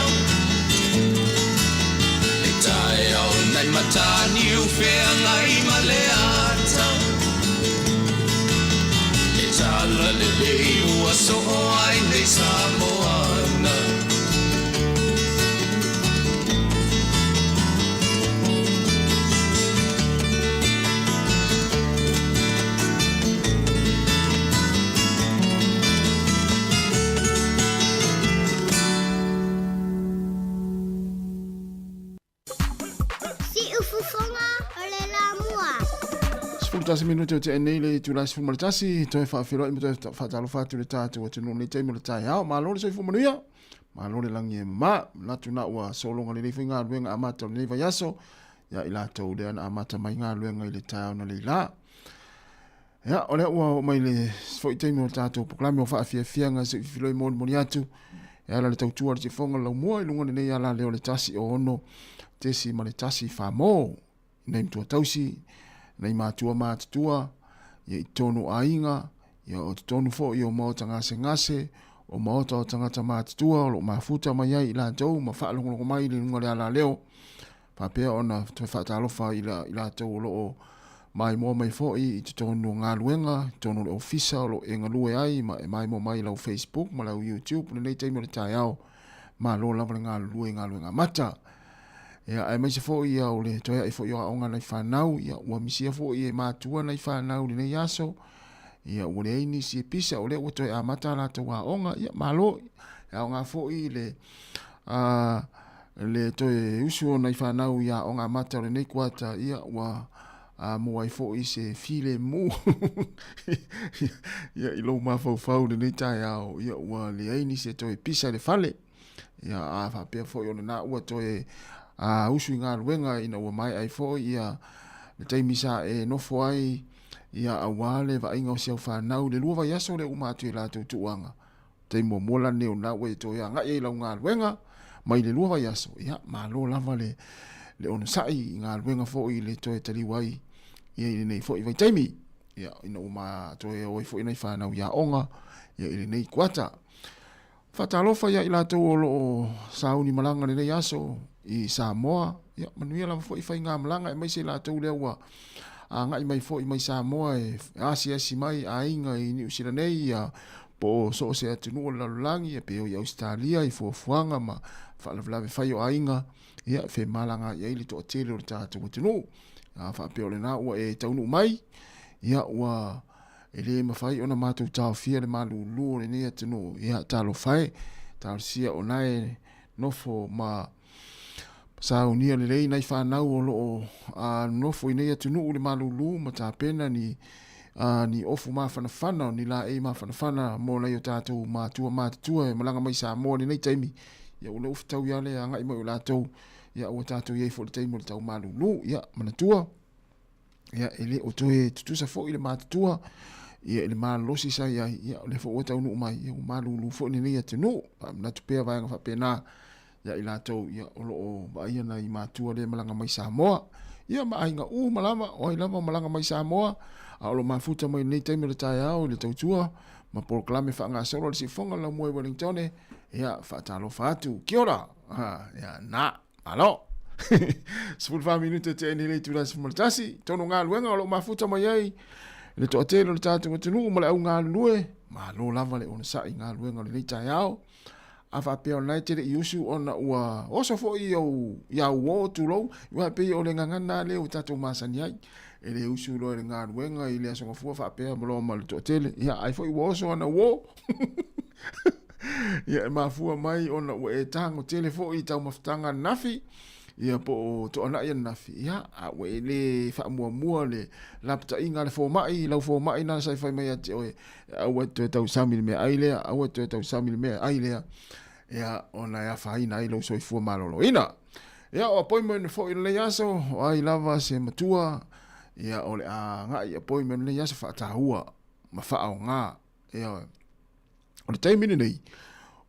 Le taeao nai matani uwhea ngai ma le ata Le tala le lei ua so o ai nei Sāmoana Tasi minuto te nei le tulasi fu maltasi to fa filo mo to fa talo fa tu le tatu o tunu le temo le tai ha ma lo se fu manuia ma lore langi e ma na tuna ua solonga le lefi ngā luenga amata le lefa yaso ia ila tau le ana amata mai ngā luenga i le taeao na leila ia ole ua mai le foi teimi o tātou proklami o whaafiafianga se filoi moni atu ia la le tautua le te fonga lau mua i lunga nei ala leo le tasi o ono tesi ma le tasi Sāmoa nei mtua tausi nei mātua mātutua ia i tonu ainga ia o te tonu fo i o maota ngase o maota o tangata mātutua o lo mafuta mai ai i la tau ma whaalongo mai le lunga le ala leo papea ona te whaatalofa i la tau o lo mai mo mai fo i te tonu ngā luenga tonu le ofisa o lo e ngalue ai ma e mai mo mai lau Facebook ma lau YouTube nei teimo le taeao ma lo lava ngā luenga mata ia ai mai se fo ia o le toia i fo ia o ngā nei whanau ia ua misia fo i e mātua nei whanau ni nei aso ia ua le eini si e pisa o le ua toi a mata la tau a onga ia malo ia o ngā fo i le toi usu o nei whanau ia o ngā mata o le nei kuata ia ua mo ai fo i se file mu ia i lo mafau le nei taeao ia ua le eini si e toi pisa le fale ia a whapea fo i o na ua toi usu i ngā luenga ina ua mai ai fo ia le taimisa e nofo ai ia awale va inga o siau whanau le lua vai aso le umatu i la tau tuanga taimo mola neo na ue to ia ngai lau ngā luenga mai le lua vai aso ia malo lava le ona sai i ngā luenga fo i le toe tali wai ia i nei fo i vai taimi ia ina uma toe oi fo i nei whanau ia onga ia i nei kuata whatalofa ia i la tau o loo sauni malanga le nei aso i Sāmoa ia manuia lava fo i whai ngā malanga e mai se la tau lea ua ngai mai fo i mai Sāmoa e asi mai a inga i New Zealand nei ia po so se atunu o lalulangi e pe o i Australia i fuafuanga ma whalavelave whai o a inga ia fe malanga ia ili to o tele o le tātou atunu whapeo le nā ua e taunu mai ia ua e le mawhai ona mātou tāo fia le malulu o le nei atunu ia tālo whai tālo sia o nai nofo ma sa unia le lei nai whanau o loo nofo i nei atunu le malulu ma tā pena ni ofu ma whanawhana ni la e ma whanawhana mo nei o tātou mātua e malanga mai Sāmoa ni nei taimi ia ule ufu tau ia le a ngai mai o lātou ia ua tātou iei fo le taimi o le tau malulu ia manatua ia ele o toe tutusa fo i le mātua ia le malolosi sa ia le fo o tau nuu mai ia o malulu fo ni nei atunu natu pea vaenga whapena ia i lātou ia o loo vaia na i mātua le malanga mai Sāmoa ia ma ainga malama o ai lama malanga mai Sāmoa a o lo mafuta mai nei taimi le taeao le tautua ma proklame whaanga solo le si fonga la mua i Wellington ia whaatalo whaatu kia ora ia na alo sifuri wha minuta te eni le tūra sifumaratasi tono ngā luenga o lo mafuta mai ai le toa tēlo le tātou atinu ma le au ngā lue ma lo lava le ona sa i ngā luenga le nei taeao a whapea nai tere i usu ona ua oso fo i au o tūlou ua pe o le ngangana le o tātou masani ai e le usu lo le ngā ruenga i le asonga fua whapea malo ma le toa tele ia ai fo i ua oso ana uo ia e mafua mai ona ua e tango tele fo i tau maftanga nafi ia po to ana ia nafi ia a ua e le wha le lapta inga le fo mai lau fo mai na sai fai mai ati oe ua to tau samil me ailea ua to tau samil me ailea ia ona ia whaina ai lau soifua malolo ina ia o appointment fo i le yaso o ai lava se matua ia o le a ngai appointment le yaso whaatahua ma whaao ngā ia o le taimini nei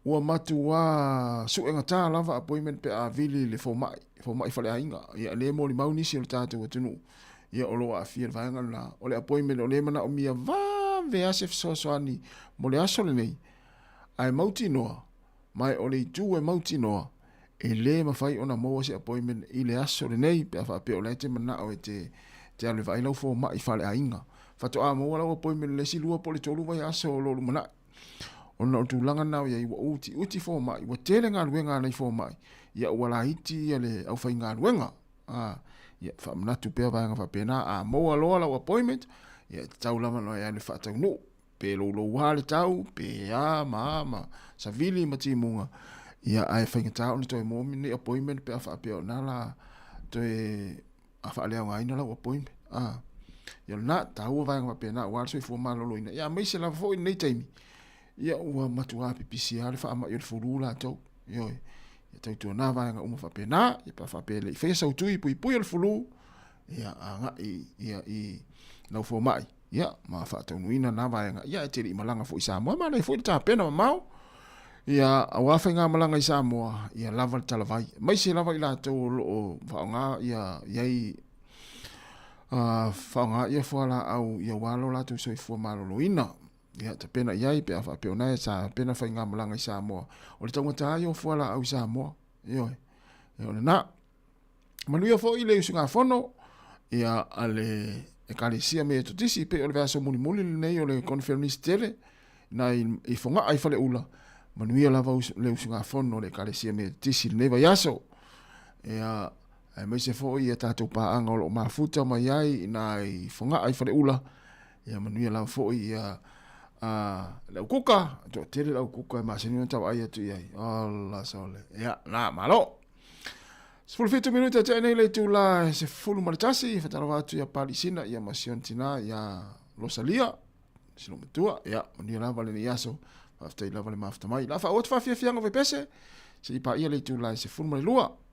ua matu wa suenga tā lava appointment pe a vili le fo mai whale ainga ia le mo li maunisi o le tātou atunu ia o loa a fia le vaenga la o le appointment o le mana o mia ve asef soani mo le aso le nei ai mauti noa mai o le itu e mauti noa e le mawhai ona moa se appointment i le aso le nei pe a whapea o le te mana o e te ale vai lau fo mai whale ainga whato a moa lau appointment le si lua po le tolu vai aso o lolu mana ona o tūlanga nao ia iwa uti fo mai ua tele ngā luenga nei fo mai ia ua la hiti ia le au whai ngā luenga ia whamanatu pea vaenga whapena a moa loa lau appointment ia tau lama no ia le whaatau no pe lo wale tau pe a ma sa vili ma timunga ia ai whainga tau ni toi momi ni appointment pe a whaapea na la toi a whaalea ngai na lau appointment ia na tau vaenga whapena wale soi fua malolo ina ia meise la fo i nei taimi ia ua matua pipisi ale wha ama i le furula tau Yo, ia tautua nā vaenga uma whapena, ia pa whapele i whea sautui pui pui al fulu, ia anga i nau fo mai, ia ma whaataunuina nā vaenga, ia e tiri i malanga fo i Sāmoa, ma nei fo i tā pena ma mau, ia awafe ngā malanga i Sāmoa, ia lava le talavai, mai se lava i lātou o whaonga, iai whaonga ia fuala au ia walo lātou soi fua malolo ina, ia te pena iai pe afa pe ona sa pena fa ngā malanga i Sāmoa. O le tangata ai o fuala au Sāmoa. Ioi. E ona na. Manuia fo i le usunga fono ia ale e kalesia me to tisi pe o le vaso muli muli nei o le conference tele na i fonga ai fale ula. Manuia lava le usunga fono le kalesia me tisi nei va yaso. Ia ai mai se fo i tatou paanga o lo mafuta mai ai na i fonga ai fale ula. Ia manuia lava fo i lau kuka, to tele lau kuka e masini o tau ai atu iai. Allah sole. Ia, na, malo. 15 minuta te nei le tu la se fulu maritasi, fatara watu ia palisina, ia masion tina, ia losalia, sino metua, ia, mani lava le ni yaso, aftai lava le mafta mai. Lafa ot fa fia fianga vepese, se ipa ia le tu la se fulu marilua. Oi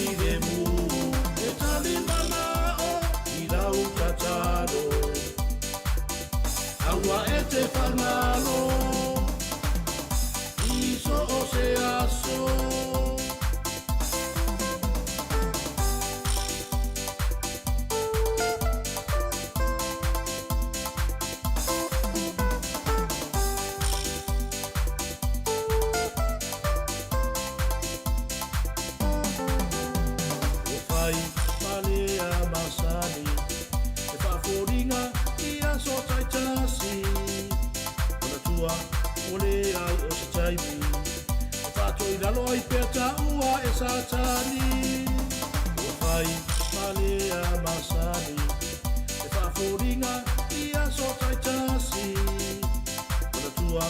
fide mu e tali mana o I lau tatado aua e te whanalo iso o se aso Loi peta ua e satani o fai malea masani e whaforinga ia so tai tasi ona tua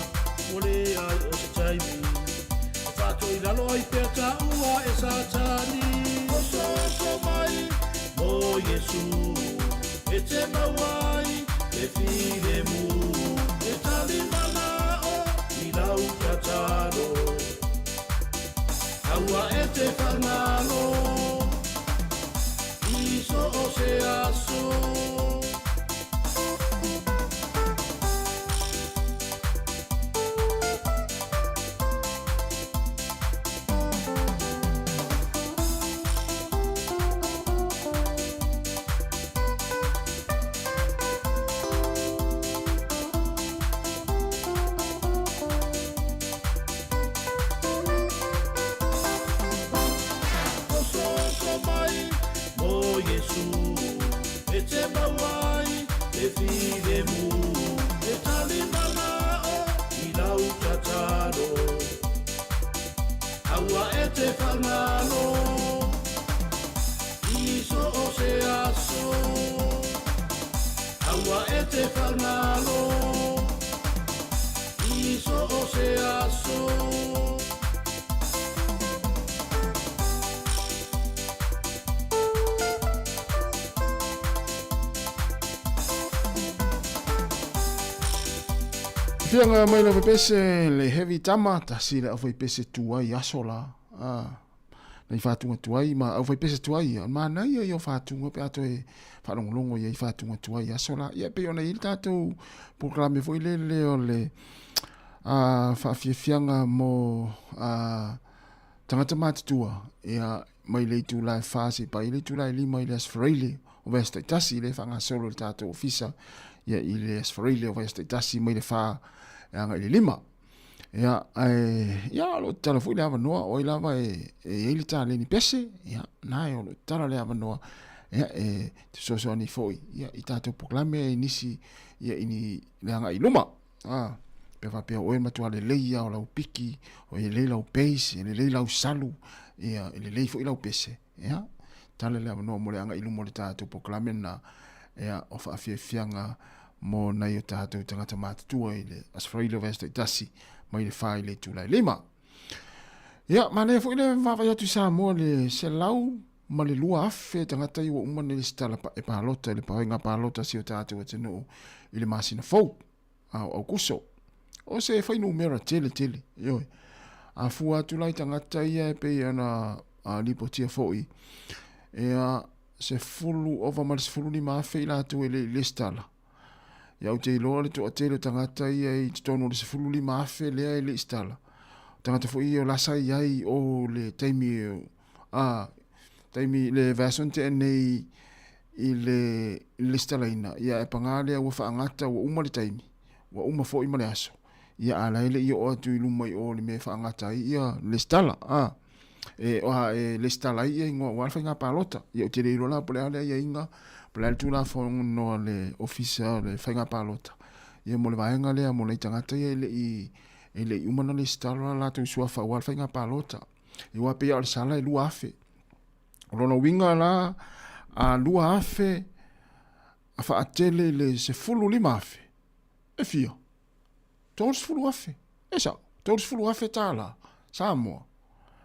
molea o se taimi e whatoi la loi peta ua e satani o so mai mo Yesu e te mawai e fide mu e tali mana o I lau kataro aua e te whanalo iso o se aso Fianga mai la pese le heavy tama ta sila o pese tuai asola nei fatunga tuai ma o pese tuai ma na ia fatunga pe ato e falongolongo ia fatunga tuai asola ia pe ona il tato programe foi le o le fa fianga mo tangata matua ia mai le tu la fase pa ile tu la li mai les freely o vesta tasi le fanga solo tato ofisa ia ile es freely o vesta tasi mai le fa anga ile lima ia lo tala foi lava noa o lava ele tala ni pese ia na o tala lava noa ia so ni foi ia itato proclame inisi ia ini langa iluma pe va pe o e matua le leia o lau piki o le leila o peis le leila o salu ia le lei foi lau pese ia tala lava noa mo le anga iluma le tato proclame na ia o fa fianga mo na yo tato tangata matatua ile as freilo vesta tasi mai le fai le tu lai lima ya mane foi le va ya tu Sāmoa le selau ma le lua afe tangata yo uma le stala pa e palota le pa nga palota si o tato tenu ile masina fou au kuso o se fai numero tele yo a fua tu lai tangata ia pe ana a lipotia foi se fulu over mal se fulu ni ma fe la tu le stala ya o te loa le to atele tangata ia I tono le sefulu lima afe lea le istala tangata fo ia o lasa iai o le taimi le version te nei I le istala ina ia e pangale ua whaangata ua uma le taimi ua uma fo ima le aso ia alaile ia o atu iluma I o le me whaangata ia le istala le istala ia ingoa walfa inga palota ia o te reiro la pole ale ia inga Pela tu la fong no le officer le fainga palota. Ia mo le vaenga le mo le tangata ia ele umana le stala la tu sua fa wal fainga palota. I wa pe al sala lu afe. Rono winga la a lu afe a fa atele le se fulu lima afe. E fia. Tos fulu afe. Esa, tos fulu afe tala. Sāmoa.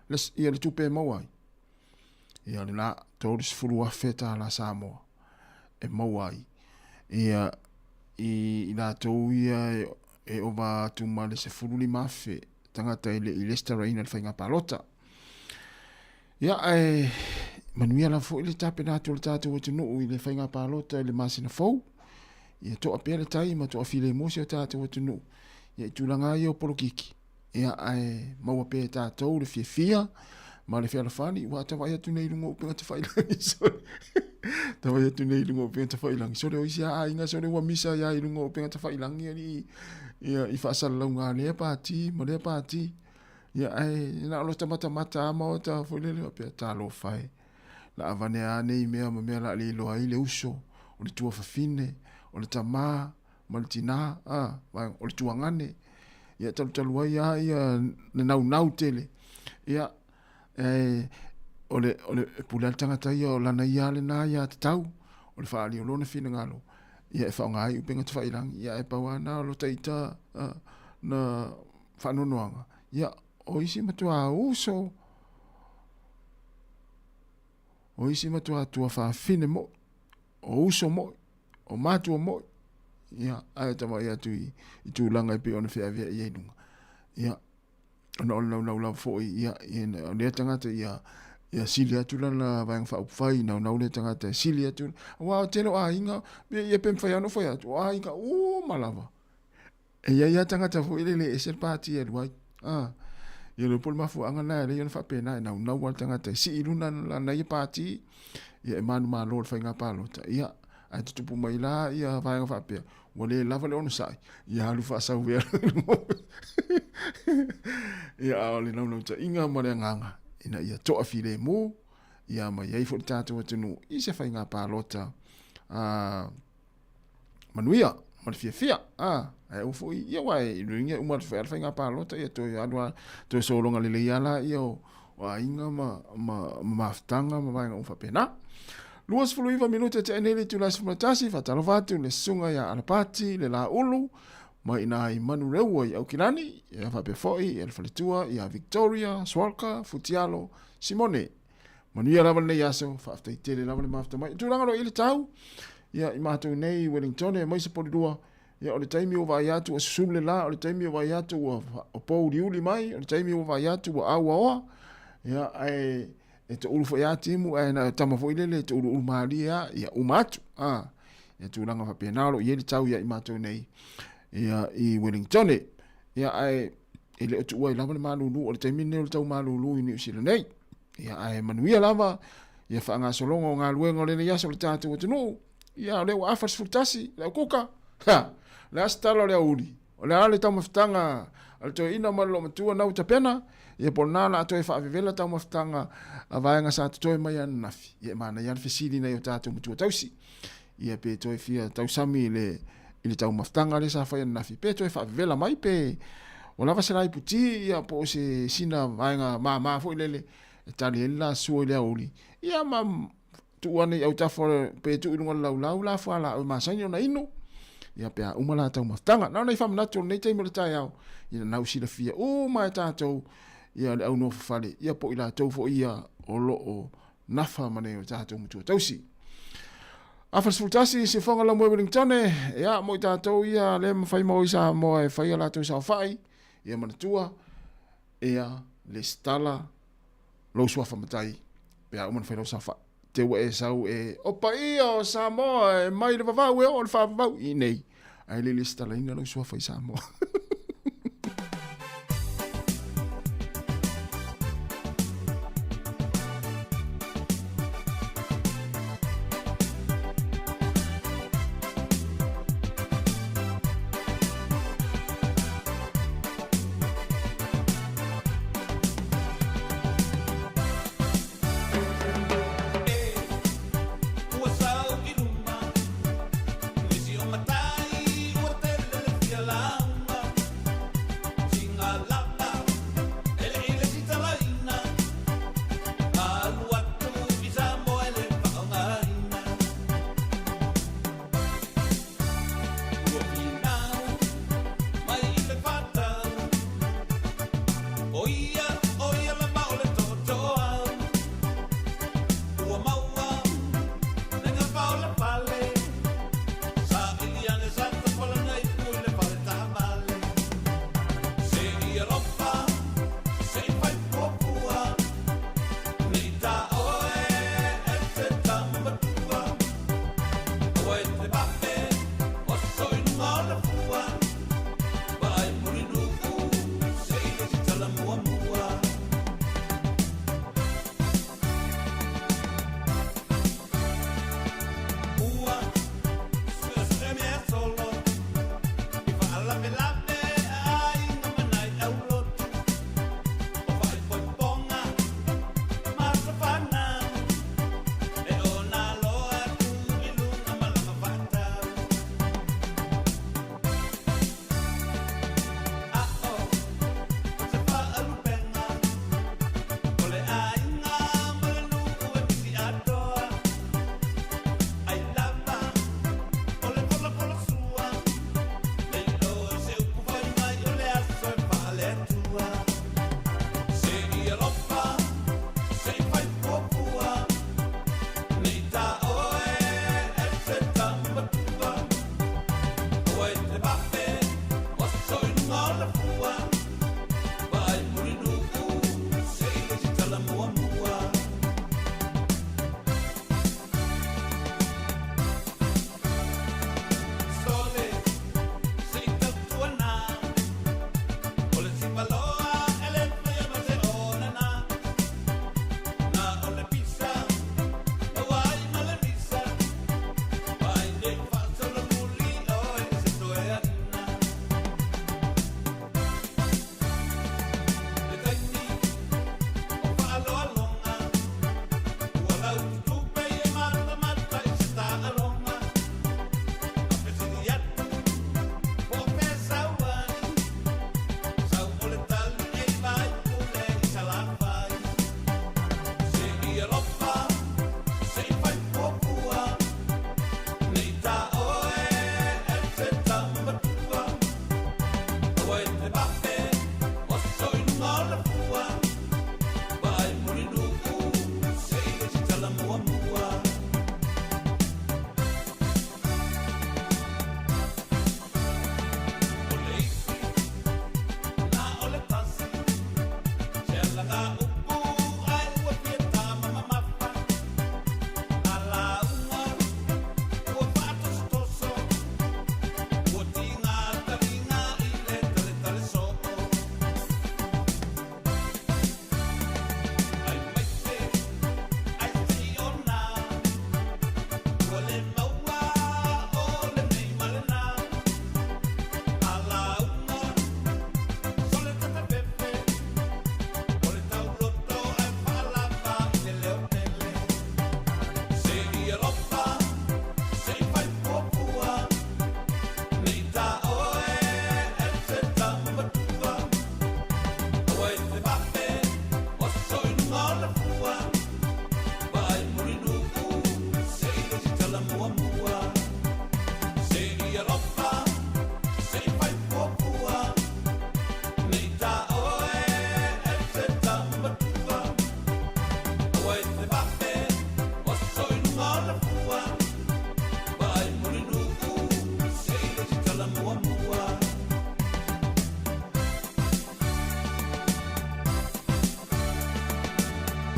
Les ia le tupe mawai. Ia le la tos fulu afe tala Sāmoa. E mawai ia I la tau ia e ova tu male se furuli mafe tangata ile staraina le fainga palota ia manuia la fo ile tape na tu tatu o tunu ile fainga palota ile masina fo ia to apele tai ma to afile mo se tatu o tunu ia tulanga ia polokiki ia ai mau pe tatu le fia ma le fia la fani wa ta vai tu nei lungo pe ta fai la so ta vai tu nei lungo pe ta fai la so le o sia ai nga so le wa misa ia lungo pe ta fai la ni ia I fa sala nga le pati mo le pati ia ai na lo mata ma ta fo le pe ta lo fai la avane ane mea la le lo ai le uso o le tua fafine o le tama maltina vai o le tua ngane ia talu ai ia le nau tele ia o le pula tangata ia o lana ia le na ia tau o le faali o lona fina ngalo ia e whaonga ai upenga te whailang ia e pawana lo taita na whanonoanga ia o isi matua uso o isi matua tua whaafine mo o uso mo o matua mo ia ai tama ia tui I tūlanga I pe ona whea vea ia inunga ia ona o lau fo ia o lea tangata ia sili atu lana vayang whaupwhai na le tangata sili atu wa telo a inga ia pem whai ano whai atu a inga malava e ia tangata fo ile esel pati e luai ia le pol mafu anga na le ona whapena na wal tangata si iluna lana ia pati ia e manu malo whai ngā palota ia ai tupu mai la ia vayang whapea wale lava le ono sai ia halu whaasau vea ia aole nau ta inga mare nganga ina ia toa file mo ia mai ai fo tatu atunu I se whai ngā palota manuia mal fia ai ufo ia wai ringa umal whai ngā palota ia toi adwa toi solonga lele iala ia wa inga maftanga ma vayanga whapena Luas fuluiva minuta te enele tu las fumatasi fatalo vatu le sunga ya alapati le la ulu ma ina I manu reua I Aukirani ia fape foi el falitua ia Victoria Swalka Futialo Simone manuia lava le yaso fafta itele lava le mafta mai tu rangalo ile tau ia I matou nei Wellington e mai se polidua ia o le taimi o vai atu o susumle la o le taimi o vai atu o pou liuli mai o le taimi o vai atu o aua ia ai e te ulu foi atimu e na tama foi lele te ulu maria ia umatu ia tu langa fa penalo ia le tau ia I matou nei ia I Wellington ia ai ele o tu ai lava le malulu o le taimine o le tau malulu I New Zealand nei ia ai manuia lava ia fa nga solongo nga luengo le ia so le tatu o tunu ia le wa afas futasi le kuka le astalo le uli o le ale tau maftanga al to ina malo matua na utapena ia ponana to e fa vivela tau maftanga avaenga sa to mai an nafi ia mana ia fisili na yo tatu matua tausi ia pe to e fia tau sami le ile tau maftanga le sa fa an nafi pe to e fa vivela mai pe o lava se lai puti ia po se sina vaenga ma fo lele tali la su le uli ia mam tu ane au ta for pe tu no la fa la ma sanyo na ino ia pe umala tau maftanga na nei fam natu nei te mo taeao ia na usi le fia o mai tatou ia le au no fale ia po ila tau fo ia o lo o nafa mane o tatou mutu tausi afal sultasi se fonga la mo Wellington ia mo tatou ia le mafai mo isa mo e fai la tau sa fai ia manatua ia le stala lo swafa matai pe a umana fai lo sa fa te we sau e opa ia o Sāmoa e mai le vavau e o le whavavau I nei ai le stala inga lo swafa I Sāmoa Matai, o tele le fia langa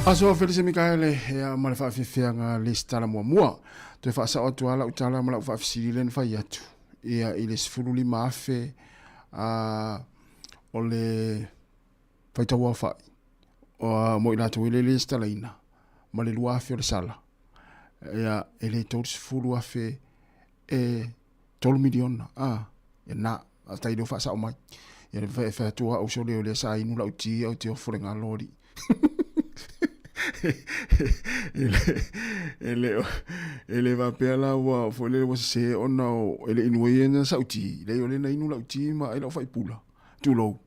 Aso Felise Mikaele ya male fa fifia lista la mua to fa sa o ala utala mala fa fisilen fa yatu ia ile sfululi mafe ole faita wa fa o mo ina to ile lista la ina male lua fe o sala ia ele to sfulu afe tol milion ya na ata ido fa sa o mai ia fa to o so le sa inu la uti o te ofrenga lori ele va pela wa fole wa se ona ele inwe na sauti le ole na inu la uti ma ele fa ipula tulo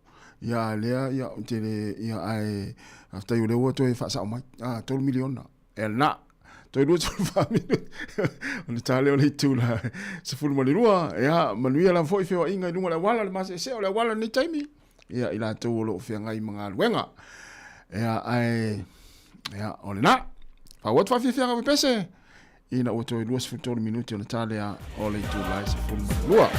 ya le ya tele ya ai after you le wa to fa sa mai 3 milion el na to do fa on tale ole tula se fulu mali rua ya manuia la foi fe inga lunga la wala ma se ole wala ni taimi ya ila to lo fe ngai manga wenga ya ai ja, ole na. Fa wat fa fifia ga pese. Ina o to 2 minuti on tale a ole tu lai se fun lua.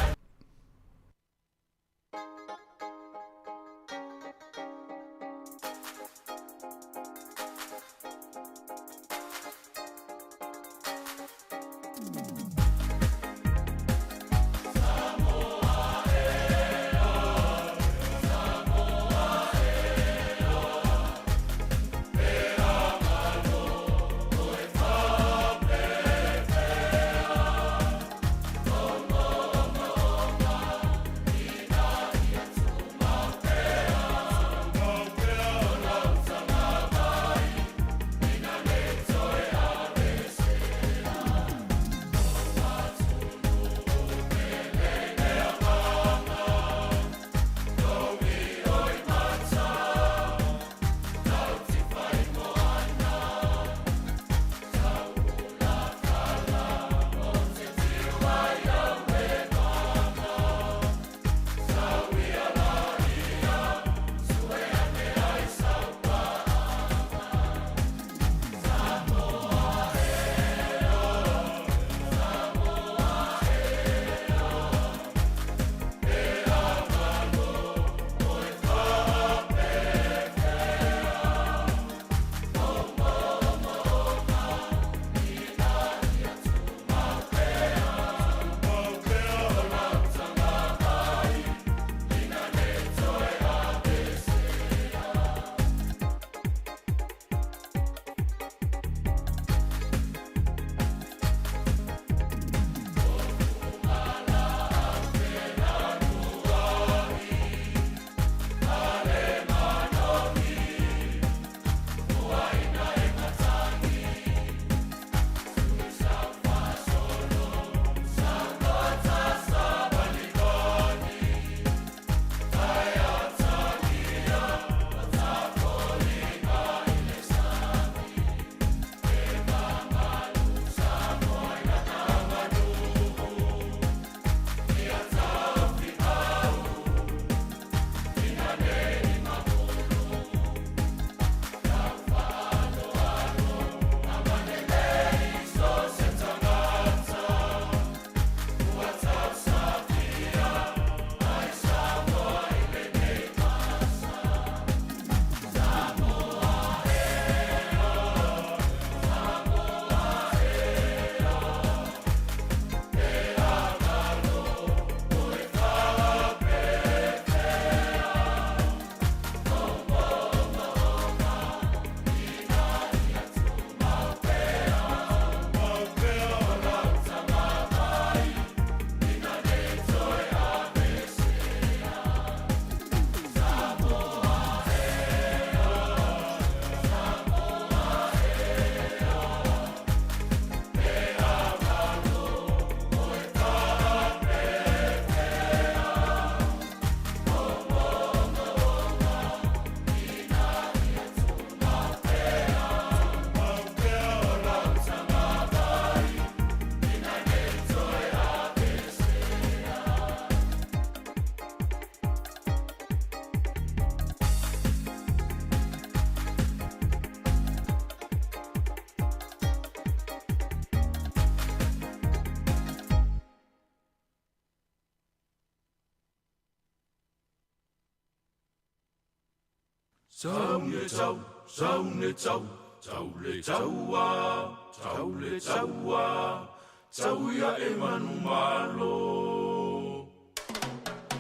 Sông Nghệ Châu Taule taua, taule taua, tauia e manu malo.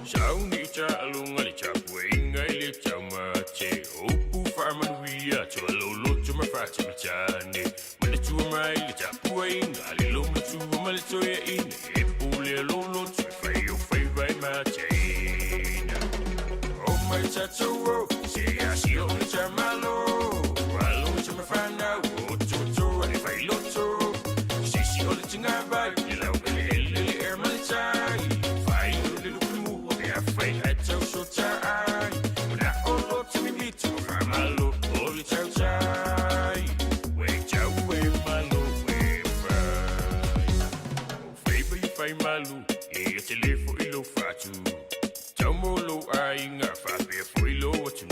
Shauni cha alunga li chapwe inga ili chama che opu farmanuia cho alolo chuma fachi mchane. Mali chua mai li chapwe inga li lomu chua mali choya ine epu li alolo chua fayo vai mache. Oh my chacho, say I see on the chamalo. Fana wo to ani fai loto si ole tinga vai la ele er malchai fai le lumu e a fai acho so chai na olo timi mitu malo ole chau chai we chau we malo we fai malu e telefo ilo fatu chamolo ai nga fa pe fo ilo watu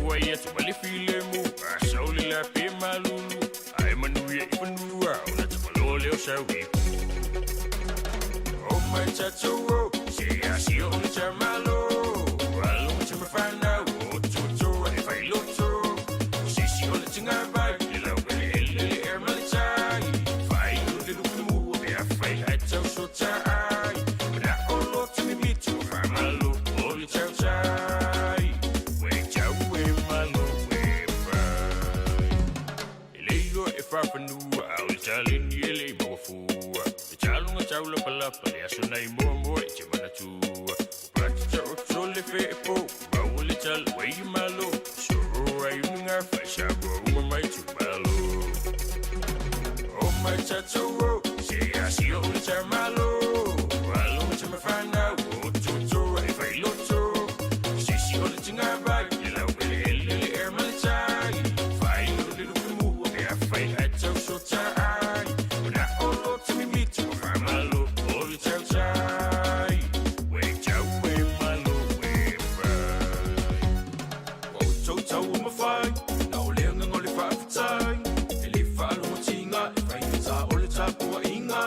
Waya tu bali file mu Ashauli la pe malulu Ai manuia ipanua Una tapalole o shawi Oh my chacho Se asi o ni chamalo Walo mo chamafana O chocho Ai fai loto Sisi o le tinga vai Lila wele ele er malichai Fai o le lukumu Be a fai hai tau so chai Mana o lo timi mitu Fai malo O le chau chai Farfanua, au chalin yele mawafua. Chalunga chaula palapa, le asunai moa iche manatua. Praticha otole fepo, bawule chal way malo. Suru ayunga fasha bro mai chumalo. Oh my chacho, say asio le chamalo. Walo chamafana, o chocho ay fai loto. Sisi ole tinga vai, la wele er malchai. Fai le lukumu, e fai acho so chai. Na olo timi mitu, malo ole chau chai. We chau we malo we fai. O chau chau ma fai, na ole ngole fa chai. Ele fa lo tinga, e fai ta ole chapua inga.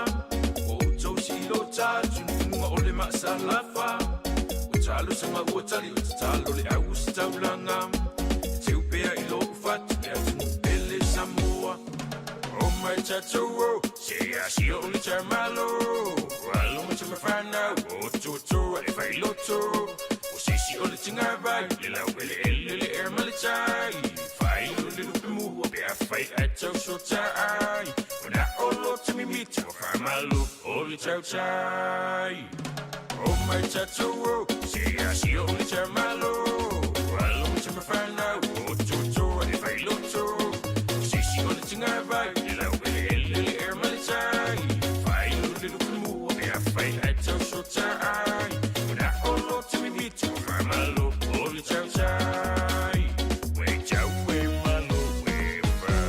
O chau si lo cha, chunga ole ma salafa. O chalo sanga o chali, o chalo le au staulanga. Teu pea ilo fat, e atu pele Sāmoa. Oh my chacho, say I see only chamalo. Walo mo chamafana, o chocho, e fai loto. O sisi ole tinga vai, lila wele ele er malichai. Fai ole lupimu, be a fai acho so chai. Wana olo timi mitu, fai malo, ole chau chai. Oh my chacho, say I see only chamalo. Walo mo chamafana, o chocho, e fai loto. Sisi ole tinga vai, lila wele ele er malichai. Fai ole lupimu, be a fai acho so chai. Wana olo timi mitu, fai malo, ole chau chai. We chau we malo we fai.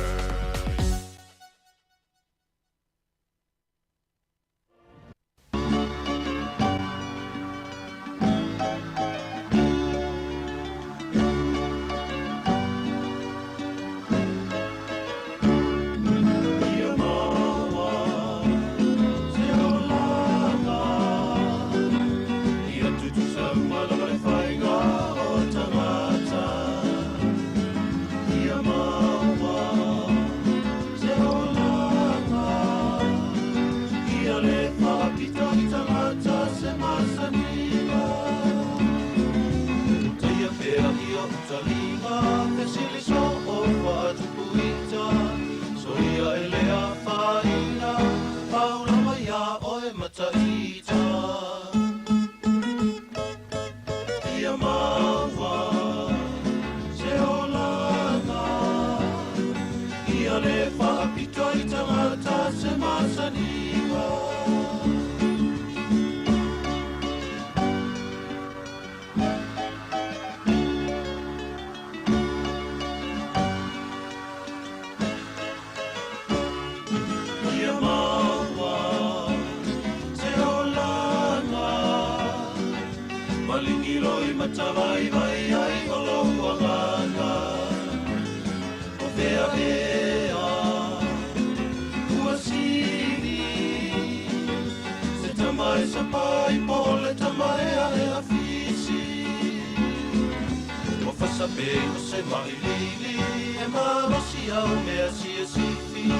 Sabe, você vai lili, é malo, sia o mea sia sifi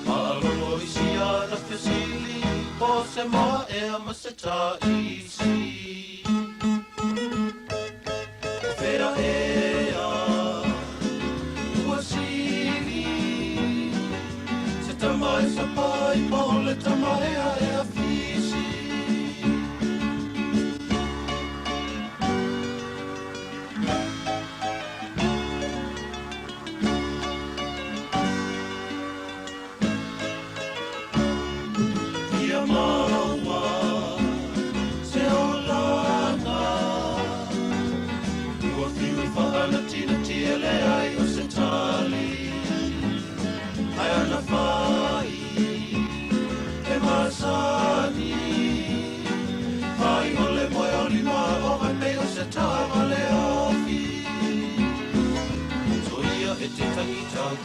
Maalongo isi ana pesili Po se moa ea ma se ta isi Whea ea Ua sili Se tamai sa pai Paole tamai ea fisi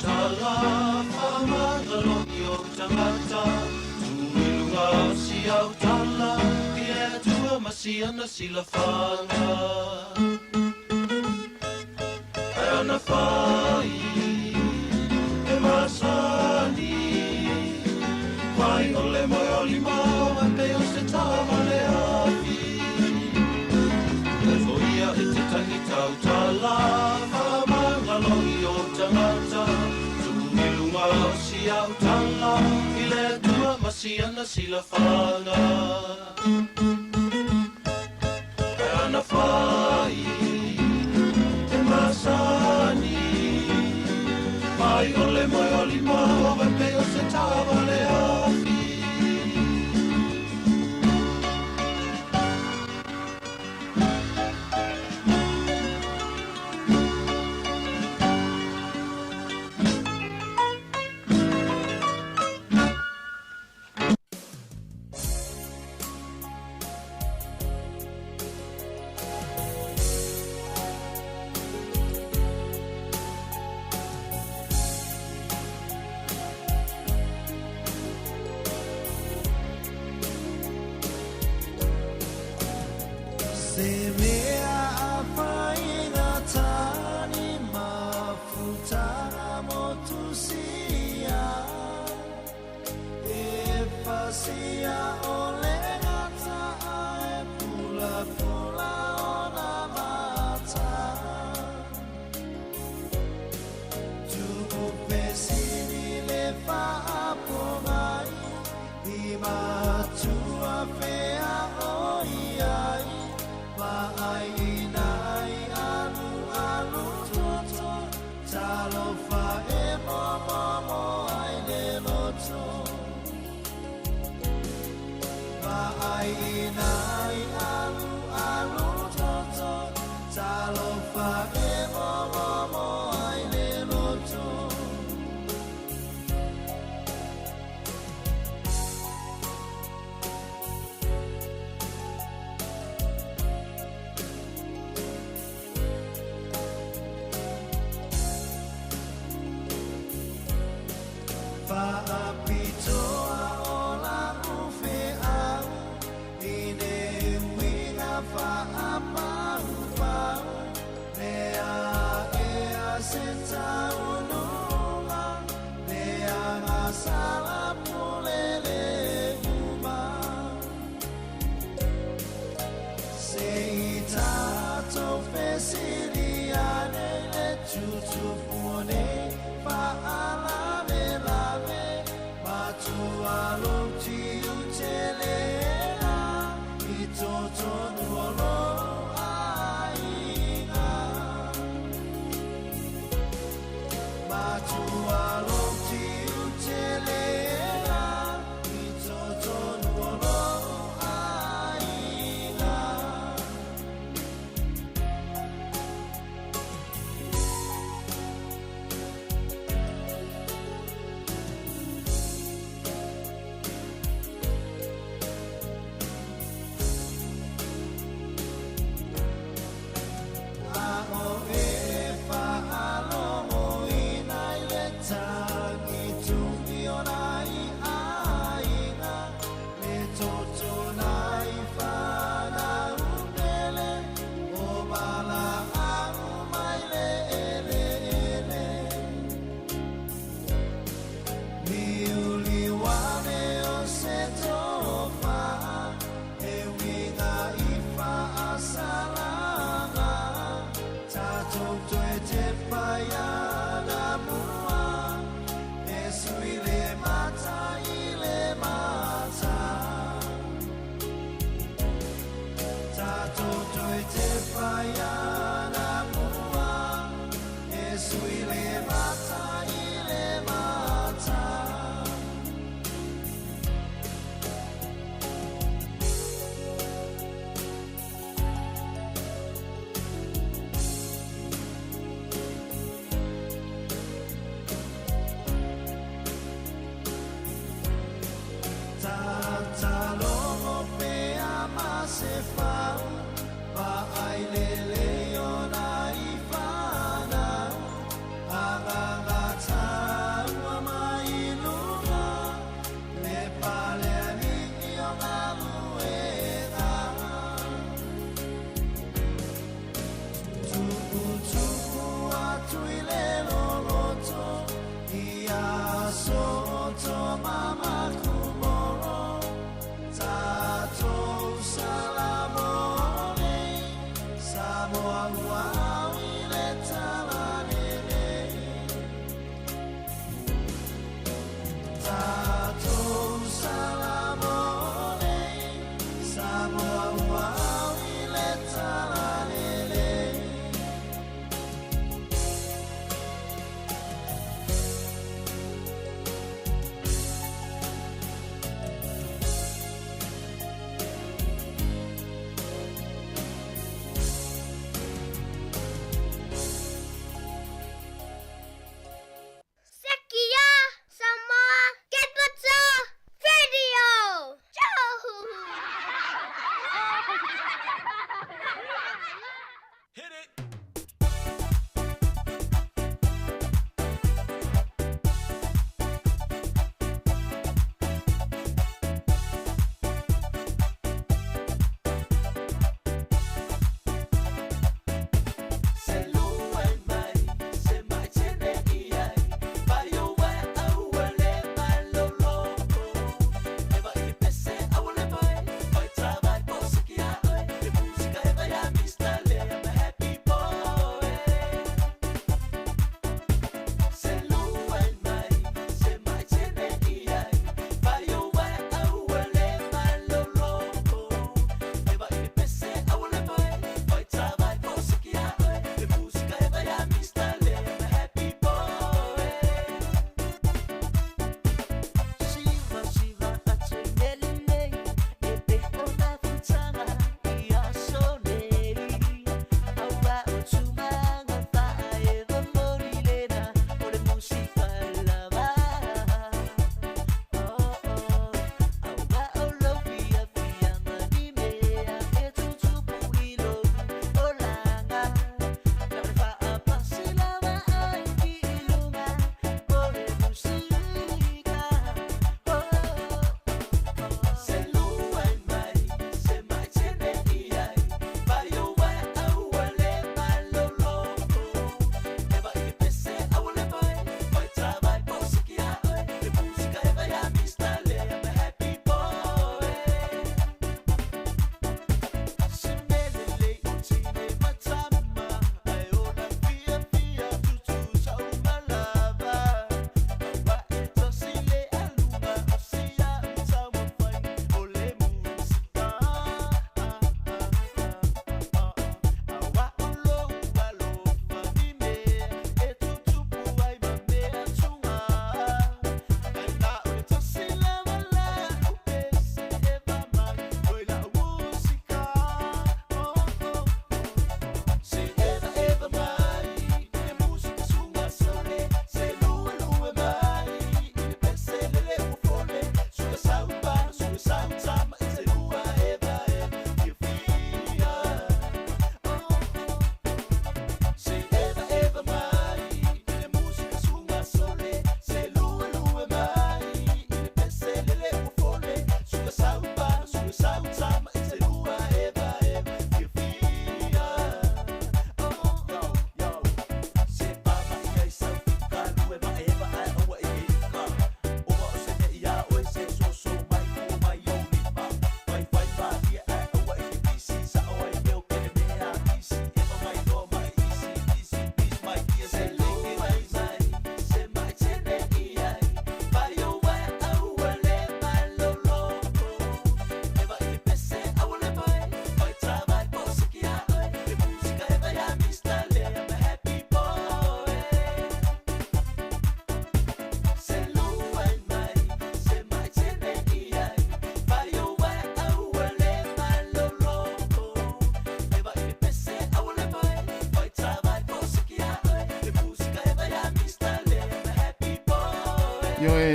Tala, whamagalo i o tangata Tuilunga o si au tala Ki e tua masiana sila whanga Ai ana whai E masani Wai ole moi oli mau E peo se tawa le afi E foia e te tangi tau tala Whamagalo i o tangata Si au tala, i le tua masiana sila whanga E ana whai, te masani Mai ole moi oli mau, e peo se tawa le afi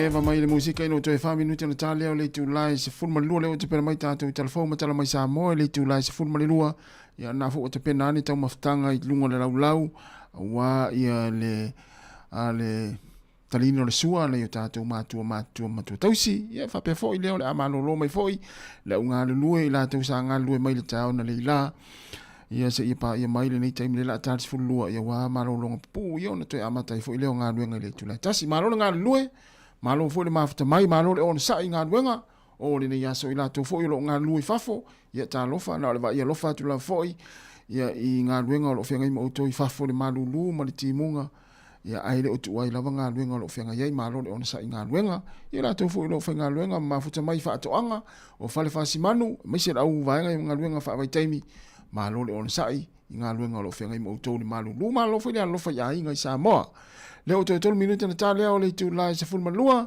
le va mai le musika ino to e fa minuti na tale o le tu lai se fulma lua le o te pena mai tātou telefon ma tala mai Sāmoa le tu lai se fulma le lua ia na fu o te pena ani tau maftanga i lunga le laulau wa ia le talino le sua le o tātou matua tausi ia fa pe foi le o le amalo lo mai foi le unga le lue i la tau sa ngā lue mai le tau na le ila ia se ia mai le nei taimi le la tātis fulua ia wa malo longa pu ia ona toi amata i foi le o ngā luenga le tu lai tasi malo ngā lue malo foi le mafuta mai malo le ona sa i ngā luenga o le nei aso i la tau foi lo ngā lue fafo ia tā lofa na le va ia lofa tu la foi ia i ngā luenga o lo whianga i mauto i fafo le malulu ma le timunga ia aile o tuai lava ngā luenga o lo whianga iai malo le ona sa i ngā luenga ia la tau foi lo whianga luenga mafuta mai fa atoanga o fale fasi manu mai se au vaenga i ngā luenga fa vai taimi malo le ona sai i ngā luenga o lo whianga i mauto le malulu malo foi le alofa ia i ngai Sāmoa le o tolu minuta na tālea o le tu lai se fulma lua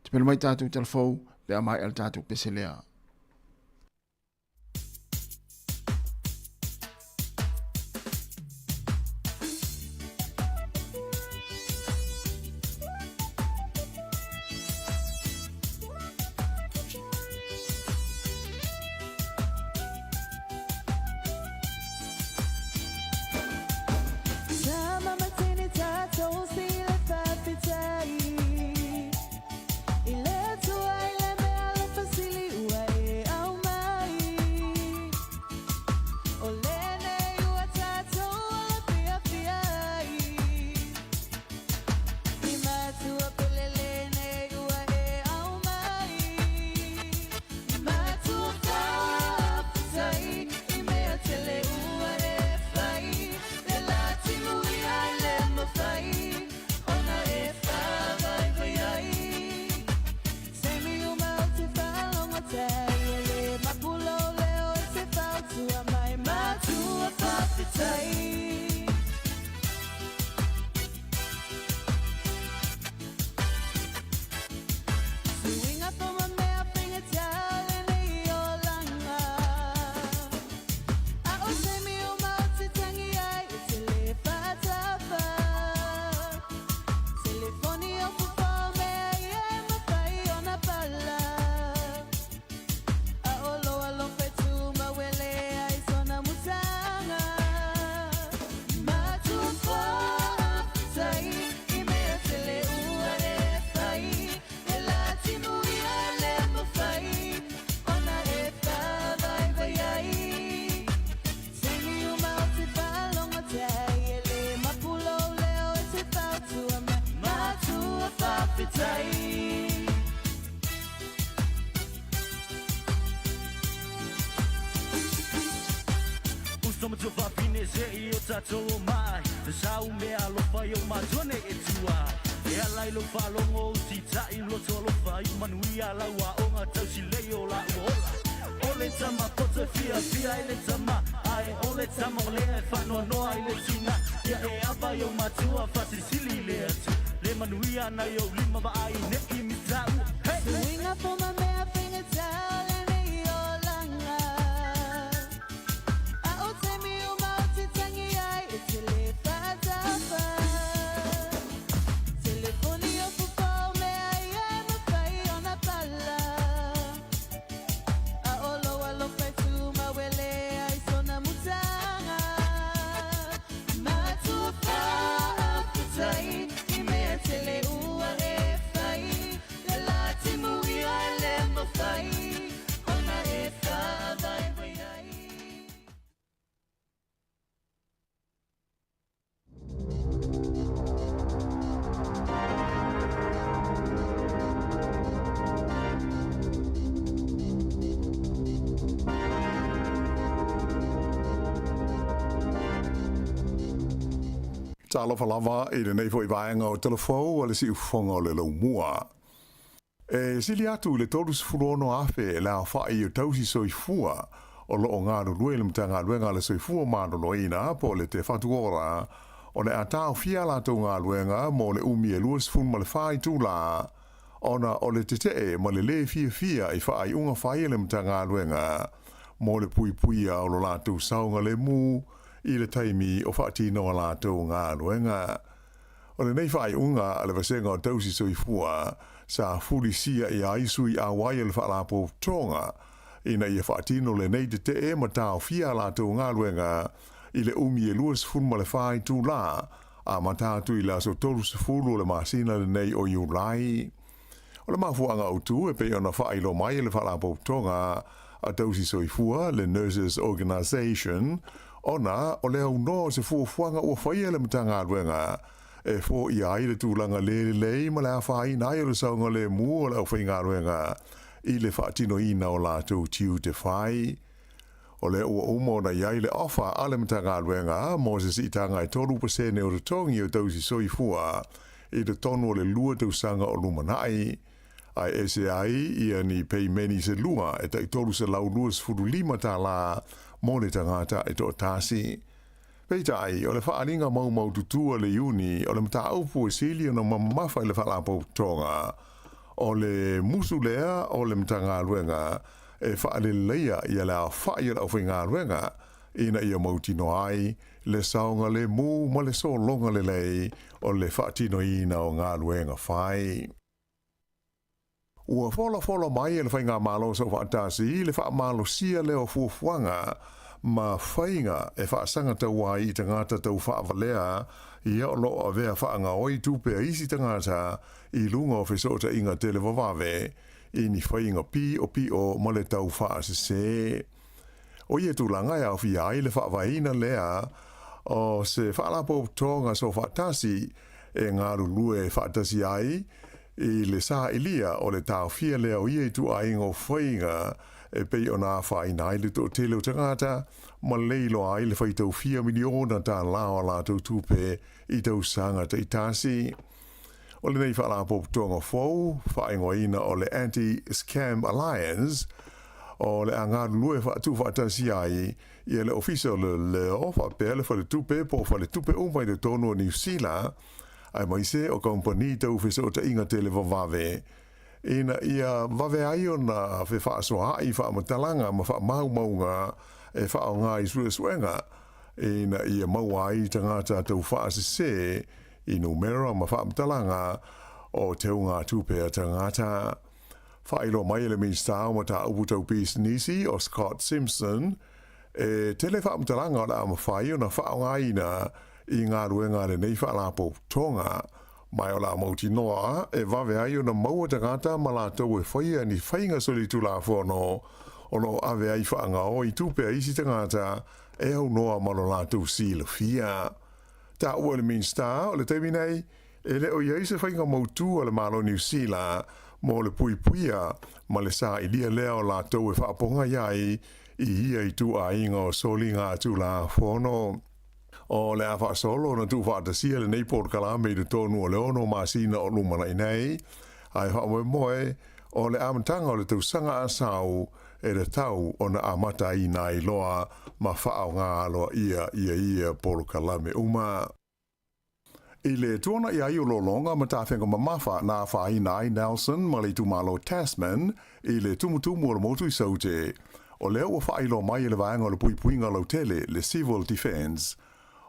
te pena mai tātou telefou le amai al tātou pese lea. Talofa lava i le nei fo i vaenga o telefou ale si ufonga o le lau mua. E sili atu le tolu sifurono afe la whai o tausi soifua o lo o ngāru lue le mtanga luenga le soifua mano no ina po le te whatuora o le atao fia la tau ngā luenga mo le umi e lua sifun ma le whai tūla ona o le te ma le fia i whai unga whai le mtanga luenga mo le pui o lo la tau saunga le mu i le taimi o whaatino a lātou ngā luenga. O le nei whai unga a le vasenga o tausi soifua, sa fulisia e aisu I awai le whaalapo tonga, ina ia whaatino le nei te e matao fia la tau ngā luenga, I le umi e luas funma le whai tū la, a matatu I la so toru se fulu le masina le nei o Iulai. O le mafuanga utu e pe ona whailo mai le whaalapo tonga, a tausi soifua le Nurses Organisation, ona o le au no se fuafuanga ua whaia le matanga luenga, e fo I ai le tūlanga le ma le awhai nai o le saunga le mua le au whainga luenga, I le whaatino ina o lātou tiu te whai. O le ua umo na iai le ofa a le matanga luenga, Moses I tanga I 3% o le tongi o tausi soifua, I le tonu o le lua tausanga o lumanai, ai SAI ia ni pei meni se lua e tai tolu se lau luas furu lima ta la mo le tangata e to tasi. Pei tai, o le whaalinga mau tutua le uni, o le mta aupu e sili o na mamafa I le whaalapo tonga, o le musu lea o le mta ngā luenga, e whaale leia ia le a whaia le au whi ngā luenga, ina ia mautino ai, le saunga le mu ma le so longa le lei, o le whaatino ina o ngā luenga whai. Ua fola mai le whainga malo sa whaatasi, le wha malo sia leo fuafuanga, ma whainga e whaasanga tau ai I tangata tau whaavalea, ia o loa vea whaanga oi tupe a isi tangata, I lunga o whesota inga tele wawave, I ni whainga pi o ma le tau whaasese. O ia tūlanga e au fi ai le whaavaina lea, o se whaalapo tonga so whaatasi, e ngā rulue whaatasi ai, I le sa ilia o le tau fia leo ia I tu aingo whainga e pei o nā whaina I le tō tele o tangata ma leilo ai le whai tau 4 miliona tā lao la tau tupe I tau sanga te itasi. O le nei whaalapo tonga whau, whaingo ina o le Anti-Scam Alliance, o le angaru lue whaatu whaatasi ai ia le official le ofa pe le whale tupe po whale tupe umai le tono New Zealand, ai mai se o kompani tau whesota inga tele wawave. Ina ia wave ai o na whe whaasoa ai whaamatalanga ma whaamaunga e whaonga I suenga. Ina ia maua ai tangata tau whaasese I numera ma whaamatalanga o teunga tupea tangata. Whailo mai ele minstau ma ta upu tau pīs nisi o Scott Simpson e tele whaamatalanga o la ama whai o na whaonga ina I ngā ruenga le nei whaalapo tonga, mai o la mauti noa, e wawe ai o na maua tangata ma la tau e whaia ni whainga soli tu la whono, o no ave ai whaanga o I tupe a isi tangata, e au noa ma lo la tau si le fia. Ta ua le minsta, o le teimi nei, e le o iei se whainga mautu o le malo New Zealand, mo le puipuia, ma le sa ilia lea o la tau e whaaponga iai, I ia I tu a inga o soli ngā tu la whono. O le awa solo na tu whaatasia le nei Port Kalame I le tonu o le ono masina o lumana I nei. Ai hoa moe o le amatanga o le tausanga asau e le tau o na amata I nai loa ma whaao ngā aloa ia Port Kalame uma. I le tuana I ai o lolonga ma tāwhenga mamafa nā whaina ai Nelson ma le tumalo Tasman I le tumutumu o le motu I saute. O lea ua whailo mai le vaenga o le puipuinga lau tele le Civil Defence.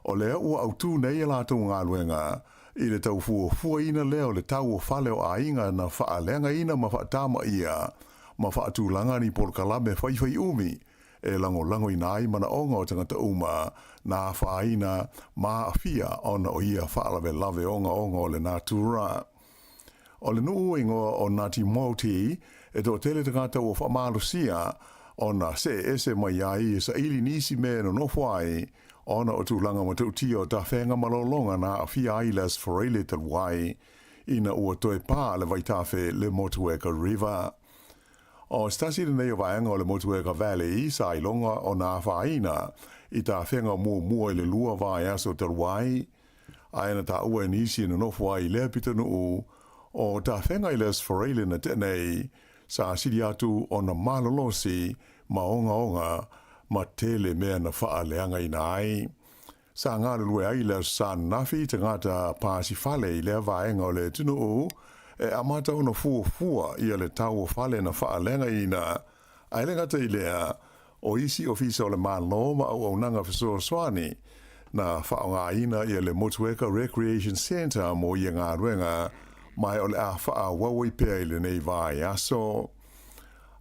O lea ua autu nei la tau ngā luenga, I le tau fua ina leo le tau o whale o ainga na whaalenga ina ma whaatama ia, ma whaatulanga ni Port Kalame whaiwhai umi, e lango I nai mana onga o tangata uma, na whaaina ma awhia ona o ia whaalawe lave onga o le natura. O le nuu ingoa o Ngāti Mauti, e tō tele tangata o whamalosia, ona se mai ai sa ili nisi me no whai, ona o tūlanga ma tau tio ta whenga malolonga na a whia ailas whareile tal wai, ina ua toe pā le waitawhe le Motueka River. O stasi le nei o vaenga o le Motueka Valley, sa ilonga o nā whaina, I ta whenga mua le lua vai aso tal wai, aina ta ua nisi na nofu ai lea pitanu o ta whenga ilas whareile na tenei, sa siri atu o na malolosi, maonga, ma tele mea na whaaleanga I nai. Sa ngā lue ai lea sa nafi tangata pāsi whale I lea vaenga o le tunu e amata o na fua I le tau o whale na whaaleanga ina. Ailenga te I lea o isi ofisa o le mālo ma au nanga whesoa swani na whaonga ina I le Motueka Recreation Centre mo I ngā ruenga mai o le a wha wawai pēa i le nei vai aso.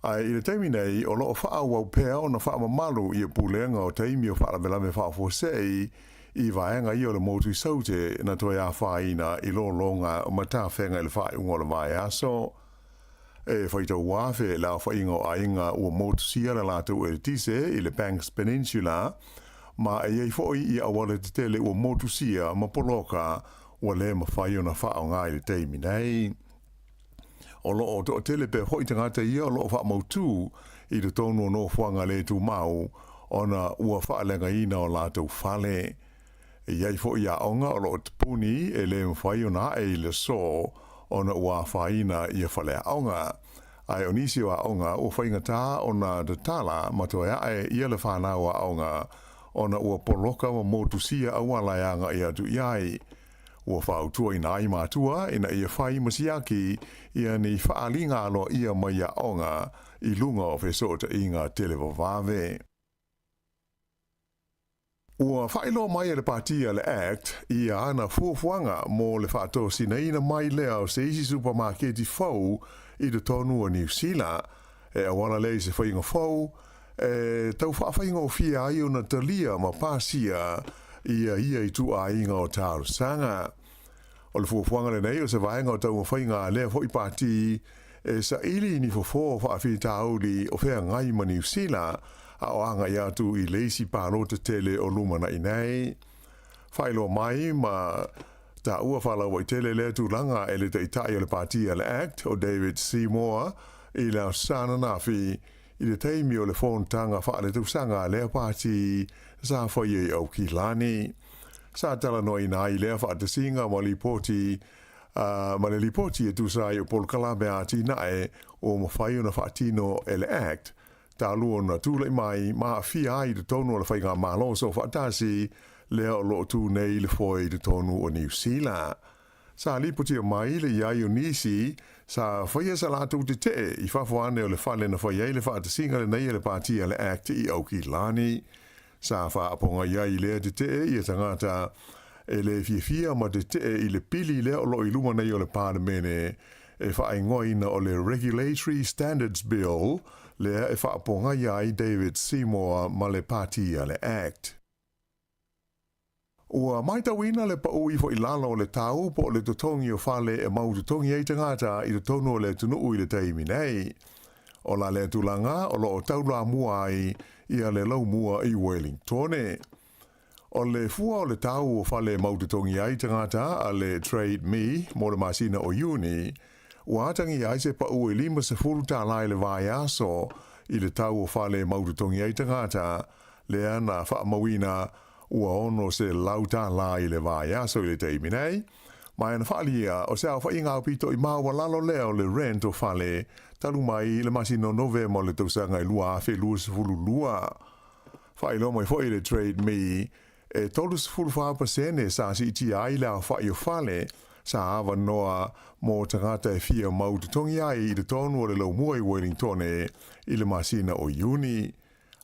Ai i le taimi nei o loo wha wau pēa o na wha mamalu i a pūlenga o taimi o wha la velame wha fosei i vaenga i o le motu saute na toi a whaina i lo longa o mata whenga i le wha ungo le vai aso. E whaita wafe la whainga o ainga ua motu sia la lātou e le tise i le Banks Peninsula, ma e ei foi i awale te tele ua motu sia ma poloka ua le ma whai o na wha o ngā i le teimi nei. O lo o to tele pe hoi tangata ia o lo o wha mautu i le tonu o no whanga le tu mau o na ua wha lenga ina o lātou whale. E iei foi ia onga o lo o tupuni e le mwhai o na e le so o na ua whaina i a whale aonga. Ai o nisi o aonga o whainga tā o na de tala matoa e ia le whanau a aonga o na ua poloka wa motu sia awala yanga i atu iai. Ua whautua i nai mātua ina ia whai masiaki ia ni whaalinga alo ia mai a aonga i lunga o whesota i ngā televavave. Ua whailo mai le partia le Act ia ana fuafuanga mō le whaato sinaina mai lea o se isi supermarketi fau i le tonu o New Zealand e awana lei se whainga fau e tau whainga o fia ai o na talia ma pāsia ia i tu a inga o tāru sanga. O le fuafuanga le nei o se vaenga o tau whainga lea fo i pāti e sa ili ni fofo whaafi tāuli o whea ngai ma New Zealand a o anga ia tu i leisi pārota tele o lumana i nei. Whailo mai ma ta ua whalawa i tele lea tu langa e le teitai o le partia le Act o David Sāmoa i la sana nafi i le teimi o le whontanga whaale tausanga lea pāti sa whaie au ki lani. Sa tala no i nai lea whaatasinga ma lipoti ma le lipoti e tu sai o polkalame ati nae o mawhai o na whaatino e le Act ta luo na tūlei mai ma fia ai de tonu o le whainga malo so whaatasi lea o loo tū nei le foi de tonu o New Zealand. Sa lipoti o mai le iai o nisi sa whaia sa lātou te te i whawhane o le whale na whaia le whaatasinga le nei le partia le Act i au ki lani. Sa whaaponga iai lea te te i a tangata e le fia ma te te i le pili lea o lo i luma nei o le pāramene e whaingoina o le Regulatory Standards Bill lea e whaaponga iai David Sāmoa ma le partia le Act. Ua maitawina le pau i fo i lalo le tau po le totongi o whale e mau totongi e tangata i le tono le tunuu i le teimi nei. O la le tulanga o lo o taula mua ai ia le lau mua i Wellingtone. O le fua o le tau o whale mau totongi e tangata a le Trade Me mo le masina o Uni ua atangi ai se pau e lima se furu tā lai le vai aso i le tau o whale mau totongi e tangata le ana whaamawina ua ono se lauta la i le vai aso i le teimi nei. Mai ana whaalia o se au whainga pito i maua lalo leo le rent o whale talu mai le masino nove mo le tausanga i lua awhi lua se fulu lua. Whailo mai fo i le Trade Me e tolu se fulu whaapasene sa si iti ai le au whai o whale sa awa noa mo tangata e fia mau te tongi ai i le tonu o le lau mua i Wellingtone i le masina o Uni.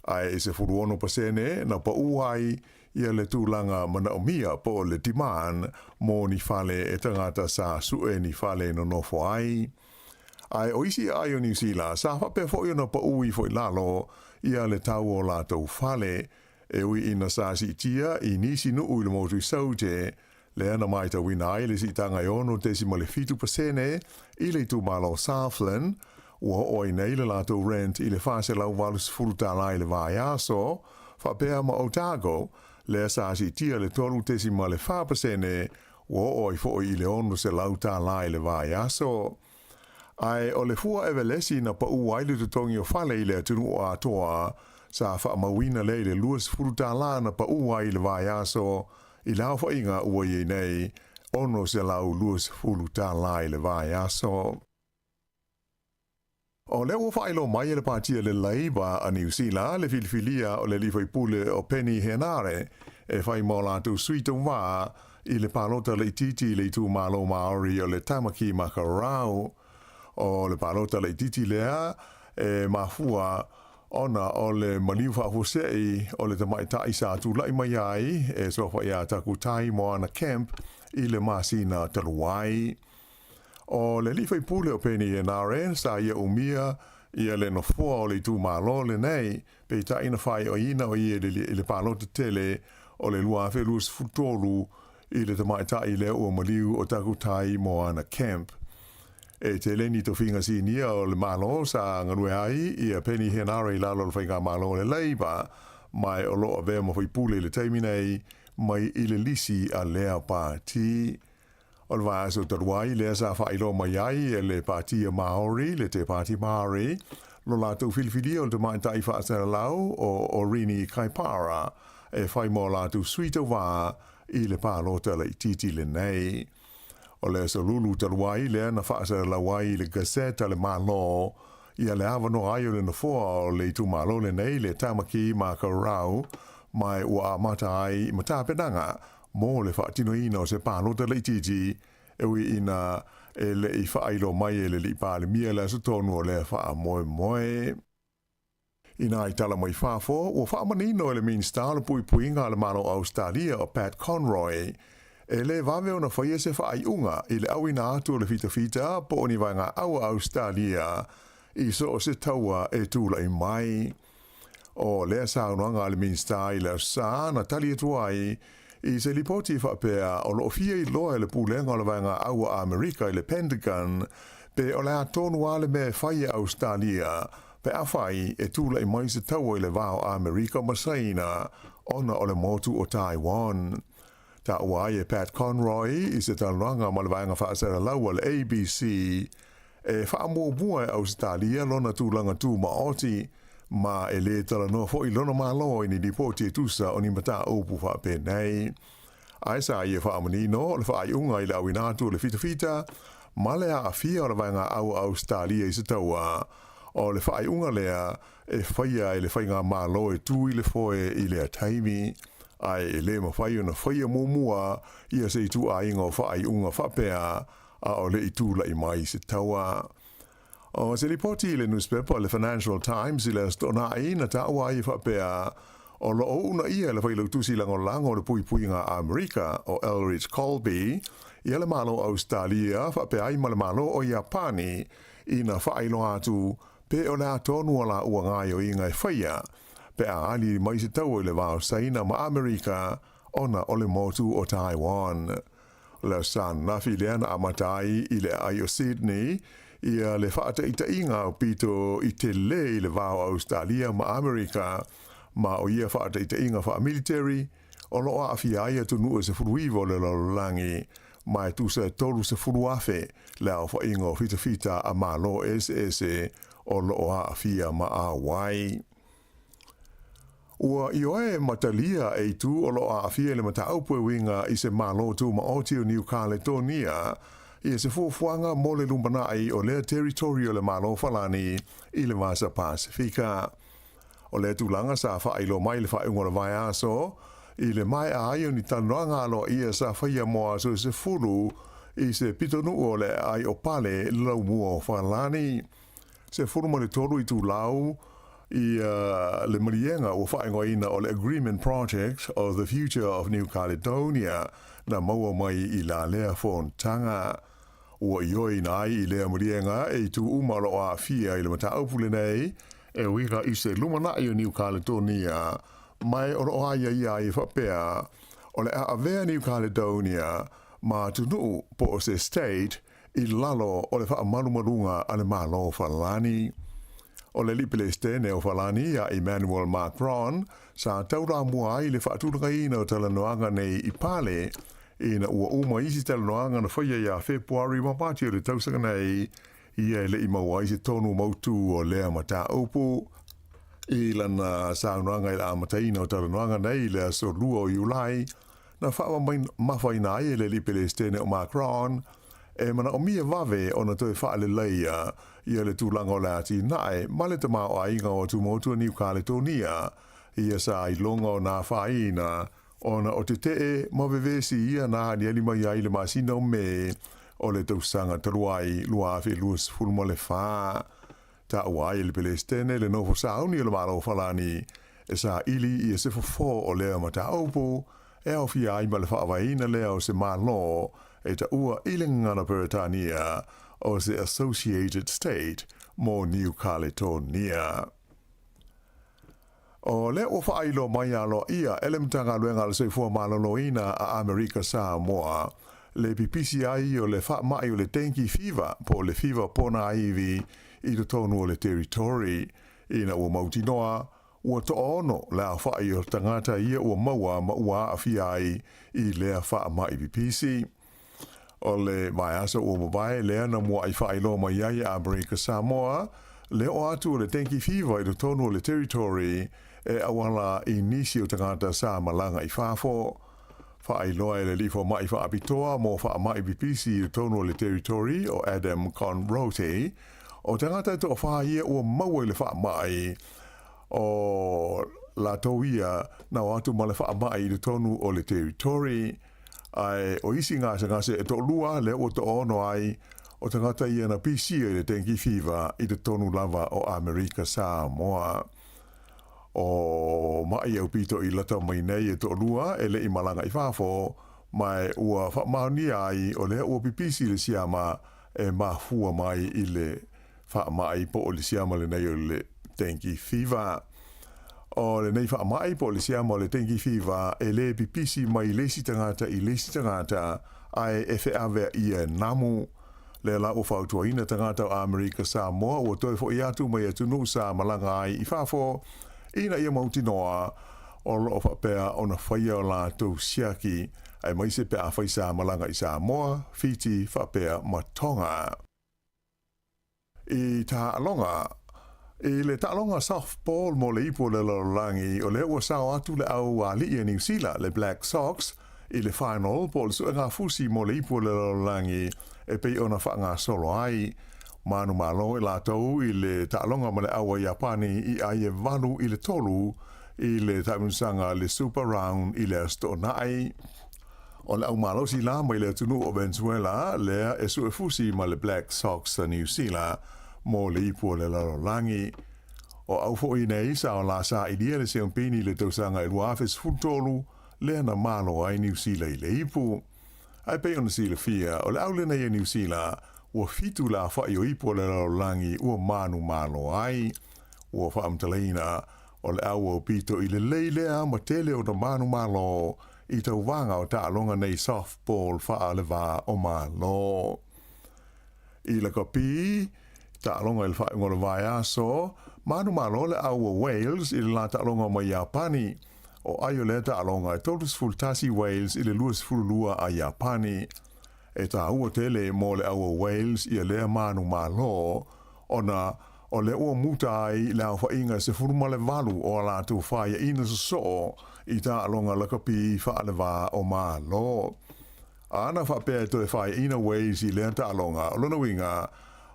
Ai e se fulu ono pasene na pa uai ia le tūlanga mana o mia po le timan mo ni whale e tangata sa sue ni whale no nofo ai. Ai o isi ai o New Zealand sa whape fo i na pa ui fo i lalo ia le tau o lātou whale e ui ina sa si tia i nisi nuu i le motu i saute le ana mai ta wina ai le si tanga i ono tesima le fitu pasene i le tu malo Southland ua oi nei le lātou rent i le whase lau walus fuluta lai le vai aso whapea ma Otago le sa si tia le tolu tesima le whapasene ua oi fo i le ono se lauta lai le vai aso. Ai o le fua ewe lesi na pa uai le tutongi o whale i le atunu o atoa sa whaamawina le le luas furuta la na pa uai le vai aso i lau whainga ua i nei ono se lau luas furuta la i le vai aso. O le ua whailo mai le partia le Labour a New Zealand le filifilia o le lifoi pule o Penny Henare e whai mola tu suitung wā i le palota le titi le tu malo Maori o le Tamaki Makarau. O le palota le titi lea e mafua ona o le maliu whahusei o le tamaitai sa tu lai mai ai e sofa ia taku tai mo ana camp i le masina taluai. O le li fai pule o peni e nare, sa ia umia, ia le no fua o le tu malo le nei, pe ta ina fai o ina o ia le palo te tele, o le lua fe lus futolu, i le tamai ta i le ua maliu o takutai mo ana camp. E te le ni to finga si nia o le malo sa nganue ai, ia peni he nare i lalo le fai ngā malo le leiba, mai o lo a vea mo fai pule le teiminei, mai i le lisi a lea pāti. O le vāso taruai lea sa whailo mai ai e le pātia Māori, le te pāti Māori, lo lātou filifili o le tamai tai whaasana lau o rini kaipara, e whai mō lātou suita wā i le pālota le titi le nei. O le so lulu taruai lea na whaasana lauai le gazeta le mālo, ia le awano ai o le na fua o le tu mālo le nei le tamaki mā kaurau, mai ua mata ai matapedanga, mō le whaatino ina o se pālota le titi, e ui ina e le i whaailo mai e le li pāle mia le sutonu o le wha moe moe. Ina i tala mai whafo, o whaamanino e le Minster le pui puinga le malo Australia o Pat Conroy, e le vave o na whaia se whaai unga i le awina atu o le fita po oni vai ngā aua Australia i so o se taua e tūla i mai. O lea saunoanga le Minster i le sa na tali atuai i se lipoti whapea o lo fia i loa le pūlenga o le vai ngā aua Amerika i le Pentagon, pe o le atonu ale me whaia Australia, pe awhai e tūla i mai se taua i le vao Amerika masaina, ona o le motu o Taiwan. Ta uai e Pat Conroy i se talanga ma le vaenga whaasera laua le ABC, e whaamua e Australia lona tūlanga tū maoti, ma e le tala noa fo i lona malo i ni dipoti e tusa o ni mata opu whape nei. Aisa i e whaamanino, le whaaiunga i le awinatu le fita, ma le a fia o le vaenga au Australia i se taua, o le whaaiunga lea e whaia i le whainga malo e tū i le foe i le ataimi, ai e le mawhai o na whaia mōmua ia se i tū a inga o whaaiunga whapea a o le i tūla i mai se taua. O se lipoti i le newspaper le Financial Times i le stona i na taua i whapea o lo o una ia le whailau tusi lango le pui ngā Amerika o Elridge Colby i le malo Australia whapea i le malo o Japani i na whailo atu pe o le atonu o la ua ngai o inga e whaia pe a ali mai se tau i le vāo saina ma Amerika ona o le motu o Taiwan. Le san nafi leana amatai i le ai o Sydney ia le whaata ita inga o pito i te le i le vāo Australia ma Amerika ma o ia whaata ita inga wha military o loa a fiaia tunu e se furuivo le lalolangi mai tu se tolu se furuafe le au wha inga o fita a malo SS o loa a fia ma a wai. Ua i oe matalia e tu o loa a fia le mata aupue winga i se malo tu ma oti o New Caledonia i se fuafuanga mo le lumbanai o le territorio le malo falani i le Vasa Pasifika. O le tūlanga sa whailo mai le whaunga le vai aso, i le mai a ai o ni tanoanga alo ia sa whaia moa so se furu i se pitonu o le ai o pale lau mua o whalani. Se furu mo le toru i tūlau i le marienga o whaingo ina o le Agreement Project of the Future of New Caledonia na maua mai i la lea fontanga. Ua ioi nai i lea marienga e tu umaro a fia i le mata aupule nei e wika i se lumana i o New Caledonia mai o roa ia i whapea o le a avea New Caledonia ma tunu po o se state i lalo o le wha marumarunga a le malo whalani. O le lipele stene o whalani a Emmanuel Macron sa taura mua ai le whaaturanga ina o talanoanga nei i pale ina ua uma isi talanoanga na whaia ia Februari mapati o le tausanga nei ia le i maua isi tonu mautu o lea mata upu i lana saunanga i la amataina o talanoanga nei le so lua o Iulai na wha mawhaina ai le lipele stene o Macron e mana o mia vave o na toi wha le leia ia le tūlanga o le ati nae ma le tamao a inga o tumotu New Caledonia ia sa i longa o nā whaina o na o te tee ma vevesi ia nā ni alima ia i le masina o me o le tausanga taruai lua awhi luas fulma le wha. Ta uai le pelestene le nofo sauni o le maro whalani e sa ili i e sefo fo o lea ma ta aupo e au fia ai ma le whaavaina lea o se malo e ta ua ilengana Peretania o se Associated State mo New Caledonia. O le o whailo mai alo ia elemtanga luenga le soifua maloloina a Amerika Samoa, le PPCI o le wha mai o le dengue fever po le fever pona aivi i to tonu o le territory, ina ua mautinoa, ua to ono le a whai o tangata ia ua maua ma ua a fiai i lea wha mai PPC. O le mai asa ua mabai lea na mua i whailo mai ai a Amerika Samoa, le o atu o le dengue fever i to tonu o le territory, e awala i nisi o tangata sa malanga i whafo. Whaailoa e le lifo mai whaapitoa mo wha mai BPC i tonu o le territory o Adam Conrote. O tangata to whaia ua maua i le wha mai o la tauia na watu ma le wha mai i tonu o le territory. Ai o isi ngase e to lua le o to ono ai o tangata ia na PC i le dengue fever i tonu lava o Amerika Samoa. O mai au pito i lata mai nei e to lua e le i malanga i whafo mai ua whamani ai o le ua pipisi le siama e mahua mai i le whamai po o le siama le nei o le dengue fever. O le nei whamai po o le siama o le dengue fever e le pipisi mai lesi tangata i lesi tangata ai e wheawea ia namu. Le la o whautuaina tangata o Amerika Samoa ua toi fo i atu mai atunu sa malanga ai i whafo. Ina ia mautinoa o loo whapea o na whaia o la tau siaki ai maise pea whaisa malanga i Samoa, Fiji, whapea matonga. I ta alonga, i le ta alonga softball mo le ipo le lalangi o le ua sao atu le au a li New Zealand le Black Sox i le final po le suenga fusi mo le ipo le lalangi e pei ona whaanga solo ai. Manu malo i la tau i le ta'alonga ma le awa Japani i aie valu i le tolu i le taunsanga le Super Round i le astonai. O le au malo si la mai le tunu o Venezuela lea e su e fusi ma le Black Sox a New Zealand mo le ipu le lalolangi. O au fo i nei sa o la sa i dia le seompini le tausanga i luafes futolu lea na malo ai New Zealand i le ipu. Ai pe ona si le fia o le au le nei New Zealand ua fitu la whai o ipo le laulangi ua manu malo ai. Ua whaamtaleina o le au o pito i le leilea ma tele o na manu malo i tau wanga o ta'alonga nei softball wha le wā o malo. I le kapi, ta'alonga i le whai ngora vai aso, manu malo le au o Wales i le la ta'alonga mai Japani. O aio le ta'alonga i totus fultasi Wales i le luas fululua a Japani. E ta ua tele mo le aua Wales i a lea manu malo, ona o le ua muta ai le au whainga se furuma le valu o la tu whaia ina so i ta alonga lakapi wha le wā o malo. Ana whapea to e whaia ina Wales i lea ta alonga, o lona winga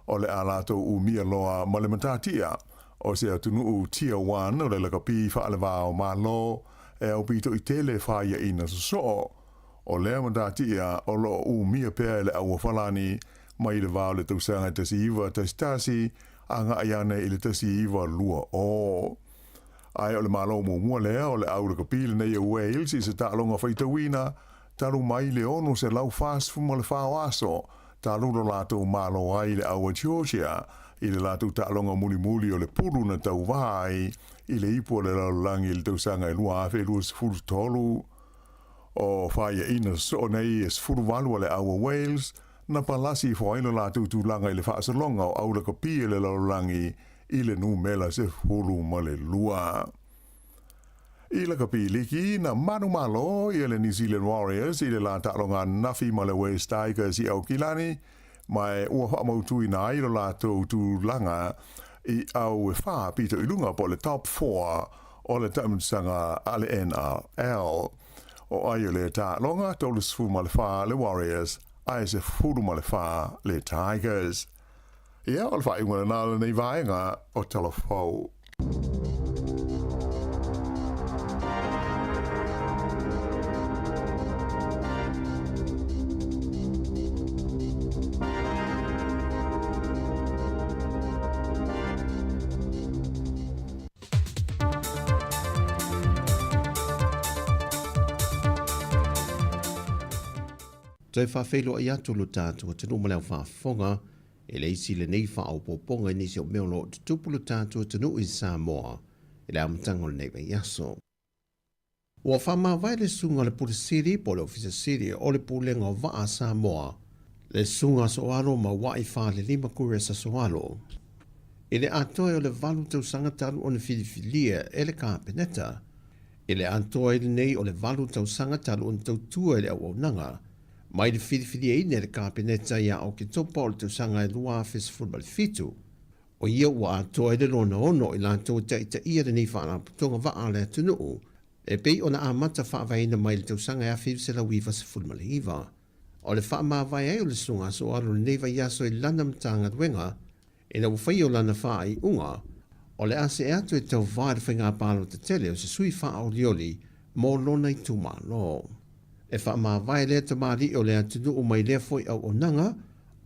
o le alato u mia loa ma le matatia, o se atunu u tier 1 o le lakapi wha le wā o malo, e au pito i tele whaia ina so. O lea matatia o lo u mia pea le aua whalani mai le vāo le tausanga tasi iwa tasi anga ayane i le tasi iwa lua o. Ai o le malo mua lea o le au le kapile nei a Wales i se ta'alonga whaitawina talu mai le ono se lau fast fuma le whao aso talu lo lato malo ai le aua Georgia i le lato ta'alonga muli o le pulu na tau vai i le ipo le laulangi le tausanga i lua afe lua sifuru tolu. O whaia ina so nei e sfuru walu le aua Wales, na palasi whaino la tūtūlanga i le whaasalonga o aula kapia le laulangi i le nu mela se furu ma le lua. I le kapi liki na manu malo i le New Zealand Warriors i le la ta'alonga nafi ma le West Tigers i au kilani, mai ua whaamautu i na ilo la tūtūlanga i au e wha pito i lunga po le top 4 o le taunsanga ale NRL. O aio le ta'alonga tolu sifu ma le wha le Warriors, ai se furu ma le wha le Tigers. Ia, o le wha ingoa nāla nei vaenga o telefou. Toi whawhelo i atu lo tātua te numaleo whaafonga e le isi le nei whao poponga nisi o meolo te tupulu tātua tanu i Sāmoa, e le amatanga le nei vai aso. Ua whama vai le sunga le pule siri po le ofisa siri o le pulenga o waa Sāmoa, le sunga soalo ma wai wha le 5 kure sa soalo. I le atoe o le valu tau sangatalu o le filifilia e le kāpeneta, i le atoe le nei o le valu tau sangatalu o le tau tua e le au nanga, mai le filifilia i le kāpeneta ia o ki topa o le tau sanga e lua fes fulbal fitu. O ia ua atoe le lona ono i lantou ta ita ia le nei whaana putonga waa le tunuu, e pei ona amata whaavaina mai le tau sanga e awhiu se la wiva se fulmale iwa. O le wha mawai ai o le sunga so alo le neiva yaso i lana mtanga duenga, e na whai o lana wha i unga, o le ase e atu e tau vāre whainga pālo te tele o se sui wha o lioli, mō lona i tuma lo. E wha mawai lea ta maari o le atunu o mai lea foi au o nanga,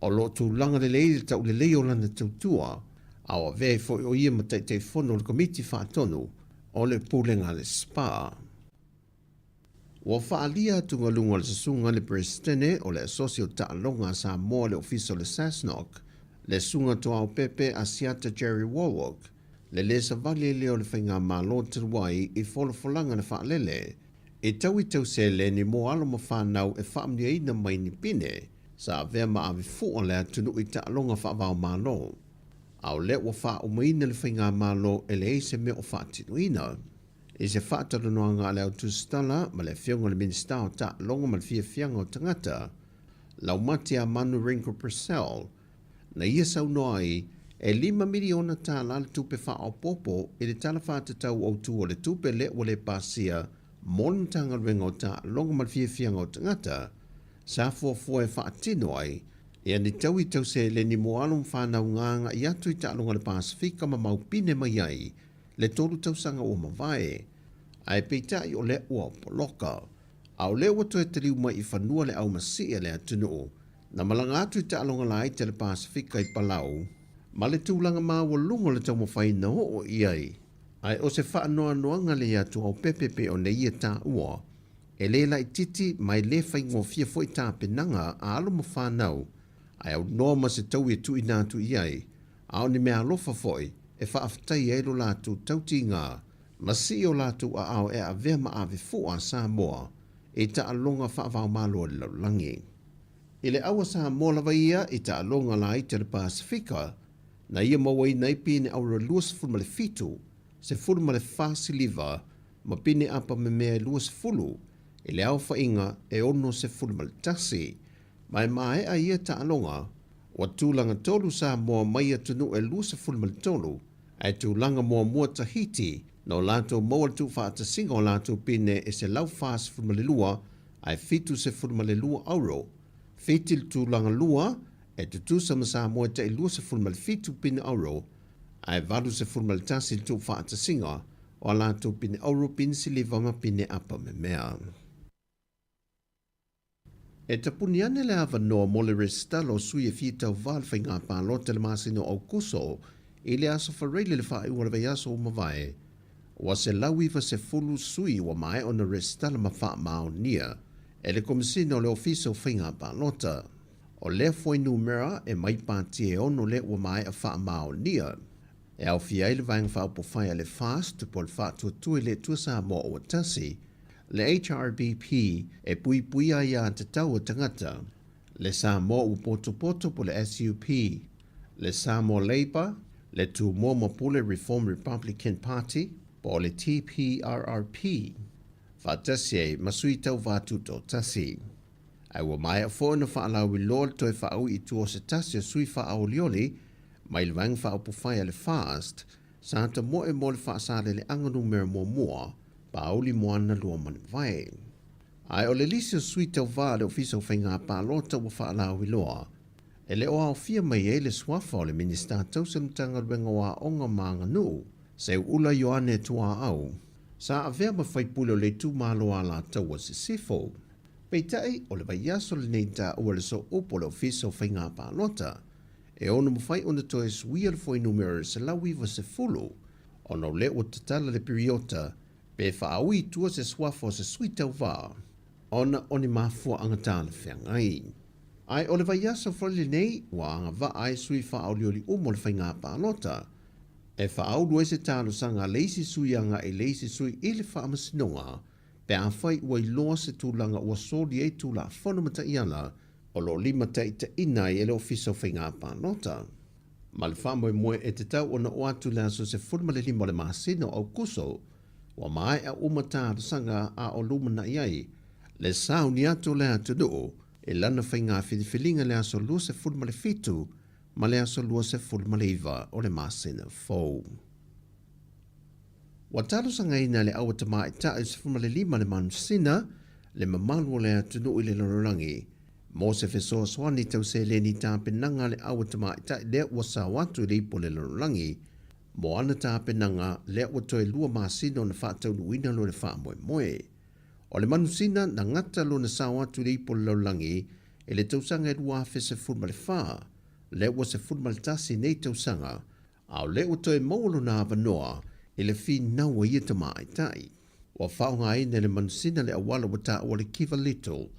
o lo tu langa le lei le tau le lei o lana tau tua, au a vei foi o ia ma te fono le komiti wha tonu, o le pulenga le spa. Ua whaalia tunga lunga le sasunga le Prestene o le asosio Ta'alonga Sāmoa le ofiso le Sasnok, le sunga toa o pepe asiata Jerry Warwick, le savali leo le whainga malo te wai i wholofolanga na whaalele, e tau i tau se le ni mo alo ma whanau e whaamnia ina mai ni pine, sa vea ma awi fua le atunu i Ta'alonga whaavao malo. Au le wa wha o maina le whainga malo e le eise me o whaatinu ina. I se whaataro noa ngā leo tūstala ma le whionga le minista o Ta'alonga ma le whiawhianga o tangata, lau mati a Manu Rinko Purcell, na ia sau noa i e 5 miliona tāla le tupe wha o popo i le tala whātatau o tu o le tupe le o le pasia monitanga ringa o Ta'alonga ma le whiawhianga o tangata, sa fuafua e whaatino ai, ia ni tau i tau se le ni moalum whanau nganga i atu i Ta'alonga le Pasifika ma maupine mai ai, le tolu tau sanga o mawai, ai peitai o le ua poloka, au le watu e taliu mai i whanua le au masia le atunu, na malanga atu i Ta'alonga lai te le Pasifika i Palau, ma le tūlanga māua lunga le tau mawhai na o iai, ai o se whaanoa noanga le atu au pepepe o ne ia tā ua, e le lai titi mai le whaingo fia foi tā penanga a alo ma whanau, ai au noa ma se tau i tu i nātu iai, au ni mea alofa foi, e whaaftai e lo lātu tauti ngā, ma si o lātu a au e a vea ma ave fua Sāmoa, e Ta'alonga whaavao malo le laulangi. I le awa Sāmoa lawa ia i Ta'alonga la i te le Pasifika, na ia mawai nei pine aura luas fulma le fitu, se fulma le whasiliva, ma pine apa me mea luas fulu, i le au whainga e ono se fulma le tasi, mai mai a ia Ta'alonga, wa tūlanga tolu Sāmoa mai atunu e luas fulma le tolu, ai tūlanga mua Tahiti, no lātou maua tu whaata singa o lātou pine e se lau whaas fulma le lua, ai fitu se fulma le lua auro, fitil tūlanga lua, e tutu sama Sāmoa te lua se fulma le fitu pine auro, ai valu se fulma le tasi tu whaata singa, o lātou pine auro pine si le vama pine apa me mea. E tapuni ane le ava noa mo le restalo sui e fitau valwhai ngā pālo te le masino au kuso, i le aso whareile le whae ua le vai aso o mawai, wa se lauiva se fulu sui wa mai o na restalo ma wha mao nia, e le komisino le ofiso whainga pālota. O le foi numera e mai pāti e ono le wa mai a wha mao nia, e au fia i le vaing wha upo whai le fast po le wha tua le tua Sāmoa o tasi, le HRBP e pui a ia te tau o tangata, le Sāmoa upo po le SUP, le Sāmoa Labour, le tu Moma Pule Reform Republican Party, po le TPRRP, whaatasi e masui tau vātuto tasi. Ai wa mai a fōna whaalau i lor toi whaau i tu o se tasi a sui whaau lioli, mai le wang whaau pufai le fast, sa ta mo e mo le whaasare le anganu mera mua, pa auli moana lua man vai. Ai o le lisi o sui tau vā le ofiso whainga pālota wa whaalau i loa, e le oa o fia mai e le swafa o le minista tausamtanga ruenga wa onga manganu, se ula Ioane tua au, sa avea ma whaipule o le tu malo ala tau o se sifo. Peitai o le vaiaso le neita ua le so upo le ofiso whainga pālota, e ono mawhai ona toe suia le foi numero se lauiva se fulu, ono le o tatala le periota, pe whaaui tua se swafa o se suitau vā, ona oni mafua angatala whiangai. Ai o le vai aso froli nei, wa anga va ai sui fa au lioli umo le whainga pālota. E fa au lue se tālo sanga leisi sui anga e leisi sui i le wha amasinonga, pe a whai ua i loa se tūlanga ua sōli e tūla whanu mata iana, o lo lima te ita inai e le ofiso whainga pālota. Ma le wha moe e te tau o na o atu le aso se fulma le lima le masino au kuso, wa mai a umata sanga a o lumana iai, le sao ni atu le atu doo, e lana whainga whiliwhilinga le aso lua se fulma le fitu, ma le aso lua se fulma le iwa o le masina fau. Wa talo sanga ina le awa tama i ta se fulma le lima le manusina, le mamalu o le atu doo i le lorangi, mo se fesoa swani tau se le ni ta penanga le awa tama i ta le ua sa watu le ipo le lorangi, mo ana ta penanga le ua toe lua masina na whaatau nuina lo le wha moe. O le manusina na ngata lo na sa watu le ipo le lorangi, e le tausanga e lua fe se fulma le wha, le ua se fulma le tasi nei tausanga, au le ua toe maulo na avanoa, e le fi naua ia tama i tai. Wa whaonga ina le manusina le awala wa ta o le kiva little,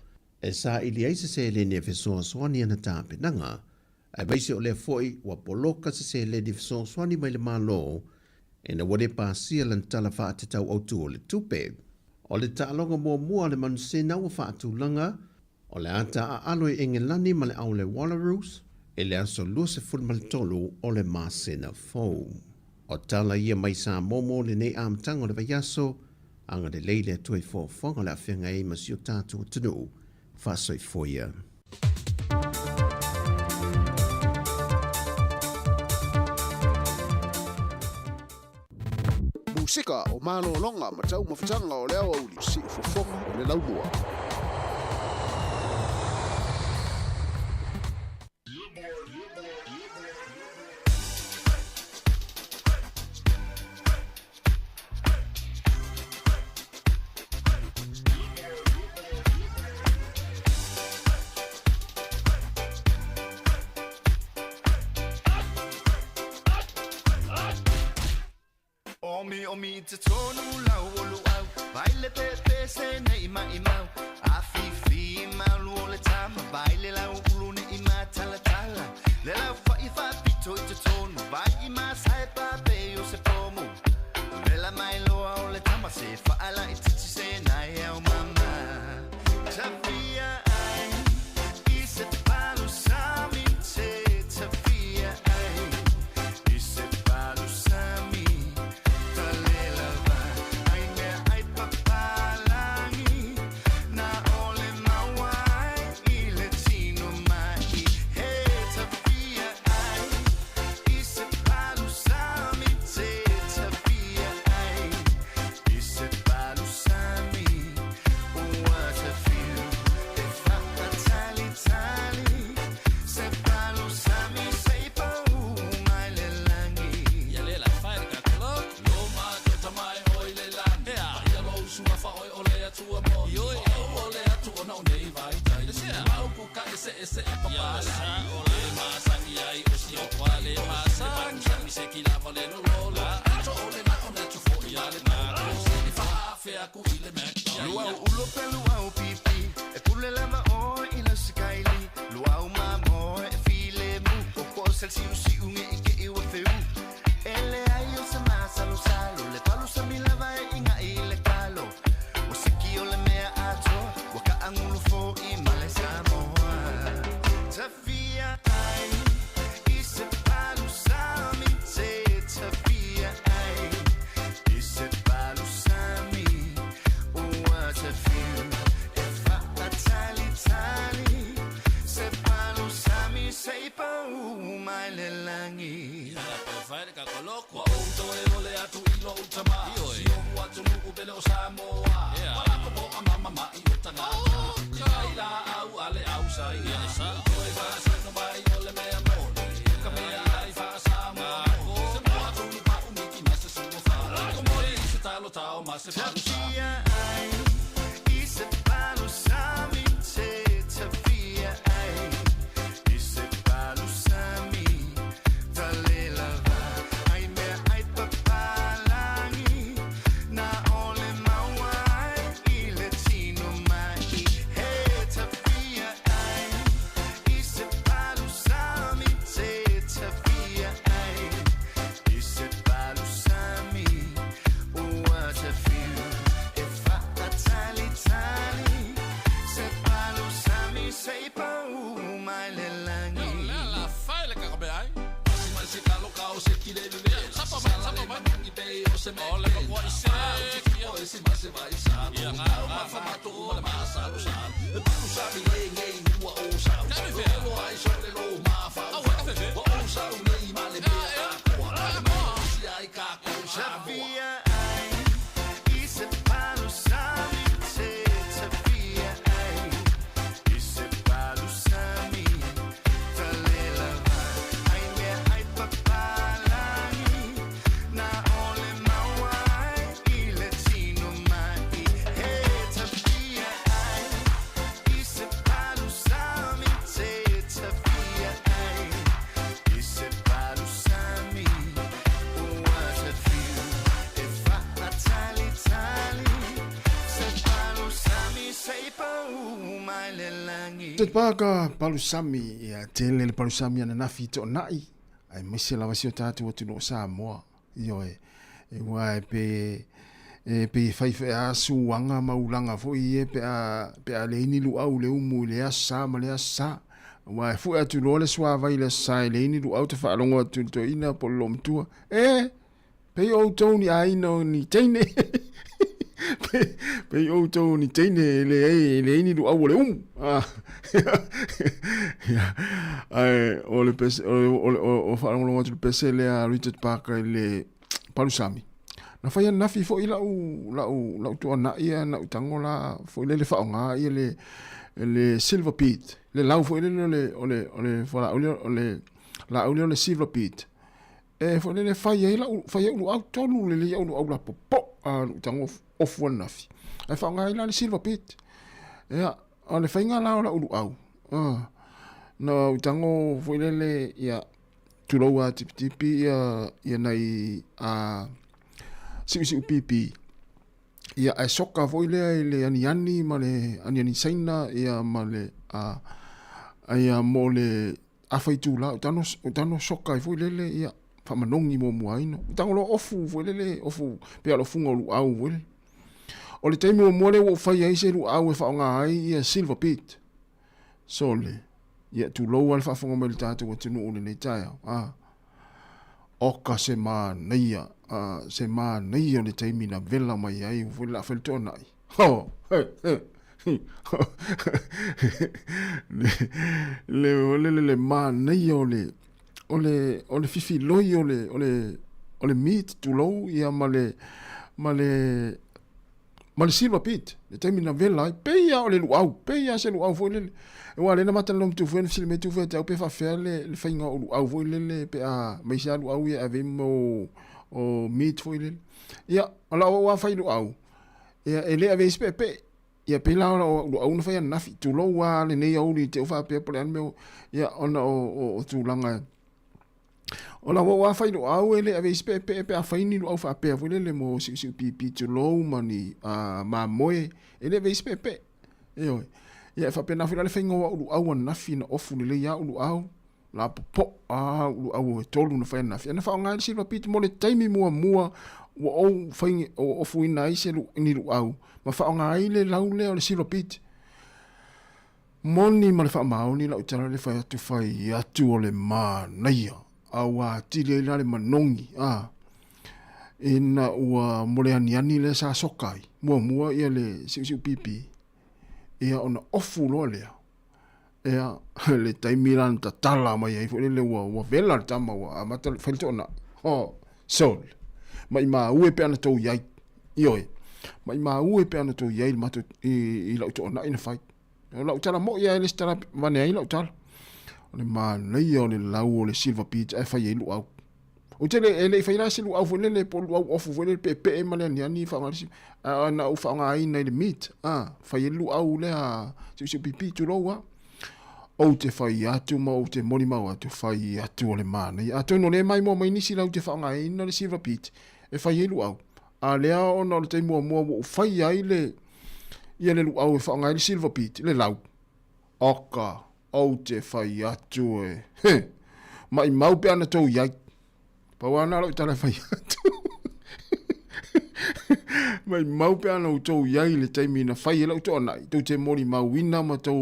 e sa ili aise se le ne fesoa swani ana ta penanga, e baise o le foi wa poloka se le ne fesoa swani mai le malo, e na wade pa sia lan tala wha te tau autu o le tupe. O le taalonga mua le manusina wa wha atulanga, o le ata a aloe engelani ma le au le Wallaroos, e le aso lua se fulma le tolu o le masina fau. O tala ia mai sa momo le nei amtango le vayaso, anga le leile tue fo fonga le awhenga e masio tātu tunu, whasoi foia. Musika o malo longa matau mawhitanga o leo au li si ufofonga o le laumua. Omi te tonu lau o luau, baile pepe se nei mai mau, a fifi mau o le tama, baile lau ulu nei ma tala tala, le lau fai fa pito i te tonu, vai i ma sai pape o se pomu, le la mai loa o le tama, se fa ala i titi se nai au mama, tafia ai, i se palu sami te, tafia ai, i se palu sami. Te paka palusami ia tele le palusami ana nafi to nai ai mese la wasio tatu tu no Sāmoa io e wa pe fai asu wanga maulanga fo ie pe a le ni lu au le umu le asa ma le asa wa fu atu lo le swa vai le sai le ni lu au te fa longo tu to ina po lom tua pe o toni ai no ni tene pe o to ni tene le ni lu au le ai o le pes o fa longo tu pese le a Richard Parker le palusami na fai na fi fo ila u tu na ia na utangola fo le fa nga ia le silver pit le lau fo le fo le silver pit fo le fai ila fai u au tolu le au la popo a utango of one na fi ai fa nga ila le silver pit o le fai nga la u au no utango fo le ia tu lo wa tipi ia nai a si pipi ia ai soka foi le ani ma le ani saina ia ma le ia mo le afai tu la tano soka foi le ia fa manongi mo muaino tano lo ofu foi le ofu pe alo fungo lu au wel o le taimi mo le wo fai ai se lu au e fa nga ai ia silver pit sole ia tu lo al fa fungo me tatu o tunu le taeao oka se ma neia se ma neia le taimi na vela mai ai fu la feltona ho le ma neia ole fifi loi ole meat tu lo ia male silver pit le taimi na vela pe ia ole luau pe ia se luau fu le wa le na mata lom tu fu filme tu fu te pe fa fer le fainga o luau fu le pe a mai sa luau ia ave mo o meat fu le ia ala wa fa luau ia ele ave pe ia pe la o no fa na fi tu lo wa le nei o li te fa pe por an me ia ona o tu langa ola wa fa luau ele ave pe a fa ni luau fa pe fu le mo si pi tu lo mani ma moe ele ave pe ia fa pena fila le fainga o au na fina ofu le ia o au la po au tolu na faina na fa nga silver pit mo le taimi mua o fainga o ofu ina ise ni au ma fa nga ile lau le silver pit moni ma le fa mau ni la utara le fa tu fai atu o le ma naia au a tile la le manongi ina ua mo le ani le sa sokai mua ia le siu pipi ia ona ofu lo lea ia le taimiran ta tala mai ai le wa vela tama wa amata feltona sol mai ma ue pe ana to yai ioi mai ma ue pe ana to yai mato i la to na ina fight la tala mo ia le stara mane ai la tala le ma nei o le lau le silver pit ai fa yelu au o tele ele fa ina silu au le po au ofu le pe male ni fa ngali na u fa nga ina le meat fa yelu au le si pipi tu lo wa o te fa atu ma o te moni ma atu fa atu le mana ya to no le mai mo mai ni si la te fa nga ina le silver pit e fa yelu au a le o no te mo fa ya ile ia le lu au fa nga le silver pit le lau oka o te fa atu mai mau pe ana to ya pawana lo tala fai mai mau pe ana to yai le taimi na fai lo to to te mori mau wina ma to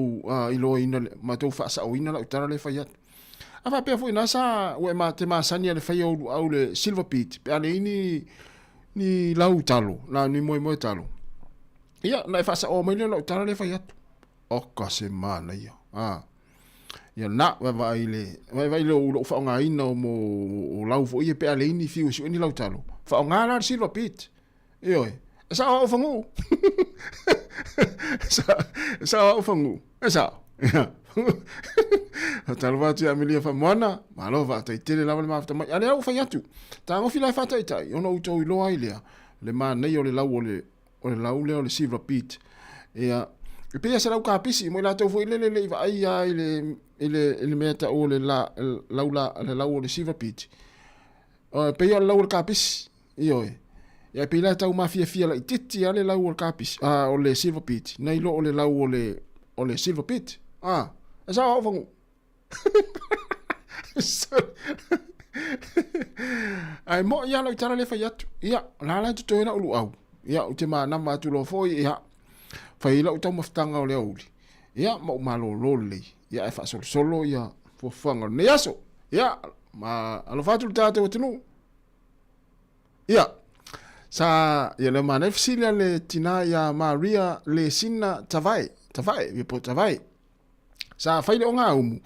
ilo ina ma to fa sa wina lo tala le fai Afa pe foi na sa we ma te masani le fai au le silver pit. Pe ale ni lau talo, na ni moi talo. Ia na fa sa o mai le lau talo le fai atu. O ka semana ia. Ia na vai le o fa nga ina o lau fo ia pe ale ni fiu si ni lau talo. Fa nga la silver pit. Io sa o fangu. Sa o fangu. Sa. Talo va tu amelia fa mona, ma lo va tai tele lava le mafta mai. Ale au fa yatu. Ta ngo fila fa tai. Ono uto i loa ile. Le ma nei o le lau o le silver pit. Ia e pe sa lau ka pisi mo la to fo ile le va ai ile meta o le lau o le silver pit. Pe yo lau o ka pisi. Io ia pe la tau mafia la titi ale lau o ka pisi. O le silver pit. Nei lo o le lau o le silver pit. Sa o fangu. Ai mo ia lo tara le fa yatu. Ia la tu toina ulu au. Ia o te mana ma tu lo foi ia. Fa ila o tau maftanga o le auli. Ia mo malo lole. Ia e fa solo ia fo fanga ne yaso. Ia ma alo fatu tate o tinu. Ia sa ia le mana fsilia le tina ia Maria le sina tavai vi po tavai. Sa faile o ngā umu.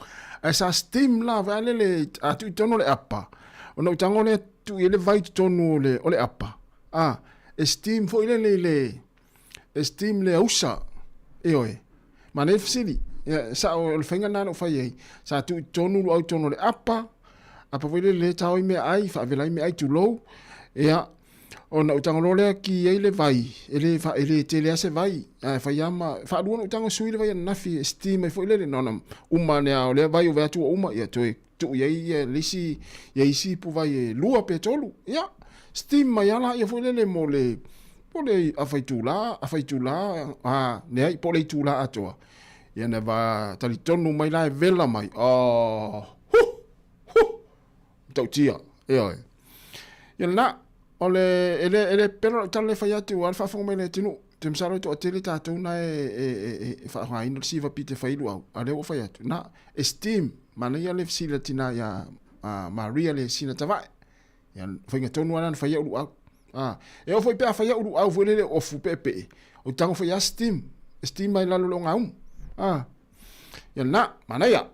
Sa steam la vale le atu tono le apa. Ona utango le tu ele vai tono o le apa. Steam fo ile steam le usa. Eoe. Mane fsili. Sa o le fenga nana o fai. Sa tu tono au tono le apa. Apa fo le tau me ai fa vela me ai tu low. Ea ona utango le ki ele vai. Ele tele ase vai. Fa yama fa duona utango suile vai na fi steam fo ile nona uma ne o le vai o vetu uma ia tu ia lisi ia isi pu vai lua petolu ia steam mai ala ia fo ile mo le pole afaitula ne ai pole tula atoa ia ne va tali tonu mai la vela mai tautia ia na ole ele pero tale faiatu alfa fo mele tinu tem saro to tele ta to na fa haino silver pit failu au ale o faiatu na esteem mana ia le fsila tina ya Maria le sina tava ya fainga tonu ana faia u au e o foi pe faia u au foi le o fu pepe o tango foi esteem mai la lo ngau ya na mana ya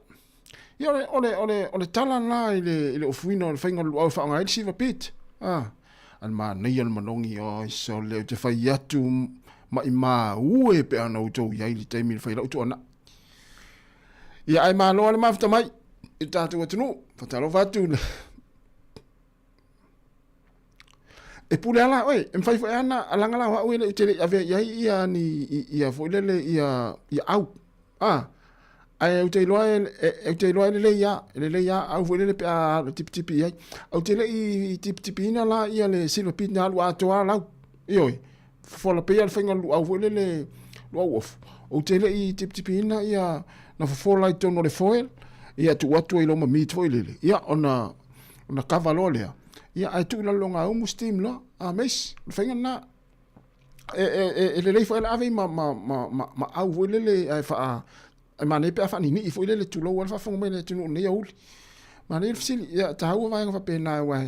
ole tala na ile o fuino fainga u au fa ngai silver pit an ma nei al manongi o so le te fai atu ma ue pe ana uto ia ili te mi fai uto ana ia ai ma lo ale mafta mai i tatu atunu fatalo fatu e pule ala oi em fai fai ana alanga la wa ue te ave ia ni ia foi le ia au ai uite loa le ia au foi le pe a tip ia au te le i tip ina la ia le silver pit na lu atoa la ioi fo la pe ia fenga lu au foi le lu of au te le i tip ina ia na fo la tono le foil ia tu watu i lo ma meat foi le ia ona cavalo le ia ai tu la longa o steam la a mes fenga na le foi la ave ma au foi le ai fa ma ne pe fa ni foi le tu lo fa fo me le tu ne yaul ma ne fsil ya ta hu va pe na wa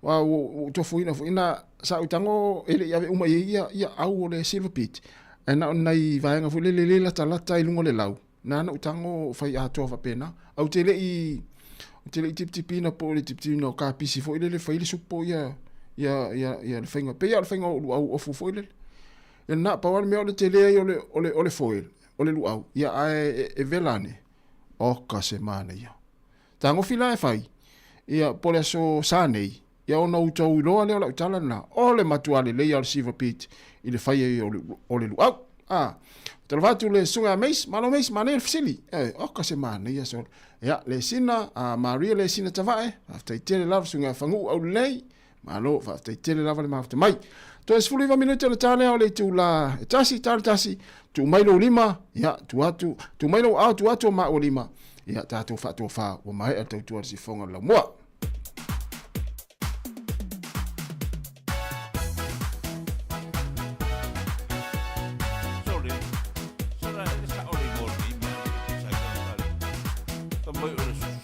wa to foi na sa utango ele ya uma ia au le silver pit na nai va nga foi le la ta i lungo le lau na utango fa ya to va pe na au te le tip na po le tip no ka pisi foi le fa le supo ya le fenga pe ya le fenga au fu foi le na pa wa me le tele ole foi ole lu au ia e velane o ka semana ia tango fila e fai ia pole so sanei ia ona uto lo ale la tala na ole matuale le ia silver pit ile fai ole lu au trovatu le sunga mes malo mes manel fsili o ka semana ia so ia le sina Maria le sina tavae after tele love sunga fangu au lei malo fa after tele love le mafte mai to es fuli va minuto le tale o le tu la tasi tu mai lo lima ya tu mai lo au tu ma o lima ya tatu fa o mai al tu si fonga la mo Sorry, sara esa o le mo lima sai ka mai o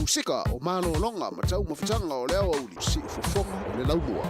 Musika o malo longa ma tau mawhitanga o leo au li si ufofonga o le launua.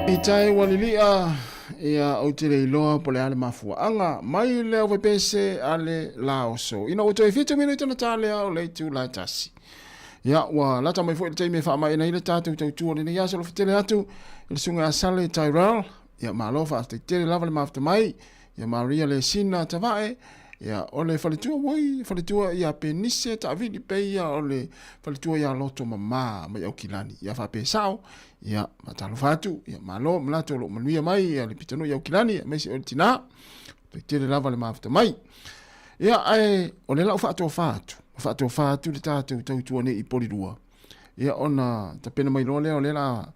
I tai walilia ia o te leiloa po le ale mafuaanga mai leo vepese ale laoso. Ina o toi fitu minuto na tale au leitu la tasi. Ia wa lata mai fo te me fa mai na ile tatu tau tu le ia so lo fitele atu il sunga sale Tyrell ia malofa te tele lava le mafta mai ia Maria le sina tavae ia ole falitua woi falitua ia penise ta vidi pe ia ole falitua ia loto mama mai au kilani ia fa pe sao ia matalo fatu ia malo mlato lo manuia mai ia le pitano ia au kilani mai si oltina te tele lava le mafta mai ia ai ole la fatu fatu le tatu tau tuane i polidua ia ona ta pena mai lole ole la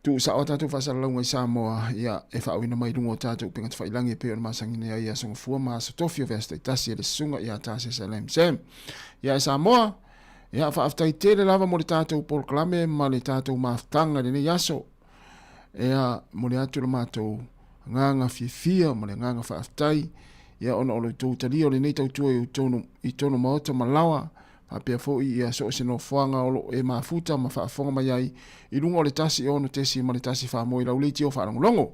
tu sa o tatu fa sala ngai Sāmoa ia e fa wina mai lungo tatu penga te failangi pe on masangine ia songa fua ma so tofio veste tasi le sunga ia tasi salem sem ia Sāmoa ia fa aftai tele lava mo le tatu pol klame ma le tatu maftanga le yaso ia mo le atu le mato nganga fifia mo le nganga fa aftai ia ona o le tu tali o le nei tau tu i tono maota malawa a pe fo ia so se no fuanga o e mafuta ma fa fonga mai ai i lungo le tasi ono tesi ma le tasi fa mo i lauliti o fa longo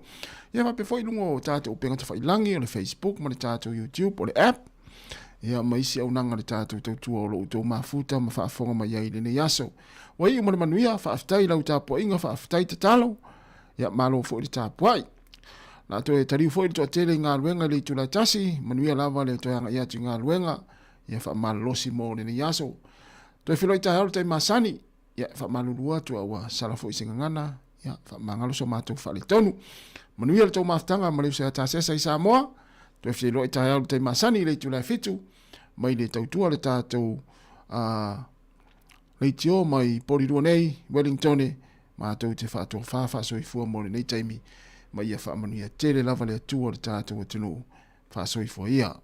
ia ma pe fo i lungo tatu o penga te fa ilangi o le Facebook ma le tatu YouTube o le app ia mai si au nanga le tatu tau tu o lo to mafuta ma fa fonga mai ai le ne yaso wai mo le manuia fa aftai lau tapo inga fa aftai te talo ia malo fo i tapo ai na to e tari fo i to tele nga luenga le tu la tasi manuia lava le to ia tu nga luenga ia fa malosi mo le yaso to filo ita halo te masani ia fa malulua tu awa sala fo isingana ia fa mangalo so matu fa le tonu manuia le to maftanga ma le se ta se Sāmoa to filo ita halo te masani le tu la fitu mai le tau tu le tatu le tio mai polidua nei Wellington ma to te fa to fa so i fu mo le taimi mai ia fa manuia tele lava le tu le tatu tunu fa so i fu ia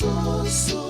so